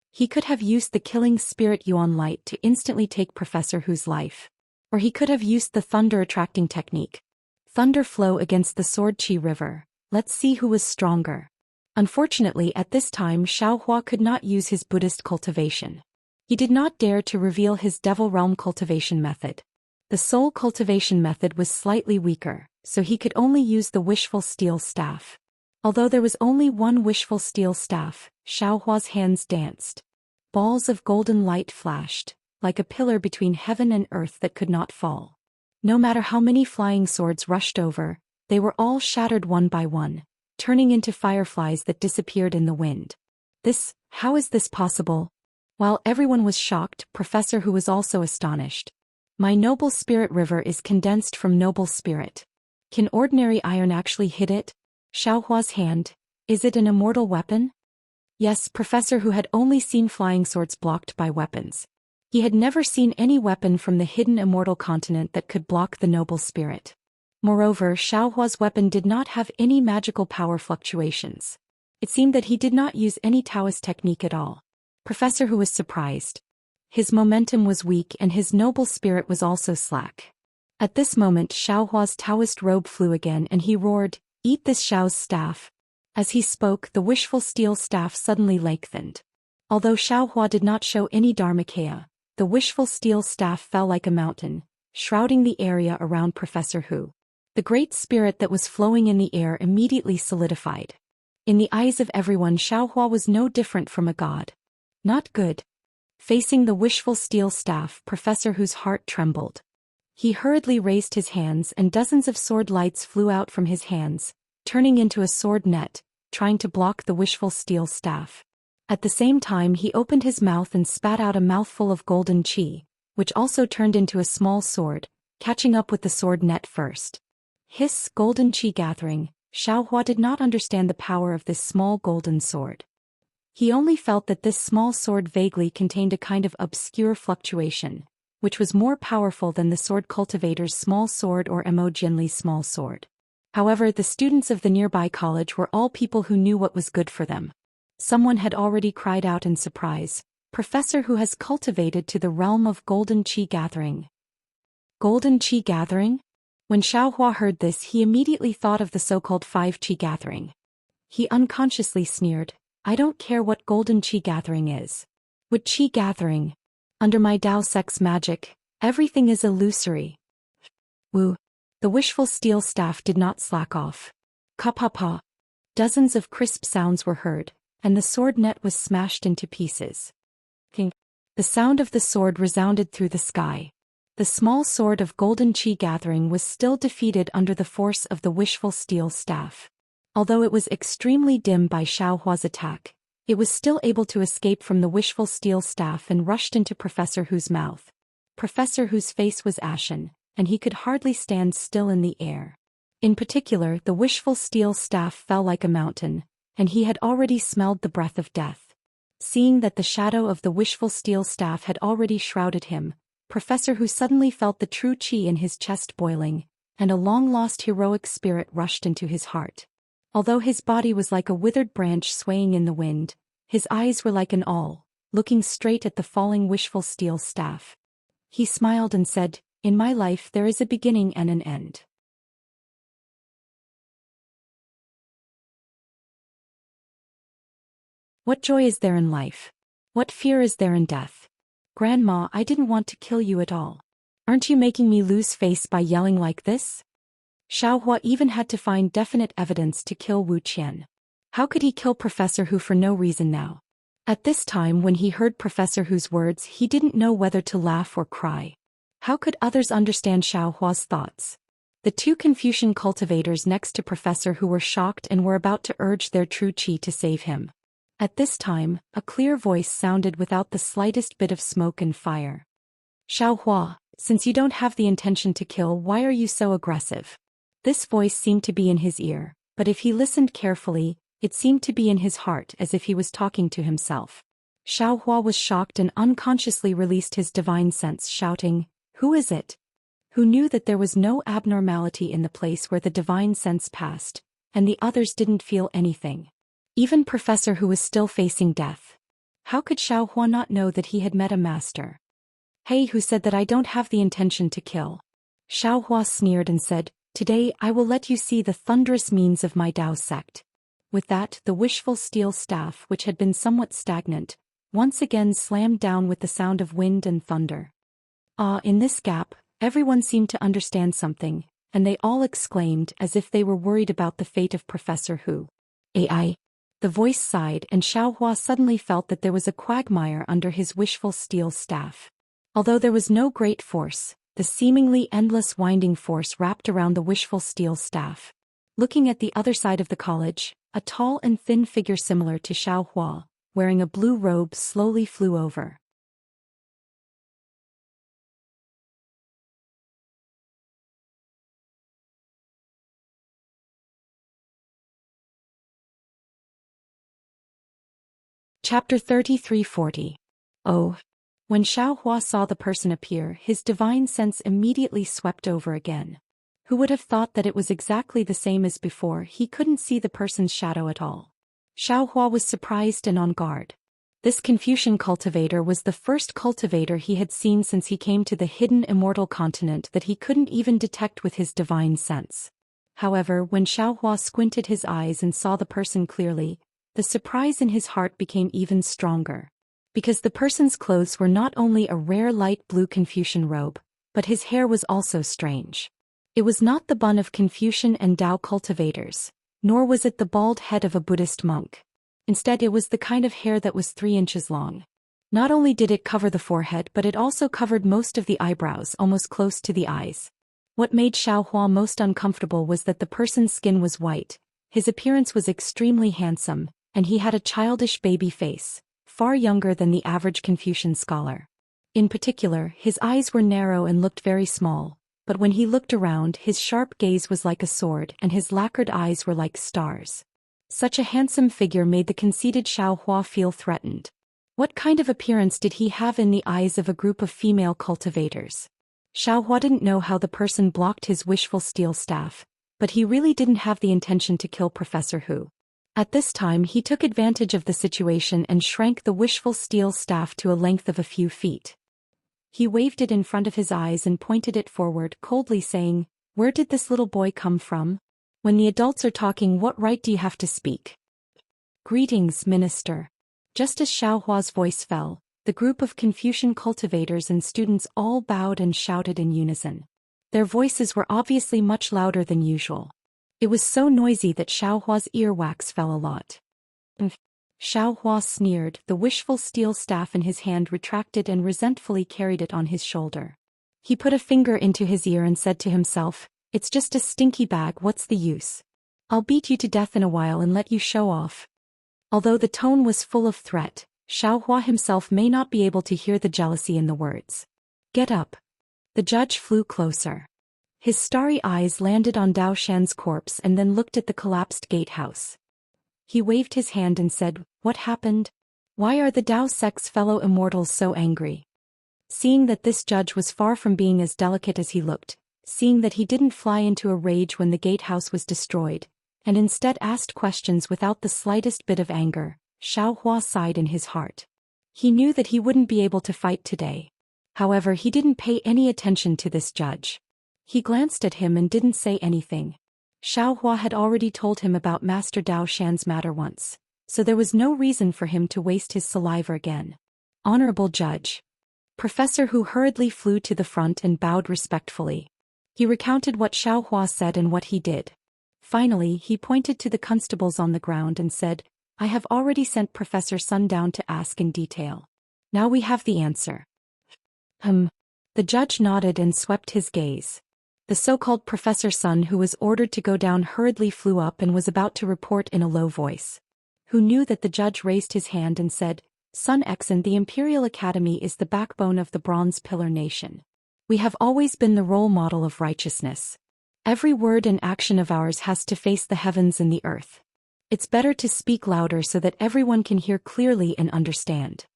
He could have used the killing spirit yuan light to instantly take Professor Hu's life. Or he could have used the thunder attracting technique. Thunder flow against the sword qi river. Let's see who was stronger. Unfortunately, at this time Xiaohua could not use his Buddhist cultivation. He did not dare to reveal his devil realm cultivation method. The soul cultivation method was slightly weaker, so he could only use the wishful steel staff. Although there was only one wishful steel staff, Xiaohua's hands danced. Balls of golden light flashed, like a pillar between heaven and earth that could not fall. No matter how many flying swords rushed over, they were all shattered one by one, turning into fireflies that disappeared in the wind. How is this possible? While everyone was shocked, Professor Hu was also astonished. My noble spirit river is condensed from noble spirit. Can ordinary iron actually hit it? Xiaohua's hand. Is it an immortal weapon? Yes, Professor Hu had only seen flying swords blocked by weapons. He had never seen any weapon from the hidden immortal continent that could block the noble spirit. Moreover, Xiaohua's weapon did not have any magical power fluctuations. It seemed that he did not use any Taoist technique at all. Professor Hu was surprised. His momentum was weak and his noble spirit was also slack. At this moment Xiaohua's Taoist robe flew again and he roared, "Eat this Xiao's staff." As he spoke, the wishful steel staff suddenly lengthened. Although Xiaohua did not show any dharmakaya, the wishful steel staff fell like a mountain, shrouding the area around Professor Hu. The great spirit that was flowing in the air immediately solidified. In the eyes of everyone, Xiaohua was no different from a god. Not good. Facing the wishful steel staff, Professor Hu's heart trembled. He hurriedly raised his hands and dozens of sword lights flew out from his hands, turning into a sword net, trying to block the wishful steel staff. At the same time he opened his mouth and spat out a mouthful of golden qi, which also turned into a small sword, catching up with the sword net first. Hiss, golden chi gathering. Xiaohua did not understand the power of this small golden sword. He only felt that this small sword vaguely contained a kind of obscure fluctuation, which was more powerful than the sword cultivator's small sword or Mo Jinli's small sword. However, the students of the nearby college were all people who knew what was good for them. Someone had already cried out in surprise, "Professor who has cultivated to the realm of golden chi gathering." Golden chi gathering? When Xiaohua heard this, he immediately thought of the so-called 5 chi gathering. He unconsciously sneered, "I don't care what golden chi gathering is. Would chi gathering? Under my Dao Sect's magic, everything is illusory." Woo. The wishful steel staff did not slack off. Ka-pa-pa. Dozens of crisp sounds were heard, and the sword net was smashed into pieces. King. The sound of the sword resounded through the sky. The small sword of golden chi gathering was still defeated under the force of the wishful steel staff. Although it was extremely dim by Xiaohua's attack, it was still able to escape from the wishful steel staff and rushed into Professor Hu's mouth. Professor Hu's face was ashen, and he could hardly stand still in the air. In particular, the wishful steel staff fell like a mountain, and he had already smelled the breath of death. Seeing that the shadow of the wishful steel staff had already shrouded him, Professor Hu suddenly felt the true chi in his chest boiling, and a long-lost heroic spirit rushed into his heart. Although his body was like a withered branch swaying in the wind, his eyes were like an awl, looking straight at the falling wishful steel staff. He smiled and said, "In my life there is a beginning and an end." What joy is there in life? What fear is there in death? Grandma, I didn't want to kill you at all. Aren't you making me lose face by yelling like this? Xiaohua even had to find definite evidence to kill Wu Qian. How could he kill Professor Hu for no reason now? At this time, when he heard Professor Hu's words, he didn't know whether to laugh or cry. How could others understand Xiaohua's thoughts? The two Confucian cultivators next to Professor Hu were shocked and were about to urge their true chi to save him. At this time, a clear voice sounded without the slightest bit of smoke and fire. "Xiaohua, since you don't have the intention to kill, why are you so aggressive?" This voice seemed to be in his ear, but if he listened carefully, it seemed to be in his heart, as if he was talking to himself. Xiaohua was shocked and unconsciously released his divine sense, shouting, "Who is it?" Who knew that there was no abnormality in the place where the divine sense passed, and the others didn't feel anything. Even Professor Hu was still facing death. How could Xiaohua not know that he had met a master? "Hey, who said that I don't have the intention to kill?" Xiaohua sneered and said, "Today I will let you see the thunderous means of my Dao sect." With that, the wishful steel staff, which had been somewhat stagnant, once again slammed down with the sound of wind and thunder. In this gap, everyone seemed to understand something, and they all exclaimed as if they were worried about the fate of Professor Hu. "AI." The voice sighed, and Xiaohua suddenly felt that there was a quagmire under his wishful steel staff. Although there was no great force, the seemingly endless winding force wrapped around the wishful steel staff. Looking at the other side of the college, a tall and thin figure similar to Xiaohua, wearing a blue robe, slowly flew over. Chapter 3340. Oh. When Xiaohua saw the person appear, his divine sense immediately swept over again. Who would have thought that it was exactly the same as before? He couldn't see the person's shadow at all. Xiaohua was surprised and on guard. This Confucian cultivator was the first cultivator he had seen since he came to the hidden immortal continent that he couldn't even detect with his divine sense. However, when Xiaohua squinted his eyes and saw the person clearly, the surprise in his heart became even stronger. Because the person's clothes were not only a rare light blue Confucian robe, but his hair was also strange. It was not the bun of Confucian and Tao cultivators, nor was it the bald head of a Buddhist monk. Instead, it was the kind of hair that was 3 inches long. Not only did it cover the forehead, but it also covered most of the eyebrows, almost close to the eyes. What made Xiaohua most uncomfortable was that the person's skin was white, his appearance was extremely handsome, and he had a childish baby face, far younger than the average Confucian scholar. In particular, his eyes were narrow and looked very small, but when he looked around, his sharp gaze was like a sword and his lacquered eyes were like stars. Such a handsome figure made the conceited Xiaohua feel threatened. What kind of appearance did he have in the eyes of a group of female cultivators? Xiaohua didn't know how the person blocked his wishful steel staff, but he really didn't have the intention to kill Professor Hu. At this time he took advantage of the situation and shrank the wishful steel staff to a length of a few feet. He waved it in front of his eyes and pointed it forward, coldly saying, "Where did this little boy come from? When the adults are talking, what right do you have to speak?" "Greetings, Minister." Just as Xiaohua's voice fell, the group of Confucian cultivators and students all bowed and shouted in unison. Their voices were obviously much louder than usual. It was so noisy that Xiaohua's earwax fell a lot. Xiaohua sneered, the wishful steel staff in his hand retracted and resentfully carried it on his shoulder. He put a finger into his ear and said to himself, "It's just a stinky bag, what's the use? I'll beat you to death in a while and let you show off." Although the tone was full of threat, Xiaohua himself may not be able to hear the jealousy in the words. "Get up." The judge flew closer. His starry eyes landed on Dao Shan's corpse and then looked at the collapsed gatehouse. He waved his hand and said, "What happened? Why are the Dao sect's fellow immortals so angry?" Seeing that this judge was far from being as delicate as he looked, seeing that he didn't fly into a rage when the gatehouse was destroyed, and instead asked questions without the slightest bit of anger, Xiaohua sighed in his heart. He knew that he wouldn't be able to fight today. However, he didn't pay any attention to this judge. He glanced at him and didn't say anything. Xiaohua had already told him about Master Dao Shan's matter once, so there was no reason for him to waste his saliva again. "Honorable Judge." Professor Hu hurriedly flew to the front and bowed respectfully. He recounted what Xiaohua said and what he did. Finally, he pointed to the constables on the ground and said, "I have already sent Professor Sun down to ask in detail. Now we have the answer." The judge nodded and swept his gaze. The so-called Professor Sun, who was ordered to go down, hurriedly flew up and was about to report in a low voice. Who knew that the judge raised his hand and said, "Sun Exon, the Imperial Academy is the backbone of the Bronze Pillar Nation. We have always been the role model of righteousness. Every word and action of ours has to face the heavens and the earth. It's better to speak louder so that everyone can hear clearly and understand."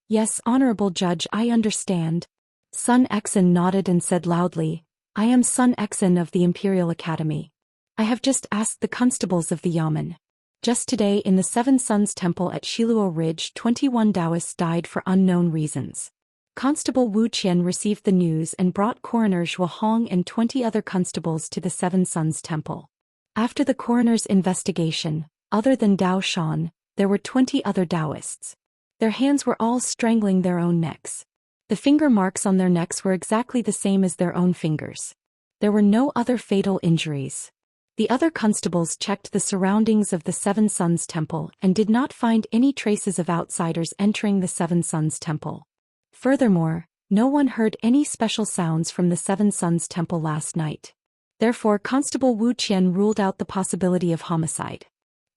"Yes, Honorable Judge, I understand." Sun Exon nodded and said loudly, "I am Sun Exon of the Imperial Academy. I have just asked the constables of the Yamen. Just today in the Seven Suns Temple at Shiluo Ridge, 21 Taoists died for unknown reasons. Constable Wu Qian received the news and brought Coroner Zhuo Hong and 20 other constables to the Seven Suns Temple. After the coroner's investigation, other than Dao Shan, there were 20 other Taoists. Their hands were all strangling their own necks. The finger marks on their necks were exactly the same as their own fingers. There were no other fatal injuries. The other constables checked the surroundings of the Seven Suns Temple and did not find any traces of outsiders entering the Seven Suns Temple. Furthermore, no one heard any special sounds from the Seven Suns Temple last night. Therefore, Constable Wu Qian ruled out the possibility of homicide.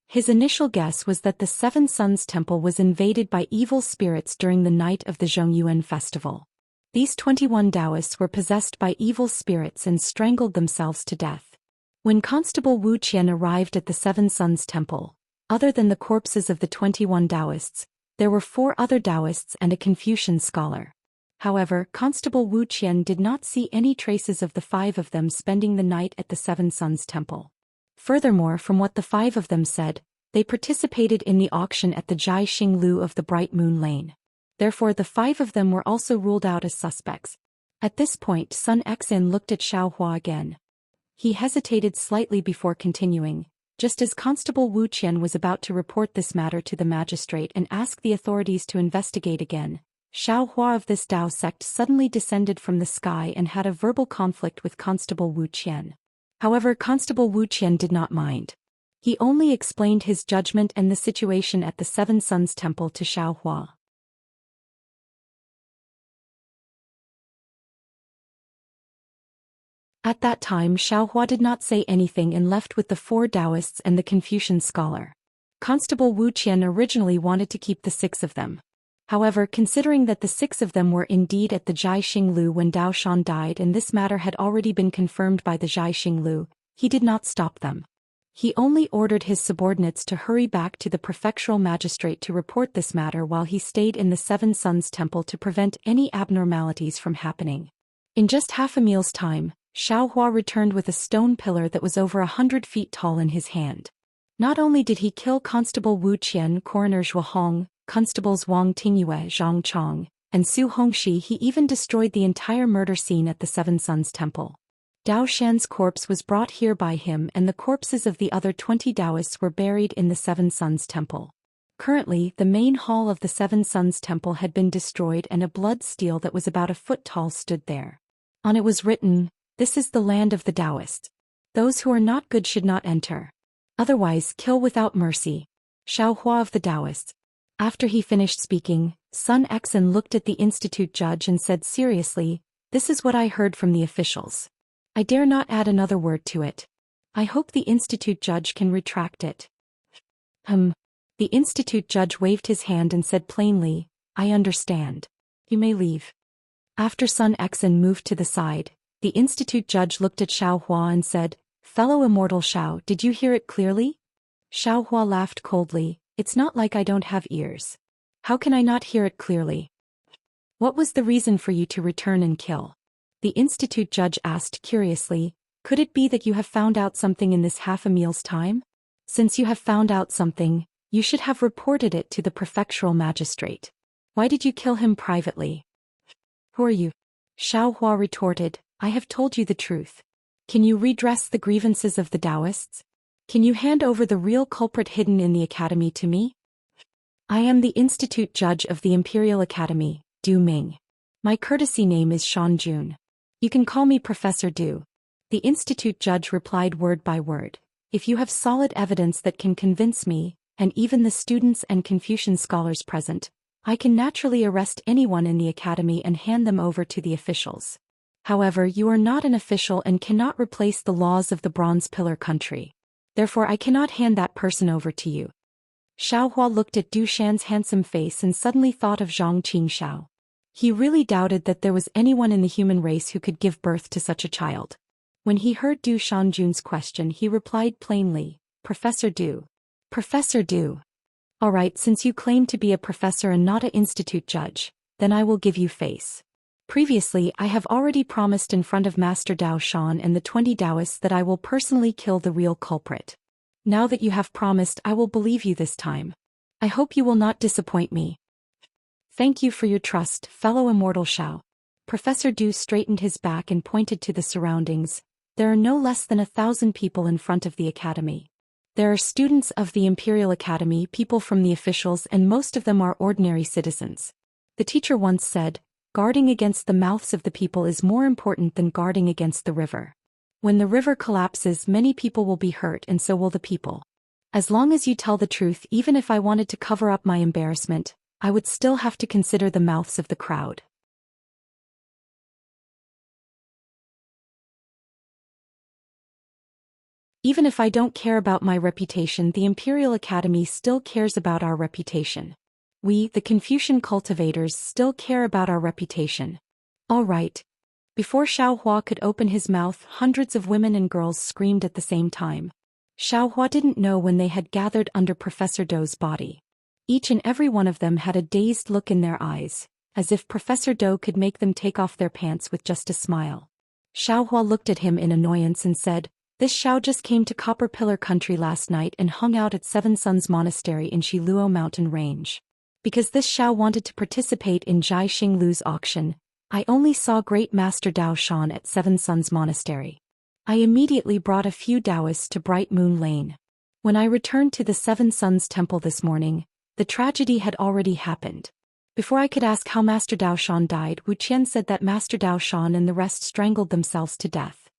His initial guess was that the Seven Suns Temple was invaded by evil spirits during the night of the Zhongyuan festival. These 21 Taoists were possessed by evil spirits and strangled themselves to death. When Constable Wu Qian arrived at the Seven Suns Temple, other than the corpses of the 21 Taoists, there were 4 other Taoists and a Confucian scholar. However, Constable Wu Qian did not see any traces of the 5 of them spending the night at the Seven Suns Temple. Furthermore, from what the 5 of them said, they participated in the auction at the Jai Xing Lu of the Bright Moon Lane. Therefore, the 5 of them were also ruled out as suspects. At this point, Sun Exin looked at Xiaohua again. He hesitated slightly before continuing, just as Constable Wu Qian was about to report this matter to the magistrate and ask the authorities to investigate again. Xiaohua of this Dao sect suddenly descended from the sky and had a verbal conflict with Constable Wu Qian. However, Constable Wu Qian did not mind. He only explained his judgment and the situation at the Seven Suns Temple to Xiaohua. At that time, Xiaohua did not say anything and left with the 4 Taoists and the Confucian scholar. Constable Wu Qian originally wanted to keep the 6 of them. However, considering that the 6 of them were indeed at the Jai Xinglu when Dao Shan died and this matter had already been confirmed by the Jai Xinglu, he did not stop them. He only ordered his subordinates to hurry back to the prefectural magistrate to report this matter while he stayed in the Seven Suns Temple to prevent any abnormalities from happening. In just half a meal's time, Xiaohua returned with a stone pillar that was over 100 feet tall in his hand. Not only did he kill Constable Wu Qian, Coroner Zhuo Hong, Constables Wang Tingyue, Zhang Chong, and Su Hongxi, he even destroyed the entire murder scene at the Seven Suns Temple. Dao Shan's corpse was brought here by him and the corpses of the other 20 Taoists were buried in the Seven Suns Temple. Currently, the main hall of the Seven Suns Temple had been destroyed and a blood stele that was about a foot tall stood there. On it was written, "This is the land of the Taoists. Those who are not good should not enter. Otherwise, kill without mercy. Xiaohua of the Taoists." After he finished speaking, Sun Exen looked at the institute judge and said seriously, "This is what I heard from the officials. I dare not add another word to it. I hope the institute judge can retract it." The institute judge waved his hand and said plainly, "I understand. You may leave." After Sun Exen moved to the side, the institute judge looked at Xiaohua and said, "Fellow immortal Xiao, did you hear it clearly?" Xiaohua laughed coldly, "It's not like I don't have ears. How can I not hear it clearly?" "What was the reason for you to return and kill?" The institute judge asked curiously, "Could it be that you have found out something in this half a meal's time? Since you have found out something, you should have reported it to the prefectural magistrate. Why did you kill him privately?" "Who are you?" Xiaohua retorted, "I have told you the truth. Can you redress the grievances of the Taoists? Can you hand over the real culprit hidden in the academy to me?" "I am the institute judge of the Imperial Academy, Du Ming. My courtesy name is Shan Jun. You can call me Professor Du." The institute judge replied word by word, "If you have solid evidence that can convince me, and even the students and Confucian scholars present, I can naturally arrest anyone in the academy and hand them over to the officials. However, you are not an official and cannot replace the laws of the Bronze Pillar country. Therefore I cannot hand that person over to you." Xiaohua looked at Du Shan's handsome face and suddenly thought of Zhang Qingxiao. He really doubted that there was anyone in the human race who could give birth to such a child. When he heard Du Shanjun's question, he replied plainly, "Professor Du." "Professor Du. All right, since you claim to be a professor and not an institute judge, then I will give you face. Previously, I have already promised in front of Master Dao Shan and the 20 Taoists that I will personally kill the real culprit. Now that you have promised, I will believe you this time. I hope you will not disappoint me." "Thank you for your trust, fellow immortal Xiao." Professor Du straightened his back and pointed to the surroundings. "There are no less than 1,000 people in front of the academy. There are students of the Imperial Academy, people from the officials, and most of them are ordinary citizens. The teacher once said, guarding against the mouths of the people is more important than guarding against the river. When the river collapses, many people will be hurt and so will the people. As long as you tell the truth, even if I wanted to cover up my embarrassment, I would still have to consider the mouths of the crowd. Even if I don't care about my reputation, the Imperial Academy still cares about our reputation. We, the Confucian cultivators, still care about our reputation. All right." Before Xiaohua could open his mouth, hundreds of women and girls screamed at the same time. Xiaohua didn't know when they had gathered under Professor Dou's body. Each and every one of them had a dazed look in their eyes, as if Professor Dou could make them take off their pants with just a smile. Xiaohua looked at him in annoyance and said, "This Xiao just came to Copper Pillar Country last night and hung out at Seven Suns Monastery in Shiluo Mountain Range. Because this Xiao wanted to participate in Jai Xinglu's auction, I only saw Great Master Dao Shan at Seven Suns Monastery. I immediately brought a few Taoists to Bright Moon Lane. When I returned to the Seven Suns Temple this morning, the tragedy had already happened. Before I could ask how Master Dao Shan died, Wu Qian said that Master Dao Shan and the rest strangled themselves to death.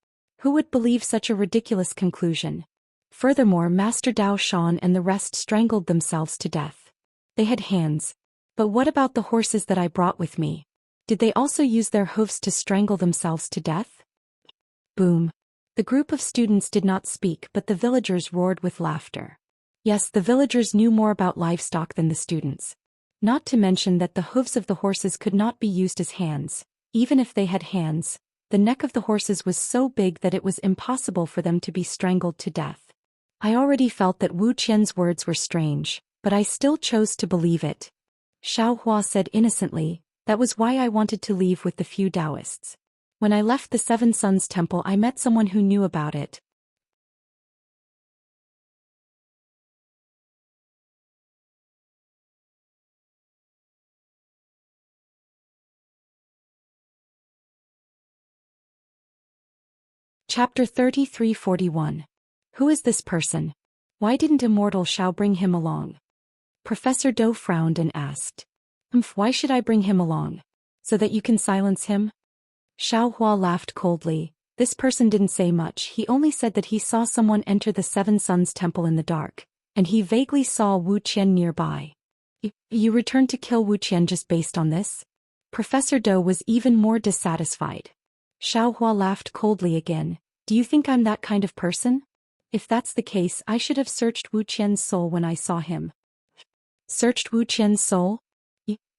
Who would believe such a ridiculous conclusion? Furthermore, Master Dao Shan and the rest strangled themselves to death. They had hands. But what about the horses that I brought with me? Did they also use their hoofs to strangle themselves to death?" Boom. The group of students did not speak, but the villagers roared with laughter. Yes, the villagers knew more about livestock than the students. Not to mention that the hooves of the horses could not be used as hands. Even if they had hands, the neck of the horses was so big that it was impossible for them to be strangled to death. I already felt that Wu Qian's words were strange, but I still chose to believe it. Xiao Hua said innocently, that was why I wanted to leave with the few Taoists. When I left the Seven Suns Temple, I met someone who knew about it. Chapter 33-41. Who is this person? Why didn't Immortal Xiao bring him along? Professor Dou frowned and asked. Why should I bring him along? So that you can silence him? Xiao Hua laughed coldly. This person didn't say much, he only said that he saw someone enter the Seven Suns Temple in the dark, and he vaguely saw Wu Qian nearby. You returned to kill Wu Qian just based on this? Professor Dou was even more dissatisfied. Xiao Hua laughed coldly again. Do you think I'm that kind of person? If that's the case, I should have searched Wu Qian's soul when I saw him. Searched Wu Qian's soul?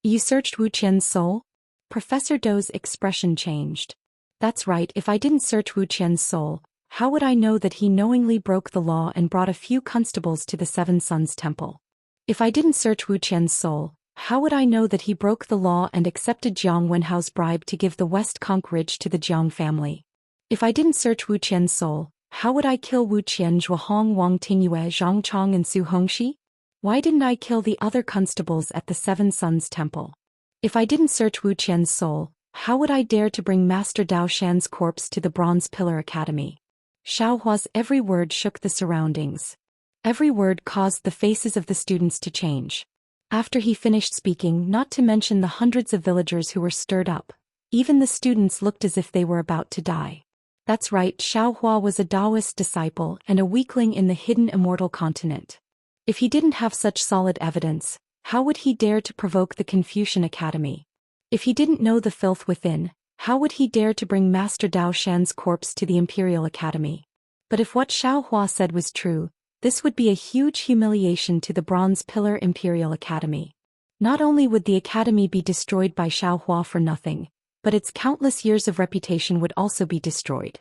You searched Wu Qian's soul? Professor Dou's expression changed. That's right, if I didn't search Wu Qian's soul, how would I know that he knowingly broke the law and brought a few constables to the Seven Suns Temple? If I didn't search Wu Qian's soul, how would I know that he broke the law and accepted Jiang Wenhao's bribe to give the West Conk Ridge to the Jiang family? If I didn't search Wu Qian's soul, how would I kill Wu Qian, Zhuahong, Wang Tingyue, Zhang Chong and Su Hongxi? Why didn't I kill the other constables at the Seven Suns Temple? If I didn't search Wu Qian's soul, how would I dare to bring Master Dao Shan's corpse to the Bronze Pillar Academy? Xiao Hua's every word shook the surroundings. Every word caused the faces of the students to change. After he finished speaking, not to mention the hundreds of villagers who were stirred up, even the students looked as if they were about to die. That's right, Xiao Hua was a Taoist disciple and a weakling in the hidden immortal continent. If he didn't have such solid evidence, how would he dare to provoke the Confucian Academy? If he didn't know the filth within, how would he dare to bring Master Dao Shan's corpse to the Imperial Academy? But if what Xiao Hua said was true, this would be a huge humiliation to the Bronze Pillar Imperial Academy. Not only would the Academy be destroyed by Xiao Hua for nothing, but its countless years of reputation would also be destroyed.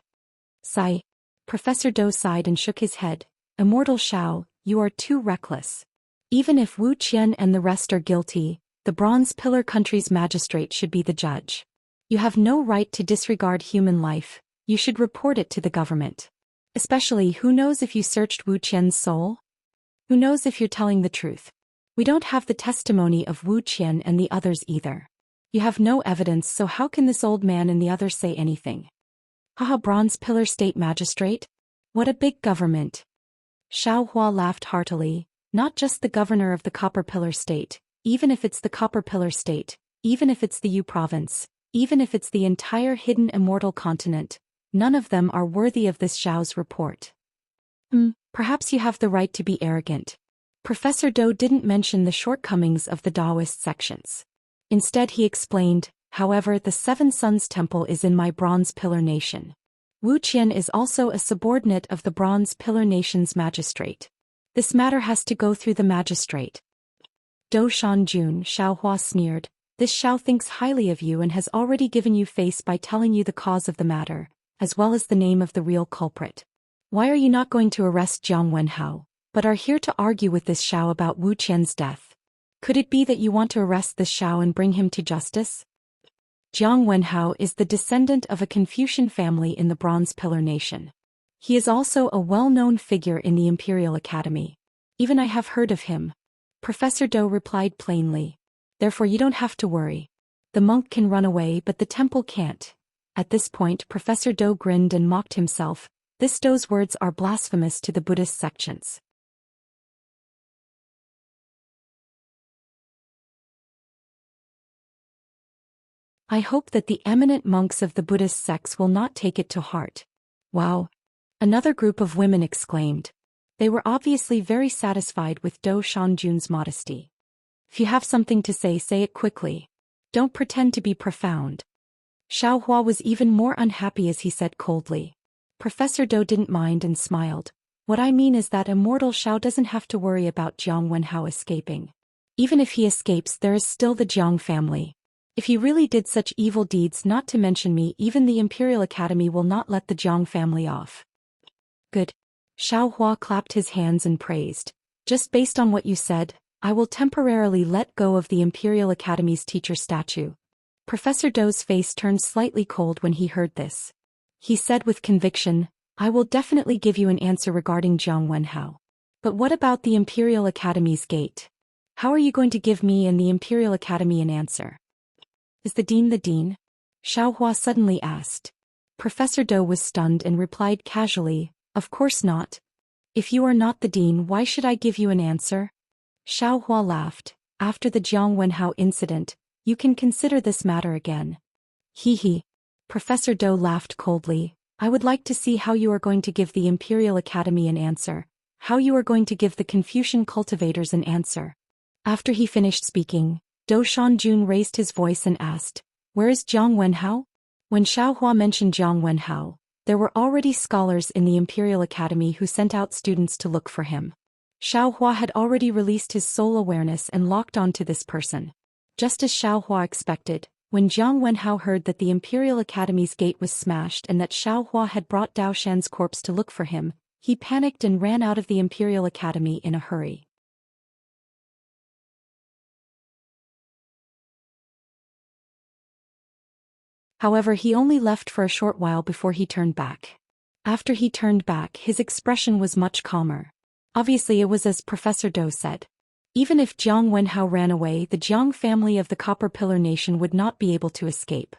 Sigh. Professor Dou sighed and shook his head. Immortal Xiao, you are too reckless. Even if Wu Qian and the rest are guilty, the Bronze Pillar country's magistrate should be the judge. You have no right to disregard human life, you should report it to the government. Especially, who knows if you searched Wu Qian's soul? Who knows if you're telling the truth? We don't have the testimony of Wu Qian and the others either. You have no evidence, so how can this old man and the others say anything? Haha, Bronze Pillar State Magistrate? What a big government. Xiao Hua laughed heartily. Not just the governor of the Copper Pillar State, even if it's the Copper Pillar State, even if it's the Yu Province, even if it's the entire hidden immortal continent, none of them are worthy of this Xiao's report. Perhaps you have the right to be arrogant. Professor Dou didn't mention the shortcomings of the Taoist sections. Instead he explained, however, the Seven Suns Temple is in my Bronze Pillar Nation. Wu Qian is also a subordinate of the Bronze Pillar Nation's magistrate. This matter has to go through the magistrate. Dou Shanjun, Xiao Hua sneered, this Xiao thinks highly of you and has already given you face by telling you the cause of the matter, as well as the name of the real culprit. Why are you not going to arrest Jiang Wenhao, but are here to argue with this Xiao about Wu Qian's death? Could it be that you want to arrest this Xiao and bring him to justice? Jiang Wenhao is the descendant of a Confucian family in the Bronze Pillar Nation. He is also a well-known figure in the Imperial Academy. Even I have heard of him. Professor Dou replied plainly. Therefore you don't have to worry. The monk can run away but the temple can't. At this point Professor Dou grinned and mocked himself. This Dou's words are blasphemous to the Buddhist sections. I hope that the eminent monks of the Buddhist sects will not take it to heart. Wow! Another group of women exclaimed. They were obviously very satisfied with Dou Shanjun's modesty. If you have something to say it quickly. Don't pretend to be profound. Xiao Hua was even more unhappy as he said coldly. Professor Dou didn't mind and smiled. What I mean is that immortal Xiao doesn't have to worry about Jiang Wenhao escaping. Even if he escapes, there is still the Jiang family. If he really did such evil deeds, not to mention me, even the Imperial Academy will not let the Jiang family off. Good. Xiao Hua clapped his hands and praised. Just based on what you said, I will temporarily let go of the Imperial Academy's teacher statue. Professor Dou's face turned slightly cold when he heard this. He said with conviction, I will definitely give you an answer regarding Jiang Wenhao. But what about the Imperial Academy's gate? How are you going to give me and the Imperial Academy an answer? Is the dean the dean? Xiao Hua suddenly asked. Professor Dou was stunned and replied casually, Of course not. If you are not the dean, why should I give you an answer? Xiao Hua laughed. After the Jiang Wenhao incident, you can consider this matter again. He. Professor Dou laughed coldly. I would like to see how you are going to give the Imperial Academy an answer, how you are going to give the Confucian cultivators an answer. After he finished speaking, Dou Shanjun raised his voice and asked, Where is Jiang Wenhao? When Xiao Hua mentioned Jiang Wenhao, there were already scholars in the Imperial Academy who sent out students to look for him. Xiao Hua had already released his soul awareness and locked onto this person. Just as Xiao Hua expected, when Jiang Wenhao heard that the Imperial Academy's gate was smashed and that Xiao Hua had brought Dao Shan's corpse to look for him, he panicked and ran out of the Imperial Academy in a hurry. However, he only left for a short while before he turned back. After he turned back, his expression was much calmer. Obviously it was as Professor Dou said. Even if Jiang Wenhao ran away, the Jiang family of the Copper Pillar Nation would not be able to escape.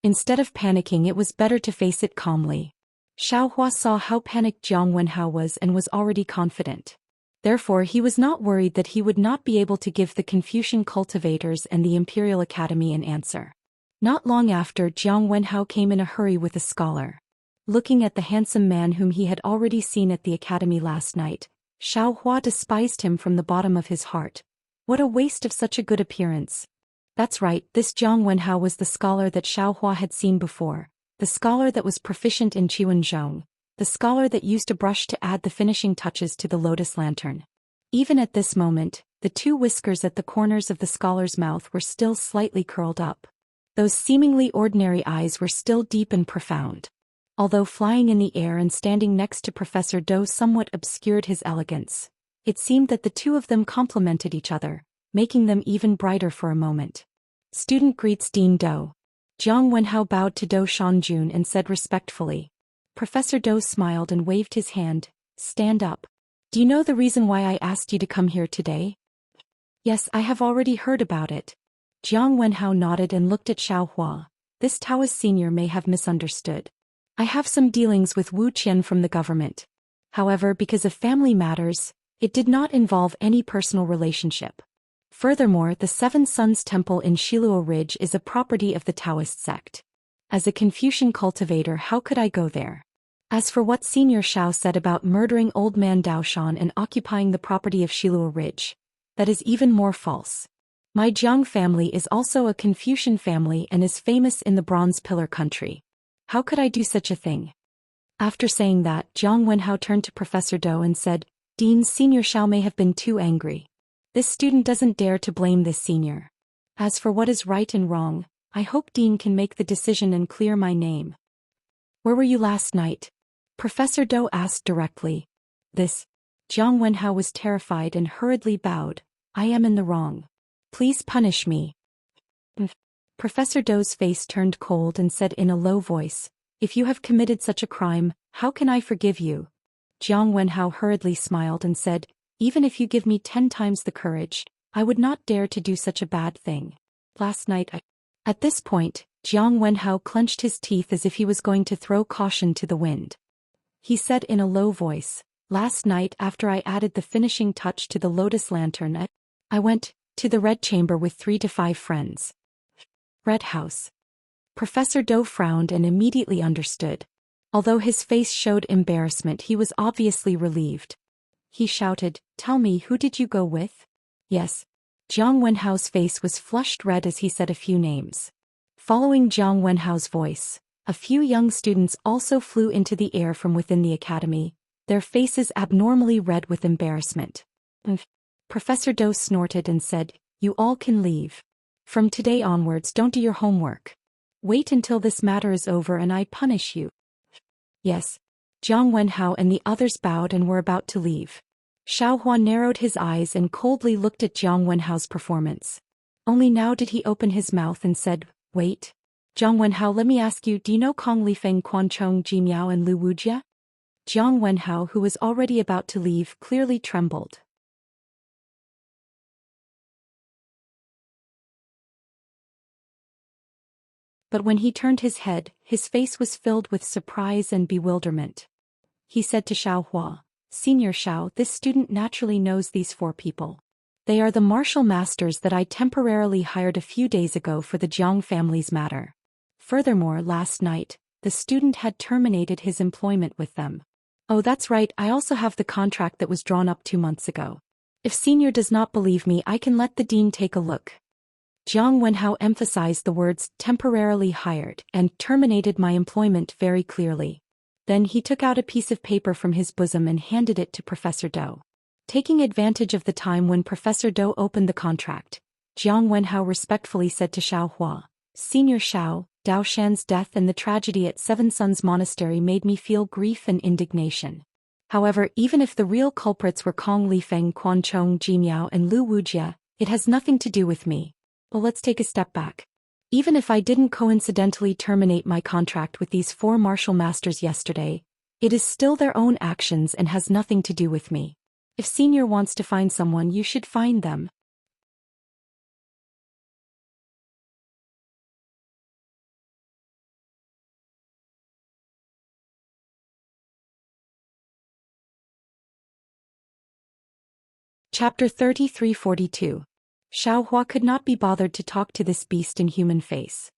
Instead of panicking, it was better to face it calmly. Xiao Hua saw how panicked Jiang Wenhao was and was already confident. Therefore, he was not worried that he would not be able to give the Confucian cultivators and the Imperial Academy an answer. Not long after, Jiang Wenhao came in a hurry with a scholar. Looking at the handsome man whom he had already seen at the academy last night, Xiao Hua despised him from the bottom of his heart. What a waste of such a good appearance. That's right, this Jiang Wenhao was the scholar that Xiao Hua had seen before, the scholar that was proficient in Qiwenzhong, the scholar that used a brush to add the finishing touches to the lotus lantern. Even at this moment, the two whiskers at the corners of the scholar's mouth were still slightly curled up. Those seemingly ordinary eyes were still deep and profound. Although flying in the air and standing next to Professor Dou somewhat obscured his elegance, it seemed that the two of them complemented each other, making them even brighter for a moment. Student greets Dean Dou. Jiang Wenhao bowed to Dou Shanjun and said respectfully. Professor Dou smiled and waved his hand. Stand up. Do you know the reason why I asked you to come here today? Yes, I have already heard about it. Jiang Wenhao nodded and looked at Xiao Hua. This Taoist senior may have misunderstood. I have some dealings with Wu Qian from the government. However, because of family matters, it did not involve any personal relationship. Furthermore, the Seven Suns Temple in Shiluo Ridge is a property of the Taoist sect. As a Confucian cultivator, how could I go there? As for what Senior Xiao said about murdering old man Daoshan and occupying the property of Shiluo Ridge, that is even more false. My Jiang family is also a Confucian family and is famous in the Bronze Pillar country. How could I do such a thing? After saying that, Jiang Wenhao turned to Professor Dou and said, Dean, Senior Xiao may have been too angry. This student doesn't dare to blame this senior. As for what is right and wrong, I hope Dean can make the decision and clear my name. Where were you last night? Professor Dou asked directly. This. Jiang Wenhao was terrified and hurriedly bowed. I am in the wrong. Please punish me. Professor Dou's face turned cold and said in a low voice, If you have committed such a crime, how can I forgive you? Jiang Wenhao hurriedly smiled and said, Even if you give me 10 times the courage, I would not dare to do such a bad thing. Last night At this point, Jiang Wenhao clenched his teeth as if he was going to throw caution to the wind. He said in a low voice, Last night after I added the finishing touch to the lotus lantern, I went to the Red Chamber with 3 to 5 friends. Red House. Professor Dou frowned and immediately understood. Although his face showed embarrassment, he was obviously relieved. He shouted, Tell me, who did you go with? Yes. Jiang Wenhao's face was flushed red as he said a few names. Following Jiang Wenhao's voice, a few young students also flew into the air from within the academy. their faces abnormally red with embarrassment. Professor Doe snorted and said, "You all can leave. From today onwards, don't do your homework. Wait until this matter is over and I punish you." Yes. Jiang Wenhao and the others bowed and were about to leave. Xiaohua narrowed his eyes and coldly looked at Jiang Wenhao's performance. Only now did he open his mouth and said, "Wait. Jiang Wenhao, let me ask you, do you know Kong Lifeng, Quan Chong, Ji Miao and Lu Wujia?" Jiang Wenhao, who was already about to leave, clearly trembled. But when he turned his head, his face was filled with surprise and bewilderment. He said to Xiaohua, "Senior Xiao, this student naturally knows these 4 people. They are the martial masters that I temporarily hired a few days ago for the Jiang family's matter. Furthermore, last night, the student had terminated his employment with them. Oh, that's right, I also have the contract that was drawn up 2 months ago. If Senior does not believe me, I can let the dean take a look." Jiang Wenhao emphasized the words "temporarily hired" and "terminated my employment" very clearly. Then he took out a piece of paper from his bosom and handed it to Professor Doe. Taking advantage of the time when Professor Doe opened the contract, Jiang Wenhao respectfully said to Xiaohua, "Senior Xiao, Dao Shan's death and the tragedy at Seven Suns Monastery made me feel grief and indignation. However, even if the real culprits were Kong Lifeng, Quan Chong, Ji Miao and Lu Wujia, it has nothing to do with me. Well, let's take a step back. Even if I didn't coincidentally terminate my contract with these 4 martial masters yesterday, it is still their own actions and has nothing to do with me. If Senior wants to find someone, you should find them." Chapter 3342. Xiaohua could not be bothered to talk to this beast in human face.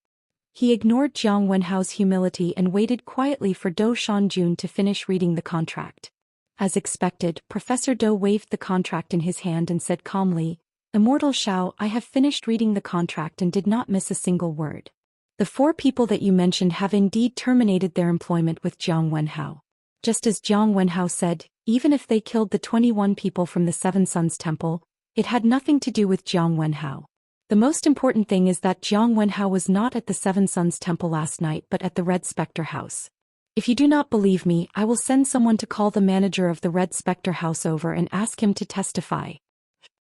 He ignored Jiang Wenhao's humility and waited quietly for Dou Shanjun to finish reading the contract. As expected, Professor Dou waved the contract in his hand and said calmly, "Immortal Xiao, I have finished reading the contract and did not miss a single word. The 4 people that you mentioned have indeed terminated their employment with Jiang Wenhao. Just as Jiang Wenhao said, even if they killed the 21 people from the Seven Suns Temple, it had nothing to do with Jiang Wenhao. The most important thing is that Jiang Wenhao was not at the Seven Suns Temple last night but at the Red Spectre House. If you do not believe me, I will send someone to call the manager of the Red Spectre House over and ask him to testify."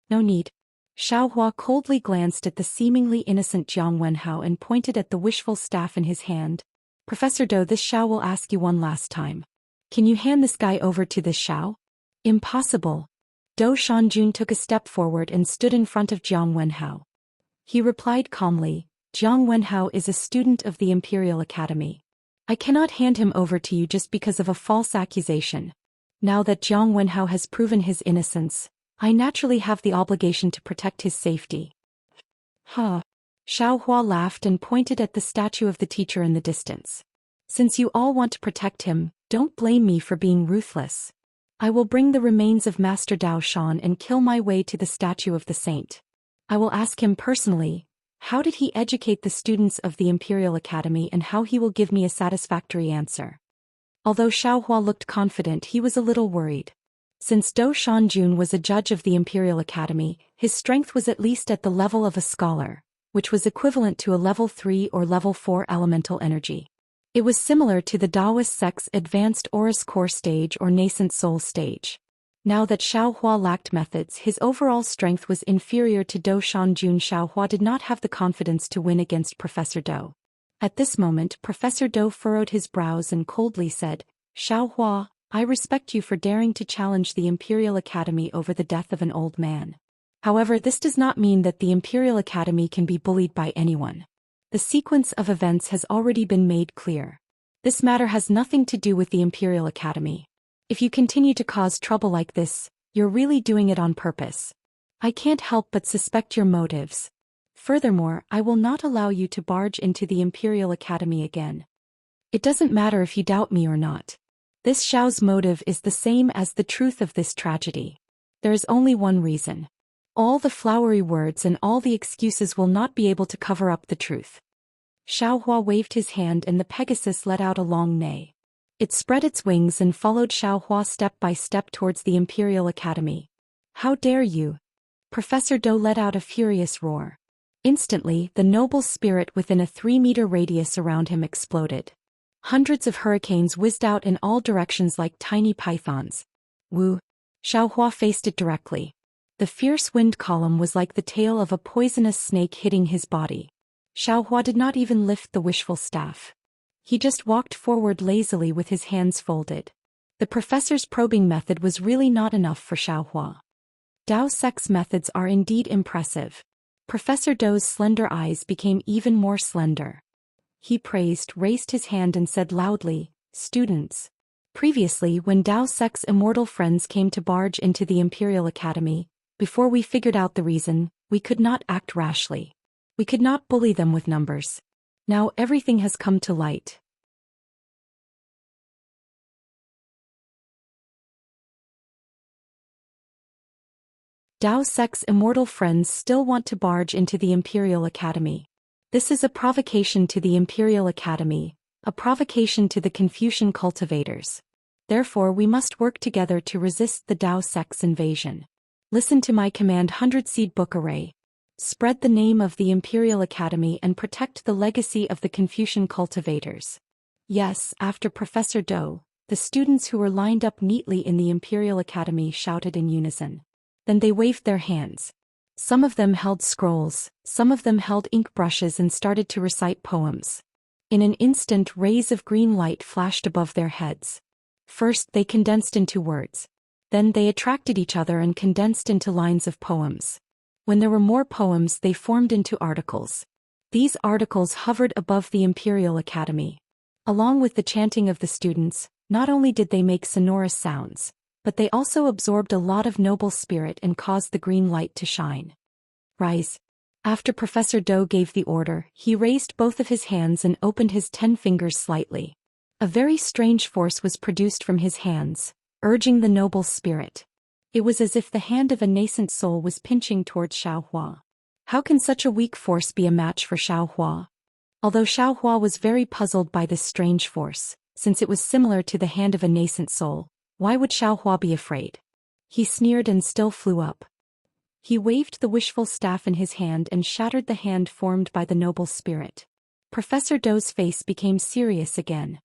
"No need." Xiaohua coldly glanced at the seemingly innocent Jiang Wenhao and pointed at the wishful staff in his hand. "Professor Dou, this Xiao will ask you one last time. Can you hand this guy over to this Xiao?" "Impossible." Dou Shanjun took a step forward and stood in front of Jiang Wenhao. He replied calmly, "Jiang Wenhao is a student of the Imperial Academy. I cannot hand him over to you just because of a false accusation. Now that Jiang Wenhao has proven his innocence, I naturally have the obligation to protect his safety." "Huh." Xiaohua laughed and pointed at the statue of the teacher in the distance. "Since you all want to protect him, don't blame me for being ruthless. I will bring the remains of Master Dao Shan and kill my way to the statue of the saint. I will ask him personally, how did he educate the students of the Imperial Academy, and how he will give me a satisfactory answer." Although Xiaohua looked confident, he was a little worried. Since Dou Shanjun was a judge of the Imperial Academy, his strength was at least at the level of a scholar, which was equivalent to a level 3 or level 4 elemental energy. It was similar to the Taoist sect's advanced Aurous Core stage or nascent soul stage. Now that Xiaohua lacked methods, his overall strength was inferior to Dou Shanjun. Xiaohua did not have the confidence to win against Professor Dou. At this moment, Professor Dou furrowed his brows and coldly said, "Xiaohua, I respect you for daring to challenge the Imperial Academy over the death of an old man. However, this does not mean that the Imperial Academy can be bullied by anyone. The sequence of events has already been made clear. This matter has nothing to do with the Imperial Academy. If you continue to cause trouble like this, you're really doing it on purpose. I can't help but suspect your motives. Furthermore, I will not allow you to barge into the Imperial Academy again. It doesn't matter if you doubt me or not. This Xiao's motive is the same as the truth of this tragedy. There is only one reason. All the flowery words and all the excuses will not be able to cover up the truth." Xiaohua waved his hand and the Pegasus let out a long neigh. It spread its wings and followed Xiaohua step by step towards the Imperial Academy. How dare you! Professor Dou let out a furious roar. Instantly, the noble spirit within a 3-meter radius around him exploded. Hundreds of hurricanes whizzed out in all directions like tiny pythons. Wu! Xiaohua faced it directly. The fierce wind column was like the tail of a poisonous snake hitting his body. Xiaohua did not even lift the wishful staff. He just walked forward lazily with his hands folded. The professor's probing method was really not enough for Xiaohua. Dao Sec's methods are indeed impressive. Professor Dou's slender eyes became even more slender. He praised, raised his hand and said loudly, "Students." Previously, when Dao Sec's immortal friends came to barge into the Imperial Academy, before we figured out the reason, we could not act rashly. We could not bully them with numbers. Now everything has come to light. Dao Sec's immortal friends still want to barge into the Imperial Academy. This is a provocation to the Imperial Academy, a provocation to the Confucian cultivators. Therefore we must work together to resist the Dao Sec's invasion. Listen to my command 100-seed book array. Spread the name of the Imperial Academy and protect the legacy of the Confucian cultivators. Yes, after Professor Dou, the students who were lined up neatly in the Imperial Academy shouted in unison. Then they waved their hands. Some of them held scrolls, some of them held ink brushes and started to recite poems. In an instant, rays of green light flashed above their heads. First they condensed into words. Then they attracted each other and condensed into lines of poems. When there were more poems, they formed into articles. These articles hovered above the Imperial Academy. Along with the chanting of the students, not only did they make sonorous sounds, but they also absorbed a lot of noble spirit and caused the green light to shine. Rise. After Professor Dou gave the order, he raised both of his hands and opened his 10 fingers slightly. A very strange force was produced from his hands, urging the noble spirit. It was as if the hand of a nascent soul was pinching towards Xiaohua. How can such a weak force be a match for Xiaohua? Although Xiaohua was very puzzled by this strange force, since it was similar to the hand of a nascent soul, why would Xiaohua be afraid? He sneered and still flew up. He waved the wishful staff in his hand and shattered the hand formed by the noble spirit. Professor Dou's face became serious again.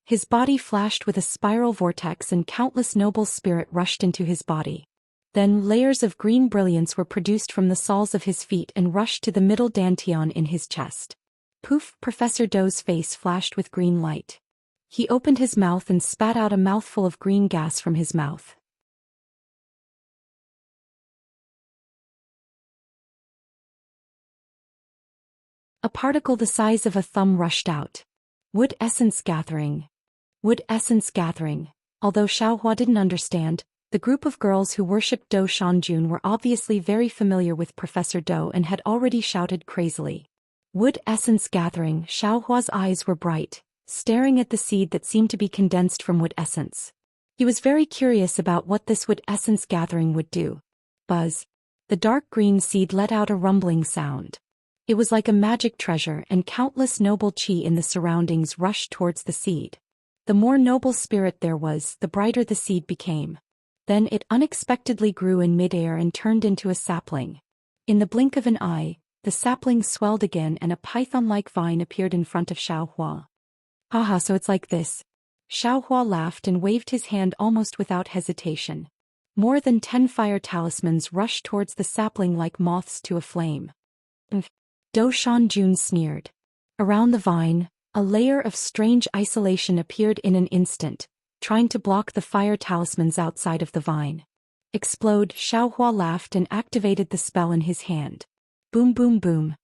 His body flashed with a spiral vortex and countless noble spirit rushed into his body. Then layers of green brilliance were produced from the soles of his feet and rushed to the middle dantian in his chest. Poof! Professor Dou's face flashed with green light. He opened his mouth and spat out a mouthful of green gas from his mouth. A particle the size of a thumb rushed out. Wood essence gathering. Wood essence gathering. Although Xiaohua didn't understand, the group of girls who worshipped Dou Shanjun were obviously very familiar with Professor Dou and had already shouted crazily. Wood essence gathering. Xiaohua's eyes were bright, staring at the seed that seemed to be condensed from wood essence. He was very curious about what this wood essence gathering would do. Buzz. The dark green seed let out a rumbling sound. It was like a magic treasure, and countless noble qi in the surroundings rushed towards the seed. The more noble spirit there was, the brighter the seed became. Then it unexpectedly grew in midair and turned into a sapling. In the blink of an eye, the sapling swelled again and a python-like vine appeared in front of Xiaohua. Haha, so it's like this. Xiaohua laughed and waved his hand almost without hesitation. More than 10 fire talismans rushed towards the sapling like moths to a flame. Dou Shanjun sneered. Around the vine, a layer of strange isolation appeared in an instant, trying to block the fire talismans outside of the vine. Explode! Xiaohua laughed and activated the spell in his hand. Boom boom boom.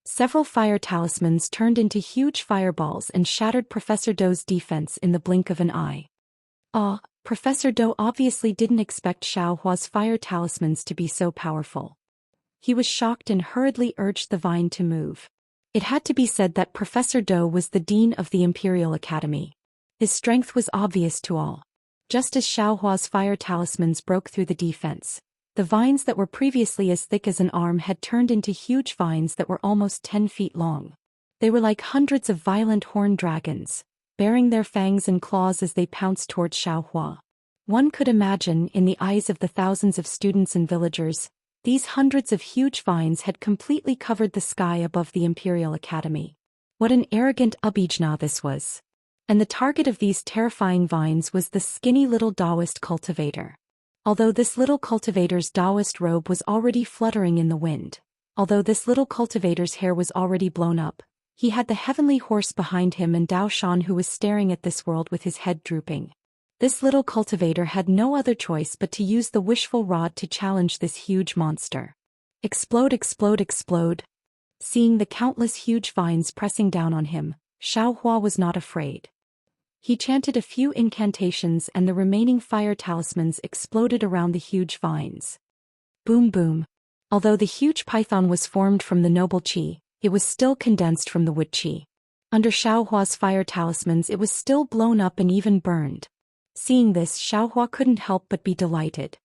Several fire talismans turned into huge fireballs and shattered Professor Dou's defense in the blink of an eye. Professor Dou obviously didn't expect Xiaohua's fire talismans to be so powerful. He was shocked and hurriedly urged the vine to move. It had to be said that Professor Dou was the dean of the Imperial Academy. His strength was obvious to all. Just as Xiaohua's fire talismans broke through the defense, the vines that were previously as thick as an arm had turned into huge vines that were almost 10 feet long. They were like hundreds of violent horned dragons, baring their fangs and claws as they pounced towards Xiaohua. One could imagine, in the eyes of the thousands of students and villagers, these hundreds of huge vines had completely covered the sky above the Imperial Academy. What an arrogant abijna this was. And the target of these terrifying vines was the skinny little Taoist cultivator. Although this little cultivator's Taoist robe was already fluttering in the wind, although this little cultivator's hair was already blown up, he had the heavenly horse behind him and Dao Shan who was staring at this world with his head drooping. This little cultivator had no other choice but to use the wishful rod to challenge this huge monster. Explode, explode, explode. Seeing the countless huge vines pressing down on him, Xiaohua was not afraid. He chanted a few incantations and the remaining fire talismans exploded around the huge vines. Boom boom. Although the huge python was formed from the noble qi, it was still condensed from the wood qi. Under Xiaohua's fire talismans it was still blown up and even burned. Seeing this, Xiaohua couldn't help but be delighted.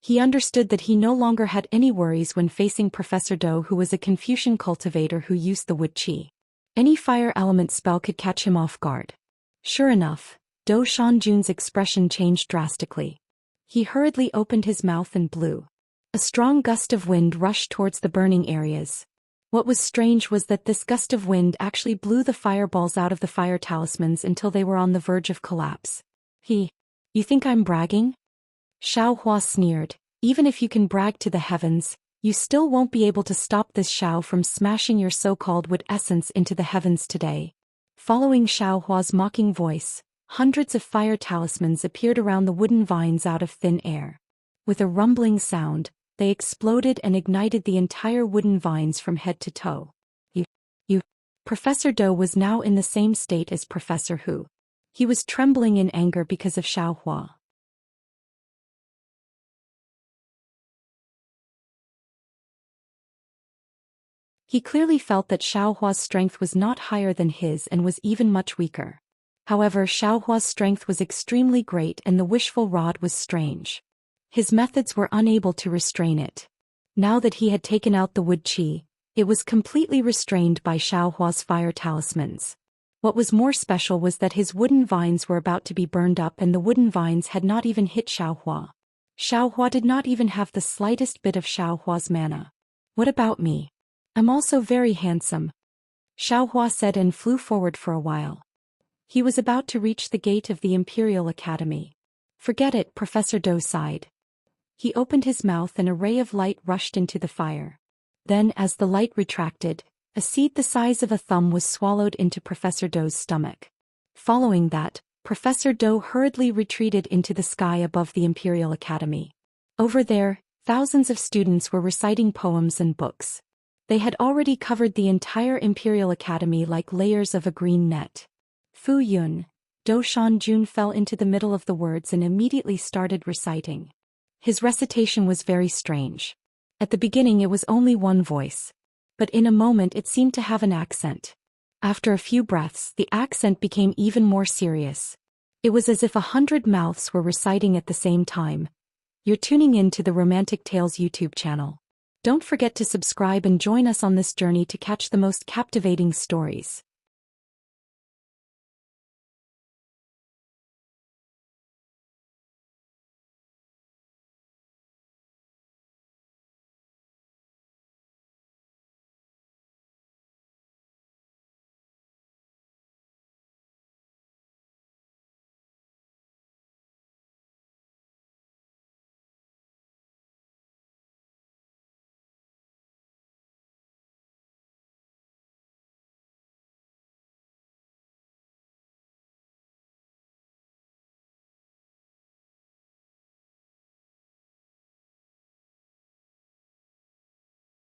He understood that he no longer had any worries when facing Professor Do, who was a Confucian cultivator who used the wood qi. Any fire element spell could catch him off guard. Sure enough, Do Shanjun's expression changed drastically. He hurriedly opened his mouth and blew. A strong gust of wind rushed towards the burning areas. What was strange was that this gust of wind actually blew the fireballs out of the fire talismans until they were on the verge of collapse. You think I'm bragging? Xiaohua sneered. Even if you can brag to the heavens, you still won't be able to stop this Xiao from smashing your so-called wood essence into the heavens today. Following Xiaohua's mocking voice, hundreds of fire talismans appeared around the wooden vines out of thin air. With a rumbling sound, they exploded and ignited the entire wooden vines from head to toe. Professor Do was now in the same state as Professor Hu. He was trembling in anger because of Xiaohua. He clearly felt that Xiaohua's strength was not higher than his and was even much weaker. However, Xiaohua's strength was extremely great and the wishful rod was strange. His methods were unable to restrain it. Now that he had taken out the wood qi, it was completely restrained by Xiaohua's fire talismans. What was more special was that his wooden vines were about to be burned up and the wooden vines had not even hit Xiaohua. Xiaohua did not even have the slightest bit of Xiaohua's mana. What about me? I'm also very handsome, Xiaohua said and flew forward for a while. He was about to reach the gate of the Imperial Academy. Forget it, Professor Do sighed. He opened his mouth and a ray of light rushed into the fire. Then, as the light retracted, a seed the size of a thumb was swallowed into Professor Do's stomach. Following that, Professor Do hurriedly retreated into the sky above the Imperial Academy. Over there, thousands of students were reciting poems and books. They had already covered the entire Imperial Academy like layers of a green net. Fu Yun, Do Shanjun fell into the middle of the words and immediately started reciting. His recitation was very strange. At the beginning it was only one voice. But in a moment it seemed to have an accent. After a few breaths, the accent became even more serious. It was as if 100 mouths were reciting at the same time. You're tuning in to the Romantic Tales YouTube channel. Don't forget to subscribe and join us on this journey to catch the most captivating stories.